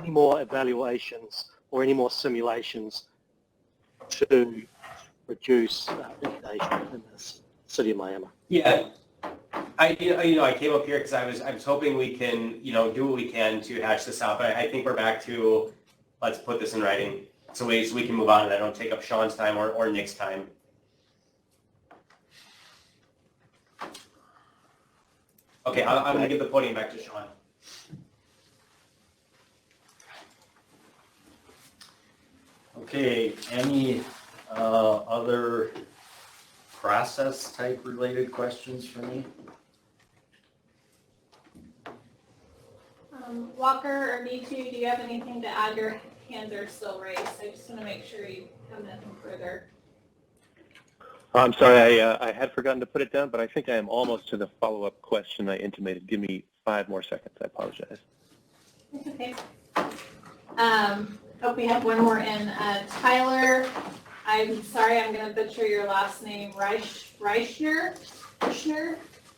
[SPEAKER 9] any more evaluations or any more simulations to reduce inundation in the city of Miami?
[SPEAKER 11] Yeah, I came up here because I was hoping we can do what we can to hash this out. But I think we're back to let's put this in writing so we can move on and I don't take up Sean's time or Nick's time. Okay, I'm going to give the podium back to Sean.
[SPEAKER 14] Okay, any other process type related questions for me?
[SPEAKER 3] Walker or D2, do you have anything to add? Your hands are still raised. I just want to make sure you have nothing further.
[SPEAKER 4] I'm sorry, I had forgotten to put it down, but I think I am almost to the follow-up question I intimated. Give me 5 more seconds. I apologize.
[SPEAKER 3] It's okay. Hope we have one more in. Tyler, I'm sorry, I'm going to butcher your last name. Reichner?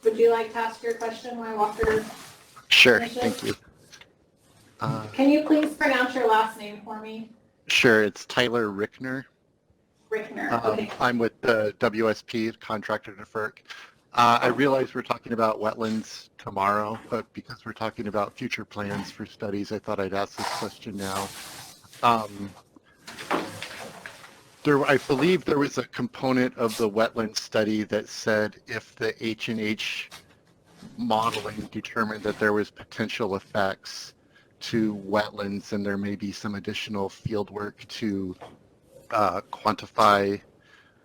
[SPEAKER 3] Would you like to ask your question while Walker?
[SPEAKER 15] Sure,
[SPEAKER 3] finishes?
[SPEAKER 15] thank you.
[SPEAKER 3] Can you please pronounce your last name for me?
[SPEAKER 15] Sure, it's Tyler Rickner.
[SPEAKER 3] Rickner, okay.
[SPEAKER 15] I'm with the WSP, contractor to FERC. I realize we're talking about wetlands tomorrow, but because we're talking about future plans for studies, I thought I'd ask this question now. I believe there was a component of the wetland study that said if the H&H modeling determined that there was potential effects to wetlands and there may be some additional field work to quantify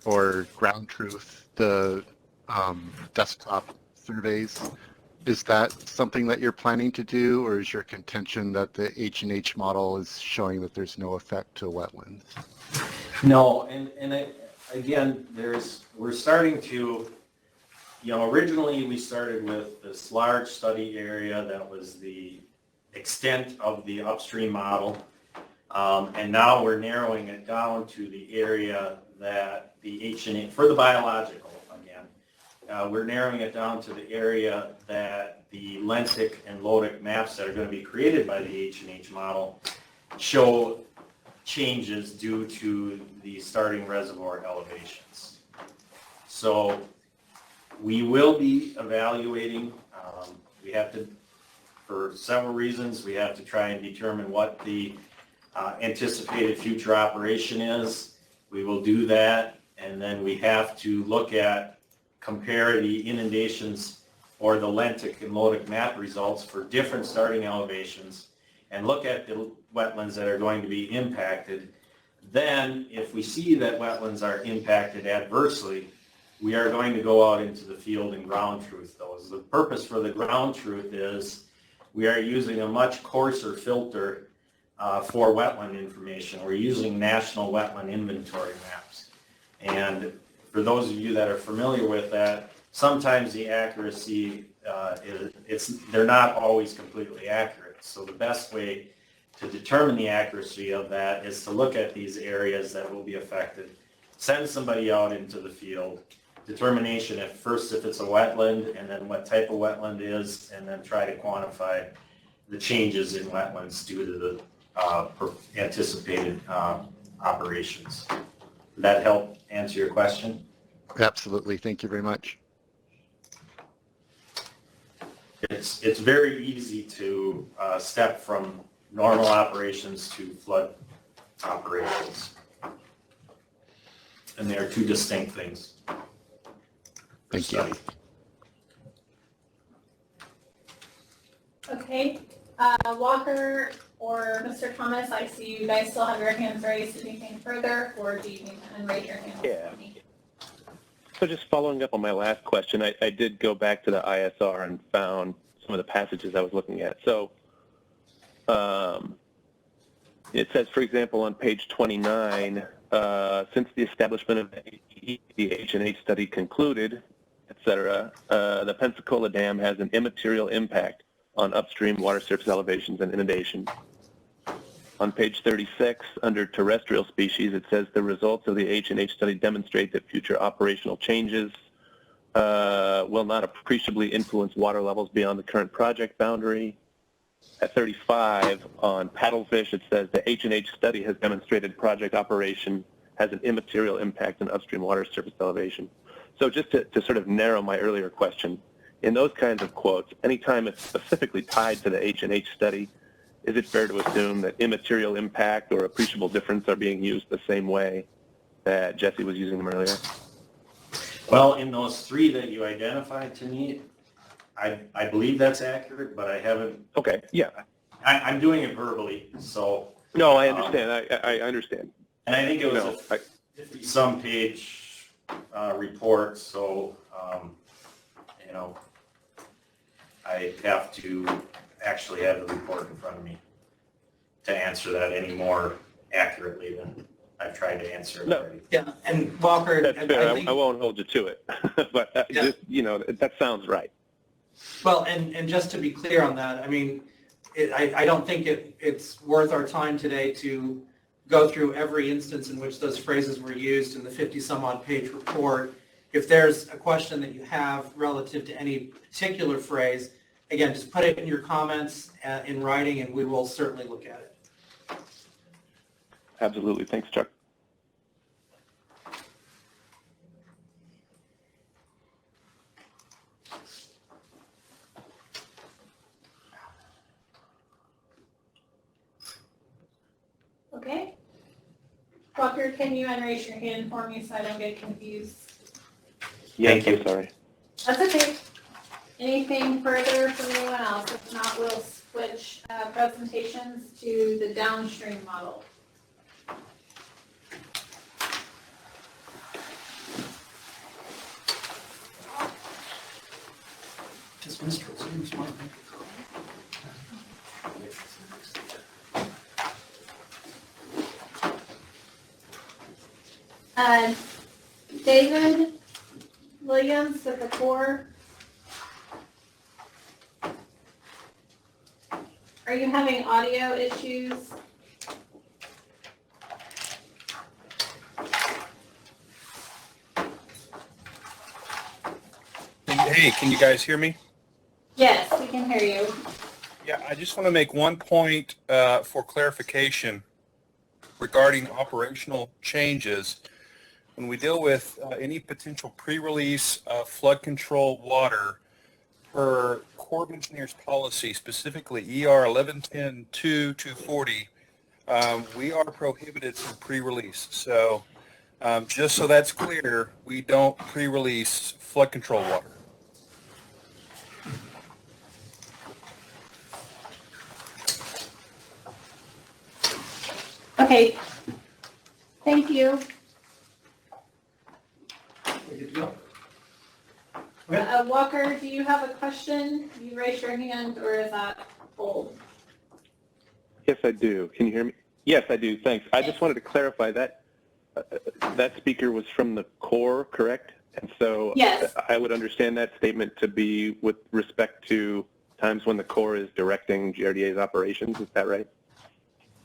[SPEAKER 15] or ground truth the desktop surveys. Is that something that you're planning to do, or is your contention that the H&H model is showing that there's no effect to wetlands?
[SPEAKER 14] No, and again, we're starting to, originally we started with this large study area that was the extent of the upstream model, and now we're narrowing it down to the area that the H&H, for the biological again, we're narrowing it down to the area that the lentic and lotic maps that are going to be created by the H&H model show changes due to the starting reservoir elevations. So we will be evaluating, we have to, for several reasons, we have to try and determine what the anticipated future operation is. We will do that, and then we have to look at, compare the inundations or the lentic and lotic map results for different starting elevations and look at the wetlands that are going to be impacted. Then, if we see that wetlands are impacted adversely, we are going to go out into the field and ground truth those. The purpose for the ground truth is we are using a much coarser filter for wetland information. We're using National Wetland Inventory maps. And for those of you that are familiar with that, sometimes the accuracy, they're not always completely accurate. So the best way to determine the accuracy of that is to look at these areas that will be affected, send somebody out into the field, determination at first if it's a wetland and then what type of wetland is, and then try to quantify the changes in wetlands due to the anticipated operations. Did that help answer your question?
[SPEAKER 15] Absolutely, thank you very much.
[SPEAKER 14] It's very easy to step from normal operations to flood operations. And they are two distinct things.
[SPEAKER 15] Thank you.
[SPEAKER 3] Okay, Walker or Mr. Thomas, I see you guys still have your hands raised. Anything further, or do you need to unraise your hands?
[SPEAKER 4] Yeah. So just following up on my last question, I did go back to the ISR and found some of the passages I was looking at. So it says, for example, on page 29, since the establishment of the H&H study concluded, etc., the Pensacola Dam has an immaterial impact on upstream water surface elevations and inundation. On page 36, under terrestrial species, it says the results of the H&H study demonstrate that future operational changes will not appreciably influence water levels beyond the current project boundary. At 35, on paddlefish, it says the H&H study has demonstrated project operation has an immaterial impact on upstream water surface elevation. So just to sort of narrow my earlier question, in those kinds of quotes, anytime it's specifically tied to the H&H study, is it fair to assume that immaterial impact or appreciable difference are being used the same way that Jesse was using them earlier?
[SPEAKER 14] Well, in those three that you identified to me, I believe that's accurate, but I haven't.
[SPEAKER 4] Okay, yeah.
[SPEAKER 14] I'm doing it verbally, so.
[SPEAKER 4] No, I understand. I understand.
[SPEAKER 14] And I think it was a 50-some page report, so, you know, I have to actually have the report in front of me to answer that any more accurately than I've tried to answer it already.
[SPEAKER 7] Yeah, and Walker,
[SPEAKER 4] That's fair.
[SPEAKER 7] I think,
[SPEAKER 4] I won't hold you to it, but just, you know, that sounds right.
[SPEAKER 7] well, and just to be clear on that, I mean, I don't think it's worth our time today to go through every instance in which those phrases were used in the 50-some-odd page report. If there's a question that you have relative to any particular phrase, again, just put it in your comments in writing, and we will certainly look at it.
[SPEAKER 4] Absolutely. Thanks, Chuck.
[SPEAKER 3] Okay. Walker, can you unraise your hand for me so I don't get confused?
[SPEAKER 4] Yeah, thank you. Sorry.
[SPEAKER 3] That's okay. Anything further from anyone else? If not, we'll switch presentations to the downstream model.
[SPEAKER 7] Does Mr. Williams want to make a
[SPEAKER 3] comment? David Williams with the core. Are you having audio issues?
[SPEAKER 16] Hey, can you guys hear me?
[SPEAKER 3] Yes, we can hear you.
[SPEAKER 16] Yeah, I just want to make one point for clarification regarding operational changes. When we deal with any potential pre-release flood control water, per Corps of Engineers policy, specifically ER 1110-2-240, we are prohibited from pre-release. So just so that's clear, we don't pre-release flood control water.
[SPEAKER 3] Okay. Thank you.
[SPEAKER 7] Good to go.
[SPEAKER 3] Walker, do you have a question? You raised your hand, or is that old?
[SPEAKER 4] Yes, I do. Can you hear me? Yes, I do. Thanks. I just wanted to clarify that that speaker was from the Corps, correct? And so
[SPEAKER 3] yes.
[SPEAKER 4] I would understand that statement to be with respect to times when the Corps is directing GRDA's operations. Is that right?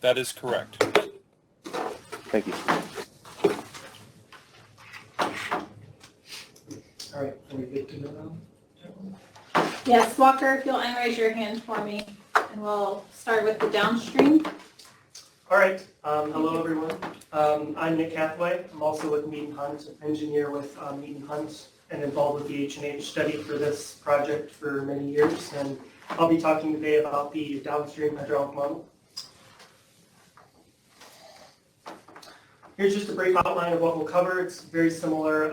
[SPEAKER 16] That is correct.
[SPEAKER 4] Thank you.
[SPEAKER 5] All right, are we good to go now?
[SPEAKER 3] Yes, Walker, if you'll unraise your hand for me, and we'll start with the downstream.
[SPEAKER 5] All right, hello everyone. I'm Nick Hathaway. I'm also with Mead & Hunt, engineer with Mead & Hunt, and involved with the H&H study for this project for many years. And I'll be talking today about the downstream hydraulic model. Here's just a brief outline of what we'll cover. It's very similar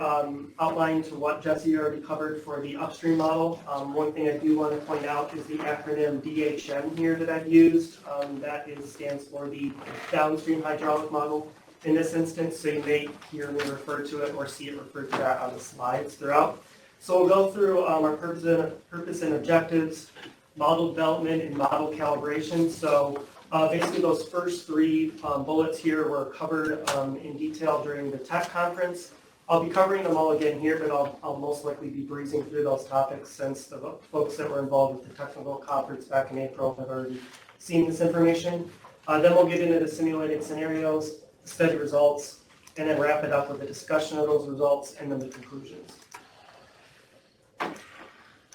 [SPEAKER 5] outline to what Jesse already covered for the upstream model. One thing I do want to point out is the acronym DHM here that I've used. That stands for the downstream hydraulic model in this instance, so you may hear me refer to it or see it referred to that on the slides throughout. So we'll go through our purpose and objectives, model development, and model calibration. So Basically, those first three bullets here were covered in detail during the tech conference. I'll be covering them all again here, but I'll most likely be breezing through those topics since the folks that were involved with the technical conference back in April have already seen this information. Then we'll get into the simulated scenarios, the study results, and then wrap it up with a discussion of those results and then the conclusions.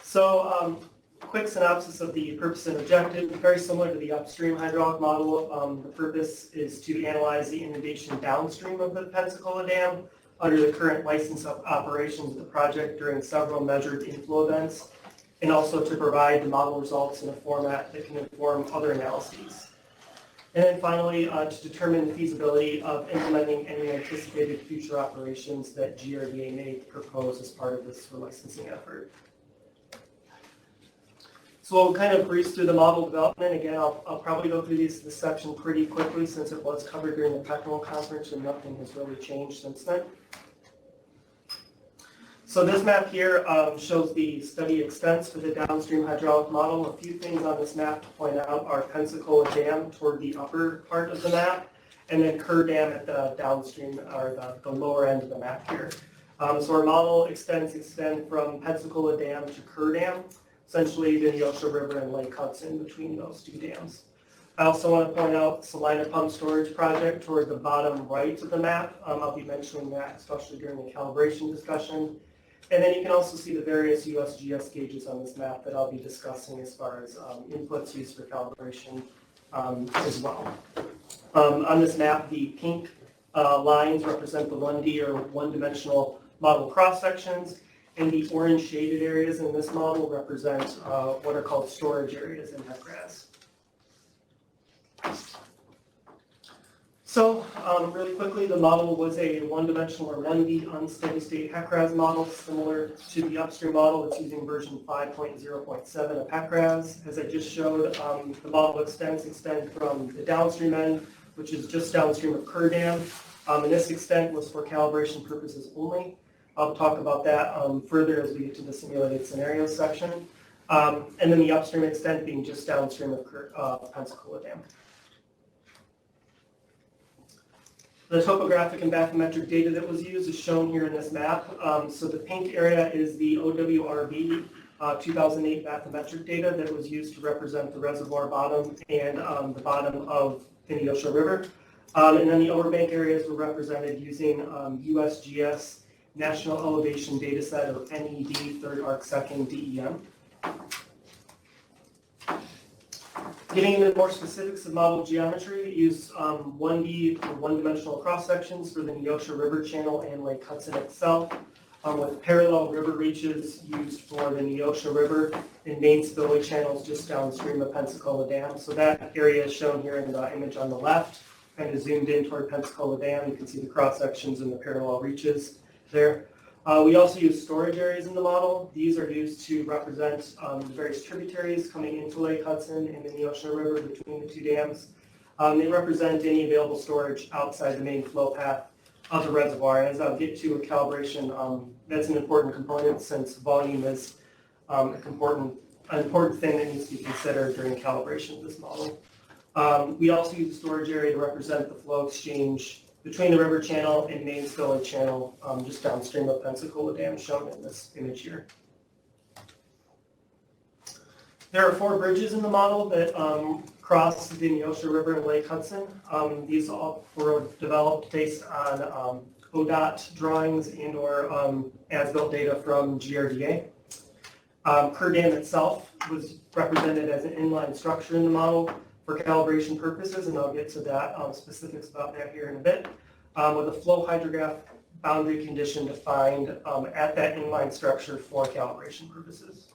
[SPEAKER 5] So, quick synopsis of the purpose and objective. Very similar to the upstream hydraulic model, the purpose is to analyze the inundation downstream of the Pensacola Dam under the current license of operations of the project during several measured inflow events, and also to provide the model results in a format that can inform other analyses. And then finally, to determine the feasibility of implementing any anticipated future operations that GRDA may propose as part of this relicensing effort. So we'll kind of breeze through the model development. Again, I'll probably go through this section pretty quickly since it was covered during the technical conference and nothing has really changed since then. So this map here shows the study extents for the downstream hydraulic model. A few things on this map to point out are Pensacola Dam toward the upper part of the map, and then Kerr Dam at the downstream, or the lower end of the map here. So our model extend from Pensacola Dam to Kerr Dam, essentially the Neosho River and Lake Hudson between those two dams. I also want to point out Salina Pump Storage Project toward the bottom right of the map. I'll be mentioning that, especially during the calibration discussion. And then you can also see the various USGS gauges on this map that I'll be discussing as far as inputs used for calibration as well. On this map, the pink lines represent the 1D or one-dimensional model cross-sections, and the orange shaded areas in this model represent what are called storage areas in HECRAS. So really quickly, the model was a one-dimensional or 1D unsteady state HECRAS model, similar to the upstream model. It's using version 5.0.7 of HECRAS. As I just showed, the model extend from the downstream end, which is just downstream of Kerr Dam. And this extent was for calibration purposes only. I'll talk about that further as we get to the simulated scenarios section. And then the upstream extent being just downstream of Pensacola Dam. The topographic and bathymetric data that was used is shown here in this map. So the pink area is the OWRB 2008 bathymetric data that was used to represent the reservoir bottom and the bottom of the Neosho River. And then the overbank areas were represented using USGS National Elevation Dataset, or NED, third arc second DEM. Getting into more specifics of model geometry, we use 1D or one-dimensional cross-sections for the Neosho River channel and Lake Hudson itself, with parallel river reaches used for the Neosho River and main spillway channels just downstream of Pensacola Dam. So that area is shown here in the image on the left, kind of zoomed in toward Pensacola Dam. You can see the cross-sections and the parallel reaches there. We also use storage areas in the model. These are used to represent the various tributaries coming into Lake Hudson and the Neosho River between the two dams. They represent any available storage outside the main flow path of the reservoir. And as I'll get to with calibration, that's an important component since volume is an important thing that needs to be considered during calibration of this model. We also use the storage area to represent the flow exchange between the river channel and main spillway channel just downstream of Pensacola Dam, shown in this image here. There are 4 bridges in the model that cross the Neosho River and Lake Hudson. These all were developed based on ODOT drawings and or as-built data from GRDA. Kerr Dam itself was represented as an inline structure in the model for calibration purposes, and I'll get to that specifics about that here in a bit, with a flow hydrograph boundary condition defined at that inline structure for calibration purposes.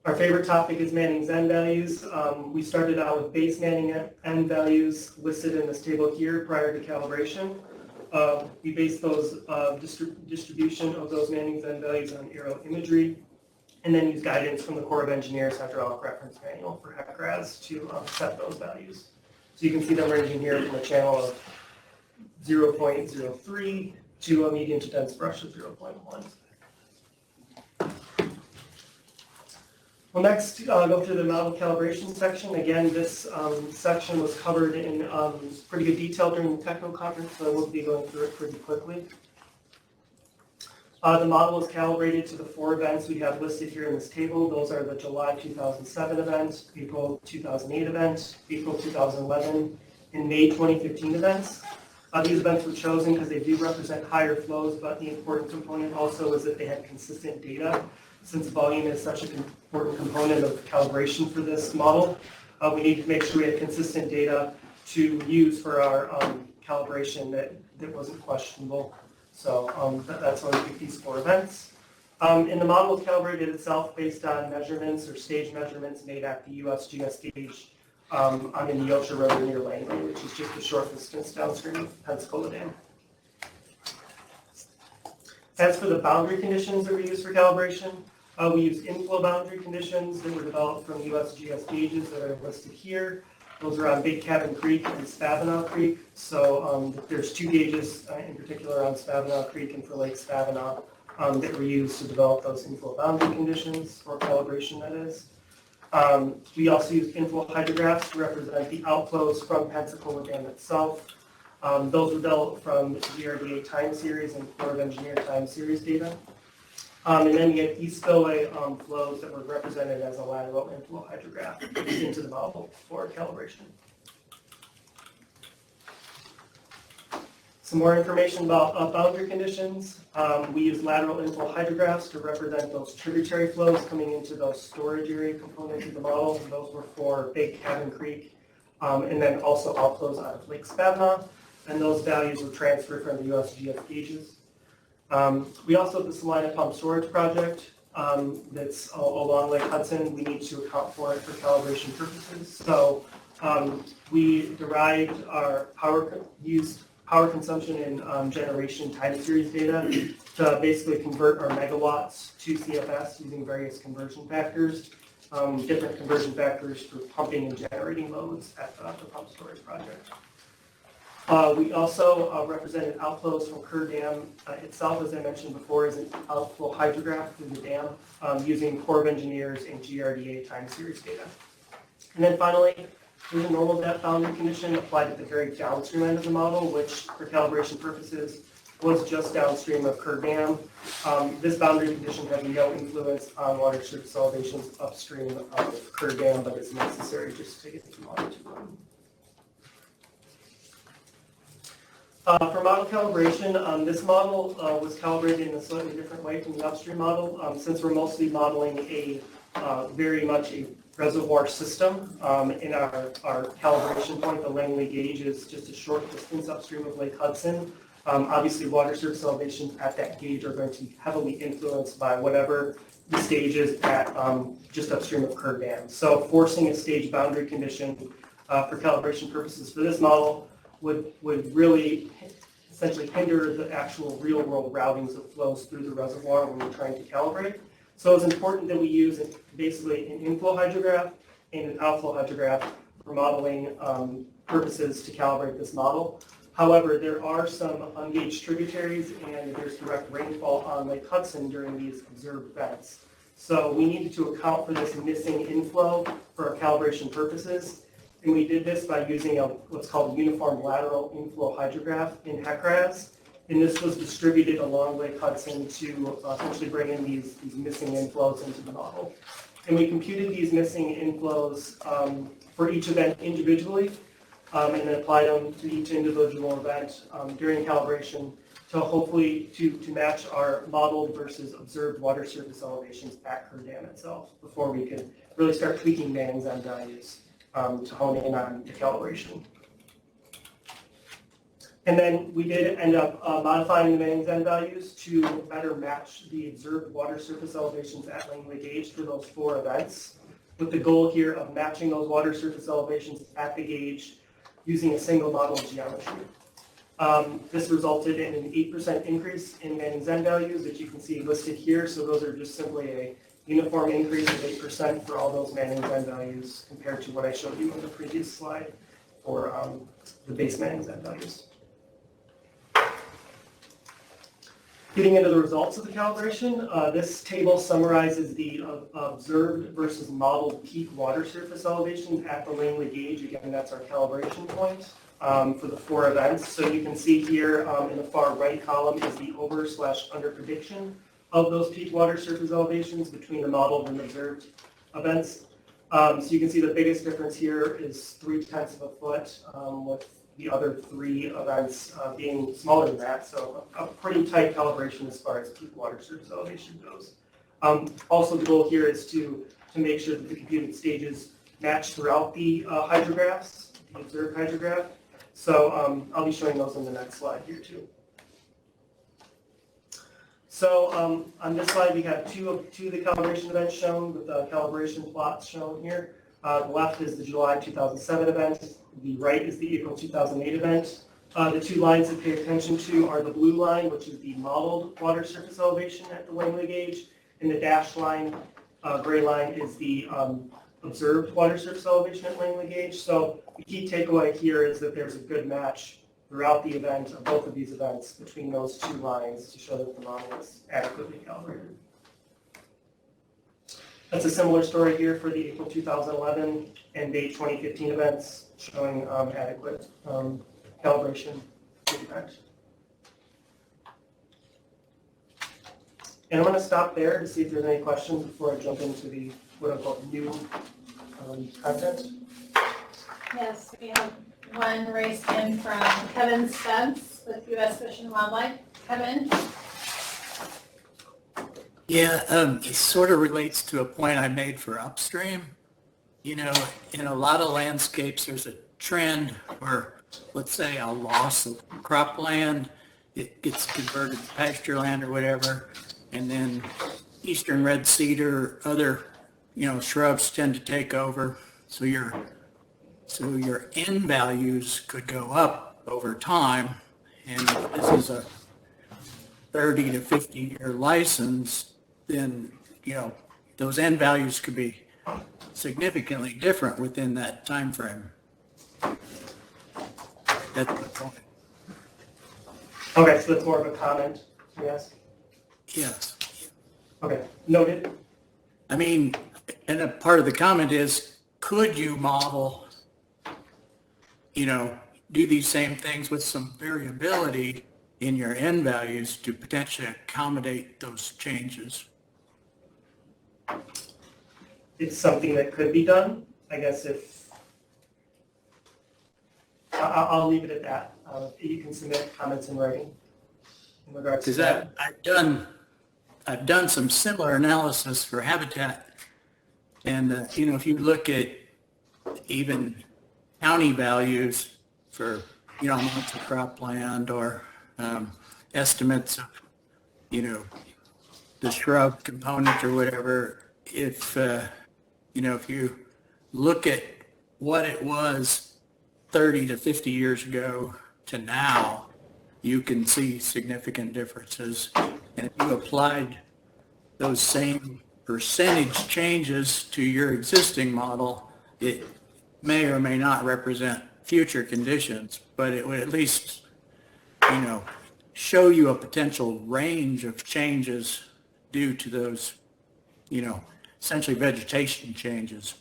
[SPEAKER 5] Our favorite topic is Manning's N values. We started out with base Manning N values listed in this table here prior to calibration. We based those distribution of those Manning's N values on aerial imagery, and then use guidance from the Corps of Engineers Hydraulic Reference Manual for HECRAS to set those values. So you can see them ranging here from a channel of 0.03 to a medium to dense brush of 0.1. We'll next go through the model calibration section. Again, this section was covered in pretty good detail during the technical conference, so we'll be going through it pretty quickly. The model is calibrated to the 4 events we have listed here in this table. Those are the July 2007 event, April 2008 event, April 2011, and May 2015 events. These events were chosen because they do represent higher flows, but the important component also is that they had consistent data. Since volume is such an important component of calibration for this model, we need to make sure we have consistent data to use for our calibration that wasn't questionable. So that's why we pick these 4 events. And the model is calibrated itself based on measurements or stage measurements made at the USGS gauge on the Neosho River near Langley, which is just a short distance downstream of Pensacola Dam. As for the boundary conditions that we use for calibration, we use inflow boundary conditions that were developed from USGS gauges that are listed here. Those are on Big Cabin Creek and Spavinaw Creek. So there's 2 gauges in particular on Spavinaw Creek and for Lake Spavinaw that were used to develop those inflow boundary conditions for calibration, that is. We also use inflow hydrographs to represent the outflows from Pensacola Dam itself. Those were developed from GRDA time series and Corps of Engineer time series data. And then we had east spillway flows that were represented as a lateral inflow hydrograph into the model for calibration. Some more information about boundary conditions. We use lateral inflow hydrographs to represent those tributary flows coming into those storage area components of the model. And those were for Big Cabin Creek and then also outflows out of Lake Spavinaw. And those values were transferred from the USGS gauges. We also have the Salina Pump Storage Project that's along Lake Hudson. We need to account for it for calibration purposes. So we derived our used power consumption and generation time series data to basically convert our megawatts to CFS using various conversion factors, different conversion factors for pumping and generating loads at the pump storage project. We also represented outflows from Kerr Dam itself, as I mentioned before, as an outflow hydrograph through the dam using Corps of Engineers and GRDA time series data. And then finally, there's a normal depth boundary condition applied at the very downstream end of the model, which for calibration purposes was just downstream of Kerr Dam. This boundary condition has no influence on water surface elevations upstream of Kerr Dam, but it's necessary just to get the water to run. For model calibration, this model was calibrated in a slightly different way from the upstream model. Since we're mostly modeling a very much a reservoir system, in our calibration point, the Langley gauge is just a short distance upstream of Lake Hudson. Obviously, water surface elevations at that gauge are going to be heavily influenced by whatever the stage is at just upstream of Kerr Dam. So forcing a stage boundary condition for calibration purposes for this model would really essentially hinder the actual real-world routings of flows through the reservoir when we're trying to calibrate. So it's important that we use basically an inflow hydrograph and an outflow hydrograph for modeling purposes to calibrate this model. However, there are some ungauged tributaries and there's direct rainfall on Lake Hudson during these observed events. So we needed to account for this missing inflow for our calibration purposes. And we did this by using what's called a uniform lateral inflow hydrograph in HECRAS. And this was distributed along Lake Hudson to essentially bring in these missing inflows into the model. And we computed these missing inflows for each event individually and then applied them to each individual event during calibration to hopefully to match our modeled versus observed water surface elevations at Kerr Dam itself before we could really start tweaking Manning's end values to hone in on the calibration. And then we did end up modifying the Manning's end values to better match the observed water surface elevations at Langley gauge for those 4 events, with the goal here of matching those water surface elevations at the gauge using a single model geometry. This resulted in an 8% increase in Manning's end values that you can see listed here. So those are just simply a uniform increase of 8% for all those Manning's end values compared to what I showed you on the previous slide for the base Manning's end values. Getting into the results of the calibration, this table summarizes the observed versus modeled peak water surface elevations at the Langley gauge. Again, that's our calibration point for the 4 events. So you can see here in the far right column is the over/under prediction of those peak water surface elevations between the modeled and observed events. So you can see the biggest difference here is 0.3 of a foot, with the other 3 events being smaller than that. So a pretty tight calibration as far as peak water surface elevation goes. Also, the goal here is to make sure that the computed stages match throughout the hydrographs, the observed hydrograph. So I'll be showing those in the next slide here too. So on this slide, we have two of the calibration events shown with the calibration plots shown here. The left is the July 2007 event. The right is the April 2008 event. The 2 lines to pay attention to are the blue line, which is the modeled water surface elevation at the Langley gauge, and the dashed line, gray line, is the observed water surface elevation at Langley gauge. So the key takeaway here is that there's a good match throughout the event of both of these events between those 2 lines to show that the model is adequately calibrated. That's a similar story here for the April 2011 and May 2015 events, showing adequate calibration impact. And I'm going to stop there to see if there's any questions before I jump into the quote-unquote new content.
[SPEAKER 3] Yes, we have one raised in from Kevin Stubbs with U.S. Fish and Wildlife. Kevin?
[SPEAKER 13] Yeah, it sort of relates to a point I made for upstream. You know, in a lot of landscapes, there's a trend where, let's say, a loss of cropland, it gets converted to pasture land or whatever, and then eastern red cedar, other, shrubs tend to take over. So your N values could go up over time, and if this is a 30 to 50 year license, then, those N values could be significantly different within that time frame. That's the point.
[SPEAKER 5] Okay, so that's more of a comment, yes?
[SPEAKER 13] Yes.
[SPEAKER 5] Okay, noted.
[SPEAKER 13] I mean, and a part of the comment is, could you model, do these same things with some variability in your N values to potentially accommodate those changes?
[SPEAKER 5] It's something that could be done. I guess if I'll leave it at that. You can submit comments in writing in regards to that.
[SPEAKER 13] I've done some similar analysis for habitat, and if you look at even county values for amounts of cropland or estimates of the shrub component or whatever, if you look at what it was 30 to 50 years ago to now, you can see significant differences. And if you applied those same percentage changes to your existing model, it may or may not represent future conditions, but it would at least, show you a potential range of changes due to those, essentially vegetation changes.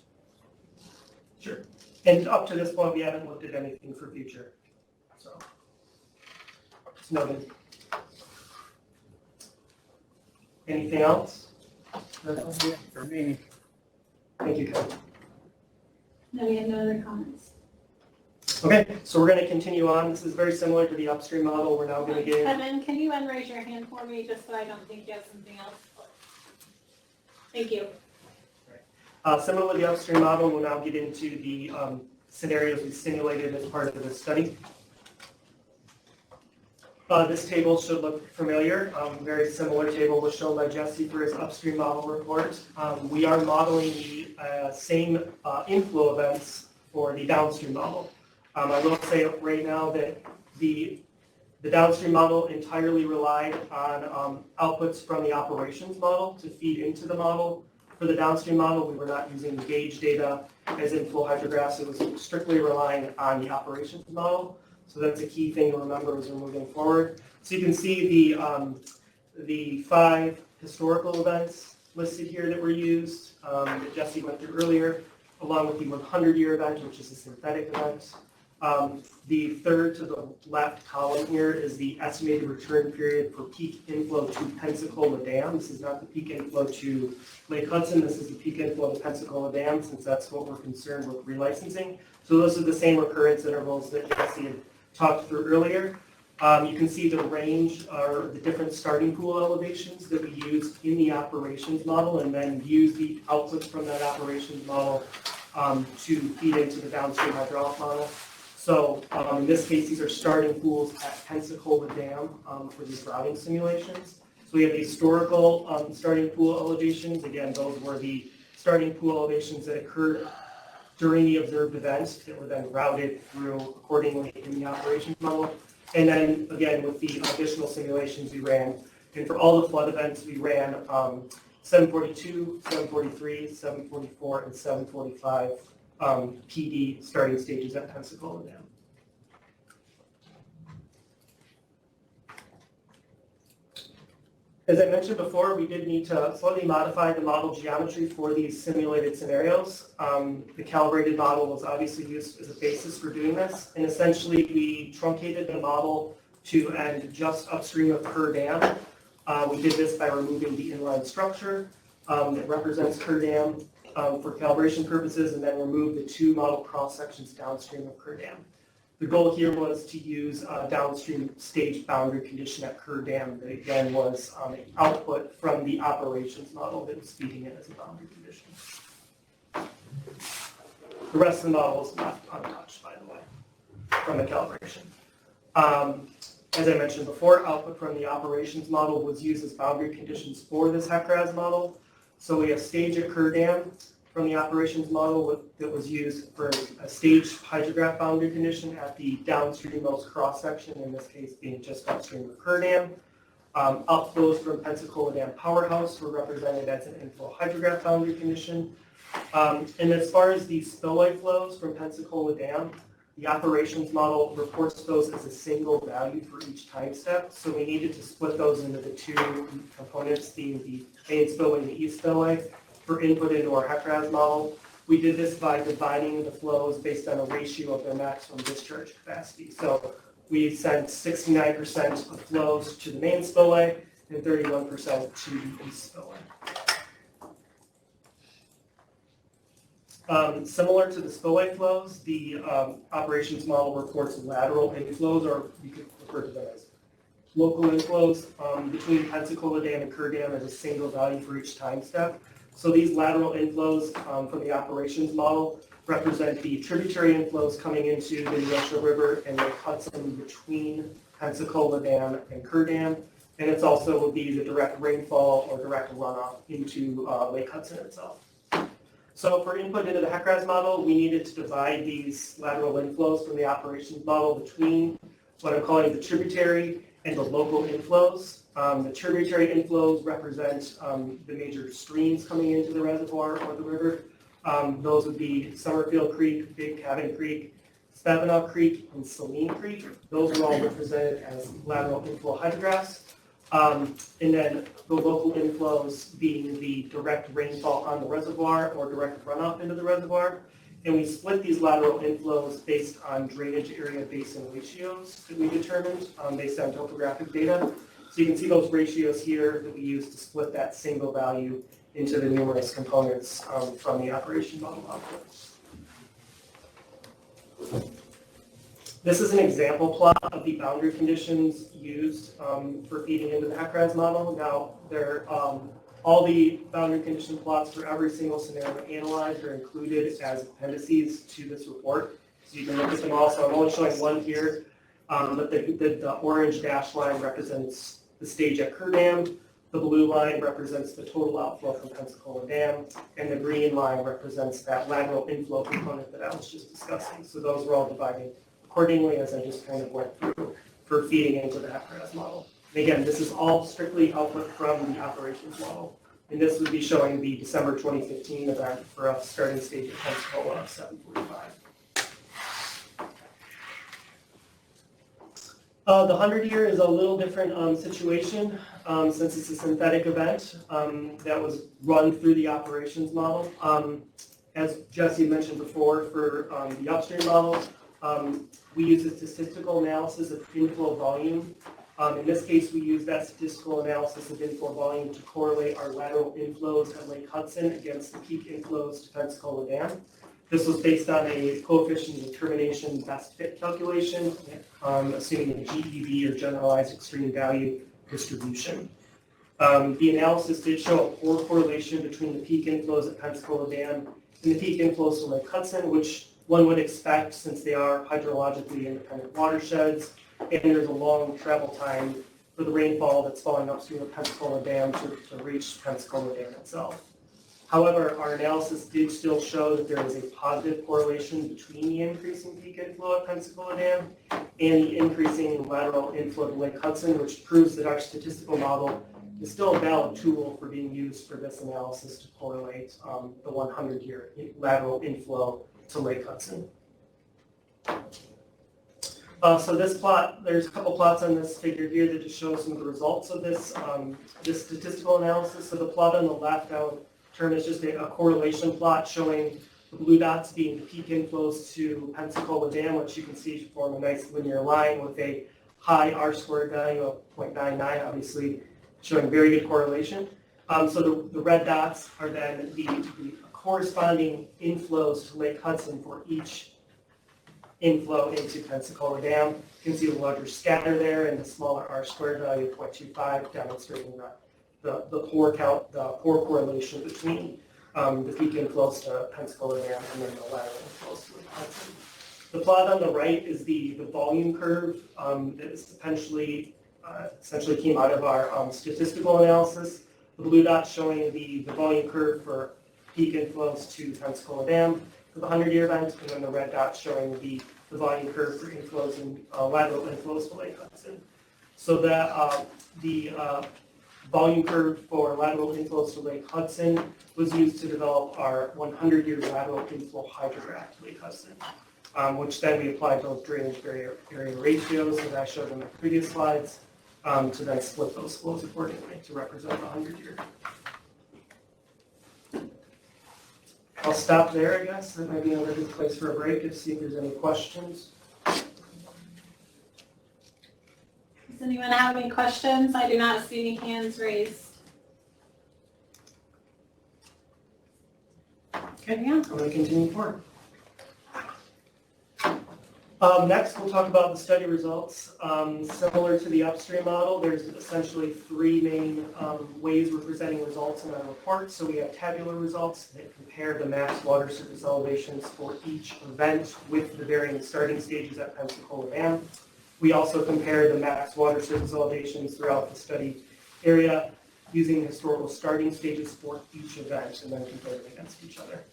[SPEAKER 5] Sure. And up to this point, we haven't looked at anything for future. So, it's noted. Anything else?
[SPEAKER 13] That's it for me.
[SPEAKER 5] Thank you, Kevin.
[SPEAKER 3] No, we have no other comments.
[SPEAKER 5] Okay, so we're going to continue on. This is very similar to the upstream model. We're now going to get...
[SPEAKER 3] Kevin, can you unraise your hand for me, just so I don't think you have something else? Thank you.
[SPEAKER 5] Similar to the upstream model, we'll now get into the scenarios we simulated as part of this study. This table should look familiar. Very similar table was shown by Jesse for his upstream model report. We are modeling the same inflow events for the downstream model. I will say right now that the downstream model entirely relied on outputs from the operations model to feed into the model. For the downstream model, we were not using the gauge data as inflow hydrographs. It was strictly relying on the operations model. So that's a key thing to remember as we're moving forward. So you can see the 5 historical events listed here that were used, that Jesse went through earlier, along with the 100-year event, which is a synthetic event. The third to the left column here is the estimated return period for peak inflow to Pensacola Dam. This is not the peak inflow to Lake Hudson. This is the peak inflow to Pensacola Dam, since that's what we're concerned with relicensing. So those are the same recurrence intervals that Jesse had talked through earlier. You can see the range or the different starting pool elevations that we use in the operations model, and then use the outputs from that operations model to feed into the downstream hydraulic model. So in this case, these are starting pools at Pensacola Dam for these routing simulations. So we have the historical starting pool elevations. Again, those were the starting pool elevations that occurred during the observed events that were then routed through accordingly in the operations model. And then again, with the additional simulations we ran, and for all the flood events, we ran 742, 743, 744, and 745 PD starting stages at Pensacola Dam. As I mentioned before, we did need to slightly modify the model geometry for these simulated scenarios. The calibrated model was obviously used as a basis for doing this, and essentially we truncated the model to end just upstream of Kerr Dam. We did this by removing the inline structure that represents Kerr Dam for calibration purposes, and then remove the 2 model cross sections downstream of Kerr Dam. The goal here was to use a downstream stage boundary condition at Kerr Dam that again was an output from the operations model that was feeding it as a boundary condition. The rest of the model is not untouched, by the way, from the calibration. As I mentioned before, output from the operations model was used as boundary conditions for this HECRAS model. So we have stage at Kerr Dam from the operations model that was used for a staged hydrograph boundary condition at the downstreammost cross section, in this case being just upstream of Kerr Dam. Outflows from Pensacola Dam Powerhouse were represented as an inflow hydrograph boundary condition. And as far as the spillway flows from Pensacola Dam, the operations model reports those as a single value for each time step. So we needed to split those into the 2 components, being the main spillway and the east spillway, for input into our HECRAS model. We did this by dividing the flows based on a ratio of their maximum discharge capacity. So we sent 69% of flows to the main spillway and 31% to the east spillway. Similar to the spillway flows, the operations model reports lateral inflows, or you could refer to them as local inflows, between Pensacola Dam and Kerr Dam as a single value for each time step. So these lateral inflows from the operations model represent the tributary inflows coming into the New Hampshire River and Lake Hudson between Pensacola Dam and Kerr Dam. And it's also will be the direct rainfall or direct runoff into Lake Hudson itself. So for input into the HECRAS model, we needed to divide these lateral inflows from the operations model between what I'm calling the tributary and the local inflows. The tributary inflows represent the major streams coming into the reservoir or the river. Those would be Summerfield Creek, Big Cabin Creek, Spavinaw Creek, and Saline Creek. Those are all represented as lateral inflow hydrographs. And then the local inflows being the direct rainfall on the reservoir or direct runoff into the reservoir. And we split these lateral inflows based on drainage area basin ratios that we determined based on topographic data. So you can see those ratios here that we use to split that single value into the numerous components from the operation model output. This is an example plot of the boundary conditions used for feeding into the HECRAS model. Now, all the boundary condition plots for every single scenario analyzed are included as appendices to this report. So you can look at them all. So I'm only showing one here, but the orange dash line represents the stage at Kerr Dam. The blue line represents the total outflow from Pensacola Dam, and the green line represents that lateral inflow component that I was just discussing. So those were all divided accordingly, as I just kind of went through, for feeding into the HECRAS model. And again, this is all strictly output from the operations model. And this would be showing the December 2015 event for us starting stage at Pensacola of 745. The 100-year is a little different situation since it's a synthetic event that was run through the operations model. As Jesse mentioned before, for the upstream model, we use a statistical analysis of inflow volume. In this case, we use that statistical analysis of inflow volume to correlate our lateral inflows at Lake Hudson against the peak inflows to Pensacola Dam. This was based on a coefficient determination best fit calculation, assuming a GEV or generalized extreme value distribution. The analysis did show a poor correlation between the peak inflows at Pensacola Dam and the peak inflows to Lake Hudson, which one would expect since they are hydrologically independent watersheds, and there's a long travel time for the rainfall that's falling upstream of Pensacola Dam to reach Pensacola Dam itself. However, our analysis did still show that there is a positive correlation between the increasing peak inflow at Pensacola Dam and the increasing lateral inflow to Lake Hudson, which proves that our statistical model is still a valid tool for being used for this analysis to correlate the 100-year lateral inflow to Lake Hudson. So this plot, there's a couple plots on this figure here that just show some of the results of this, this statistical analysis. So the plot on the left, I would term is just a correlation plot showing the blue dots being the peak inflows to Pensacola Dam, which you can see form a nice linear line with a high R-squared value of 0.99, obviously showing very good correlation. So the red dots are then the corresponding inflows to Lake Hudson for each inflow into Pensacola Dam. You can see the larger scatter there and the smaller R-squared value of 0.25, demonstrating the poor correlation between the peak inflows to Pensacola Dam and then the lateral inflows to Lake Hudson. The plot on the right is the volume curve that essentially came out of our statistical analysis. The blue dot showing the volume curve for peak inflows to Pensacola Dam for the 100-year event, and then the red dot showing the volume curve for inflows and lateral inflows to Lake Hudson. So that the volume curve for lateral inflows to Lake Hudson was used to develop our 100-year lateral inflow hydrograph to Lake Hudson, which then we applied those drainage area ratios that I showed in the previous slides to then split those flows accordingly to represent the 100-year. I'll stop there, I guess. That might be another good place for a break to see if there's any questions.
[SPEAKER 3] Does anyone have any questions? I do not see any hands raised.
[SPEAKER 5] Okay, I'm going to continue forward. Next, we'll talk about the study results. Similar to the upstream model, there's essentially three main ways we're presenting results in our report. So we have tabular results that compare the max water surface elevations for each event with the varying starting stages at Pensacola Dam. We also compare the max water surface elevations throughout the study area using historical starting stages for each event and then compare them against each other.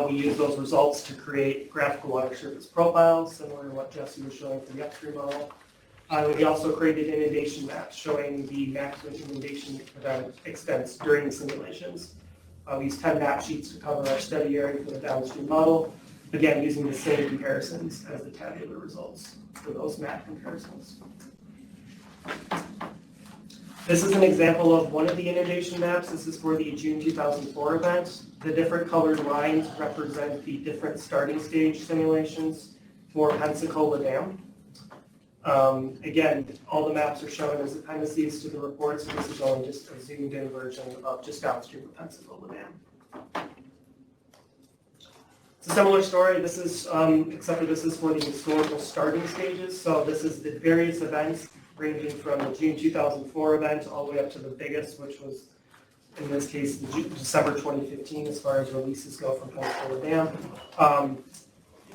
[SPEAKER 5] We use those results to create graphical water surface profiles, similar to what Jesse was showing for the upstream model. We also created inundation maps showing the maximum inundation event extents during the simulations. We used 10 map sheets to cover our study area for the downstream model, again using the same comparisons as the tabular results for those map comparisons. This is an example of one of the inundation maps. This is for the June 2004 event. The different colored lines represent the different starting stage simulations for Pensacola Dam. Again, all the maps are shown as appendices to the report, so this is only just a zoomed in version of just downstream of Pensacola Dam. It's a similar story. This is, except for this is for the historical starting stages. So this is the various events ranging from the June 2004 event all the way up to the biggest, which was, in this case, December 2015, as far as releases go from Pensacola Dam,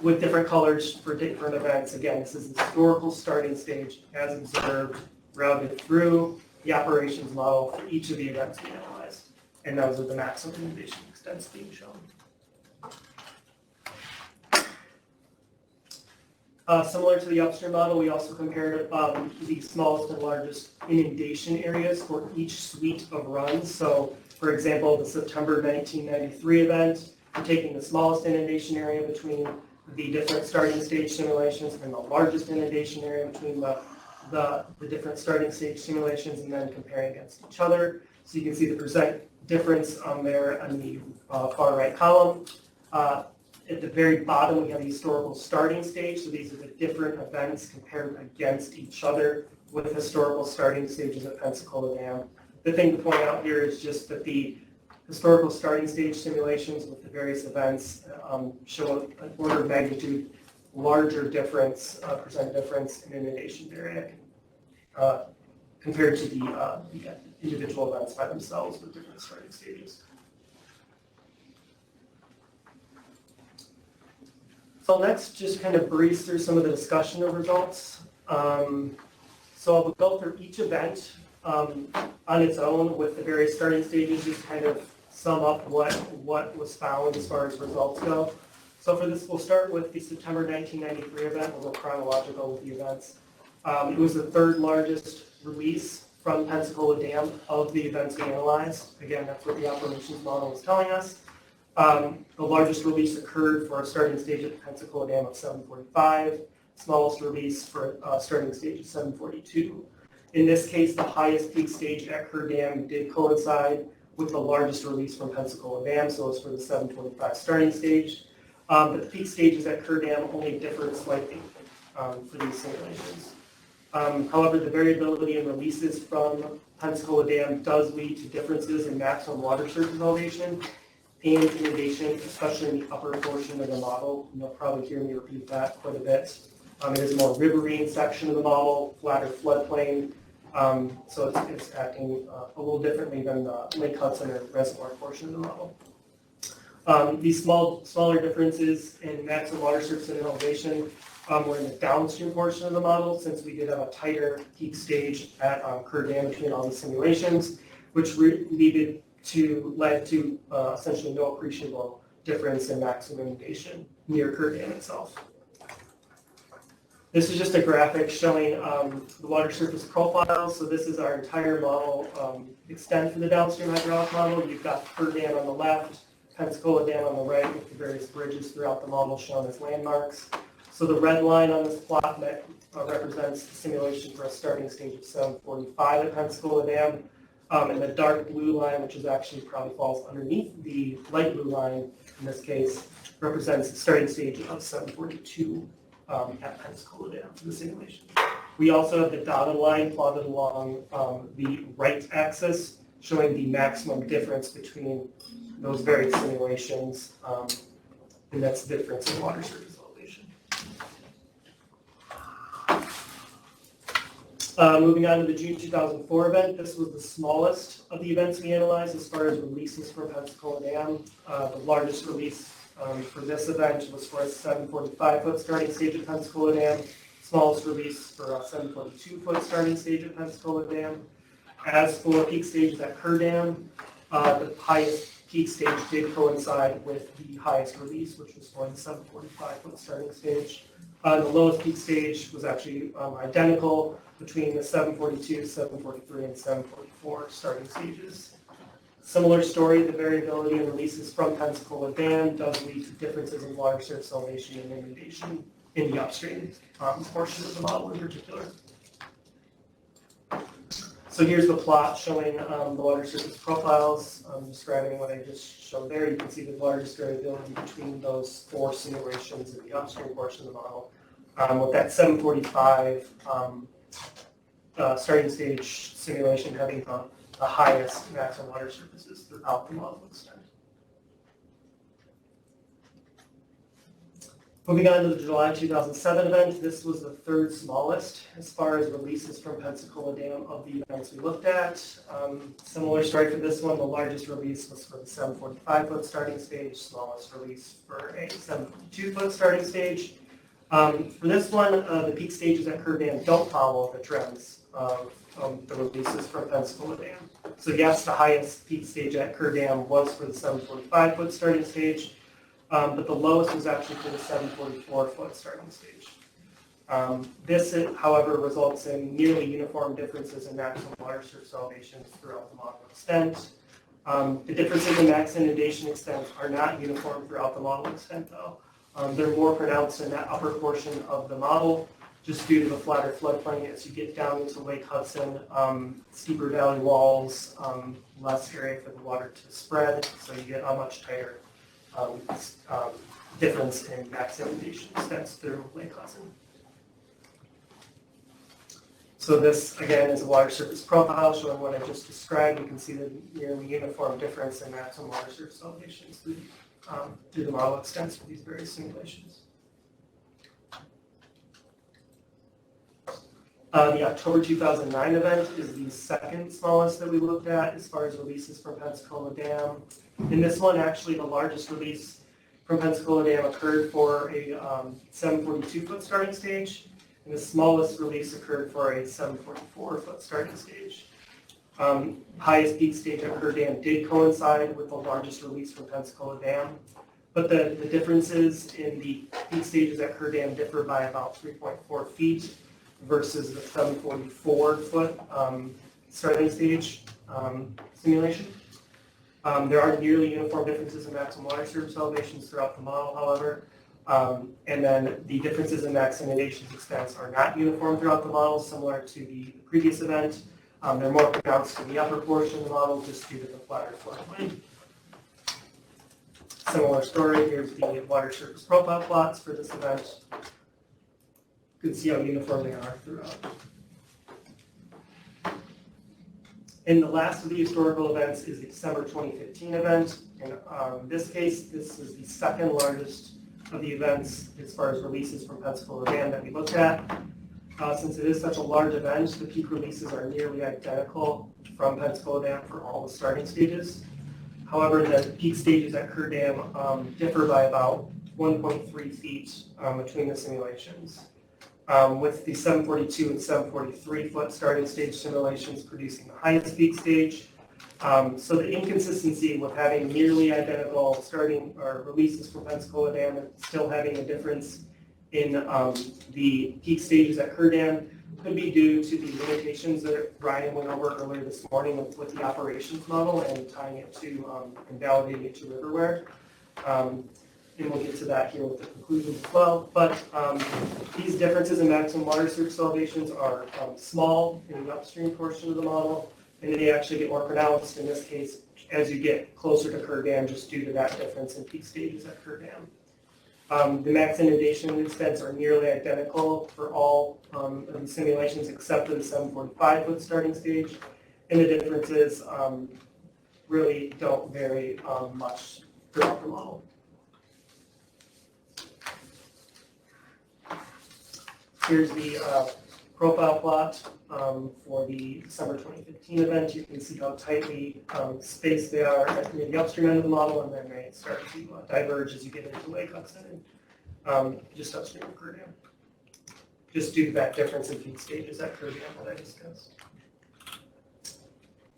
[SPEAKER 5] with different colors for different events. Again, this is the historical starting stage as observed, routed through the operations model for each of the events we analyzed. And those are the maximum inundation extents being shown. Similar to the upstream model, we also compared the smallest and largest inundation areas for each suite of runs. So, for example, the September 1993 event, we're taking the smallest inundation area between the different starting stage simulations and the largest inundation area between the the different starting stage simulations and then comparing against each other. So you can see the percent difference on there on the far right column. At the very bottom, we have the historical starting stage. So these are the different events compared against each other with historical starting stages at Pensacola Dam. The thing to point out here is just that the historical starting stage simulations with the various events show an order of magnitude larger difference, percent difference in inundation area compared to the individual events by themselves with different starting stages. So next, just kind of breeze through some of the discussion of results. So I'll go through each event on its own with the various starting stages, just kind of sum up what was found as far as results go. So for this, we'll start with the September 1993 event. We'll go chronological with the events. It was the third largest release from Pensacola Dam of the events we analyzed. Again, that's what the operations model is telling us. The largest release occurred for a starting stage at the Pensacola Dam of 745. Smallest release for a starting stage of 742. In this case, the highest peak stage at Kerr Dam did coincide with the largest release from Pensacola Dam, so it's for the 725 starting stage. But the peak stages at Kerr Dam only differed slightly for these simulations. However, the variability in releases from Pensacola Dam does lead to differences in maximum water surface elevation and inundation, especially in the upper portion of the model. You'll probably hear me repeat that quite a bit. It is a more riverine section of the model, flatter floodplain, so it's acting a little differently than the Lake Hudson or reservoir portion of the model. These smaller differences in maximum water surface and elevation were in the downstream portion of the model, since we did have a tighter peak stage at Kerr Dam between all the simulations, which led to essentially no appreciable difference in maximum inundation near Kerr Dam itself. This is just a graphic showing the water surface profile. So this is our entire model extent for the downstream hydraulic model. You've got Kerr Dam on the left, Pensacola Dam on the right, with the various bridges throughout the model shown as landmarks. So the red line on this plot represents the simulation for a starting stage of 745 at Pensacola Dam. And the dark blue line, which is actually probably falls underneath the light blue line in this case, represents the starting stage of 742 at Pensacola Dam for the simulation. We also have the dotted line plotted along the right axis, showing the maximum difference between those various simulations, and that's the difference in water surface elevation. Moving on to the June 2004 event, this was the smallest of the events we analyzed as far as releases from Pensacola Dam. The largest release for this event was for a 745-foot starting stage at Pensacola Dam. Smallest release for a 742-foot starting stage at Pensacola Dam. As for peak stages at Kerr Dam, the highest peak stage did coincide with the highest release, which was for the 745-foot starting stage. The lowest peak stage was actually identical between the 742, 743, and 744 starting stages. Similar story, the variability in releases from Pensacola Dam does lead to differences in water surface elevation and inundation in the upstream portion of the model in particular. So here's the plot showing the water surface profiles, describing what I just showed there. You can see the largest variability between those four simulations in the upstream portion of the model. With that 745 starting stage simulation having the highest maximum water surfaces throughout the model extent. Moving on to the July 2007 event, this was the third smallest as far as releases from Pensacola Dam of the events we looked at. Similar story for this one, the largest release was for the 745-foot starting stage, smallest release for a 742-foot starting stage. For this one, the peak stages at Kerr Dam don't follow the trends of the releases from Pensacola Dam. So yes, the highest peak stage at Kerr Dam was for the 745-foot starting stage, but the lowest was actually for the 744-foot starting stage. This, however, results in nearly uniform differences in maximum water surface elevations throughout the model extent. The differences in max inundation extent are not uniform throughout the model extent, though. They're more pronounced in that upper portion of the model, just due to the flatter floodplain as you get down into Lake Hudson, steeper valley walls, less area for the water to spread, so you get a much tighter difference in max inundation extents through Lake Hudson. So this, again, is a water surface profile showing what I just described. You can see the nearly uniform difference in maximum water surface elevations through the model extents for these various simulations. The October 2009 event is the second smallest that we looked at as far as releases from Pensacola Dam. In this one, actually, the largest release from Pensacola Dam occurred for a 742-foot starting stage, and the smallest release occurred for a 744-foot starting stage. Highest peak stage at Kerr Dam did coincide with the largest release from Pensacola Dam, but the differences in the peak stages at Kerr Dam differ by about 3.4 feet versus the 744-foot starting stage simulation. There are nearly uniform differences in maximum water surface elevations throughout the model, however, and then the differences in max inundation extents are not uniform throughout the model, similar to the previous event. They're more pronounced in the upper portion of the model just due to the flatter floodplain. Similar story, here's the water surface profile plots for this event. You can see how uniform they are throughout. And the last of the historical events is the December 2015 event. In this case, this is the second largest of the events as far as releases from Pensacola Dam that we looked at. Since it is such a large event, the peak releases are nearly identical from Pensacola Dam for all the starting stages. However, the peak stages at Kerr Dam differ by about 1.3 feet between the simulations, with the 742 and 743 foot starting stage simulations producing the highest peak stage. So the inconsistency with having nearly identical starting or releases from Pensacola Dam and still having a difference in the peak stages at Kerr Dam could be due to the limitations that Ryan went over earlier this morning with the operations model and tying it to and validating it to Riverware. And we'll get to that here with the conclusions as well. But these differences in maximum water surface elevations are small in the upstream portion of the model, and they actually get more pronounced in this case as you get closer to Kerr Dam just due to that difference in peak stages at Kerr Dam. The max inundation extents are nearly identical for all of the simulations except for the 745-foot starting stage, and the differences really don't vary much throughout the model. Here's the profile plot for the December 2015 event. You can see how tightly spaced they are at the upstream end of the model, and then they start to diverge as you get into Lake Hudson and just upstream of Kerr Dam, just due to that difference in peak stages at Kerr Dam that I discussed.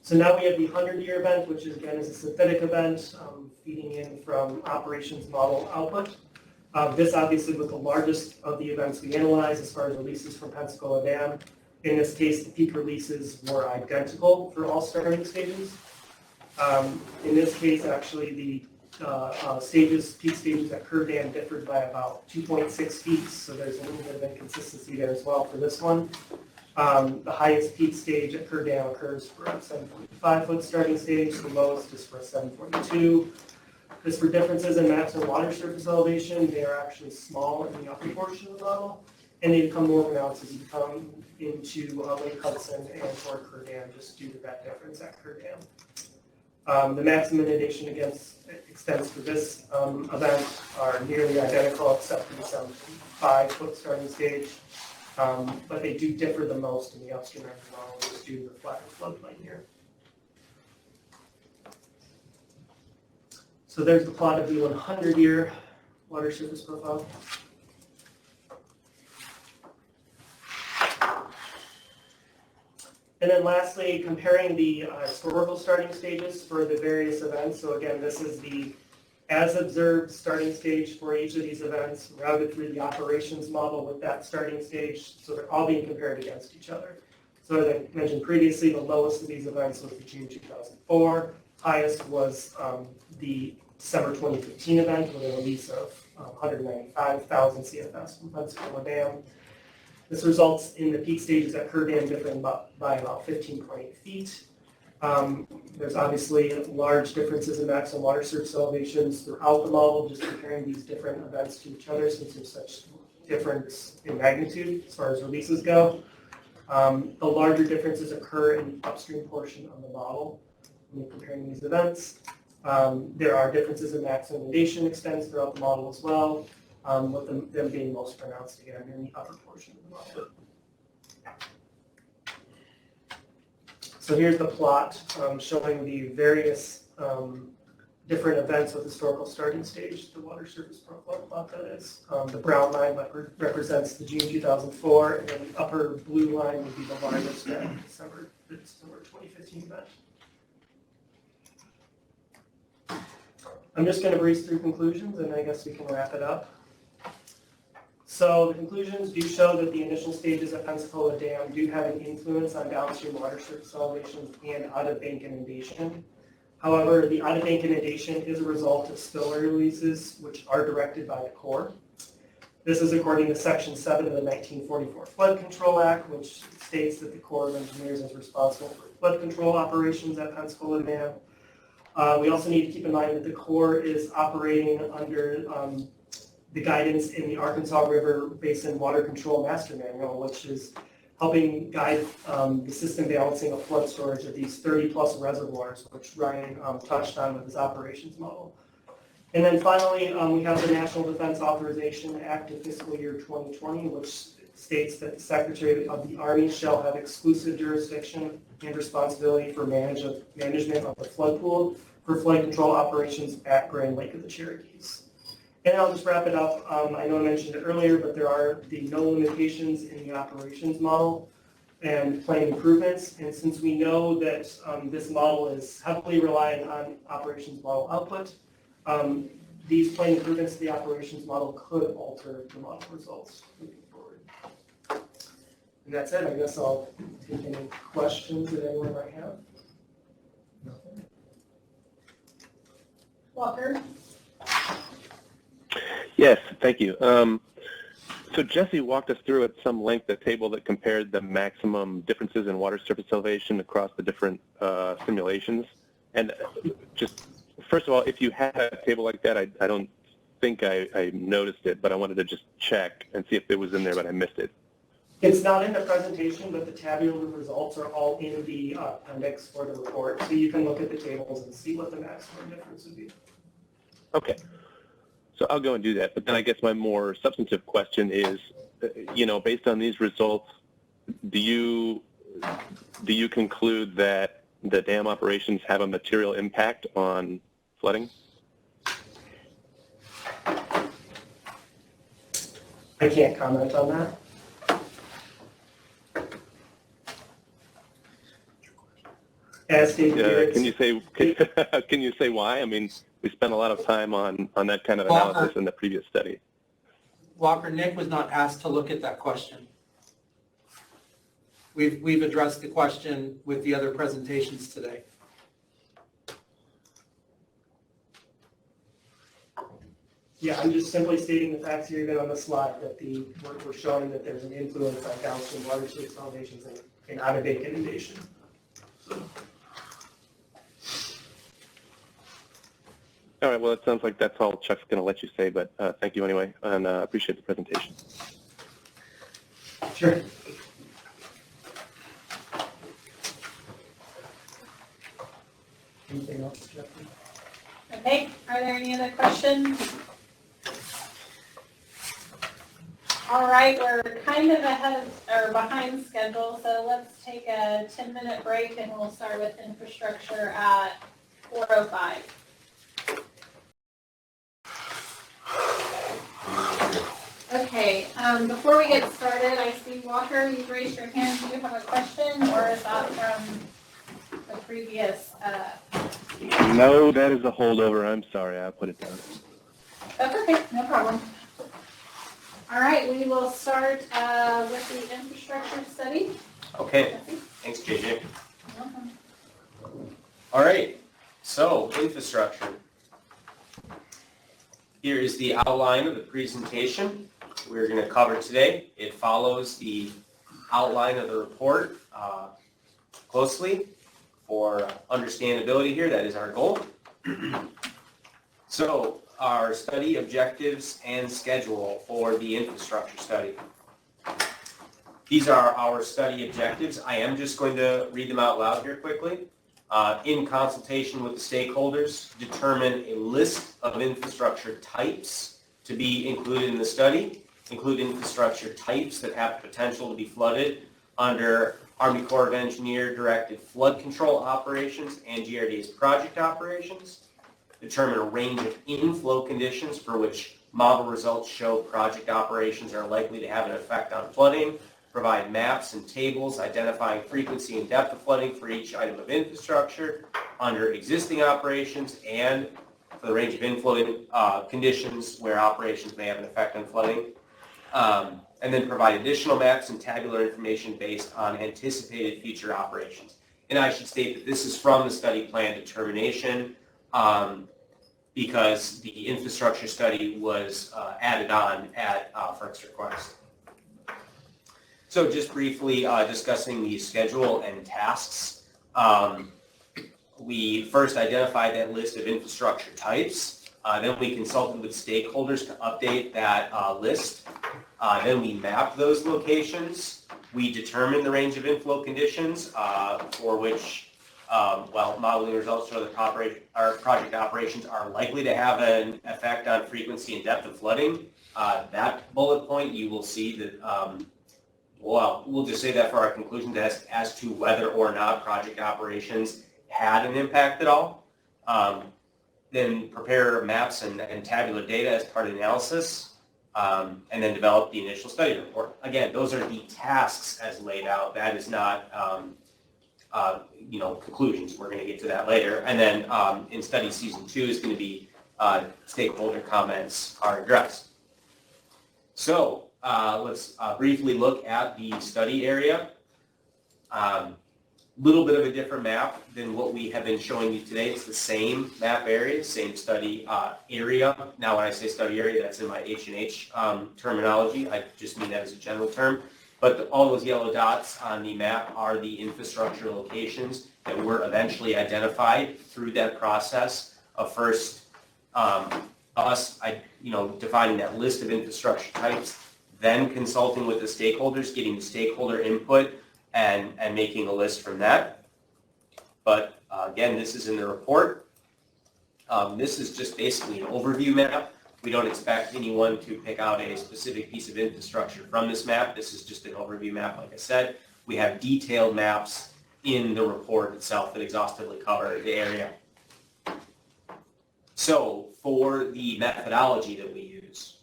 [SPEAKER 5] So now we have the 100-year event, which is, again, is a synthetic event feeding in from operations model output. This obviously was the largest of the events we analyzed as far as releases from Pensacola Dam. In this case, the peak releases were identical for all starting stages. In this case, actually, the peak stages at Kerr Dam differed by about 2.6 feet, so there's a little bit of inconsistency there as well for this one. The highest peak stage at Kerr Dam occurs for a 745-foot starting stage. The lowest is for a 742. As for differences in maximum water surface elevation, they are actually small in the upper portion of the model, and they become more pronounced as you come into Lake Hudson and toward Kerr Dam, just due to that difference at Kerr Dam. The maximum inundation extents for this event are nearly identical except for the 7.5-foot starting stage, but they do differ the most in the upstream end of the model just due to the flatter floodplain here. So there's the plot of the 100-year water surface profile. And then lastly, comparing the historical starting stages for the various events. So again, this is the as observed starting stage for each of these events, routed through the operations model with that starting stage. So they're all being compared against each other. So as I mentioned previously, the lowest of these events was the June 2004. Highest was the December 2015 event with a release of 195,000 CFS from Pensacola Dam. This results in the peak stages at Kerr Dam differing by about 15.8 feet. There's obviously large differences in maximum water surface elevations throughout the model, just comparing these different events to each other since there's such difference in magnitude as far as releases go. The larger differences occur in the upstream portion of the model when you're comparing these events. There are differences in maximum inundation extents throughout the model as well, with them being most pronounced again in the upper portion of the model. So here's the plot showing the various different events with historical starting stage, the water surface profile plot that is. The brown line represents the June 2004, and then the upper blue line would be the largest December 2015 event. I'm just going to breeze through conclusions, and I guess we can wrap it up. So the conclusions do show that the initial stages at Pensacola Dam do have an influence on downstream water surface elevations and out-of-bank inundation. However, the out-of-bank inundation is a result of spillway releases, which are directed by the Corps. This is according to Section 7 of the 1944 Flood Control Act, which states that the Corps of Engineers is responsible for flood control operations at Pensacola Dam. We also need to keep in mind that the Corps is operating under the guidance in the Arkansas River Basin Water Control Master Manual, which is helping guide the system balancing of flood storage of these 30-plus reservoirs, which Ryan touched on with his operations model. And then finally, we have the National Defense Authorization Act of fiscal year 2020, which states that the Secretary of the Army shall have exclusive jurisdiction and responsibility for management of the flood pool for flood control operations at Grand Lake of the Cherokees. And I'll just wrap it up. I know I mentioned it earlier, but there are the no limitations in the operations model and planned improvements. And since we know that this model is heavily reliant on operations model output, these planned improvements to the operations model could alter the model results moving forward. And that's it. I guess I'll take any questions that anyone might have. Nothing.
[SPEAKER 3] Walker?
[SPEAKER 4] Yes, thank you. So Jesse walked us through at some length a table that compared the maximum differences in water surface elevation across the different simulations. And just, first of all, if you had a table like that, I don't think I noticed it, but I wanted to just check and see if it was in there, but I missed it.
[SPEAKER 5] It's not in the presentation, but the tabular results are all in the appendix for the report. So you can look at the tables and see what the maximum difference would be.
[SPEAKER 4] Okay. So I'll go and do that. But then I guess my more substantive question is, based on these results, do you conclude that the dam operations have a material impact on flooding?
[SPEAKER 5] I can't comment on that. As stated here,
[SPEAKER 4] can you say why? I mean, we spent a lot of time on that kind of analysis in the previous study.
[SPEAKER 7] Walker, Nick was not asked to look at that question. We've addressed the question with the other presentations today.
[SPEAKER 5] Yeah, I'm just simply stating the facts here again on the slide that we're showing that there's an influence on downstream water surface elevations and out-of-bank inundation. So.
[SPEAKER 4] All right, well, it sounds like that's all Chuck's going to let you say, but thank you anyway, and I appreciate the presentation.
[SPEAKER 5] Sure. Anything else, Jeffrey?
[SPEAKER 3] Okay, are there any other questions? All right, we're kind of behind schedule, so let's take a 10-minute break and we'll start with infrastructure at 4:05. Okay, before we get started, I see Walker, you've raised your hand. Do you have a question, or is that from the previous?
[SPEAKER 4] No, that is a holdover. I'm sorry, I put it down.
[SPEAKER 3] That's okay, no problem. All right, we will start with the infrastructure study.
[SPEAKER 11] Okay, thanks, JJ.
[SPEAKER 3] You're welcome.
[SPEAKER 11] All right, so infrastructure. Here is the outline of the presentation. we're going to cover today. It follows the outline of the report closely for understandability here. That is our goal. So our study objectives and schedule for the infrastructure study. These are our study objectives. I am just going to read them out loud here quickly. In consultation with the stakeholders, determine a list of infrastructure types to be included in the study. Include infrastructure types that have potential to be flooded under Army Corps of Engineers directed flood control operations and GRD's project operations. Determine a range of inflow conditions for which model results show project operations are likely to have an effect on flooding. Provide maps and tables identifying frequency and depth of flooding for each item of infrastructure under existing operations and for the range of inflow conditions where operations may have an effect on flooding. And then provide additional maps and tabular information based on anticipated future operations. And I should state that this is from the study plan determination because the infrastructure study was added on at FERC's request. So just briefly discussing the schedule and tasks. We first identified that list of infrastructure types. Then we consulted with stakeholders to update that list. Then we mapped those locations. We determined the range of inflow conditions for which, modeling results show that project operations are likely to have an effect on frequency and depth of flooding. That bullet point, you will see that, we'll just say that for our conclusions as to whether or not project operations had an impact at all. Then prepare maps and tabular data as part of the analysis, and then develop the initial study report. Again, those are the tasks as laid out. That is not, conclusions. We're going to get to that later. And then in study season 2 is going to be stakeholder comments are addressed. So let's briefly look at the study area. Little bit of a different map than what we have been showing you today. It's the same map area, same study area. Now, when I say study area, that's in my H&H terminology. I just mean that as a general term. But all those yellow dots on the map are the infrastructure locations that were eventually identified through that process of first defining that list of infrastructure types, then consulting with the stakeholders, getting the stakeholder input, and making a list from that. But again, this is in the report. This is just basically an overview map. We don't expect anyone to pick out a specific piece of infrastructure from this map. This is just an overview map, like I said. We have detailed maps in the report itself that exhaustively cover the area. So for the methodology that we use,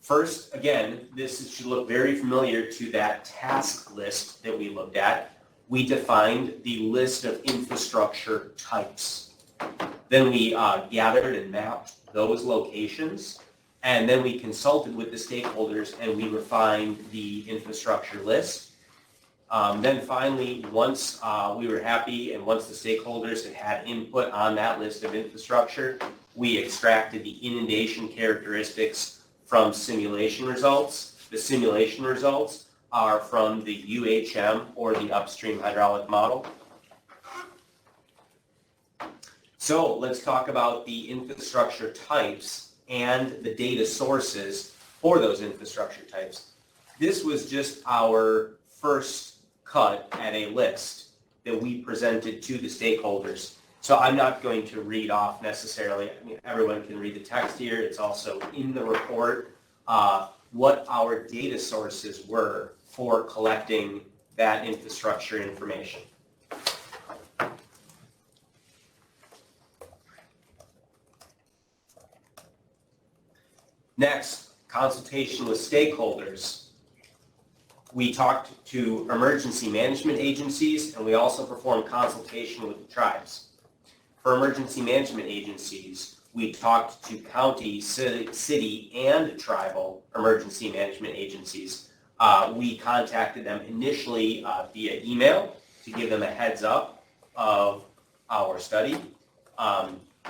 [SPEAKER 11] first, again, this should look very familiar to that task list that we looked at. We defined the list of infrastructure types. Then we gathered and mapped those locations, and then we consulted with the stakeholders and we refined the infrastructure list. Then finally, once we were happy and once the stakeholders had input on that list of infrastructure, we extracted the inundation characteristics from simulation results. The simulation results are from the UHM or the upstream hydraulic model. So let's talk about the infrastructure types and the data sources for those infrastructure types. This was just our first cut at a list that we presented to the stakeholders. So I'm not going to read off necessarily. I mean, everyone can read the text here. It's also in the report what our data sources were for collecting that infrastructure information. Next, consultation with stakeholders. We talked to emergency management agencies, and we also performed consultation with the tribes. For emergency management agencies, we talked to county, city, and tribal emergency management agencies. We contacted them initially via email to give them a heads up of our study.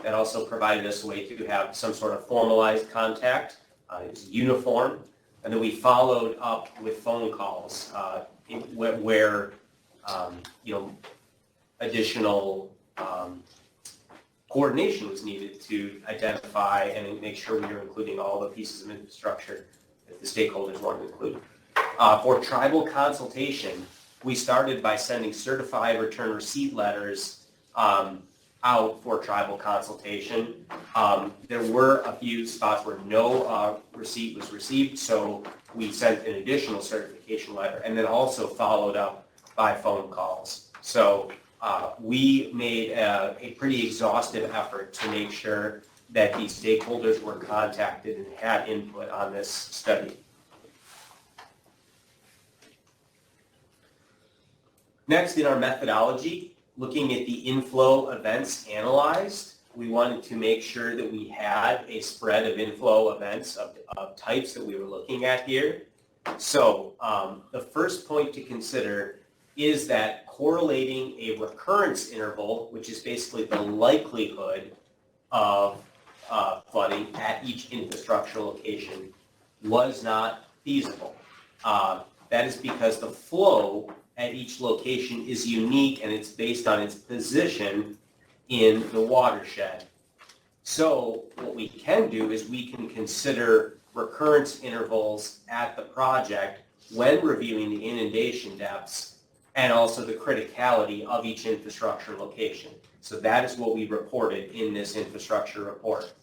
[SPEAKER 11] That also provided us a way to have some sort of formalized contact it was uniform, and then we followed up with phone calls where additional coordination was needed to identify and make sure we were including all the pieces of infrastructure that the stakeholders wanted to include. For tribal consultation, we started by sending certified return receipt letters out for tribal consultation. There were a few spots where no receipt was received, so we sent an additional certification letter and then also followed up by phone calls. So we made a pretty exhaustive effort to make sure that these stakeholders were contacted and had input on this study. Next, in our methodology, looking at the inflow events analyzed, we wanted to make sure that we had a spread of inflow events of types that we were looking at here. So the first point to consider is that correlating a recurrence interval, which is basically the likelihood of flooding at each infrastructure location, was not feasible. That is because the flow at each location is unique and it's based on its position in the watershed. So what we can do is we can consider recurrence intervals at the project when reviewing the inundation depths and also the criticality of each infrastructure location. So that is what we reported in this infrastructure report.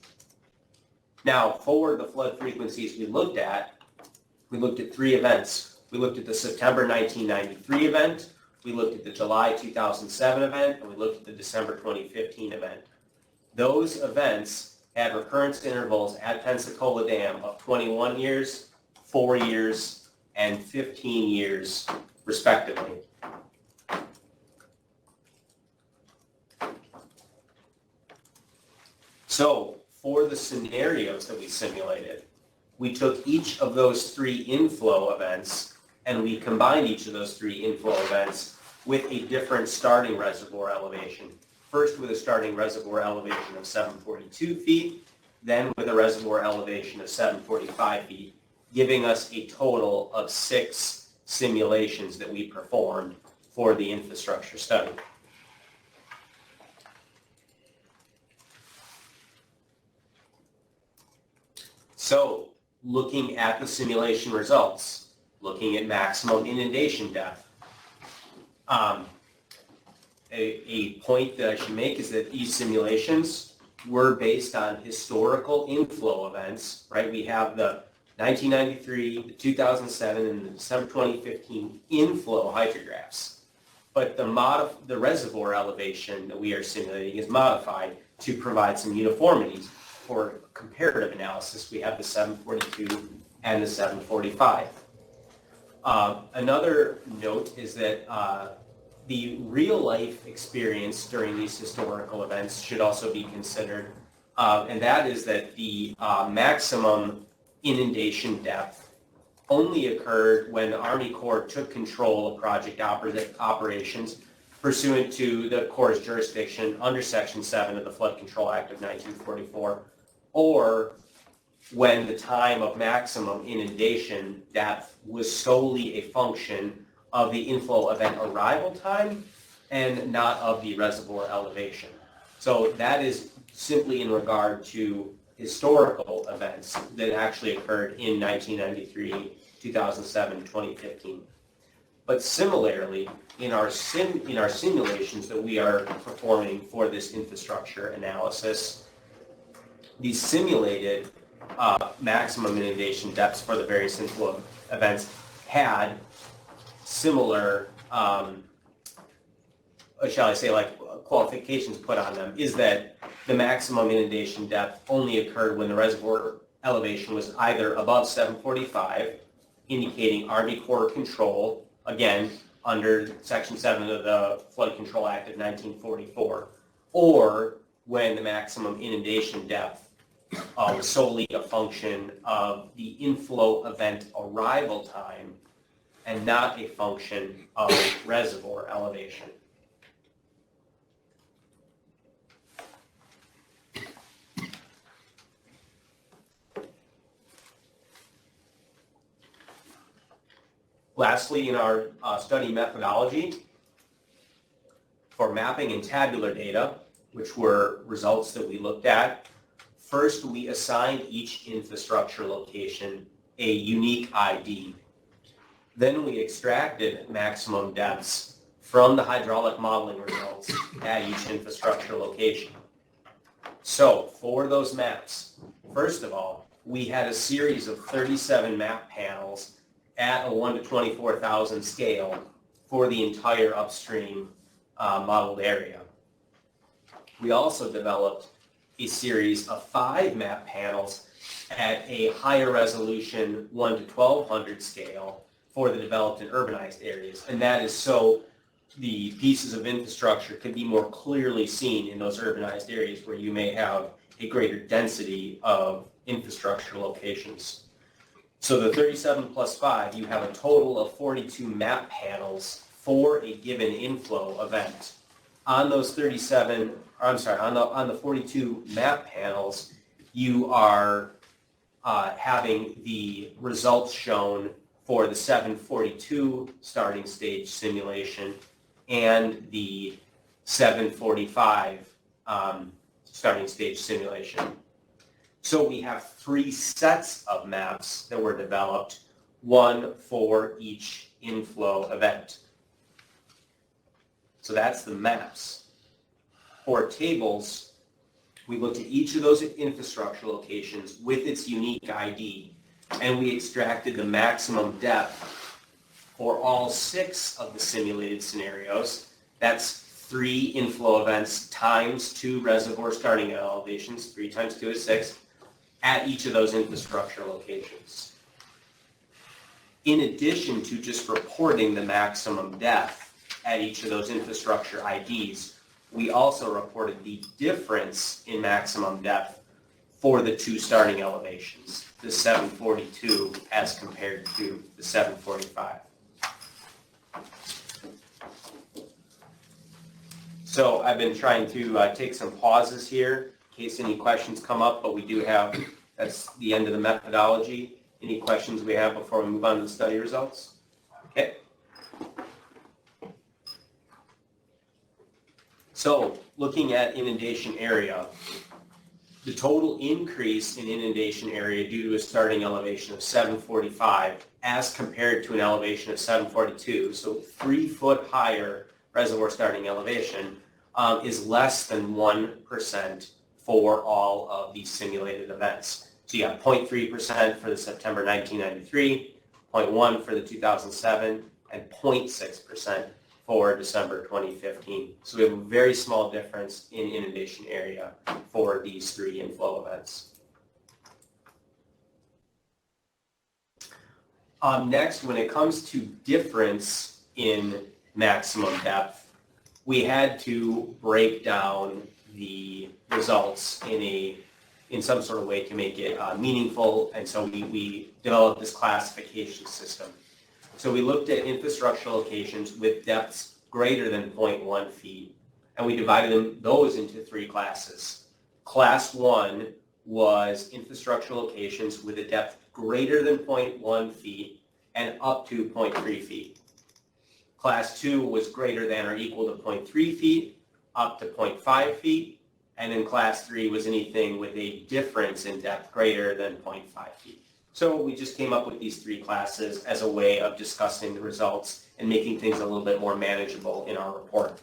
[SPEAKER 11] Now, for the flood frequencies we looked at 3 events. We looked at the September 1993 event, we looked at the July 2007 event, and we looked at the December 2015 event. Those events had recurrence intervals at Pensacola Dam of 21 years, 4 years, and 15 years, respectively. So, for the scenarios that we simulated, we took each of those 3 inflow events and we combined each of those 3 inflow events with a different starting reservoir elevation. First with a starting reservoir elevation of 742 feet, then with a reservoir elevation of 745 feet, giving us a total of 6 simulations that we performed for the infrastructure study. So, looking at the simulation results, looking at maximum inundation depth. A point that I should make is that these simulations were based on historical inflow events, right? We have the 1993, the 2007, and the December 2015 inflow hydrographs. But the reservoir elevation that we are simulating is modified to provide some uniformities. For comparative analysis, we have the 742 and the 745. Another note is that the real-life experience during these historical events should also be considered, and that is that the maximum inundation depth only occurred when the Army Corps took control of project operations pursuant to the Corps' jurisdiction under Section 7 of the Flood Control Act of 1944, or when the time of maximum inundation depth was solely a function of the inflow event arrival time and not of the reservoir elevation. So that is simply in regard to historical events that actually occurred in 1993, 2007, 2015. But similarly, in our simulations that we are performing for this infrastructure analysis, these simulated maximum inundation depths for the various inflow events had similar, shall I say, like qualifications put on them, is that the maximum inundation depth only occurred when the reservoir elevation was either above 745, indicating Army Corps control, again, under Section 7 of the Flood Control Act of 1944, or when the maximum inundation depth was solely a function of the inflow event arrival time and not a function of reservoir elevation. Lastly, in our study methodology for mapping and tabular data, which were results that we looked at, first we assigned each infrastructure location a unique ID. Then we extracted maximum depths from the hydraulic modeling results at each infrastructure location. So for those maps, first of all, we had a series of 37 map panels at a 1 to 24,000 scale for the entire upstream modeled area. We also developed a series of 5 map panels at a higher resolution 1 to 1200 scale for the developed and urbanized areas. And that is so the pieces of infrastructure can be more clearly seen in those urbanized areas where you may have a greater density of infrastructure locations. So the 37 plus 5, you have a total of 42 map panels for a given inflow event. On those 37, on the 42 map panels, you are having the results shown for the 742 starting stage simulation and the 745 starting stage simulation. So we have 3 sets of maps that were developed, one for each inflow event. So that's the maps. For tables, we looked at each of those infrastructure locations with its unique ID, and we extracted the maximum depth for all 6 of the simulated scenarios. That's 3 inflow events times 2 reservoir starting elevations, 3 times 2 is 6, at each of those infrastructure locations. In addition to just reporting the maximum depth at each of those infrastructure IDs, we also reported the difference in maximum depth for the 2 starting elevations, the 742 as compared to the 745. So I've been trying to take some pauses here in case any questions come up, but we do have, that's the end of the methodology. Any questions we have before we move on to the study results? Okay. So looking at inundation area, the total increase in inundation area due to a starting elevation of 745 as compared to an elevation of 742, so 3 foot higher reservoir starting elevation, is less than 1% for all of these simulated events. So you have 0.3% for the September 1993, 0.1 for the 2007, and 0.6% for December 2015. So we have a very small difference in inundation area for these 3 inflow events. Next, when it comes to difference in maximum depth, we had to break down the results in some sort of way to make it meaningful, and so we developed this classification system. So we looked at infrastructure locations with depths greater than 0.1 feet, and we divided those into 3 classes. Class 1 was infrastructure locations with a depth greater than 0.1 feet and up to 0.3 feet. Class 2 was greater than or equal to 0.3 feet, up to 0.5 feet, and then Class 3 was anything with a difference in depth greater than 0.5 feet. So we just came up with these 3 classes as a way of discussing the results and making things a little bit more manageable in our report.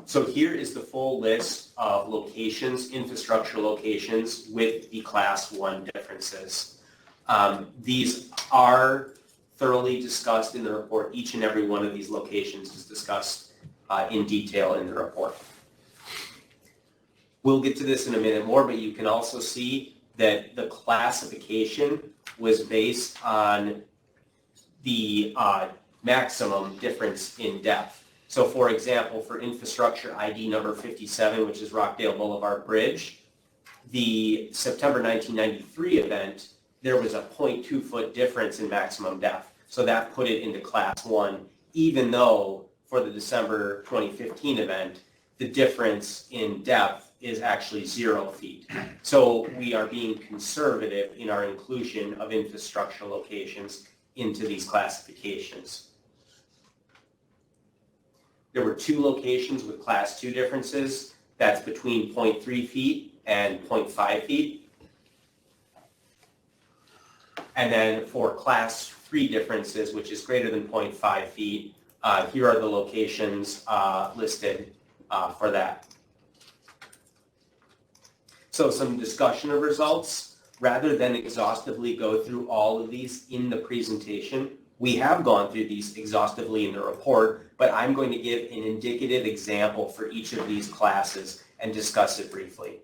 [SPEAKER 11] So here is the full list of locations, infrastructure locations with the Class 1 differences. These are thoroughly discussed in the report. Each and every one of these locations is discussed in detail in the report. We'll get to this in a minute more, but you can also see that the classification was based on the maximum difference in depth. So for example, for infrastructure ID number 57, which is Rockdale Boulevard Bridge, the September 1993 event, there was a 0.2 foot difference in maximum depth. So that put it into Class 1, even though for the December 2015 event, the difference in depth is actually 0 feet. So we are being conservative in our inclusion of infrastructure locations into these classifications. There were 2 locations with class 2 differences. That's between 0.3 feet and 0.5 feet. And then for class 3 differences, which is greater than 0.5 feet, here are the locations listed for that. So some discussion of results. Rather than exhaustively go through all of these in the presentation, we have gone through these exhaustively in the report, but I'm going to give an indicative example for each of these classes and discuss it briefly.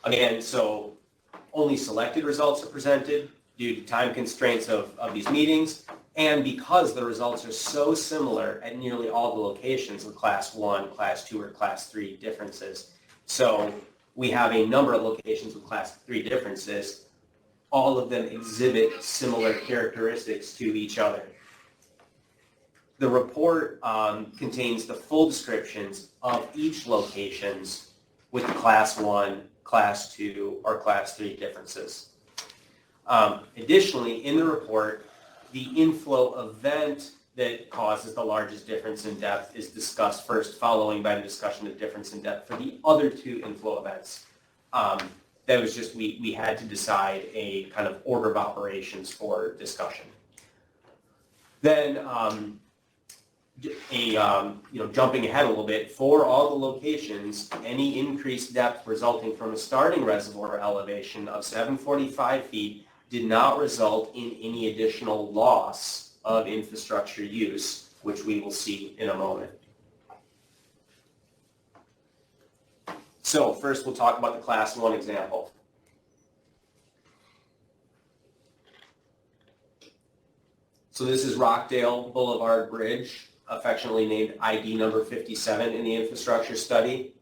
[SPEAKER 11] Again, so only selected results are presented due to time constraints of these meetings, and because the results are so similar at nearly all the locations with class 1, class 2, or class 3 differences. So we have a number of locations with class 3 differences. All of them exhibit similar characteristics to each other. The report contains the full descriptions of each locations with class 1, class 2, or class 3 differences. Additionally, in the report, the inflow event that causes the largest difference in depth is discussed first, following by the discussion of difference in depth for the other 2 inflow events. That was just, we had to decide a kind of order of operations for discussion. Then, jumping ahead a little bit, for all the locations, any increased depth resulting from a starting reservoir elevation of 745 feet did not result in any additional loss of infrastructure use, which we will see in a moment. So first we'll talk about the class 1 example. So this is Rockdale Boulevard Bridge, affectionately named ID number 57 in the infrastructure study.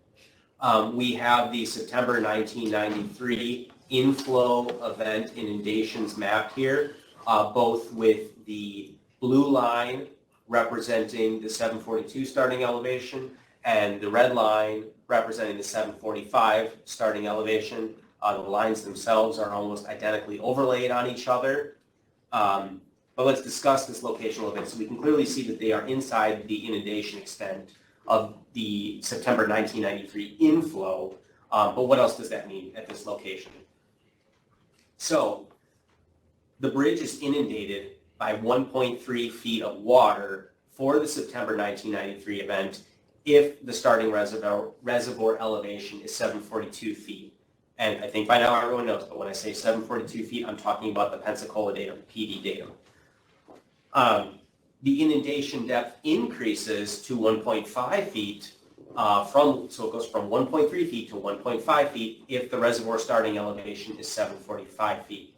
[SPEAKER 11] We have the September 1993 inflow event inundations mapped here, both with the blue line representing the 742 starting elevation and the red line representing the 745 starting elevation. The lines themselves are almost identically overlaid on each other. But let's discuss this locational event. So we can clearly see that they are inside the inundation extent of the September 1993 inflow. But what else does that mean at this location? So the bridge is inundated by 1.3 feet of water for the September 1993 event if the starting reservoir elevation is 742 feet. And I think by now everyone knows, but when I say 742 feet, I'm talking about the Pensacola datum, PD datum. The inundation depth increases to 1.5 feet so it goes from 1.3 feet to 1.5 feet if the reservoir starting elevation is 745 feet.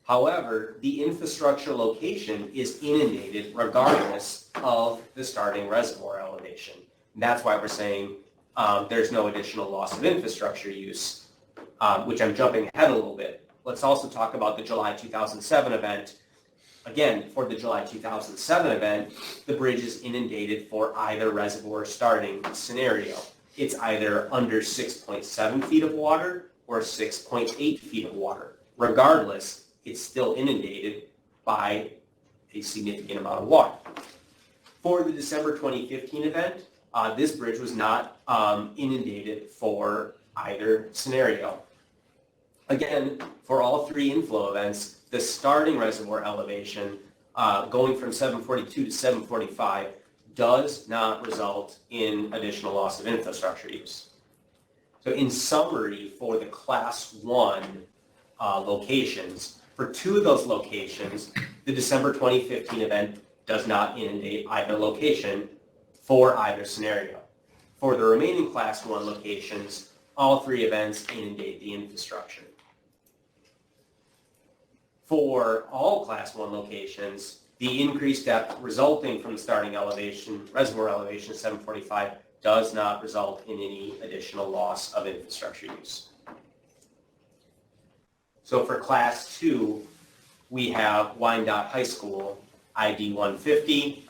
[SPEAKER 11] However, the infrastructure location is inundated regardless of the starting reservoir elevation. And that's why we're saying there's no additional loss of infrastructure use, which I'm jumping ahead a little bit. Let's also talk about the July 2007 event. Again, for the July 2007 event, the bridge is inundated for either reservoir starting scenario. It's either under 6.7 feet of water or 6.8 feet of water. Regardless, it's still inundated by a significant amount of water. For the December 2015 event, this bridge was not inundated for either scenario. Again, for all 3 inflow events, the starting reservoir elevation going from 742 to 745 does not result in additional loss of infrastructure use. So in summary, for the class 1 locations, for 2 of those locations, the December 2015 event does not inundate either location for either scenario. For the remaining class 1 locations, all 3 events inundate the infrastructure. For all class 1 locations, the increased depth resulting from the starting elevation, reservoir elevation of 745, does not result in any additional loss of infrastructure use. So for class 2, we have Wyandotte High School, ID 150.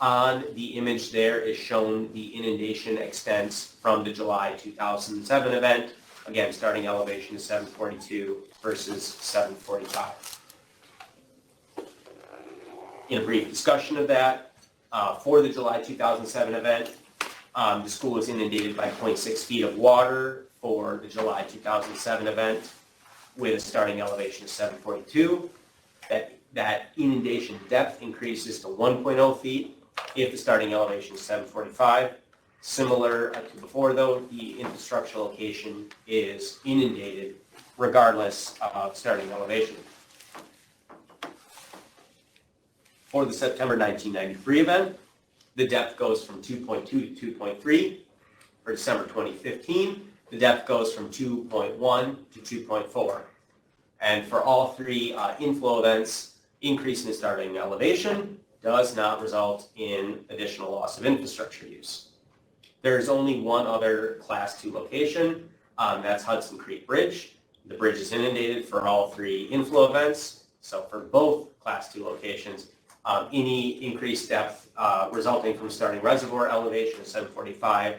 [SPEAKER 11] On the image there is shown the inundation extents from the July 2007 event. Again, starting elevation is 742 versus 745. In a brief discussion of that, for the July 2007 event, the school was inundated by 0.6 feet of water for the July 2007 event with a starting elevation of 742. That inundation depth increases to 1.0 feet if the starting elevation is 745. Similar to before though, the infrastructure location is inundated regardless of starting elevation. For the September 1993 event, the depth goes from 2.2 to 2.3. For December 2015, the depth goes from 2.1 to 2.4. And for all three inflow events, increase in the starting elevation does not result in additional loss of infrastructure use. There is only one other Class 2 location, that's Hudson Creek Bridge. The bridge is inundated for all three inflow events. So for both Class 2 locations, any increased depth resulting from starting reservoir elevation of 745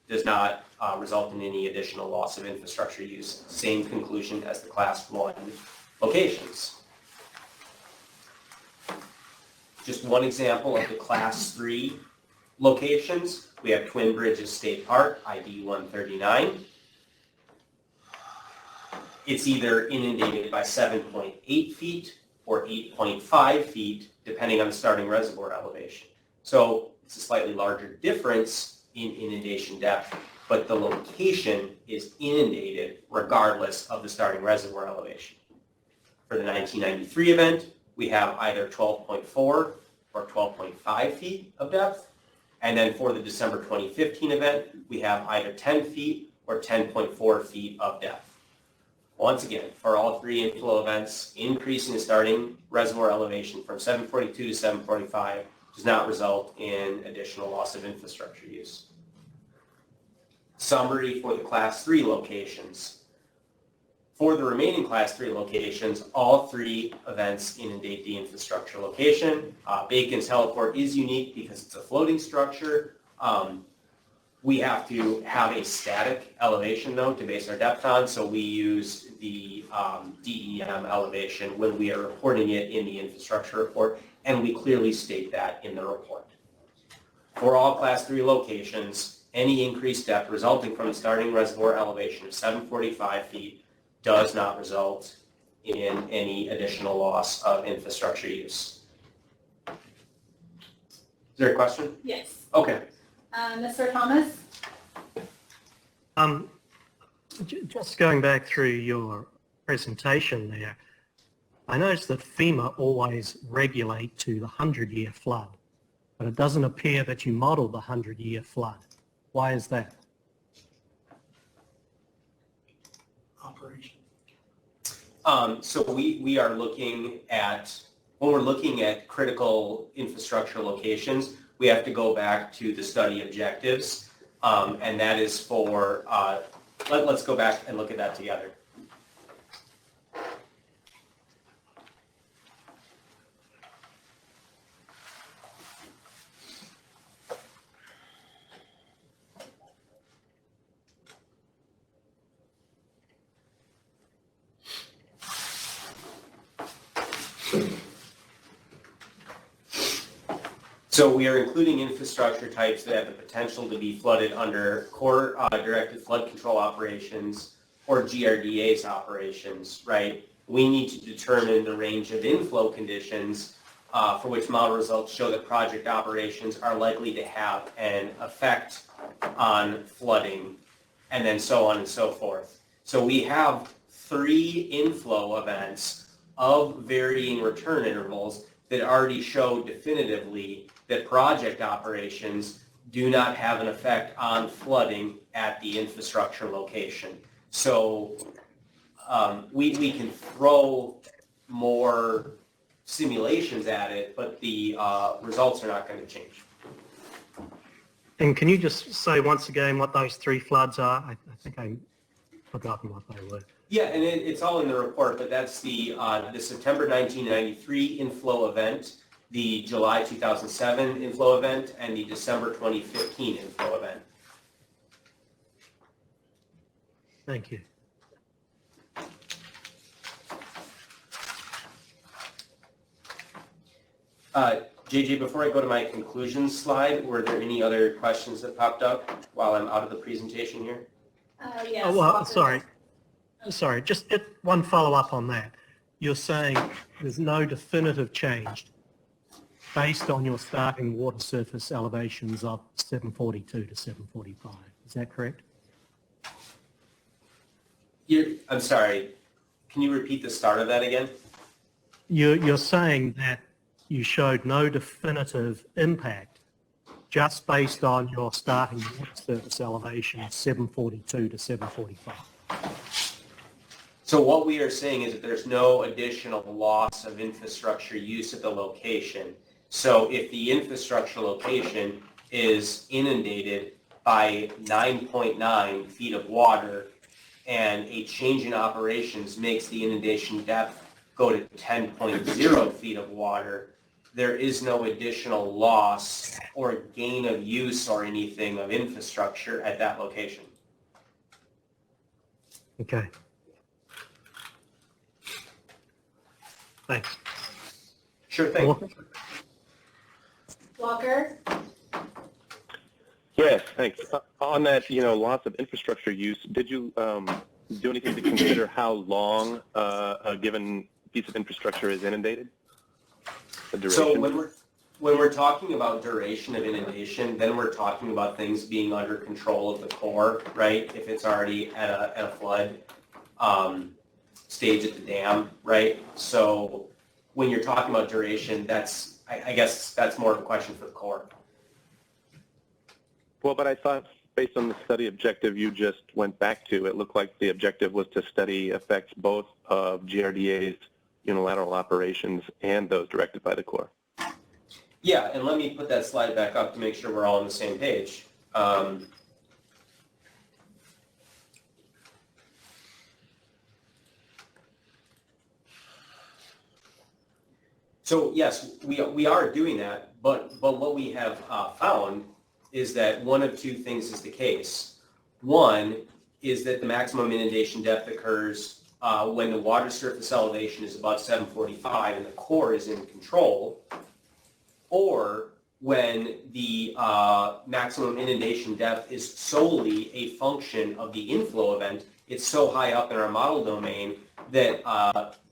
[SPEAKER 11] does not result in any additional loss of infrastructure use. Same conclusion as the Class 1 locations. Just one example of the Class 3 locations. We have Twin Bridges State Park, ID 139. It's either inundated by 7.8 feet or 8.5 feet, depending on the starting reservoir elevation. So it's a slightly larger difference in inundation depth, but the location is inundated regardless of the starting reservoir elevation. For the 1993 event, we have either 12.4 or 12.5 feet of depth. And then for the December 2015 event, we have either 10 feet or 10.4 feet of depth. Once again, for all three inflow events, increasing the starting reservoir elevation from 742 to 745 does not result in additional loss of infrastructure use. Summary for the Class 3 locations. For the remaining Class 3 locations, all three events inundate the infrastructure location. Bacon's Heliport is unique because it's a floating structure. We have to have a static elevation though to base our depth on, so we use the DEM elevation when we are reporting it in the infrastructure report, and we clearly state that in the report. For all Class 3 locations, any increased depth resulting from a starting reservoir elevation of 745 feet does not result in any additional loss of infrastructure use. Is there a question?
[SPEAKER 3] Yes.
[SPEAKER 11] Okay.
[SPEAKER 3] Mr. Thomas?
[SPEAKER 17] Just going back through your presentation there, I noticed that FEMA always regulate to the 100-year flood, but it doesn't appear that you model the 100-year flood. Why is that?
[SPEAKER 5] Operation.
[SPEAKER 11] So we are looking at, when we're looking at critical infrastructure locations, we have to go back to the study objectives, and that is for, let's go back and look at that together. So we are including infrastructure types that have the potential to be flooded under core directed flood control operations or GRDA's operations, right? We need to determine the range of inflow conditions for which model results show that project operations are likely to have an effect on flooding, and then so on and so forth. So we have 3 inflow events of varying return intervals that already show definitively that project operations do not have an effect on flooding at the infrastructure location. So we can throw more simulations at it, but the results are not going to change.
[SPEAKER 17] And can you just say once again what those 3 floods are? I think I've forgotten what they were.
[SPEAKER 11] Yeah, and it's all in the report, but that's the September 1993 inflow event, the July 2007 inflow event, and the December 2015 inflow event.
[SPEAKER 17] Thank you.
[SPEAKER 11] JJ, before I go to my conclusions slide, were there any other questions that popped up while I'm out of the presentation here?
[SPEAKER 3] Yes.
[SPEAKER 17] Oh, well, sorry, just one follow-up on that. You're saying there's no definitive change based on your starting water surface elevations of 742 to 745. Is that correct?
[SPEAKER 11] I'm sorry, can you repeat the start of that again?
[SPEAKER 17] You're saying that you showed no definitive impact just based on your starting water surface elevation of 742 to 745.
[SPEAKER 11] So what we are saying is that there's no additional loss of infrastructure use at the location. So if the infrastructure location is inundated by 9.9 feet of water and a change in operations makes the inundation depth go to 10.0 feet of water, there is no additional loss or gain of use or anything of infrastructure at that location.
[SPEAKER 17] Okay. Thanks.
[SPEAKER 11] Sure thing.
[SPEAKER 3] Walker?
[SPEAKER 4] Yes, thanks. On that, loss of infrastructure use, did you do anything to consider how long a given piece of infrastructure is inundated? The duration?
[SPEAKER 11] So when we're talking about duration of inundation, then we're talking about things being under control of the core, right? If it's already at a flood stage at the dam, right? So when you're talking about duration, I guess that's more of a question for the core.
[SPEAKER 4] Well, but I thought based on the study objective you just went back to, it looked like the objective was to study effects both of GRDA's unilateral operations and those directed by the Corps.
[SPEAKER 11] Yeah, and let me put that slide back up to make sure we're all on the same page. So yes, we are doing that, but what we have found is that one of two things is the case. One is that the maximum inundation depth occurs when the water surface elevation is above 745 and the core is in control, or when the maximum inundation depth is solely a function of the inflow event. It's so high up in our model domain that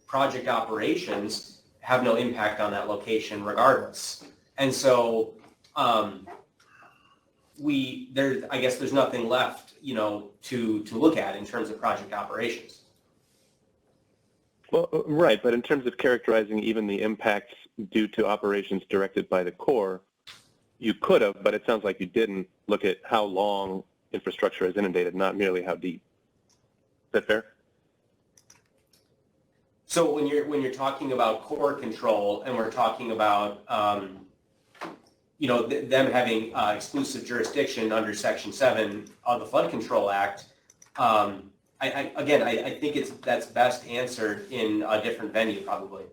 [SPEAKER 11] project operations have no impact on that location regardless. And so I guess there's nothing left, to look at in terms of project operations.
[SPEAKER 4] Well, right, but in terms of characterizing even the impacts due to operations directed by the Corps, you could have, but it sounds like you didn't look at how long infrastructure is inundated, not merely how deep. Is that fair?
[SPEAKER 11] So when you're talking about core control and we're talking about them having exclusive jurisdiction under Section 7 of the Flood Control Act, I think that's best answered in a different venue probably.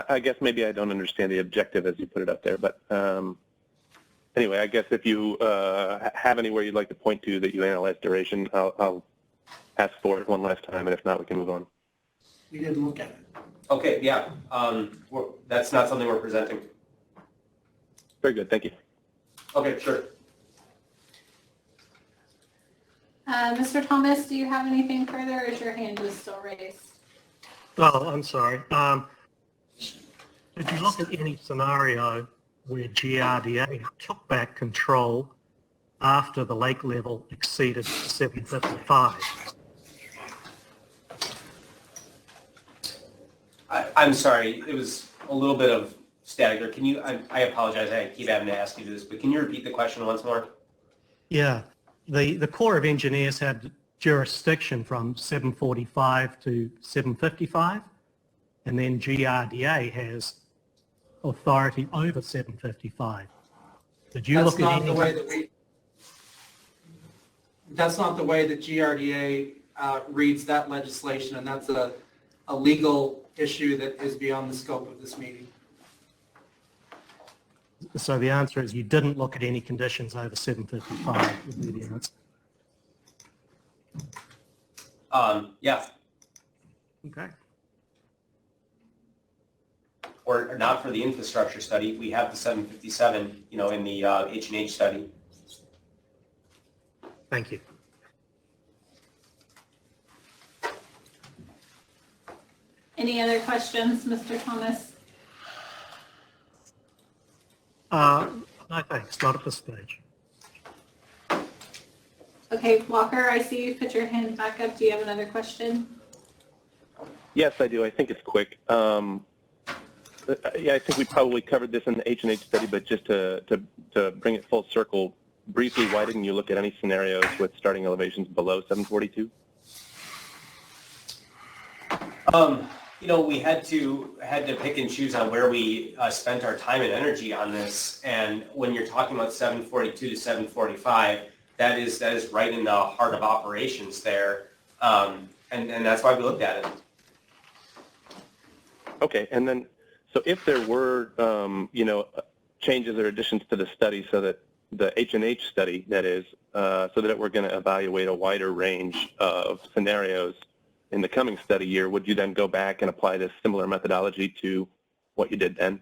[SPEAKER 4] I guess maybe I don't understand the objective as you put it up there, but anyway, I guess if you have anywhere you'd like to point to that you analyze duration, I'll ask for it one last time, and if not, we can move on.
[SPEAKER 7] We didn't look at it.
[SPEAKER 11] Okay, yeah, that's not something we're presenting.
[SPEAKER 4] Very good, thank you.
[SPEAKER 11] Okay, sure.
[SPEAKER 3] Mr. Thomas, do you have anything further, or is your hand just still raised?
[SPEAKER 17] Oh, I'm sorry. Did you look at any scenario where GRDA took back control after the lake level exceeded 755?
[SPEAKER 11] I'm sorry, it was a little bit of static there. Can you, I apologize, I keep having to ask you this, but can you repeat the question once more?
[SPEAKER 17] Yeah, the Corps of Engineers had jurisdiction from 745 to 755, and then GRDA has authority over 755. Did you look at any?
[SPEAKER 7] That's not the way that GRDA reads that legislation, and that's a legal issue that is beyond the scope of this meeting.
[SPEAKER 17] So the answer is you didn't look at any conditions over 755 would be the answer.
[SPEAKER 11] Yeah,
[SPEAKER 17] Okay.
[SPEAKER 11] or not for the infrastructure study. We have the 757, you know, in the H&H study.
[SPEAKER 17] Thank you.
[SPEAKER 3] Any other questions, Mr. Thomas?
[SPEAKER 17] No thanks, not at this stage.
[SPEAKER 3] Okay, Walker, I see you put your hand back up. Do you have another question?
[SPEAKER 4] Yes, I do. I think it's quick. Yeah, I think we probably covered this in the H&H study, but just to bring it full circle, briefly, why didn't you look at any scenarios with starting elevations below 742?
[SPEAKER 11] You know, we had to pick and choose on where we spent our time and energy on this. And when you're talking about 742 to 745, that is right in the heart of operations there. And that's why we looked at it.
[SPEAKER 4] Okay, and then, so if there were, you know, changes or additions to the study so that the H&H study, that is, so that we're going to evaluate a wider range of scenarios in the coming study year, would you then go back and apply this similar methodology to what you did then?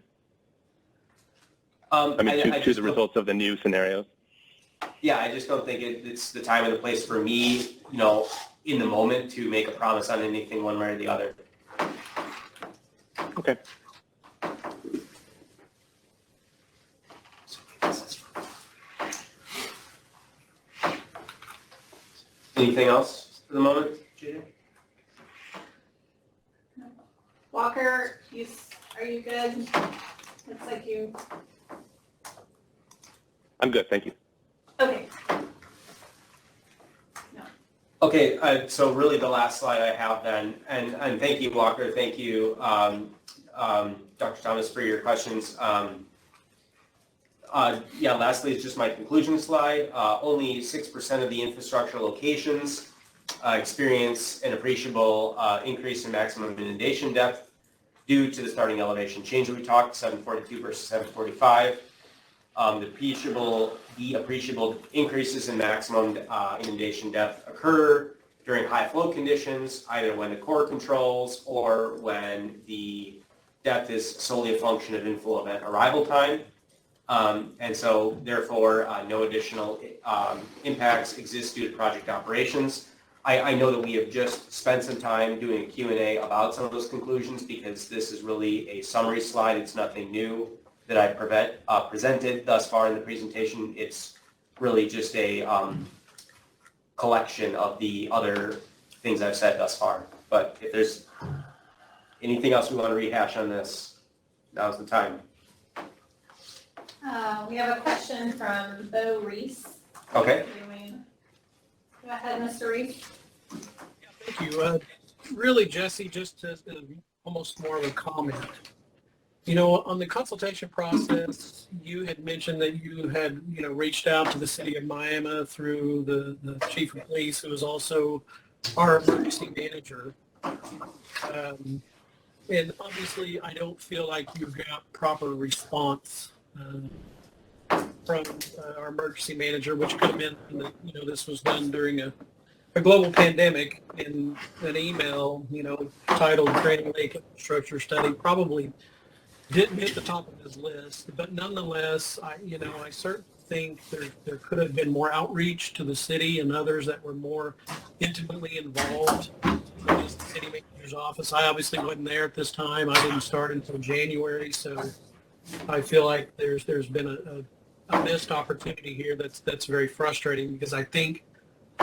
[SPEAKER 4] To the results of the new scenarios?
[SPEAKER 11] Yeah, I just don't think it's the time and the place for me, you know, in the moment to make a promise on anything one way or the other.
[SPEAKER 4] Okay.
[SPEAKER 11] Anything else for the moment, JJ?
[SPEAKER 3] Walker, are you good? Looks like you.
[SPEAKER 4] I'm good, thank you.
[SPEAKER 3] Okay.
[SPEAKER 11] Okay, so really the last slide I have then, and thank you, Walker, thank you, Dr. Thomas, for your questions. Yeah, lastly is just my conclusion slide. Only 6% of the infrastructure locations experience an appreciable increase in maximum inundation depth due to the starting elevation change that we talked, 742 versus 745. The appreciable increases in maximum inundation depth occur during high flow conditions, either when the core controls or when the depth is solely a function of inflow event arrival time. And so therefore, no additional impacts exist due to project operations. I know that we have just spent some time doing a Q&A about some of those conclusions because this is really a summary slide. It's nothing new that I presented thus far in the presentation. It's really just a collection of the other things I've said thus far. But if there's anything else we want to rehash on this, now's the time.
[SPEAKER 3] We have a question from Bo Reese.
[SPEAKER 11] Okay.
[SPEAKER 3] Go ahead, Mr. Reese.
[SPEAKER 12] Thank you. Really, Jesse, just almost more of a comment. You know, on the consultation process, you had mentioned that you had, you know, reached out to the city of Miami through the chief of police, who is also our emergency manager. And obviously, I don't feel like you've got proper response from our emergency manager, which could have been, you know, this was done during a global pandemic. In an email, you know, titled Granny Lake Infrastructure Study, probably didn't hit the top of his list, but nonetheless, I certainly think there could have been more outreach to the city and others that were more intimately involved in the city manager's office. I obviously wasn't there at this time. I didn't start until January, so I feel like there's been a missed opportunity here that's very frustrating because I think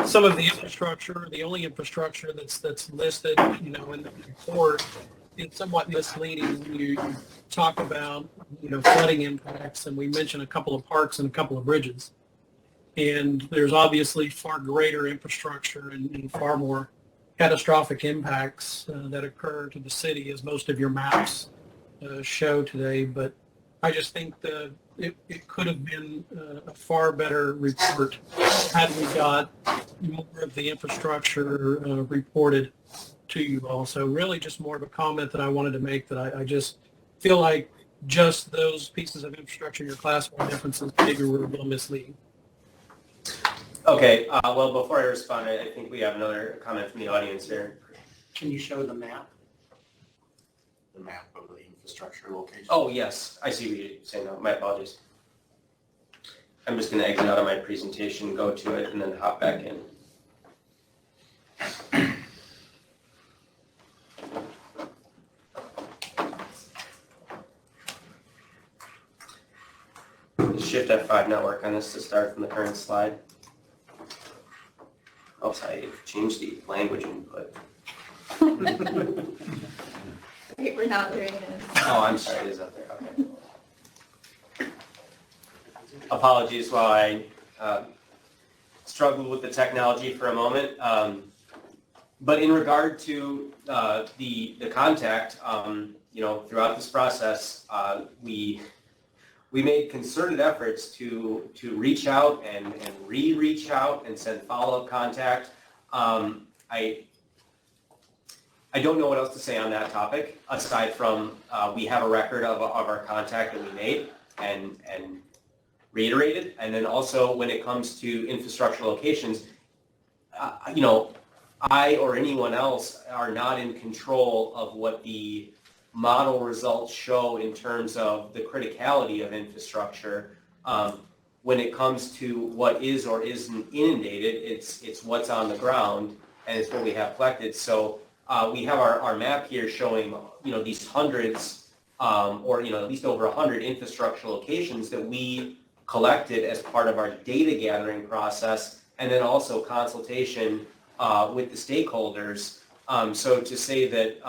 [SPEAKER 12] some of the infrastructure, the only infrastructure that's listed, you know, in the report, it's somewhat misleading when you talk about, you know, flooding impacts, and we mentioned a couple of parks and a couple of bridges. And there's obviously far greater infrastructure and far more catastrophic impacts that occur to the city, as most of your maps show today. But I just think it could have been a far better report had we got more of the infrastructure reported to you all. So really just more of a comment that I wanted to make, that I just feel like just those pieces of infrastructure, your class 1 differences, maybe were a little misleading.
[SPEAKER 11] Okay, well, before I respond, I think we have another comment from the audience here.
[SPEAKER 13] Can you show the map?
[SPEAKER 14] The map of the infrastructure location.
[SPEAKER 11] Oh, yes, I see what you're saying now. My apologies. I'm just going to exit out of my presentation, go to it, and then hop back in. Shift F5 not work on this to start from the current slide. Oh, sorry, change the language input.
[SPEAKER 3] Wait, we're not doing this.
[SPEAKER 11] Oh, I'm sorry, it is up there, okay. Apologies while I struggled with the technology for a moment. But in regard to the contact, throughout this process, we made concerted efforts to reach out and reach out and send follow-up contact. I don't know what else to say on that topic, aside from we have a record of our contact that we made and reiterated. And then also when it comes to infrastructure locations, I or anyone else are not in control of what the model results show in terms of the criticality of infrastructure. When it comes to what is or isn't inundated, it's what's on the ground and it's what we have collected. So we have our map here showing these hundreds or at least over 100 infrastructure locations that we collected as part of our data gathering process, and then also consultation with the stakeholders. So to say that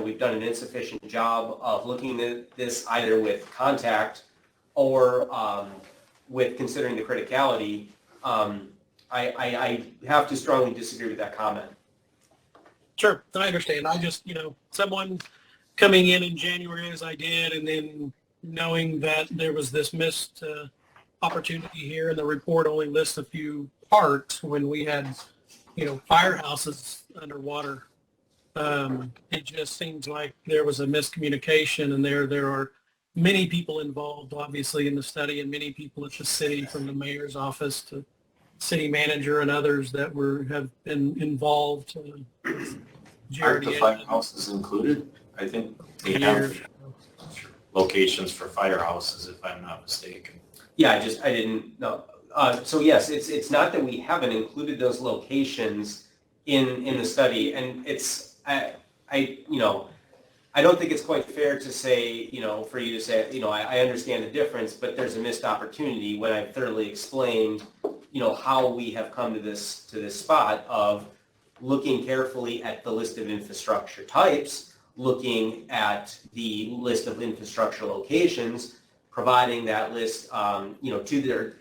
[SPEAKER 11] we've done an insufficient job of looking at this either with contact or with considering the criticality, I have to strongly disagree with that comment.
[SPEAKER 12] Sure, I understand. I just, someone coming in January as I did, and then knowing that there was this missed opportunity here, and the report only lists a few parts when we had, firehouses underwater. It just seems like there was a miscommunication, and there are many people involved, obviously, in the study, and many people at the city, from the mayor's office to city manager and others that have been involved.
[SPEAKER 14] Aren't the firehouses included? I think they have locations for firehouses, if I'm not mistaken.
[SPEAKER 11] Yeah, I didn't know. So yes, it's not that we haven't included those locations in the study, and I don't think it's quite fair to say, for you to say, I understand the difference, but there's a missed opportunity when I've thoroughly explained, how we have come to this spot of looking carefully at the list of infrastructure types, looking at the list of infrastructure locations, providing that list, to the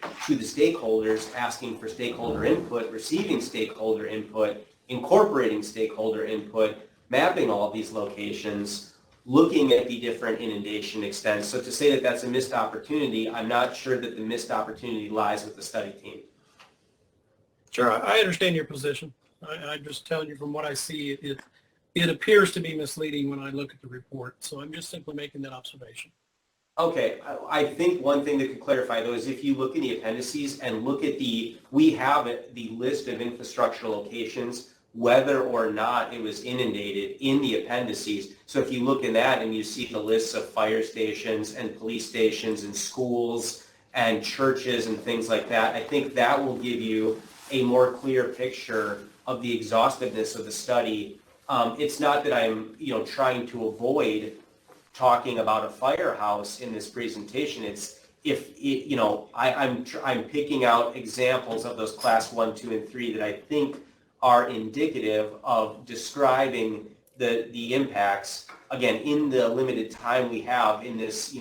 [SPEAKER 11] stakeholders, asking for stakeholder input, receiving stakeholder input, incorporating stakeholder input, mapping all of these locations, looking at the different inundation extents. So to say that that's a missed opportunity, I'm not sure that the missed opportunity lies with the study team.
[SPEAKER 12] Sure, I understand your position. I'm just telling you from what I see, it appears to be misleading when I look at the report. So I'm just simply making that observation.
[SPEAKER 11] Okay, I think one thing that could clarify though is if you look in the appendices and look at we have the list of infrastructure locations, whether or not it was inundated in the appendices. So if you look in that and you see the lists of fire stations and police stations and schools and churches and things like that, I think that will give you a more clear picture of the exhaustiveness of the study. It's not that I'm, trying to avoid talking about a firehouse in this presentation. It's I'm picking out examples of those class 1, 2, and 3 that I think are indicative of describing the impacts, again, in the limited time we have in this,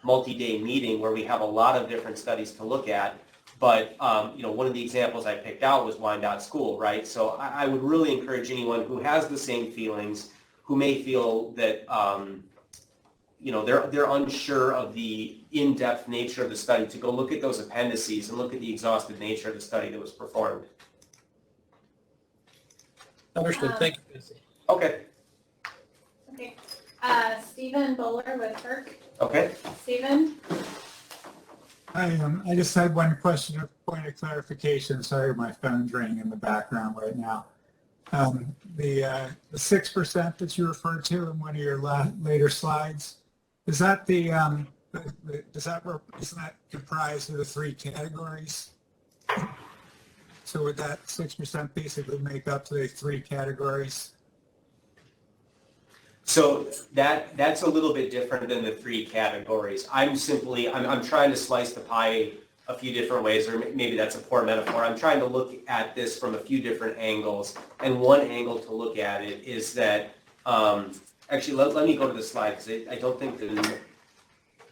[SPEAKER 11] multi-day meeting where we have a lot of different studies to look at. But, one of the examples I picked out was Wyandotte School, right? So I would really encourage anyone who has the same feelings, who may feel that, they're unsure of the in-depth nature of the study, to go look at those appendices and look at the exhaustive nature of the study that was performed.
[SPEAKER 12] Understood. Thank you.
[SPEAKER 11] Okay.
[SPEAKER 3] Okay. Stephen Bowler with Herc.
[SPEAKER 11] Okay.
[SPEAKER 3] Stephen?
[SPEAKER 10] I just had one question, a point of clarification. Sorry, my phone's ringing in the background right now. The 6% that you referred to in one of your later slides, is that isn't that comprised of the 3 categories? So would that 6% basically make up to the 3 categories?
[SPEAKER 11] So that's a little bit different than the 3 categories. I'm trying to slice the pie a few different ways, or maybe that's a poor metaphor. I'm trying to look at this from a few different angles. And one angle to look at it is that, actually, let me go to the slide, because I don't think that,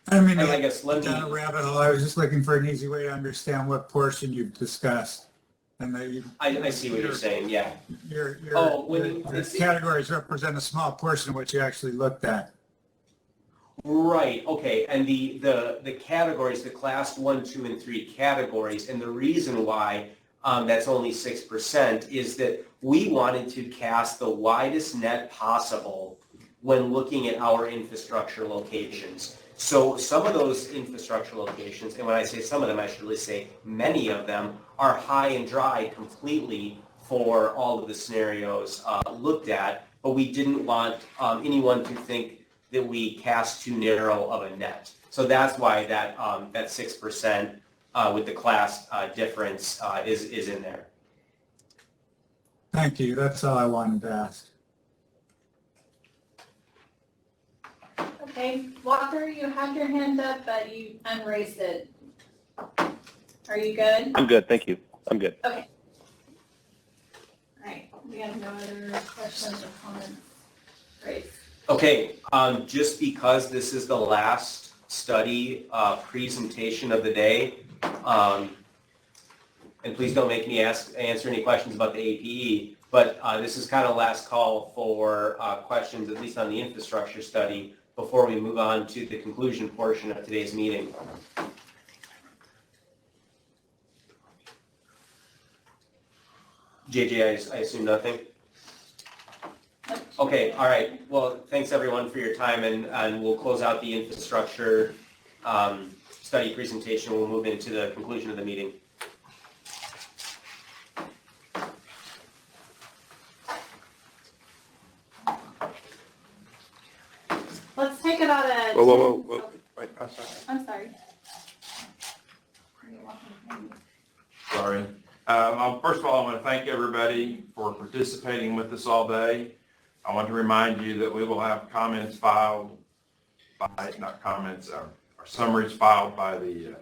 [SPEAKER 11] I guess, let me.
[SPEAKER 10] Down a rabbit hole. I was just looking for an easy way to understand what portion you've discussed. And
[SPEAKER 11] I see what you're saying, yeah.
[SPEAKER 10] Your
[SPEAKER 11] It's
[SPEAKER 10] categories represent a small portion of what you actually looked at.
[SPEAKER 11] Right, okay, and the categories, the class 1, 2, and 3 categories, and the reason why that's only 6% is that we wanted to cast the widest net possible when looking at our infrastructure locations. So some of those infrastructure locations, and when I say some of them, I should really say many of them, are high and dry completely for all of the scenarios looked at, but we didn't want anyone to think that we cast too narrow of a net. So that's why that 6% with the class difference is in there.
[SPEAKER 10] Thank you. That's all I wanted to ask.
[SPEAKER 3] Okay, Walker, you had your hand up, but you unraised it. Are you good?
[SPEAKER 4] I'm good, thank you. I'm good.
[SPEAKER 3] Okay. All right, we have no other questions or comments. Great.
[SPEAKER 11] Okay, just because this is the last study presentation of the day, and please don't make me answer any questions about the APE, but this is kind of last call for questions, at least on the infrastructure study, before we move on to the conclusion portion of today's meeting. JJ, I assume nothing? Okay, all right. Well, thanks everyone for your time, and we'll close out the infrastructure study presentation. We'll move into the conclusion of the meeting.
[SPEAKER 3] Let's take about a...
[SPEAKER 2] Whoa. Wait,
[SPEAKER 3] I'm sorry.
[SPEAKER 2] Sorry. First of all, I want to thank everybody for participating with us all day. I want to remind you that we will have comments filed by, not comments, our summaries filed by the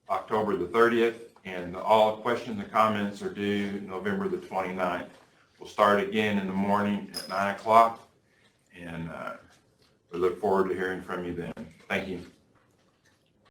[SPEAKER 2] October the 30th, and all questions and comments are due November the 29th. We'll start again in the morning at 9 o'clock, and we look forward to hearing from you then. Thank you.